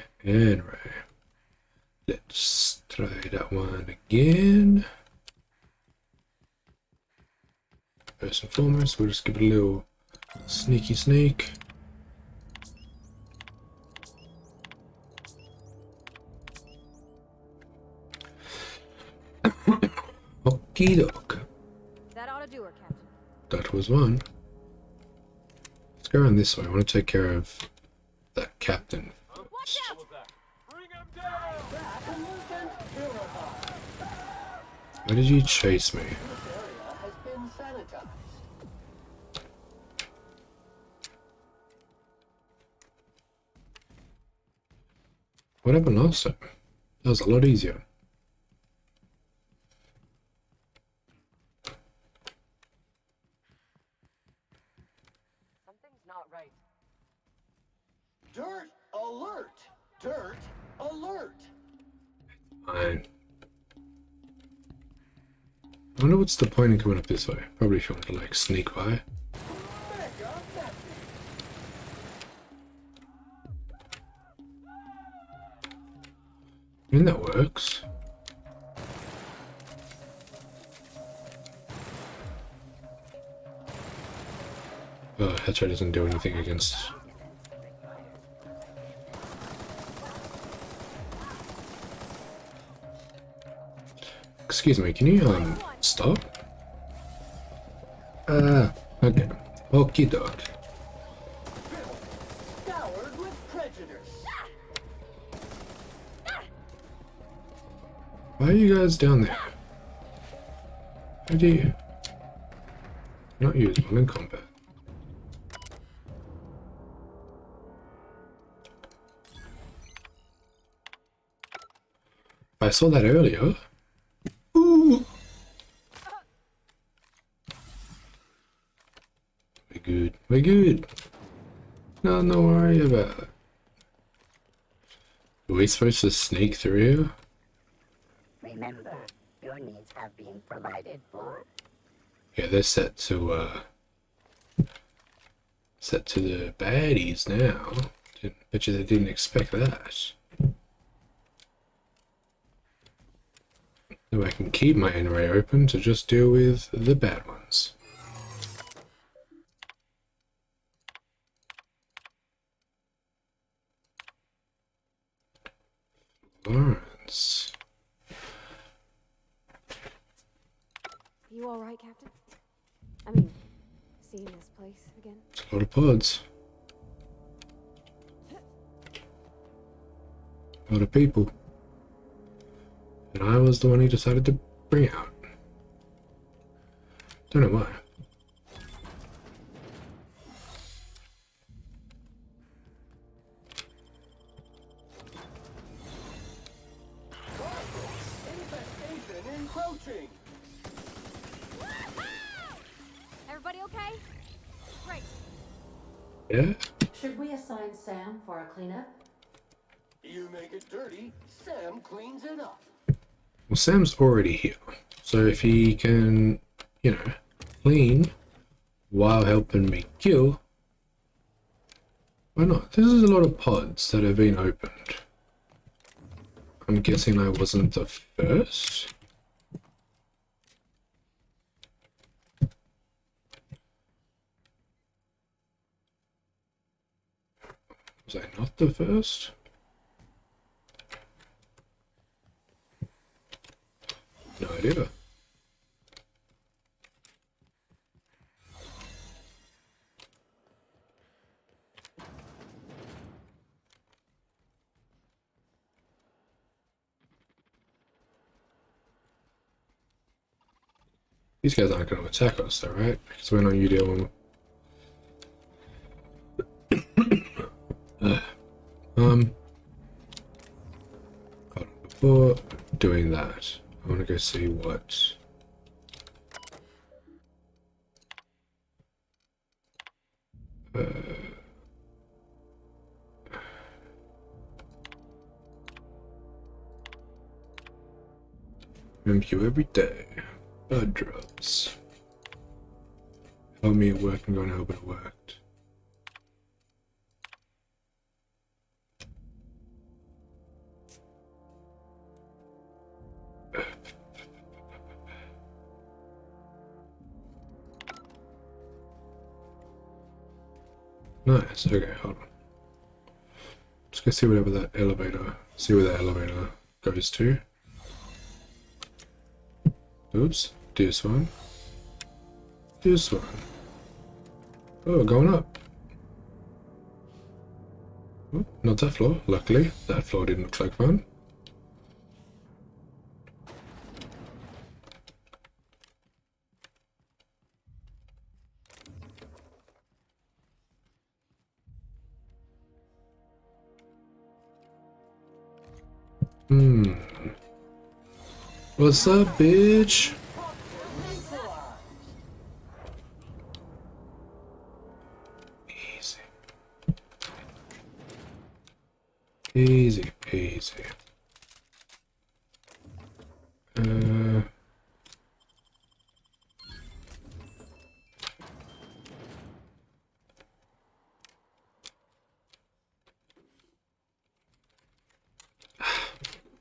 Let's try that one again. First and foremost, we'll just give it a little sneaky sneak. Okie doke.
That ought to do her, Captain.
That was one. Let's go around this way. I want to take care of that captain.
Watch out!
Why did you chase me? What happened last time? That was a lot easier.
Something's not right.
Dirt alert! Dirt alert!
Fine. I wonder what's the point in coming up this way. Probably if you want to like sneak by. I mean, that works. Oh, Headshot doesn't do anything against. Excuse me, can you stop? Okay. Okie doke.
Scoured with prejudice.
Why are you guys down there? How do you not use one in combat? I saw that earlier. Ooh. We're good. We're good. No, no worry about it. Are we supposed to sneak through here?
Remember, your needs have been provided for.
Yeah, they're set to the baddies now. Bet you they didn't expect that. So I can keep my array open to just deal with the bad ones. Lawrence.
You all right, Captain? I mean, seeing this place again?
It's a lot of pods. A lot of people. And I was the one who decided to bring out. Don't know why.
Infestation encroaching.
Everybody okay? Great.
Yeah?
Should we assign Sam for a cleanup?
You make it dirty, Sam cleans it up.
Well, Sam's already here. So if he can, you know, clean while helping me kill, why not? This is a lot of pods that have been opened. I'm guessing I wasn't the first. Was I not the first? No idea. These guys aren't going to attack us, though, right? Because we're not UDL. Before doing that, I want to go see what. MQ every day. Blood drops. Help me at work and go and help it at work. Nice, okay, hold on. Let's go see whatever that elevator, see where that elevator goes to. Oops, this one. This one. Oh, going up. Oh, not that floor, luckily. That floor didn't look like fun. What's up, bitch? Easy. Easy peasy.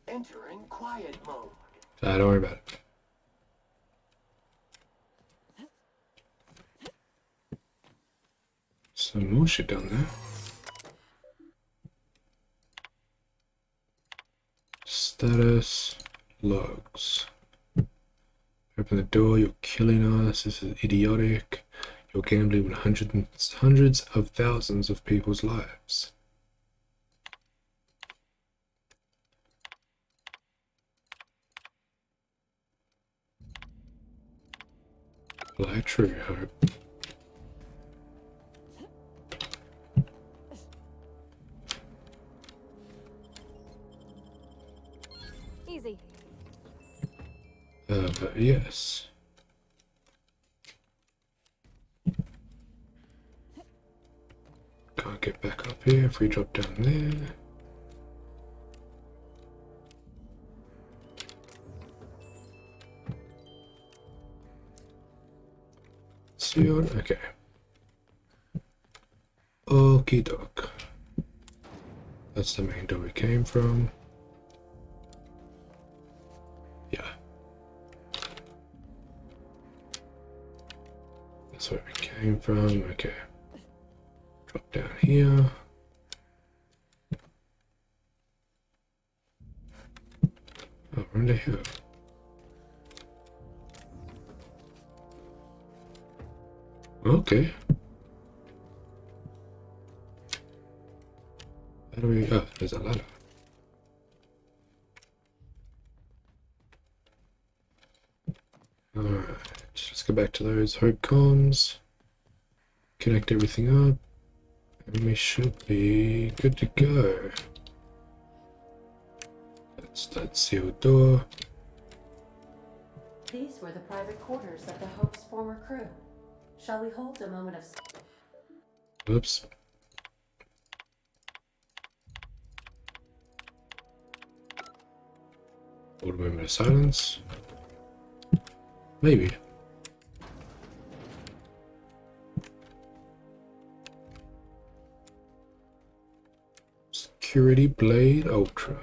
Entering quiet mode.
Don't worry about it. Some more shit down there. Status logs. Open the door, you're killing us, this is idiotic. You're gambling with hundreds of thousands of people's lives. Fly true, hope.
Easy.
Yes. Can't get back up here if we drop down there. Sealed, okay. Okie doke. That's the main door we came from. Yeah. That's where we came from, okay. Drop down here. Oh, we're under here. Okay. How do we... Oh, there's a ladder. Alright, let's go back to those hope comms. Connect everything up. And we should be good to go. That's that sealed door.
These were the private quarters of the Hope's former crew. Shall we hold a moment of...
Oops. Hold a moment of silence. Maybe. Security Blade Ultra.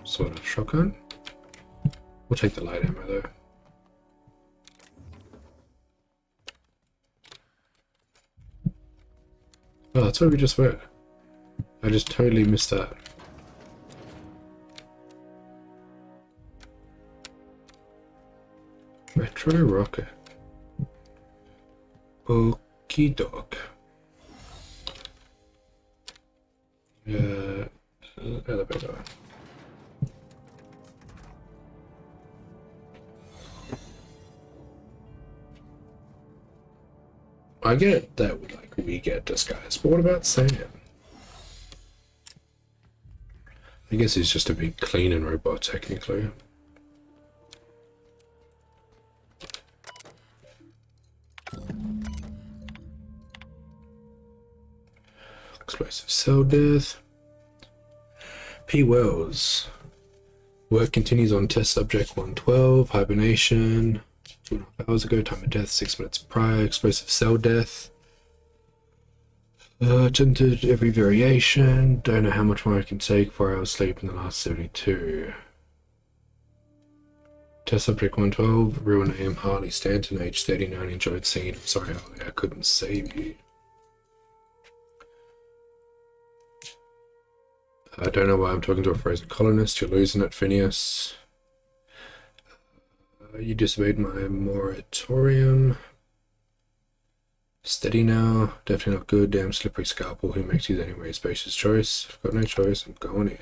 Sort of shotgun. We'll take the light ammo though. Oh, that's where we just were. I just totally missed that. Retro rocket. Okie doke. Elevator. I get that we get disguised, but what about Sam? I guess he's just a big cleaning robot, technically. explosive cell death. P. Wells. Work continues on test subject 112. Hibernation. 2.5 hours ago. Time of death 6 minutes prior. Explosive cell death. Attempted every variation. Don't know how much more I can take. 4 hours sleep in the last 72. Test subject 112. Real name Harley Stanton, age 39. Enjoyed singing. I'm sorry, Harley, I couldn't save you. I don't know why I'm talking to a frozen colonist. You're losing it, Phineas. You disobeyed my moratorium. Steady now. Definitely not good. Damn slippery scalpel. Who makes you anyway? Spacious choice. I've got no choice. I'm going in.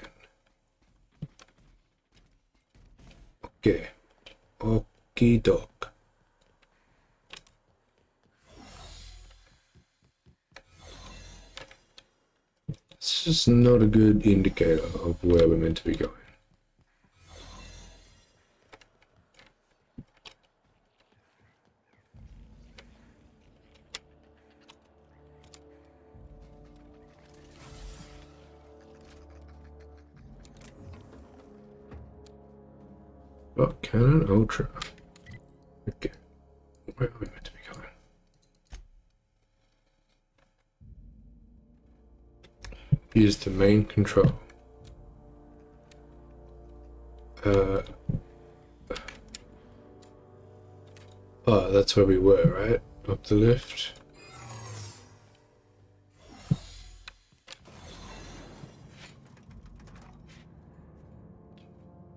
Okay. Okie doke. It's just not a good indicator of where we're meant to be going. Oh, Canon Ultra. Okay. Where are we meant to be going? Use the main control. Oh, that's where we were, right? Up the lift.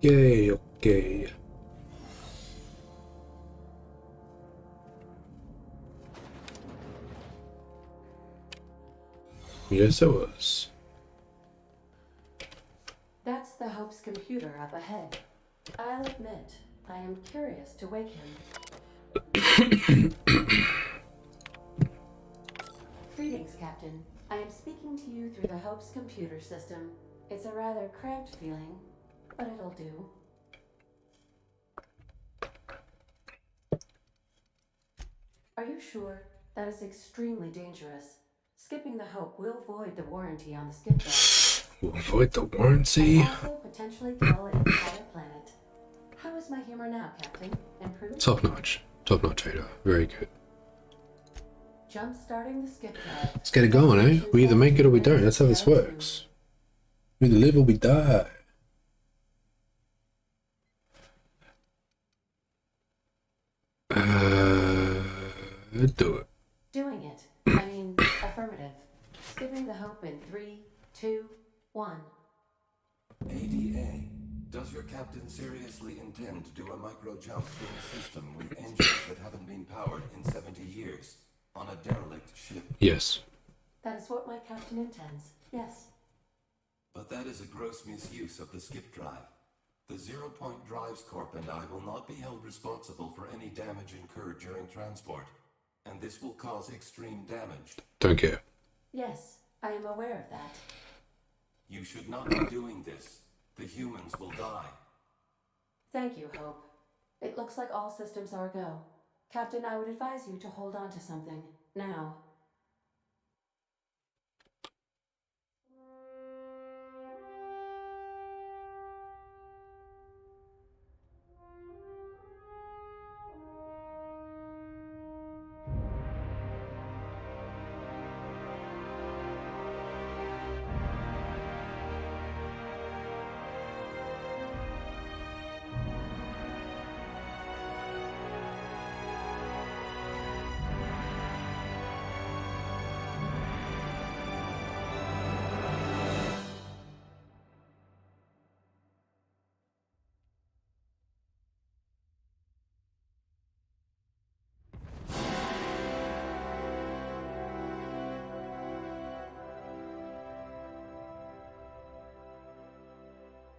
Yay, okay. Yes, it was.
That's the Hope's computer up ahead. I'll admit, I am curious to wake him. Greetings, Captain. I am speaking to you through the Hope's computer system. It's a rather cramped feeling, but it'll do. Are you sure? That is extremely dangerous. Skipping the Hope will void the warranty on the skip drive.
Will void the warranty?
And also potentially kill an entire planet. How is my humor now, Captain? Improved?
Top notch. Top notch, Ada. Very good.
Jump starting the skip drive.
Let's get it going, eh? We either make it or we don't. That's how this works. We either live or we die. Do it.
Doing it. I mean, affirmative. Skipping the Hope in 3, 2, 1.
ADA. Does your captain seriously intend to do a micro jump in a system with engines that haven't been powered in 70 years on a derelict ship?
Yes.
That is what my captain intends. Yes.
But that is a gross misuse of the skip drive. The Zero Point Drives Corp and I will not be held responsible for any damage incurred during transport, and this will cause extreme damage.
Don't care.
Yes, I am aware of that.
You should not be doing this. The humans will die.
Thank you, Hope. It looks like all systems are a go. Captain, I would advise you to hold on to something. Now.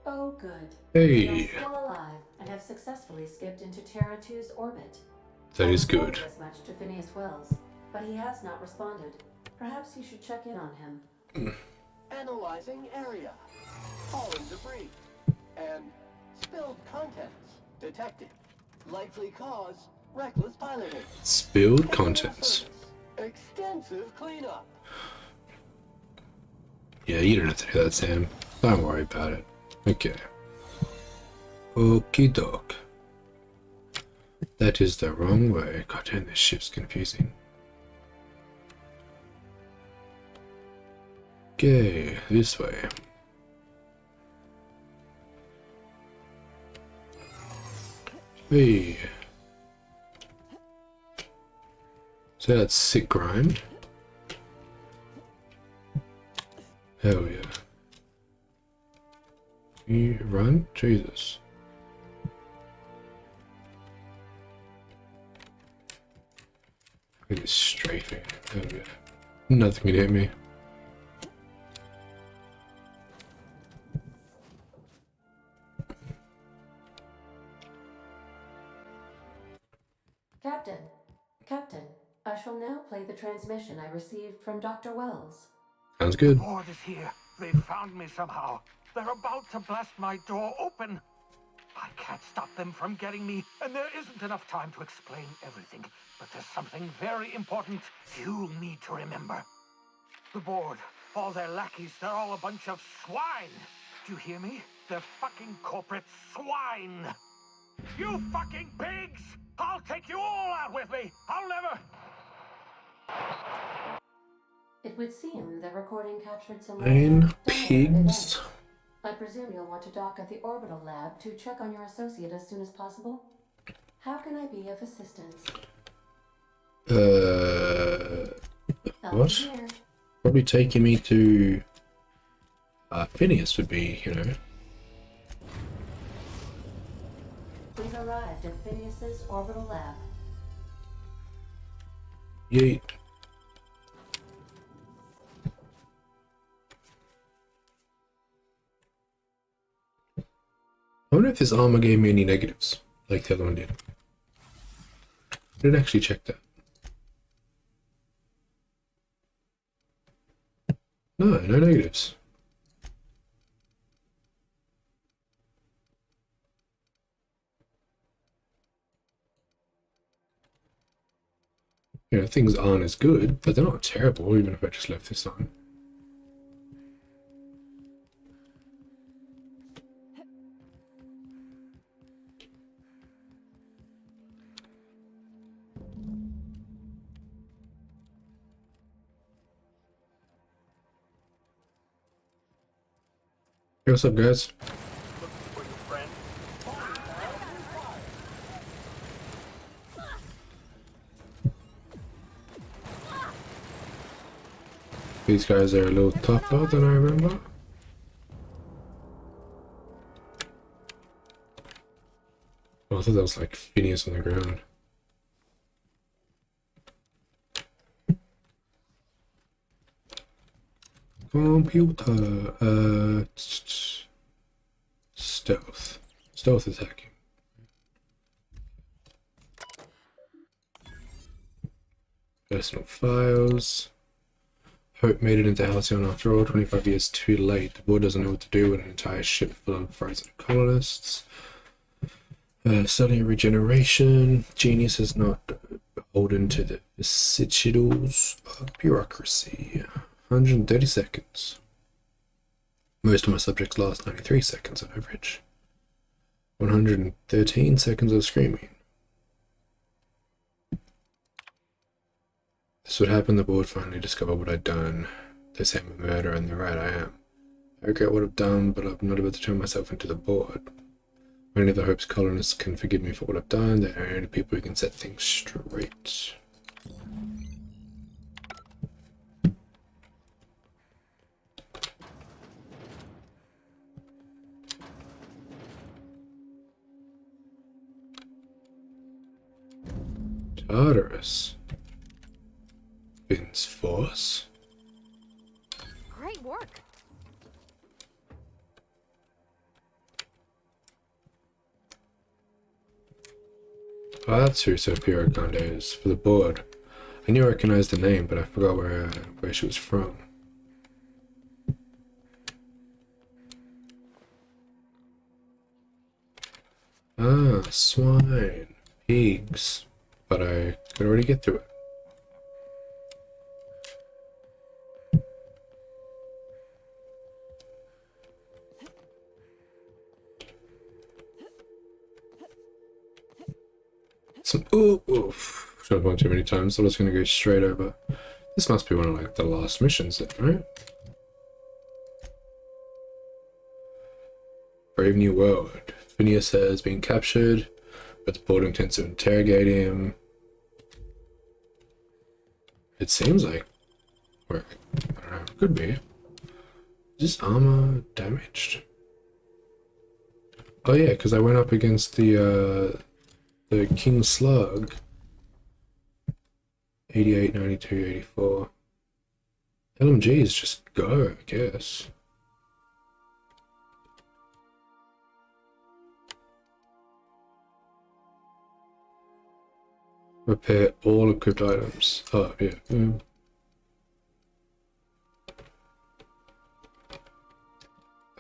Oh, good.
Hey.
You're still alive and have successfully skipped into Terra 2's orbit.
That is good.
I reported as much to Phineas Wells, but he has not responded. Perhaps you should check in on him.
Analyzing area. Fallen debris. And spilled contents detected. Likely cause, reckless piloting.
Spilled contents.
Extensive cleanup.
Yeah, you don't have to do that, Sam. Don't worry about it. Okay. Okie doke. That is the wrong way. God damn, this ship's confusing. Okay, this way. Hey. So that's sick grind. Hell yeah. You run? Jesus. Look at this strafing. Hell yeah. Nothing can hit me.
Captain, I shall now play the transmission I received from Dr. Wells.
Sounds good.
The board is here. They found me somehow. They're about to blast my door open. I can't stop them from getting me, and there isn't enough time to explain everything. But there's something very important you need to remember. The board, all their lackeys, they're all a bunch of swine. Do you hear me? They're fucking corporate swine. You fucking pigs! I'll take you all out with me. I'll never...
It would seem the recording captured some
Pigs.
I presume you'll want to dock at the orbital lab to check on your associate as soon as possible. How can I be of assistance?
What? Probably taking me to Phineas would be, you know.
We've arrived at Phineas's orbital lab.
Yeet. I wonder if this armor gave me any negatives, like the other one did. I didn't actually check that. No, no negatives. You know, things aren't as good, but they're not terrible, even if I just left this on. Hey, what's up, guys? These guys are a little tougher than I remember. Oh, I thought that was like Phineas on the ground. Computer, stealth. Stealth attacking. Personal files. Hope made it into Halcyon after all, 25 years too late. The board doesn't know what to do with an entire ship full of frozen colonists. Studying regeneration. Genius is not beholden to the vicissitudes of bureaucracy. 130 seconds. Most of my subjects last 93 seconds on average. 113 seconds of screaming. This would happen. The board finally discovered what I'd done. They say I'm a murderer, and they're right, I am. I regret what I've done, but I'm not about to turn myself into the board. Only the Hope's colonists can forgive me for what I've done. They're the only people who can set things straight. Tartarus. Vince Force.
Great work.
Oh, that's who Sophia Okonde is for the board. I knew I recognized the name, but I forgot where she was from. Ah, swine. Pigs. But I could already get through it. Some, oof. Should have gone too many times, so I was going to go straight over. This must be one of like the last missions then, right? Brave New World. Phineas has been captured, but the board intends to interrogate him. It seems like, or I don't know, could be. Is this armor damaged? Oh yeah, because I went up against the King Slug. 88, 92, 84. LMGs just go, I guess. Repair all equipped items. Oh, yeah. Mm.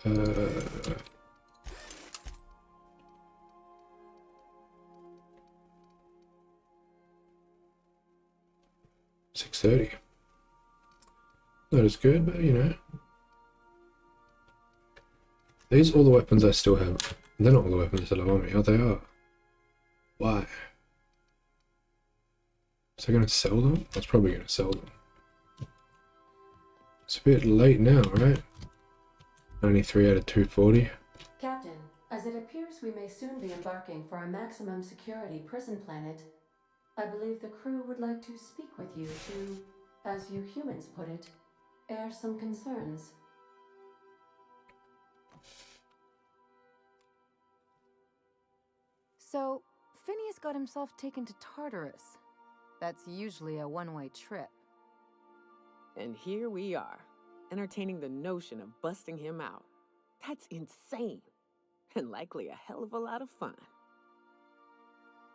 Uh... 630. Not as good, but you know. These are all the weapons I still have. They're not all the weapons I still have on me. Oh, they are. Why? Is I going to sell them? I was probably going to sell them. It's a bit late now, right? 93 out of 240.
Captain, as it appears we may soon be embarking for a maximum security prison planet, I believe the crew would like to speak with you to, as you humans put it, air some concerns.
So, Phineas got himself taken to Tartarus. That's usually a one-way trip.
And here we are, entertaining the notion of busting him out. That's insane. And likely a hell of a lot of fun.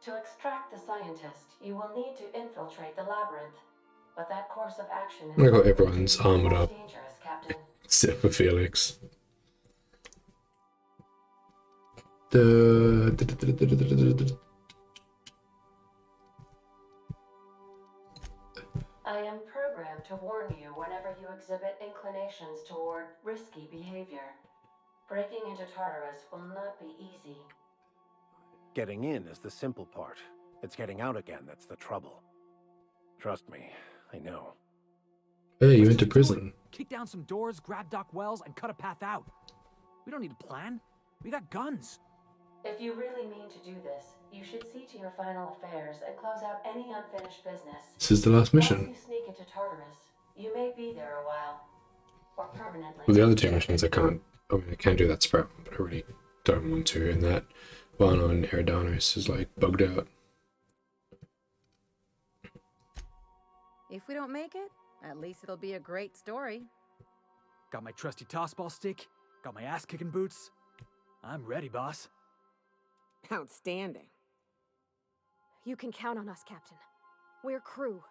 To extract the scientist, you will need to infiltrate the labyrinth. But that course of action is
I got everyone's armored up.
dangerous, Captain.
Except for Felix.
I am programmed to warn you whenever you exhibit inclinations toward risky behavior. Breaking into Tartarus will not be easy.
Getting in is the simple part. It's getting out again that's the trouble. Trust me, I know.
Hey, you went to prison.
Kick down some doors, grab Doc Wells, and cut a path out. We don't need a plan. We got guns.
If you really mean to do this, you should see to your final affairs and close out any unfinished business.
This is the last mission.
Once you sneak into Tartarus, you may be there a while. Or permanently.
With the other two missions, I can't. I mean, I can do that spread, but I really don't want to. And that one on Eridanos is like bugged out.
If we don't make it, at least it'll be a great story.
Got my trusty tossball stick. Got my ass-kicking boots. I'm ready, boss.
Outstanding.
You can count on us, Captain. We're crew.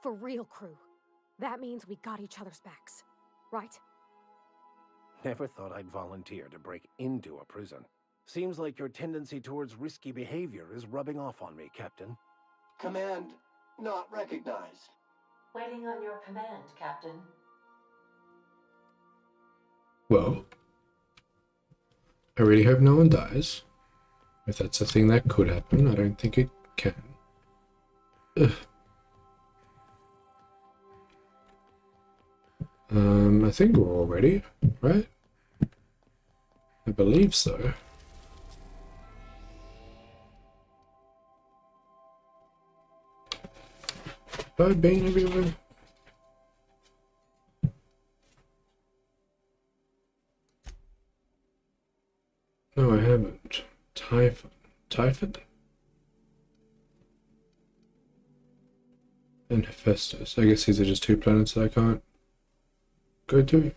For real crew. That means we got each other's backs. Right?
Never thought I'd volunteer to break into a prison. Seems like your tendency towards risky behavior is rubbing off on me, Captain.
Command not recognized.
Waiting on your command, Captain.
Well, I really hope no one dies. If that's a thing that could happen, I don't think it can. Ugh. I think we're all ready, right? I believe so. Have I been everywhere? No, I haven't. Typhon? And Hephaestus. I guess these are just two planets that I can't go to.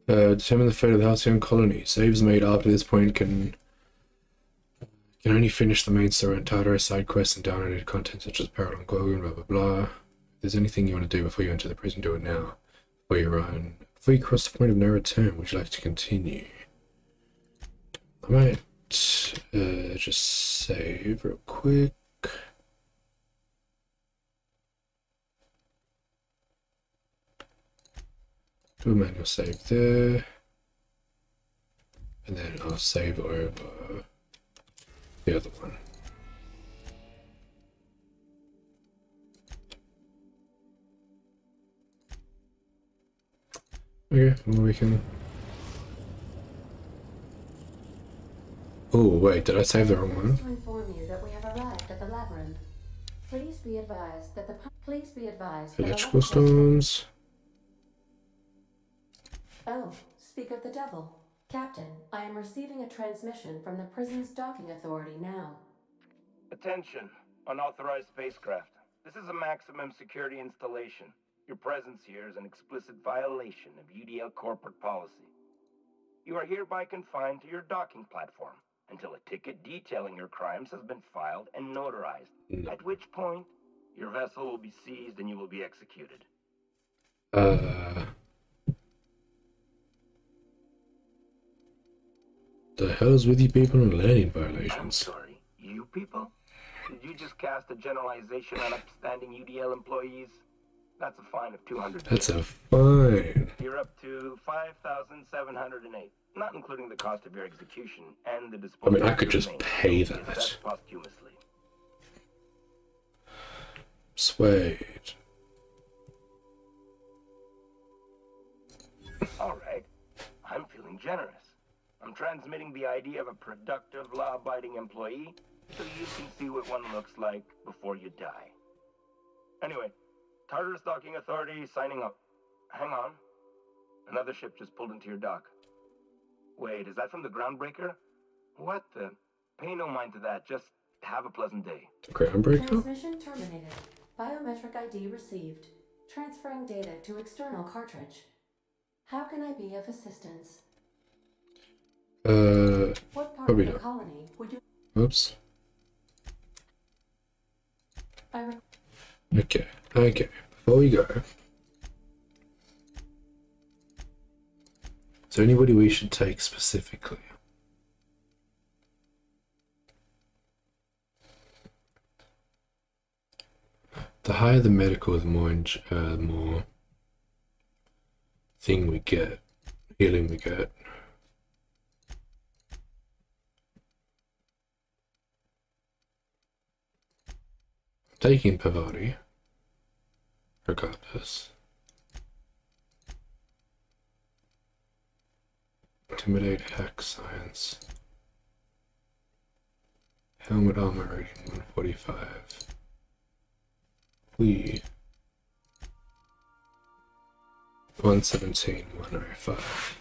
Determine the fate of the Halcyon colony. Saves made after this point can only finish the main story on Tartarus, side quests, and downloaded content such as Parallel Gorgon, blah blah blah. If there's anything you want to do before you enter the prison, do it now. Before you run. Before you cross the point of no return, would you like to continue? I might just save real quick. Do a manual save there. And then I'll save over the other one. Okay, well we can... Oh wait, did I save the wrong one?
To inform you that we have arrived at the labyrinth. Please be advised that
Electrical storms.
Oh, speak of the devil. Captain, I am receiving a transmission from the prison's docking authority now.
Attention, unauthorized spacecraft. This is a maximum security installation. Your presence here is an explicit violation of UDL corporate policy. You are hereby confined to your docking platform until a ticket detailing your crimes has been filed and notarized, at which point your vessel will be seized and you will be executed.
The hell's with you people and landing violations?
I'm sorry, you people? Did you just cast a generalization on upstanding UDL employees? That's a fine of 200.
That's a fine.
You're up to 5,708, not including the cost of your execution and the disposal.
I mean, I could just pay that.
Posthumously.
Sweet.
All right, I'm feeling generous. I'm transmitting the idea of a productive, law-abiding employee so you can see what one looks like before you die. Anyway, Tartarus Docking Authority signing up. Hang on. Another ship just pulled into your dock. Wait, is that from the Groundbreaker? What the? Pay no mind to that. Just have a pleasant day.
Groundbreaker?
Transmission terminated. Biometric ID received. Transferring data to external cartridge. How can I be of assistance?
What
part
probably
of the
not.
colony would you...
Oops. Okay. Before we go, is there anybody we should take specifically? The higher the medical, the more thing we get, healing we get. Taking Pavati, regardless. Intimidate, hack, science. Helmet armor rating 145. We 117, 105.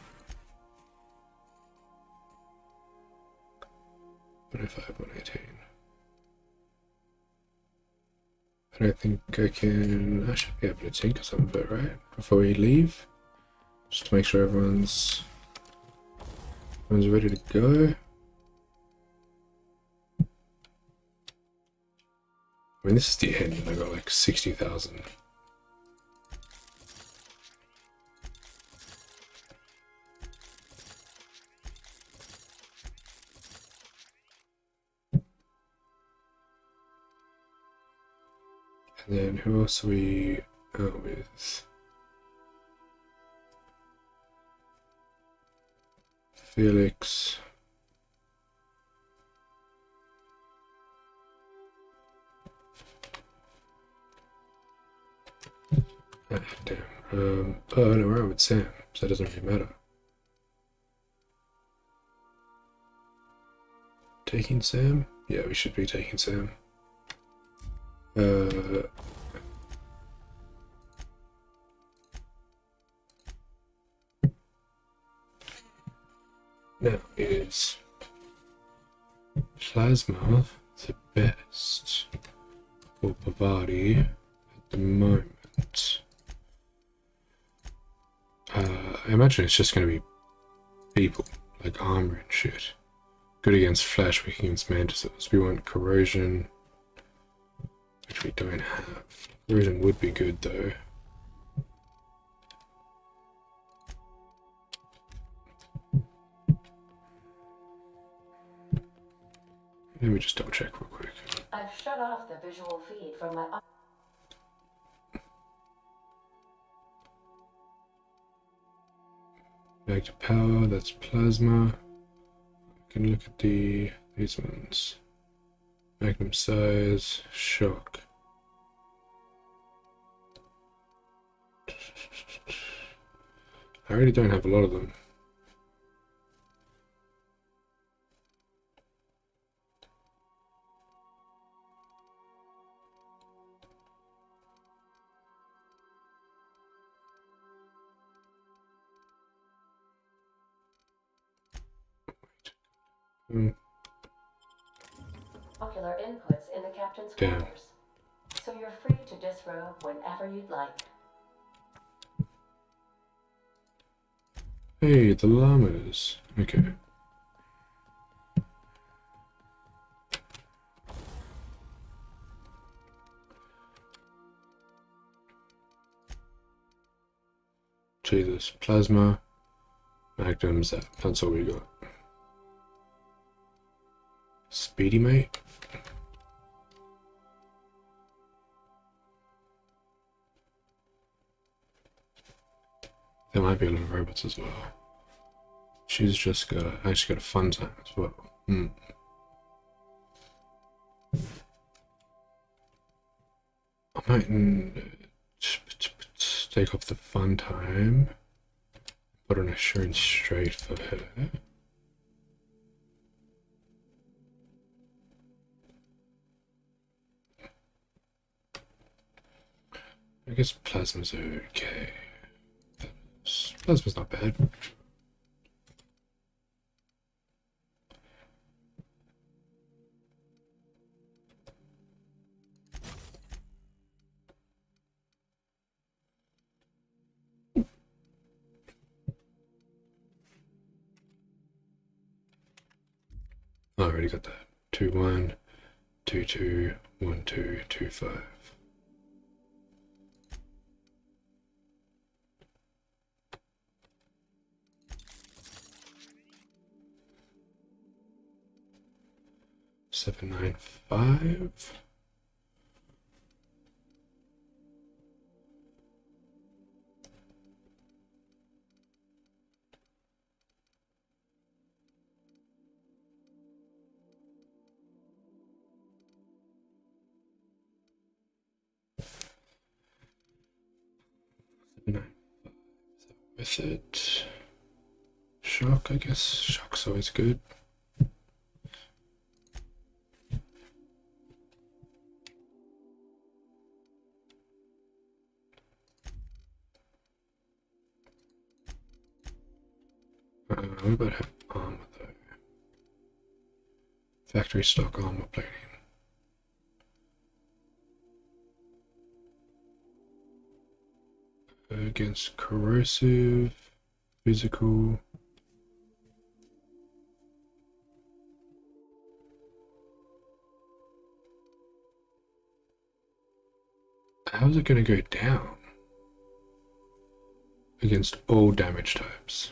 105, 118. I don't think I can... I should be able to tinker some of it, right? Before we leave. Just to make sure everyone's ready to go. I mean, this is the end and I got like 60,000. And then who else are we out with? Felix. Ah, damn. Oh no, we're out with Sam, so that doesn't really matter. Taking Sam? Yeah, we should be taking Sam. Now, is Plasma the best for Pavati at the moment? I imagine it's just going to be people, like armor and shit. Good against flash, weak against mantises. We want corrosion, which we don't have. Corrosion would be good though. Let me just double check real quick.
I've shut off the visual feed from my...
Back to power, that's plasma. I can look at these ones. Magnum size, shock. I really don't have a lot of them.
Popular inputs in the captain's
Damn.
quarters, so you're free to disrobe whenever you'd like.
Hey, the llamas. Okay. Jesus, plasma, magnums, that's all we got. Speedy mate. There might be a lot of robots as well. She's just got, I just got a fun time as well. I might take off the fun time, put on assurance straight for her. I guess plasma's okay. Plasma's not bad. I already got that. 2 1 2 2 1 2 2 5. Seven, 9, 5. With it. Shock, I guess. Shock's always good. What about have armor though? Factory stock armor plating. Against corrosive, physical. How's it going to go down? Against all damage types.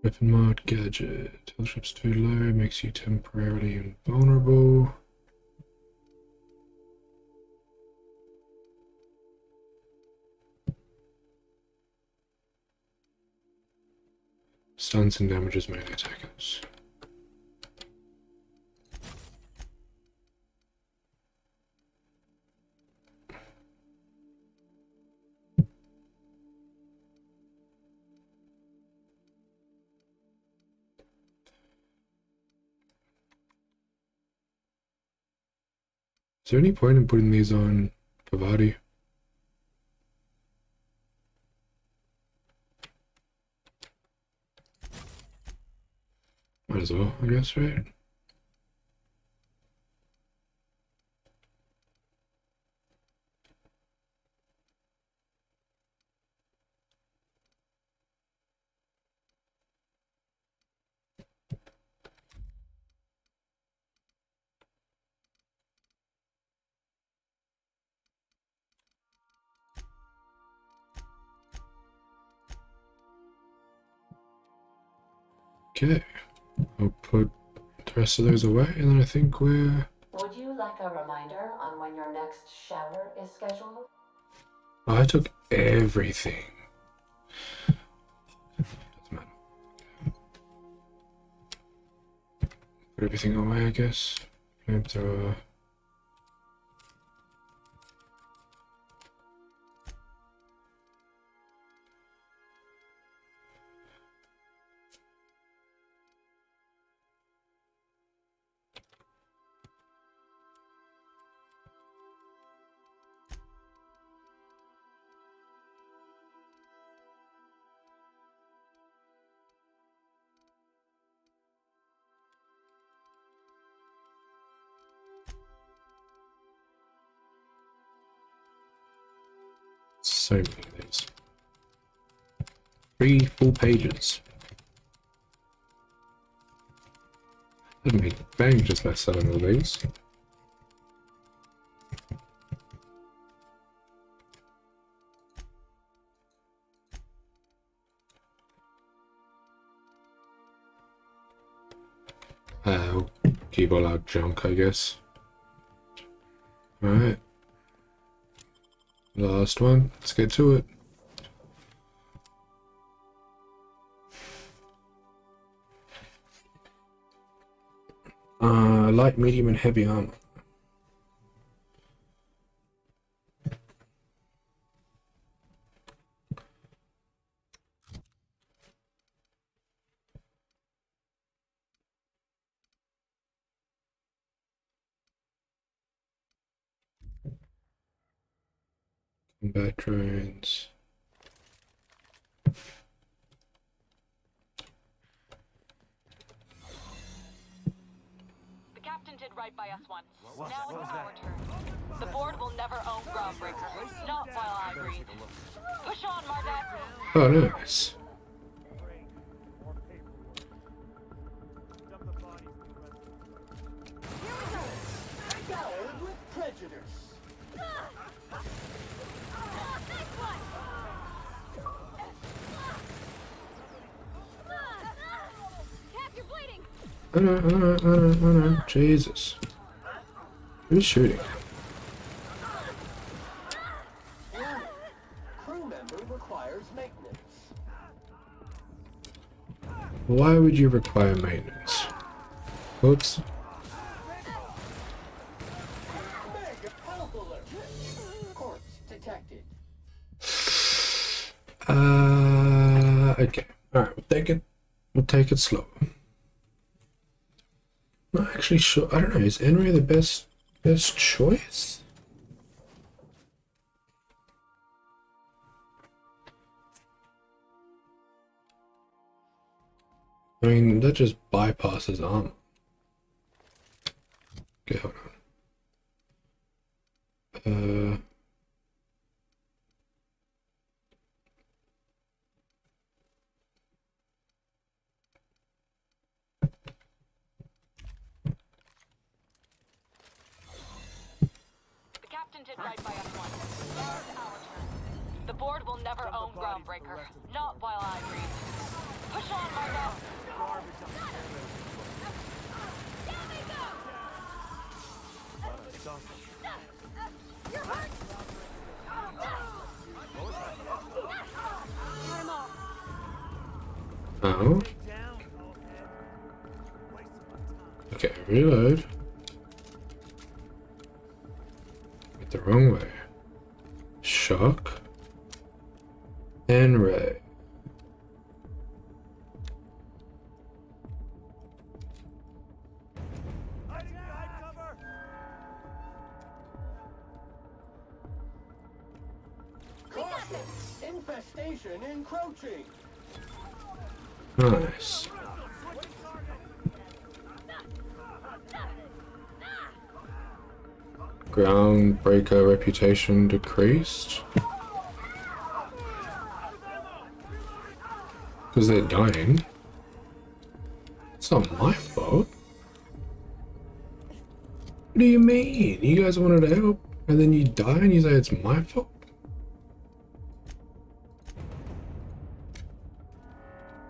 Weapon mod, gadget. Hellship's too low, makes you temporarily invulnerable. Stuns and damages melee attackers. Is there any point in putting these on VOD? Might as well, I guess, right? Okay, I'll put the rest of those away, and then I think we're
Would you a reminder on when your next shower is scheduled?
I took everything. Doesn't matter. Put everything away, I guess. Flamethrower. So many of these. 3 full pages. I'd make bang just by selling all these. I'll keep all our junk, I guess. Alright. Last one. Let's get to it. Light, medium, and heavy armor. Combat drones.
The captain did right by us once. Now it's our turn. The board will never own Groundbreaker. Not while I breathe. Push on, Mardet.
Oh, nice.
With prejudice.
Cap, you're bleeding.
I know. Jesus. Who's shooting?
Crew member requires maintenance.
Why would you require maintenance? Oops.
Health alert. Corpse detected.
Okay. Alright, we'll take it slow. Not actually sure. I don't know, is Henry the best choice? I mean, that just bypasses armor. Okay, hold on.
The captain did right by us once. Now it's our turn. The board will never own Groundbreaker. Not while I breathe. Push on, Mardet.
You're hurt. Cut him off.
Oh. Okay, reload. Went the wrong way. Shock. And ray.
Infestation encroaching.
Nice. Groundbreaker reputation decreased. Because they're dying. It's not my fault. What do you mean? You guys wanted to help, and then you die and you say it's my fault?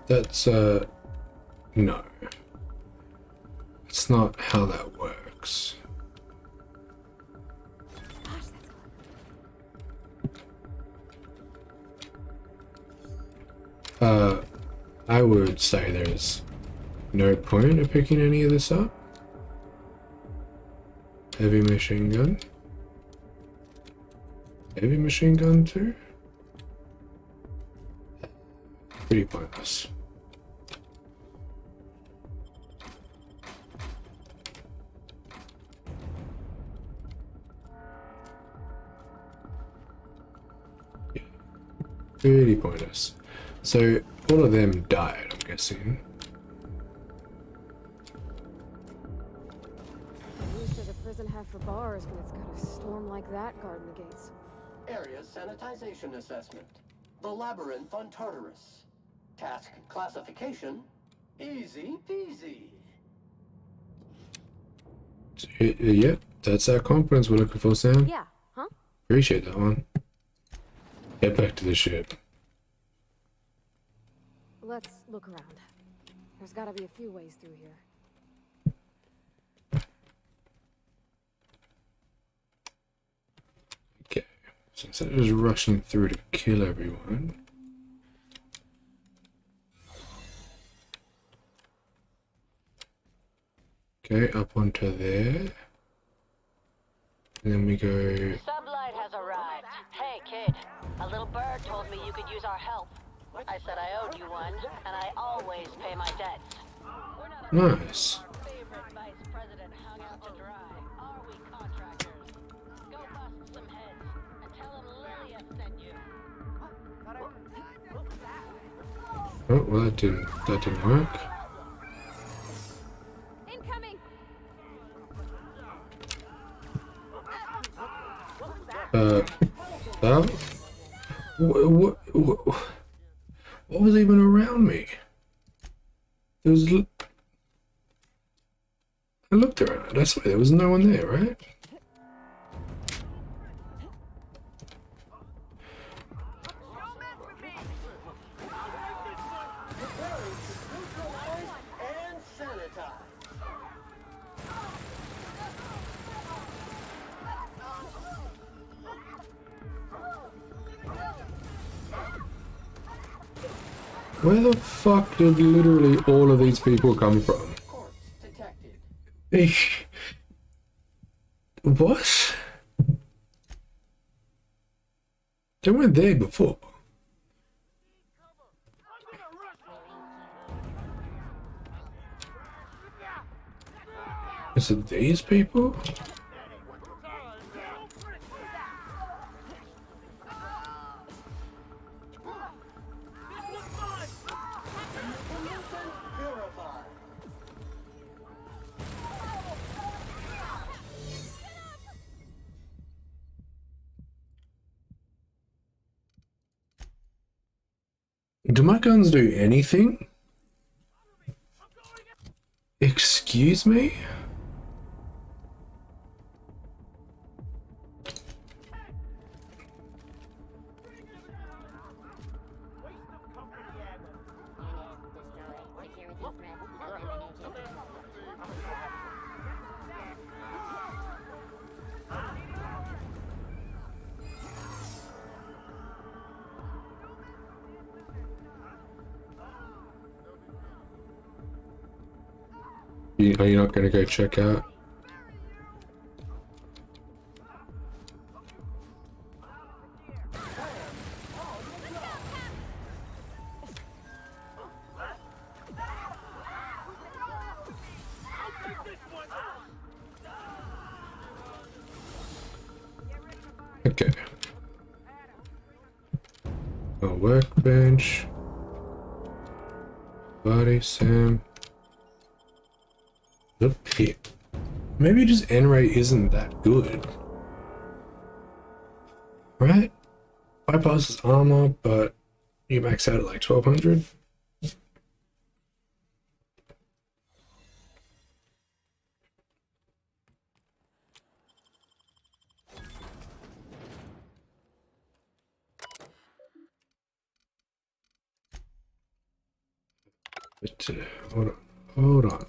That's, no. That's not how that works. I would say there's no point in picking any of this up. Heavy machine gun. Heavy machine gun too? Pretty pointless. Yeah. Pretty pointless. So all of them died, I'm guessing.
At least does a prison have for bars when it's got a storm like that guarding the gates?
Area sanitization assessment. The labyrinth on Tartarus. Task classification. Easy peasy.
Yep, that's our confidence we're looking for, Sam.
Yeah, huh?
Appreciate that one. Get back to the ship.
Let's look around. There's gotta be a few ways through here.
Okay, so instead of just rushing through to kill everyone, okay, up onto there, and then we go.
Sublight has arrived. Hey, kid. A little bird told me you could use our help. I said I owed you one, and I always pay my debts.
Nice.
Our favorite vice president hung out to dry, are we contractors? Go bust some heads, and tell him Lilith sent you.
Oh, well, that didn't work.
Incoming.
What was even around me? There was. I looked around. I swear there was no one there, right?
And sanitize.
Where the fuck did literally all of these people come from? What? They weren't there before. Is it these people? Do my guns do anything? Excuse me? Are you not going to go check out? Okay. A workbench. Body, Sam. The pit. Maybe just N-Ray isn't that good. Right? Bypasses armor, but you max out at like 1200. But, hold on.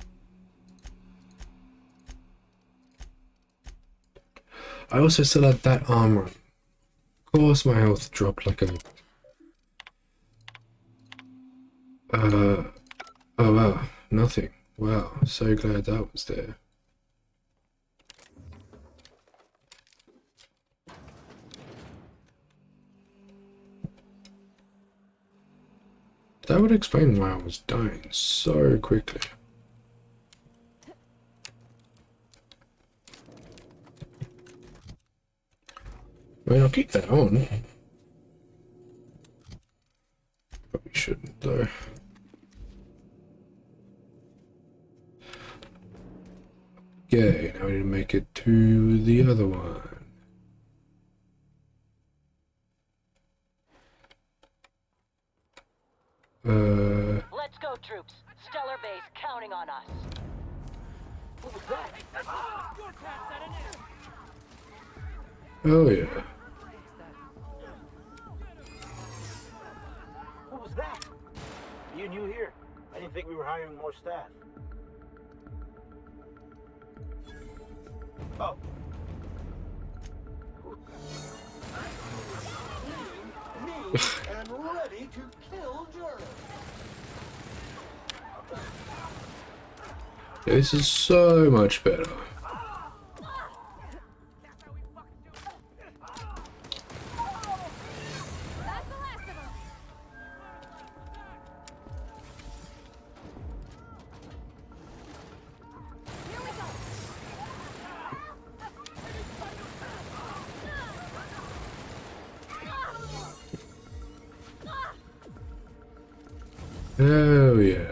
I also still had that armor. Of course my health dropped like a... Oh wow, nothing. Wow, so glad that was there. That would explain why I was dying so quickly. I mean, I'll keep that on. Probably shouldn't though. Okay, now we need to make it to the other one.
Let's go, troops. Stellar Base counting on us.
What was that? Your cat's at an end.
Oh yeah.
What was that? You new here? I didn't think we were hiring more staff. Oh.
Me and ready to kill Jerry.
This is so much better. Oh yeah,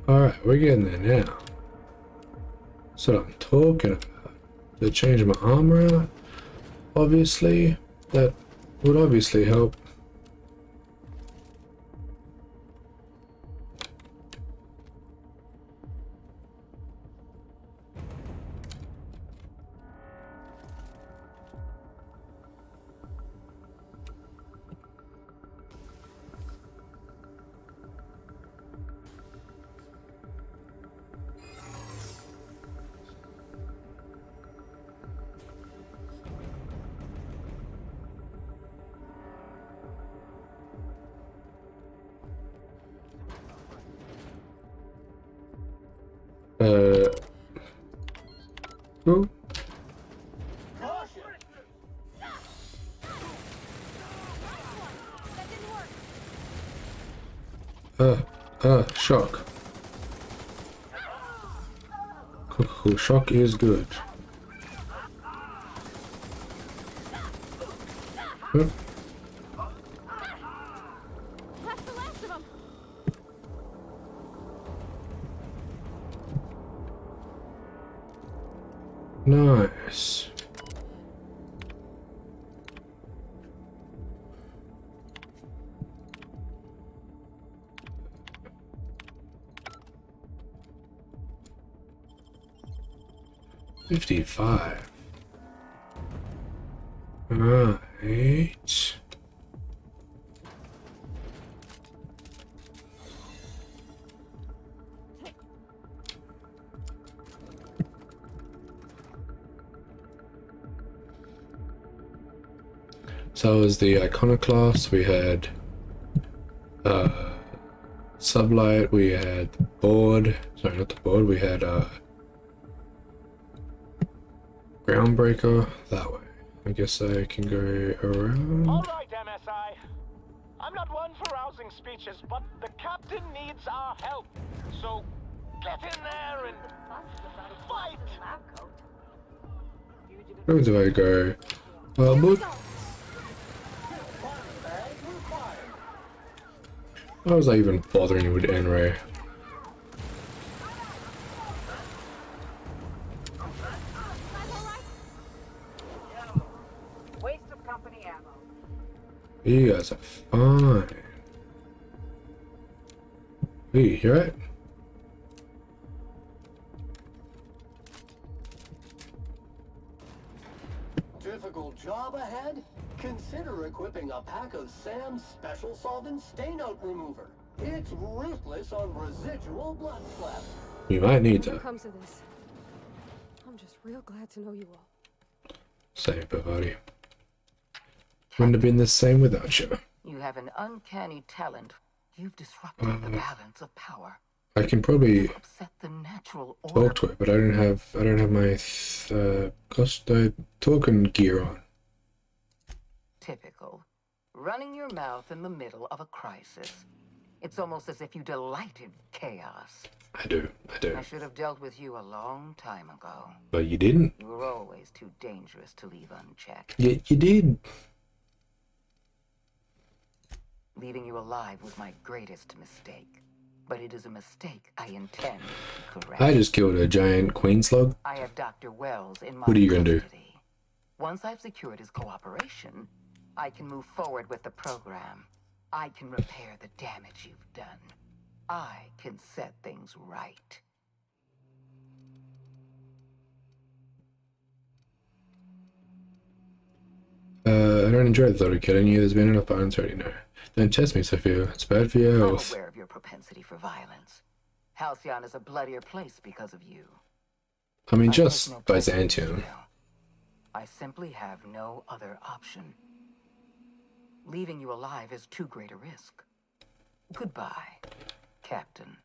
alright, we're getting there now. That's what I'm talking about. The change my armor out, obviously, that would obviously help. Who? Shock. Cool, shock is good. Huh?
That's the last of them.
Nice. $55. Right. So that was the iconoclast, we had sublight, we had the board, sorry not the board, we had groundbreaker, that way. I guess I can go around.
All right, MSI. I'm not one for rousing speeches, but the captain needs our help. So get in there and fight.
Where do I go? But why was I even bothering with N-Ray?
Waste of company ammo.
You guys are fine. Hey, you alright?
Difficult job ahead? Consider equipping a pack of Sam's special solvent stain out remover. It's ruthless on residual blood splatter.
You might need
Whatever
that.
comes of this, I'm just real glad to know you all.
Same, buddy. Wouldn't have been the same without you.
You have an uncanny talent You've disrupted the balance of power.
I can probably
Upset the natural order.
talk to it, but I don't have my talking gear on.
Typical. Running your mouth in the middle of a crisis. It's almost as if you delight in chaos.
I do.
I should have dealt with you a long time ago.
But you didn't.
You were always too dangerous to leave unchecked.
Yeah, you did.
Leaving you alive was my greatest mistake. But it is a mistake I intend to correct.
I just killed a giant queen slug.
I have Dr. Wells in my
What are you gonna do?
custody. Once I've secured his cooperation, I can move forward with the program. I can repair the damage you've done. I can set things right.
I don't enjoy the thought of killing you. There's been enough violence already. No. Don't test me, Sophia. It's bad for your
I'm
health.
aware of your propensity for violence. Halcyon is a bloodier place because of you.
I mean,
I
just
take no
Byzantium.
I simply have no other option. Leaving you alive is too great a risk. Goodbye, Captain.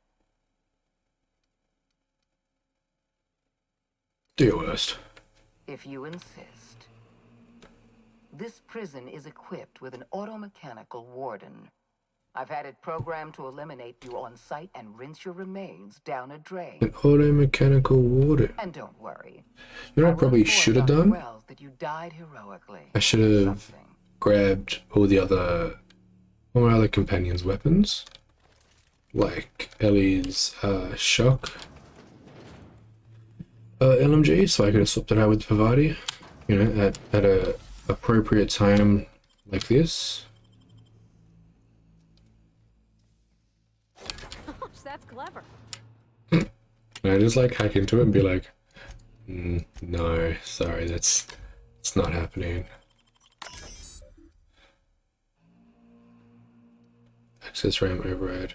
Do your worst.
If you insist. This prison is equipped with an automechanical warden. I've had it programmed to eliminate you on sight and rinse your remains down a drain.
An auto-mechanical warden.
And don't worry.
You know what I probably should have done?
Wells that you died heroically.
I should have grabbed all my other companions' weapons. Like Ellie's shock LMG, so I could have swapped it out with Pavati. You know, at a appropriate time like this.
That's clever.
And I just like hack into it and be like, no, sorry, it's not happening. Access RAM override.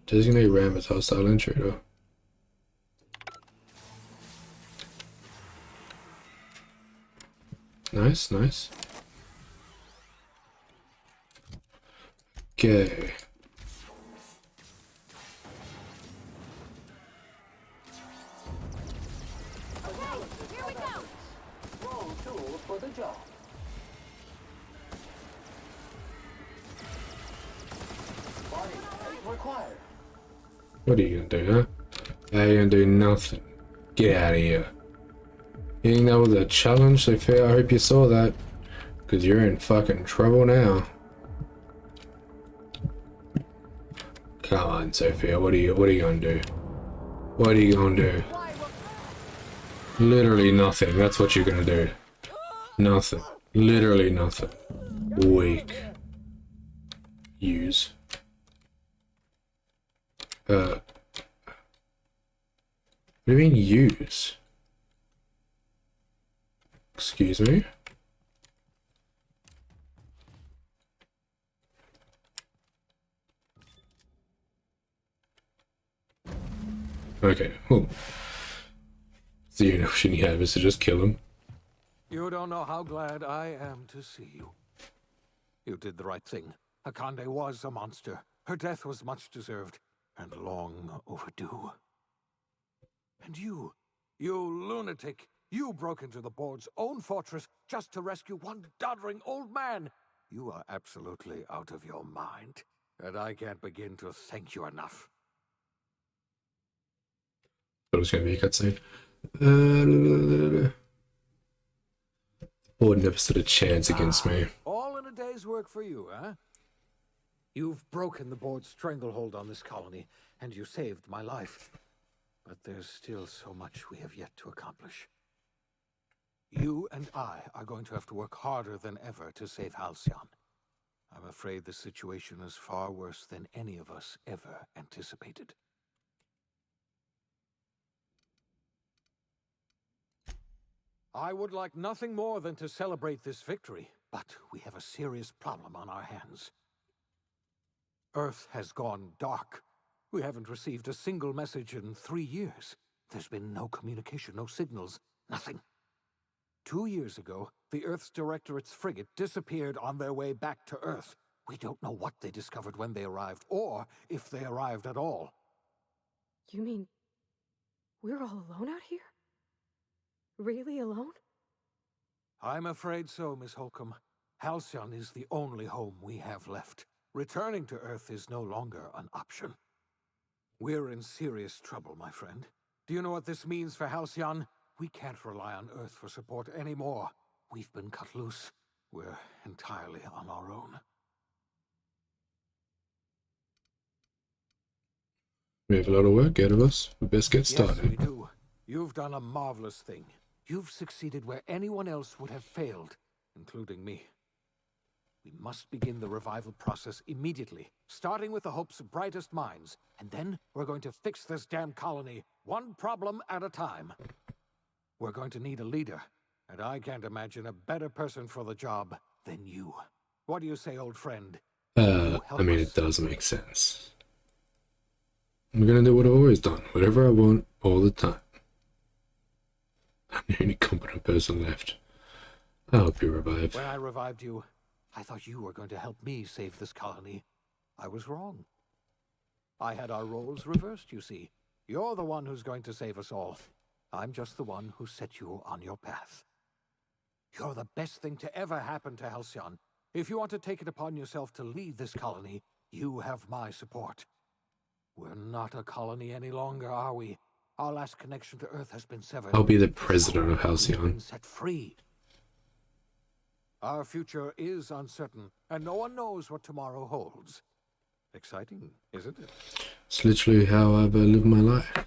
Designate RAM as hostile intruder. Nice, nice. Okay.
Here we go. Wrong tool for the job. Body bag required.
What are you gonna do, huh? I ain't gonna do nothing. Get out of here. You think that was a challenge, Sophia? I hope you saw that. Because you're in fucking trouble now. Come on, Sophia. What are you gonna do? What are you gonna do? Literally nothing. That's what you're gonna do. Nothing. Literally nothing. Weak. Use. What do you mean use? Excuse me? Okay, cool. So the only option you have is to just kill him.
You don't know how glad I am to see you. You did the right thing. Akande was a monster. Her death was much deserved, and long overdue. And you lunatic, you broke into the board's own fortress just to rescue one doddering old man. You are absolutely out of your mind, and I can't begin to thank you enough.
Thought it was going to be a cutscene. The board never stood a chance against me.
All in a day's work for you, huh? You've broken the board's stranglehold on this colony, and you saved my life. But there's still so much we have yet to accomplish. You and I are going to have to work harder than ever to save Halcyon. I'm afraid the situation is far worse than any of us ever anticipated. I would like nothing more than to celebrate this victory, but we have a serious problem on our hands. Earth has gone dark. We haven't received a single message in 3 years. There's been no communication, no signals, nothing. 2 years ago, the Earth's Directorate's frigate disappeared on their way back to Earth. We don't know what they discovered when they arrived, or if they arrived at all.
You mean we're all alone out here? Really alone?
I'm afraid so, Miss Holcomb. Halcyon is the only home we have left. Returning to Earth is no longer an option. We're in serious trouble, my friend. Do you know what this means for Halcyon? We can't rely on Earth for support anymore. We've been cut loose. We're entirely on our own.
We have a lot of work ahead of us. We best get started.
Yes, we do. You've done a marvelous thing. You've succeeded where anyone else would have failed, including me. We must begin the revival process immediately, starting with the Hope's brightest minds, and then we're going to fix this damn colony, one problem at a time. We're going to need a leader, and I can't imagine a better person for the job than you. What do you say, old friend?
I mean, it does make sense. I'm gonna do what I've always done, whatever I want, all the time. I'm the only competent person left. I hope you revive.
When I revived you, I thought you were going to help me save this colony. I was wrong. I had our roles reversed, you see. You're the one who's going to save us all. I'm just the one who set you on your path. You're the best thing to ever happen to Halcyon. If you want to take it upon yourself to lead this colony, you have my support. We're not a colony any longer, are we? Our last connection to Earth has been severed.
I'll be the president of
We've
Halcyon.
been set free. Our future is uncertain, and no one knows what tomorrow holds. Exciting, isn't it?
It's literally how I've lived my life.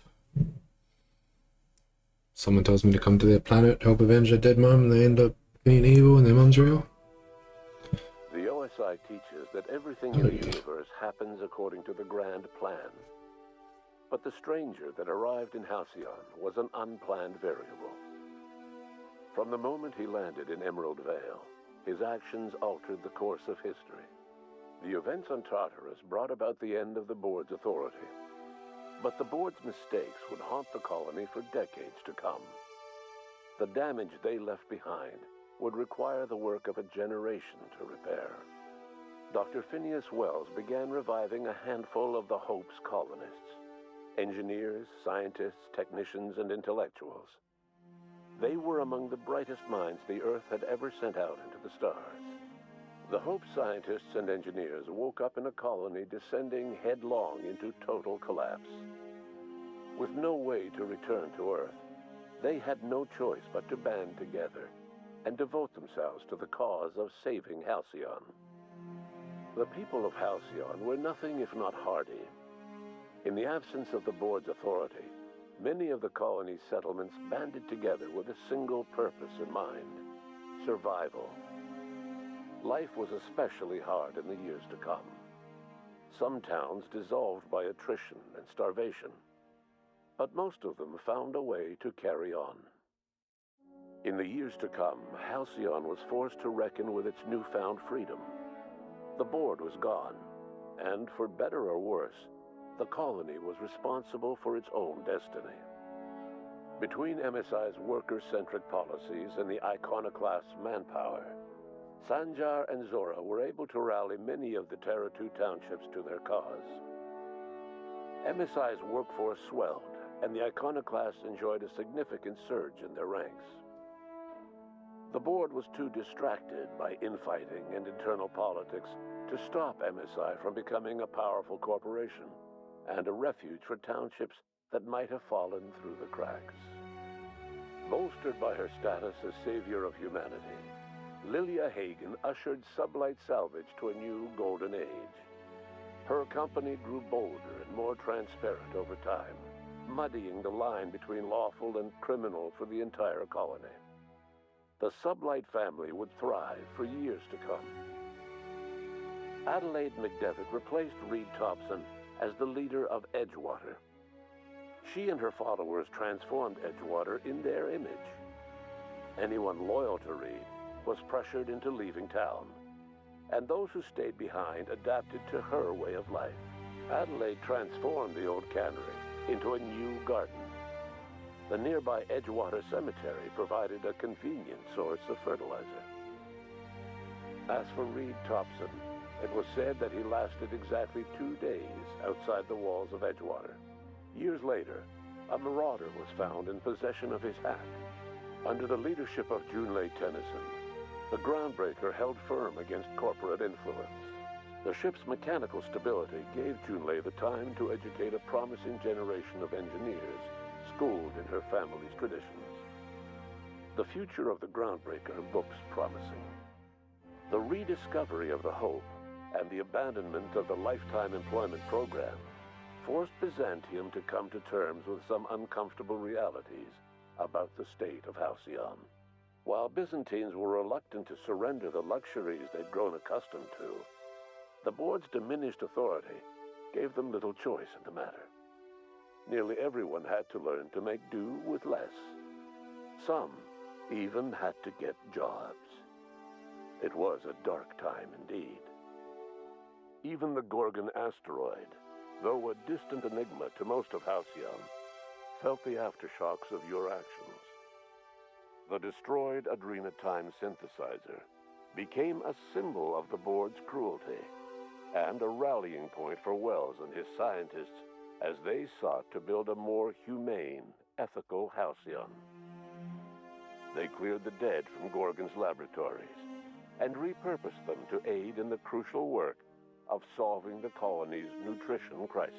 Someone tells me to come to their planet, help avenge their dead mom, and they end up being evil and their mom's real.
The OSI teaches that everything in the universe happens according to the grand plan. But the stranger that arrived in Halcyon was an unplanned variable. From the moment he landed in Emerald Vale, his actions altered the course of history. The events on Tartarus brought about the end of the board's authority. But the board's mistakes would haunt the colony for decades to come. The damage they left behind would require the work of a generation to repair. Dr. Phineas Wells began reviving a handful of the Hope's colonists. Engineers, scientists, technicians, and intellectuals. They were among the brightest minds the Earth had ever sent out into the stars. The Hope scientists and engineers woke up in a colony descending headlong into total collapse. With no way to return to Earth, they had no choice but to band together and devote themselves to the cause of saving Halcyon. The people of Halcyon were nothing if not hardy. In the absence of the board's authority, many of the colony's settlements banded together with a single purpose in mind: survival. Life was especially hard in the years to come. Some towns dissolved by attrition and starvation, but most of them found a way to carry on. In the years to come, Halcyon was forced to reckon with its newfound freedom. The board was gone, and for better or worse, the colony was responsible for its own destiny. Between MSI's worker-centric policies and the iconoclast's manpower, Sanjar and Zora were able to rally many of the Terra 2 townships to their cause. MSI's workforce swelled, and the iconoclasts enjoyed a significant surge in their ranks. The board was too distracted by infighting and internal politics to stop MSI from becoming a powerful corporation and a refuge for townships that might have fallen through the cracks. Bolstered by her status as savior of humanity, Lilia Hagen ushered Sublight Salvage to a new golden age. Her company grew bolder and more transparent over time, muddying the line between lawful and criminal for the entire colony. The Sublight family would thrive for years to come. Adelaide McDevitt replaced Reed Thompson as the leader of Edgewater. She and her followers transformed Edgewater in their image. Anyone loyal to Reed was pressured into leaving town, and those who stayed behind adapted to her way of life. Adelaide transformed the old cannery into a new garden. The nearby Edgewater Cemetery provided a convenient source of fertilizer. As for Reed Thompson, It was said that he lasted exactly 2 days outside the walls of Edgewater. Years later, a marauder was found in possession of his hat. Under the leadership of Junlei Tennyson, the groundbreaker held firm against corporate influence. The ship's mechanical stability gave Junlei the time to educate a promising generation of engineers, schooled in her family's traditions. The future of the groundbreaker looks promising. The rediscovery of the Hope and the abandonment of the lifetime employment program forced Byzantium to come to terms with some uncomfortable realities about the state of Halcyon. While Byzantines were reluctant to surrender the luxuries they'd grown accustomed to, the board's diminished authority gave them little choice in the matter. Nearly everyone had to learn to make do with less. Some even had to get jobs. It was a dark time indeed. Even the Gorgon asteroid, though a distant enigma to most of Halcyon, felt the aftershocks of your actions. The destroyed Adrenatime synthesizer became a symbol of the board's cruelty and a rallying point for Wells and his scientists as they sought to build a more humane, ethical Halcyon. They cleared the dead from Gorgon's laboratories and repurposed them to aid in the crucial work of solving the colony's nutrition crisis.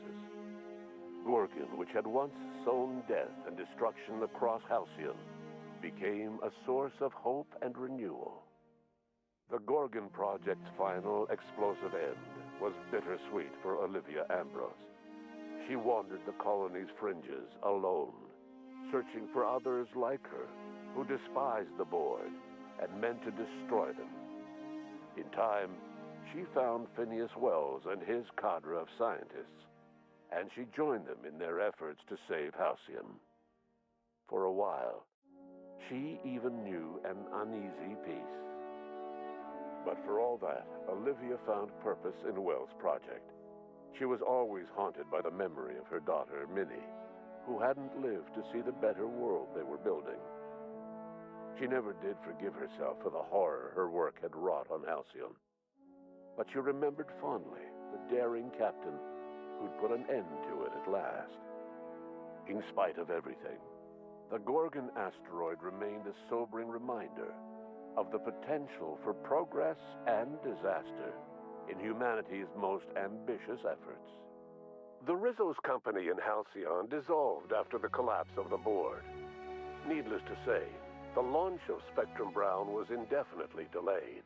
Gorgon, which had once sown death and destruction across Halcyon, became a source of hope and renewal. The Gorgon Project's final explosive end was bittersweet for Olivia Ambrose. She wandered the colony's fringes alone, searching for others like her who despised the board and meant to destroy them. In time, she found Phineas Wells and his cadre of scientists, and she joined them in their efforts to save Halcyon. For a while, she even knew an uneasy peace. But for all that, Olivia found purpose in Wells' project. She was always haunted by the memory of her daughter, Minnie, who hadn't lived to see the better world they were building. She never did forgive herself for the horror her work had wrought on Halcyon. But she remembered fondly the daring captain who'd put an end to it at last. In spite of everything, the Gorgon asteroid remained a sobering reminder of the potential for progress and disaster in humanity's most ambitious efforts. The Rizzo's company in Halcyon dissolved after the collapse of the board. Needless to say, the launch of Spectrum Brown was indefinitely delayed.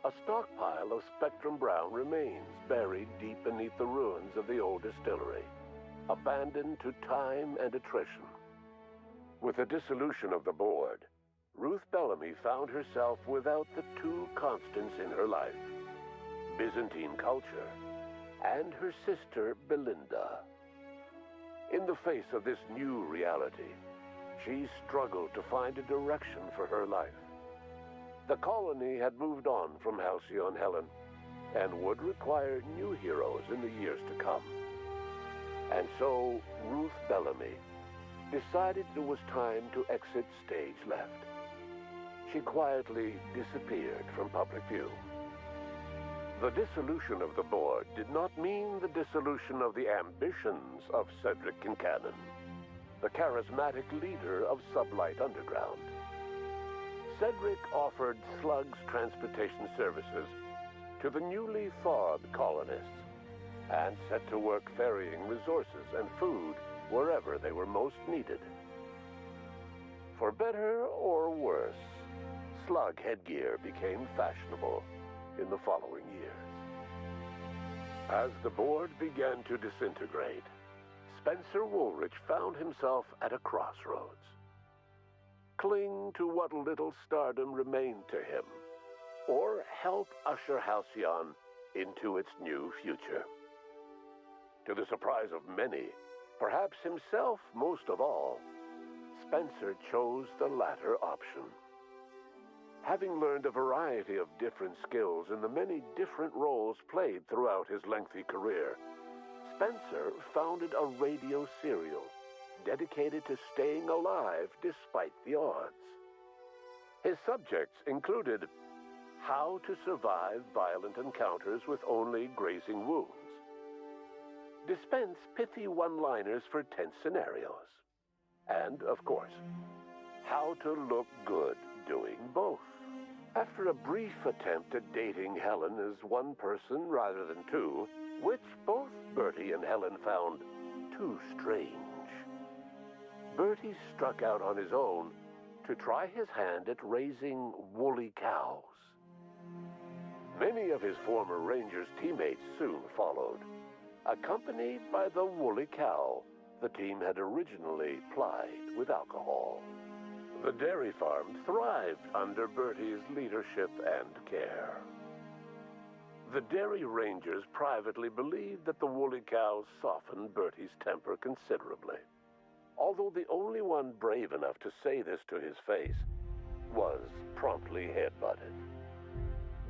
A stockpile of Spectrum Brown remains buried deep beneath the ruins of the old distillery, abandoned to time and attrition. With the dissolution of the board, Ruth Bellamy found herself without the two constants in her life: Byzantine culture and her sister Belinda. In the face of this new reality, she struggled to find a direction for her life. The colony had moved on from Halcyon Helen and would require new heroes in the years to come. And so Ruth Bellamy decided it was time to exit stage left. She quietly disappeared from public view. The dissolution of the board did not mean the dissolution of the ambitions of Cedric Kincannon, the charismatic leader of Sublight Underground. Cedric offered Slug's transportation services to the newly thawed colonists and set to work ferrying resources and food wherever they were most needed. For better or worse, Slug headgear became fashionable in the following years. As the board began to disintegrate, Spencer Woolrich found himself at a crossroads. Cling to what little stardom remained to him, or help usher Halcyon into its new future. To the surprise of many, perhaps himself most of all, Spencer chose the latter option. Having learned a variety of different skills in the many different roles played throughout his lengthy career, Spencer founded a radio serial dedicated to staying alive despite the odds. His subjects included how to survive violent encounters with only grazing wounds. Dispense pithy one-liners for tense scenarios. And, of course, how to look good doing both. After a brief attempt at dating Helen as one person rather than two, which both Bertie and Helen found too strange, Bertie struck out on his own to try his hand at raising woolly cows. Many of his former Rangers teammates soon followed, accompanied by the woolly cow the team had originally plied with alcohol. The dairy farm thrived under Bertie's leadership and care. The Dairy Rangers privately believed that the woolly cows softened Bertie's temper considerably, although the only one brave enough to say this to his face was promptly headbutted.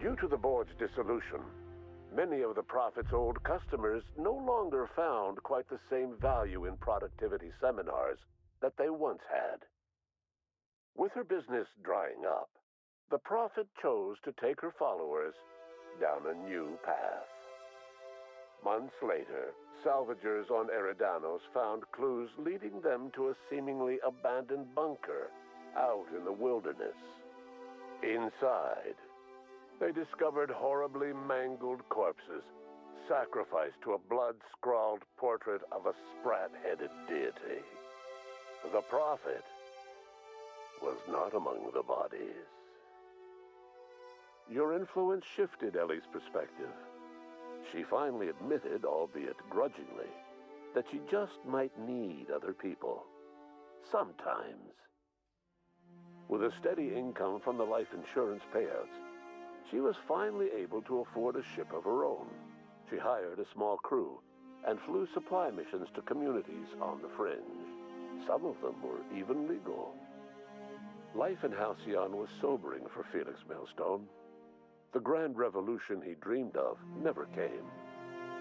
Due to the board's dissolution, many of the Prophet's old customers no longer found quite the same value in productivity seminars that they once had. With her business drying up, the Prophet chose to take her followers down a new path. Months later, salvagers on Eridanos found clues leading them to a seemingly abandoned bunker out in the wilderness. Inside, they discovered horribly mangled corpses, sacrificed to a blood-scrawled portrait of a sprat-headed deity. The Prophet was not among the bodies. Your influence shifted Ellie's perspective. She finally admitted, albeit grudgingly, that she just might need other people. Sometimes. With a steady income from the life insurance payouts, she was finally able to afford a ship of her own. She hired a small crew and flew supply missions to communities on the fringe. Some of them were even legal. Life in Halcyon was sobering for Felix Millstone. The grand revolution he dreamed of never came.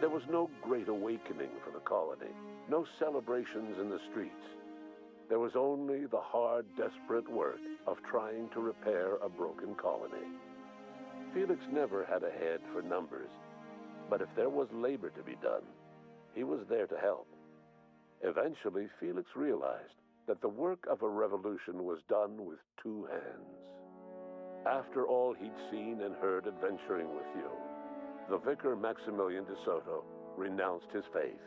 There was no great awakening for the colony, no celebrations in the streets. There was only the hard, desperate work of trying to repair a broken colony. Felix never had a head for numbers, but if there was labor to be done, he was there to help. Eventually, Felix realized that the work of a revolution was done with two hands. After all he'd seen and heard adventuring with you, the vicar Maximilian de Soto renounced his faith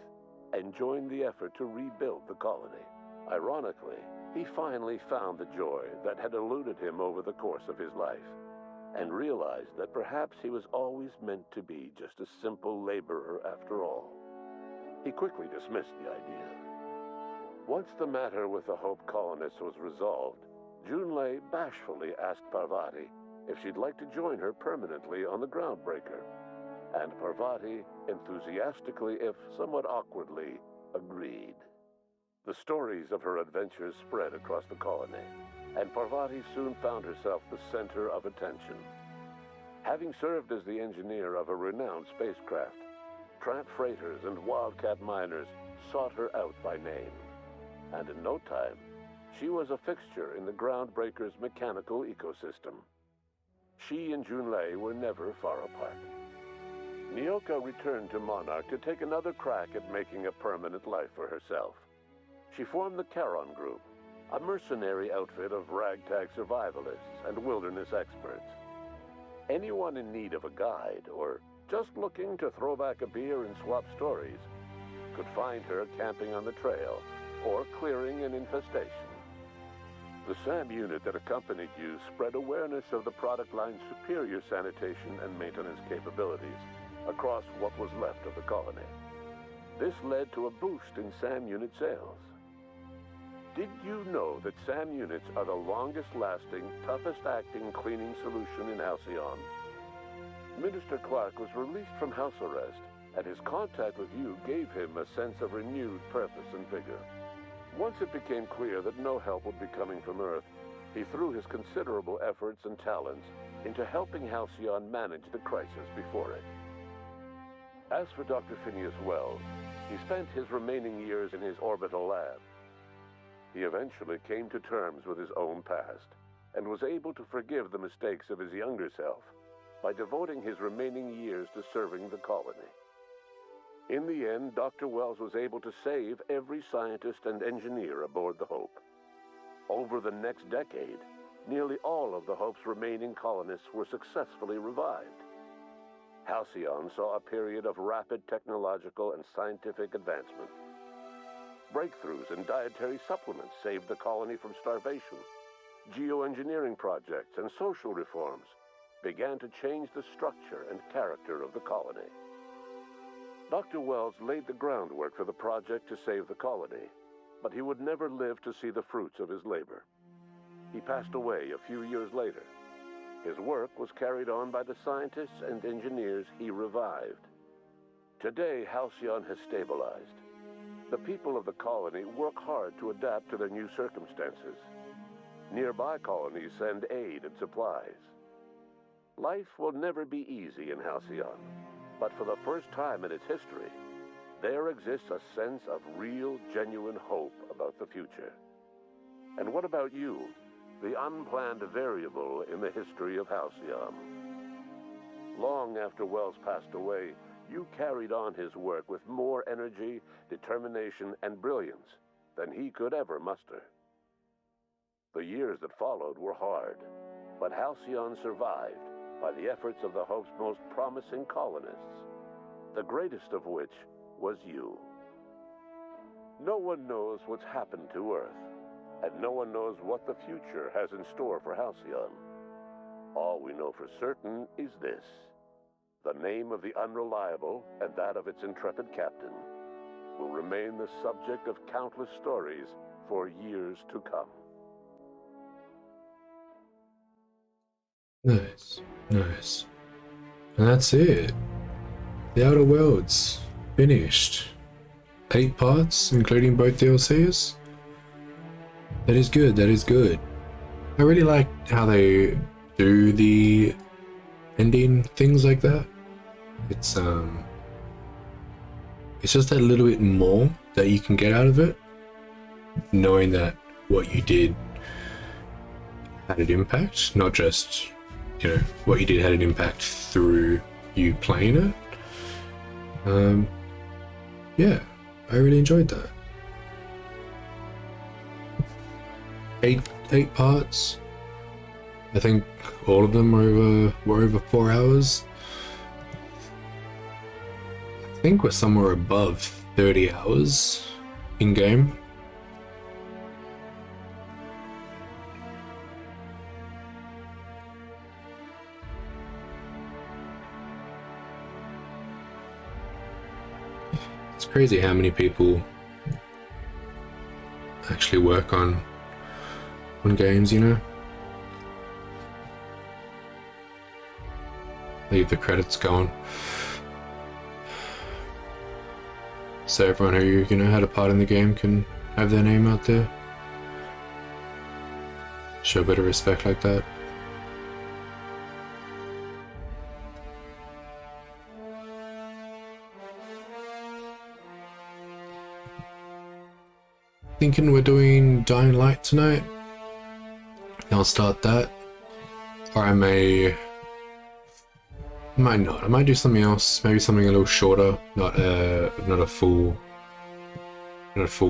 and joined the effort to rebuild the colony. Ironically, he finally found the joy that had eluded him over the course of his life, and realized that perhaps he was always meant to be just a simple laborer after all. He quickly dismissed the idea. Once the matter with the Hope colonists was resolved, Junlei bashfully asked Parvati if she'd like to join her permanently on the Groundbreaker, and Parvati enthusiastically, if somewhat awkwardly, agreed. The stories of her adventures spread across the colony, and Parvati soon found herself the center of attention. Having served as the engineer of a renowned spacecraft, tramp freighters and wildcat miners sought her out by name, and in no time, she was a fixture in the Groundbreaker's mechanical ecosystem. She and Junlei were never far apart. Nyoka returned to Monarch to take another crack at making a permanent life for herself. She formed the Charon Group, a mercenary outfit of ragtag survivalists and wilderness experts. Anyone in need of a guide, or just looking to throw back a beer and swap stories, could find her camping on the trail or clearing an infestation. The SAM unit that accompanied you spread awareness of the product line's superior sanitation and maintenance capabilities across what was left of the colony. This led to a boost in SAM unit sales. Did you know that SAM units are the longest-lasting, toughest-acting cleaning solution in Halcyon? Minister Clark was released from house arrest, and his contact with you gave him a sense of renewed purpose and vigor. Once it became clear that no help would be coming from Earth, he threw his considerable efforts and talents into helping Halcyon manage the crisis before it. As for Dr. Phineas Wells, he spent his remaining years in his orbital lab. He eventually came to terms with his own past and was able to forgive the mistakes of his younger self by devoting his remaining years to serving the colony. In the end, Dr. Wells was able to save every scientist and engineer aboard the Hope. Over the next decade, nearly all of the Hope's remaining colonists were successfully revived. Halcyon saw a period of rapid technological and scientific advancement. Breakthroughs in dietary supplements saved the colony from starvation. Geoengineering projects and social reforms began to change the structure and character of the colony. Dr. Wells laid the groundwork for the project to save the colony, but he would never live to see the fruits of his labor. He passed away a few years later. His work was carried on by the scientists and engineers he revived. Today, Halcyon has stabilized. The people of the colony work hard to adapt to their new circumstances. Nearby colonies send aid and supplies. Life will never be easy in Halcyon, but for the first time in its history, there exists a sense of real, genuine hope about the future. And what about you, the unplanned variable in the history of Halcyon? Long after Wells passed away, you carried on his work with more energy, determination, and brilliance than he could ever muster. The years that followed were hard, but Halcyon survived by the efforts of the Hope's most promising colonists, the greatest of which was you. No one knows what's happened to Earth, and no one knows what the future has in store for Halcyon. All we know for certain is this: the name of the Unreliable and that of its intrepid captain will remain the subject of countless stories for years to come.
Nice, nice. And that's it. The Outer Worlds finished. 8 parts, including both DLCs. That is good, that is good. I really like how they do the ending things like that. It's just that little bit more that you can get out of it, knowing that what you did had an impact, not just, you know, what you did had an impact through you playing it. Yeah, I really enjoyed that. 8 parts. I think all of them were over 4 hours. I think we're somewhere above 30 hours in game. It's crazy how many people actually work on games, you know? Leave the credits going. So everyone who, you know, had a part in the game can have their name out there. Show a bit of respect like that. Thinking we're doing Dying Light tonight. I'll start that. Or I might not. I might do something else. Maybe something a little shorter, not a full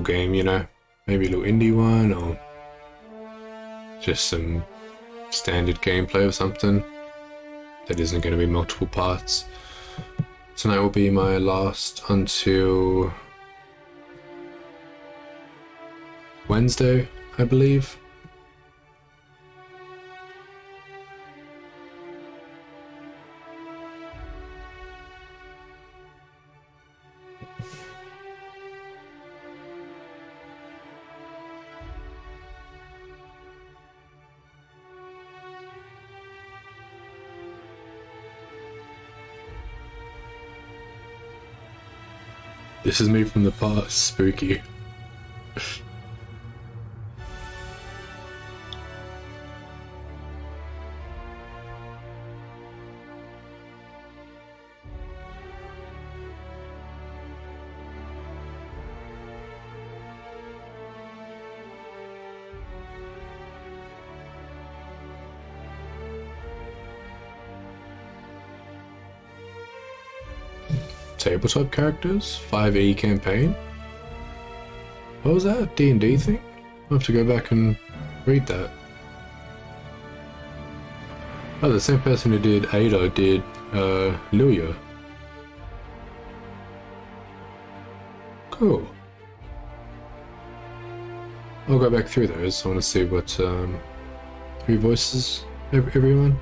game, you know. Maybe a little indie one, or just some standard gameplay or something that isn't going to be multiple parts. Tonight will be my last until Wednesday, I believe. This is me from the past, spooky. tabletop characters, 5e campaign. What was that? D&D thing? I'll have to go back and read that. Oh, the same person who did Ada did Luya. Cool. I'll go back through those. I want to see what who voices everyone.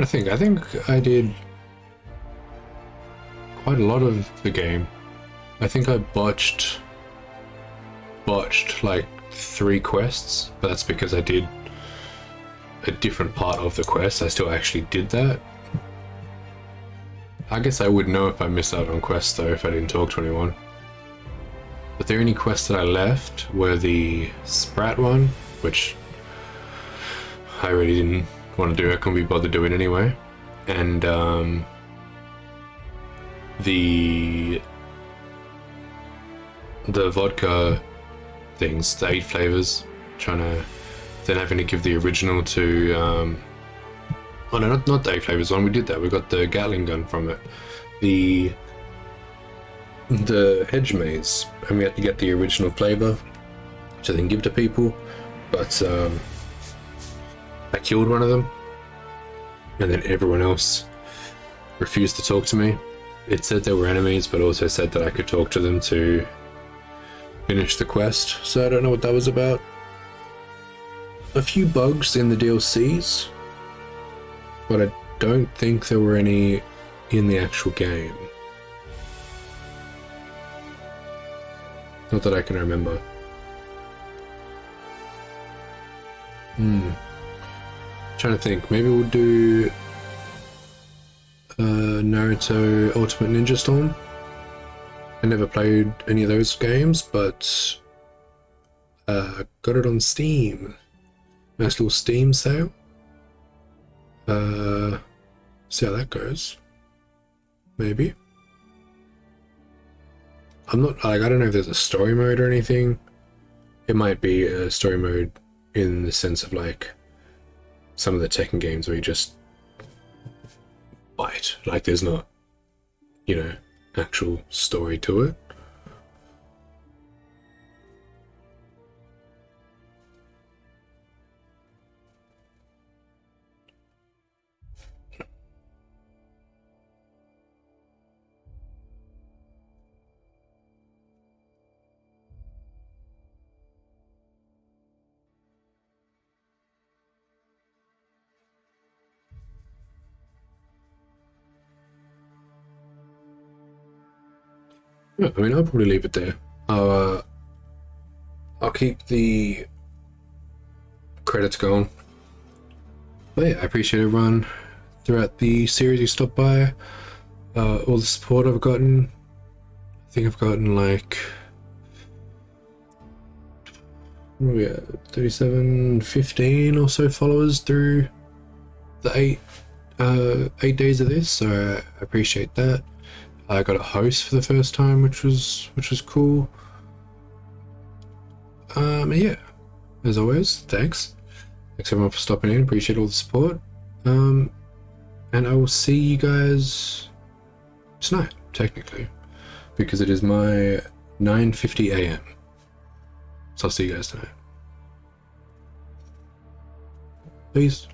I think I did quite a lot of the game. I think I botched like 3 quests, but that's because I did a different part of the quest. I still actually did that. I guess I would know if I missed out on quests though if I didn't talk to anyone. But the only quests that I left were the Sprat one, which I really didn't want to do. I couldn't be bothered doing anyway, and the vodka things, the 8 flavors, then having to give the original to oh no, not the 8 flavors one. We did that. We got the Gatling gun from it. The hedge maze, and we had to get the original flavor to then give to people, but I killed one of them, and then everyone else refused to talk to me. It said they were enemies, but also said that I could talk to them to finish the quest, so I don't know what that was about. A few bugs in the DLCs, but I don't think there were any in the actual game. Not that I can remember. Trying to think, maybe we'll do Naruto Ultimate Ninja Storm. I never played any of those games, but got it on Steam. Nice little Steam sale. See how that goes. Maybe. I'm not, like, I don't know if there's a story mode or anything. It might be a story mode in the sense of like some of the Tekken games where you just fight. Like there's not, you know, actual story to it. Yeah, I mean, I'll probably leave it there. I'll keep the credits going. But yeah, I appreciate everyone throughout the series who stopped by. All the support I've gotten. I think I've gotten like 37, 15 or so followers through the 8 days of this, so I appreciate that. I got a host for the first time, which was cool. Yeah, as always, thanks everyone for stopping in. Appreciate all the support. And I will see you guys tonight, technically, because it is my 9:50 a.m. So I'll see you guys tonight. Peace.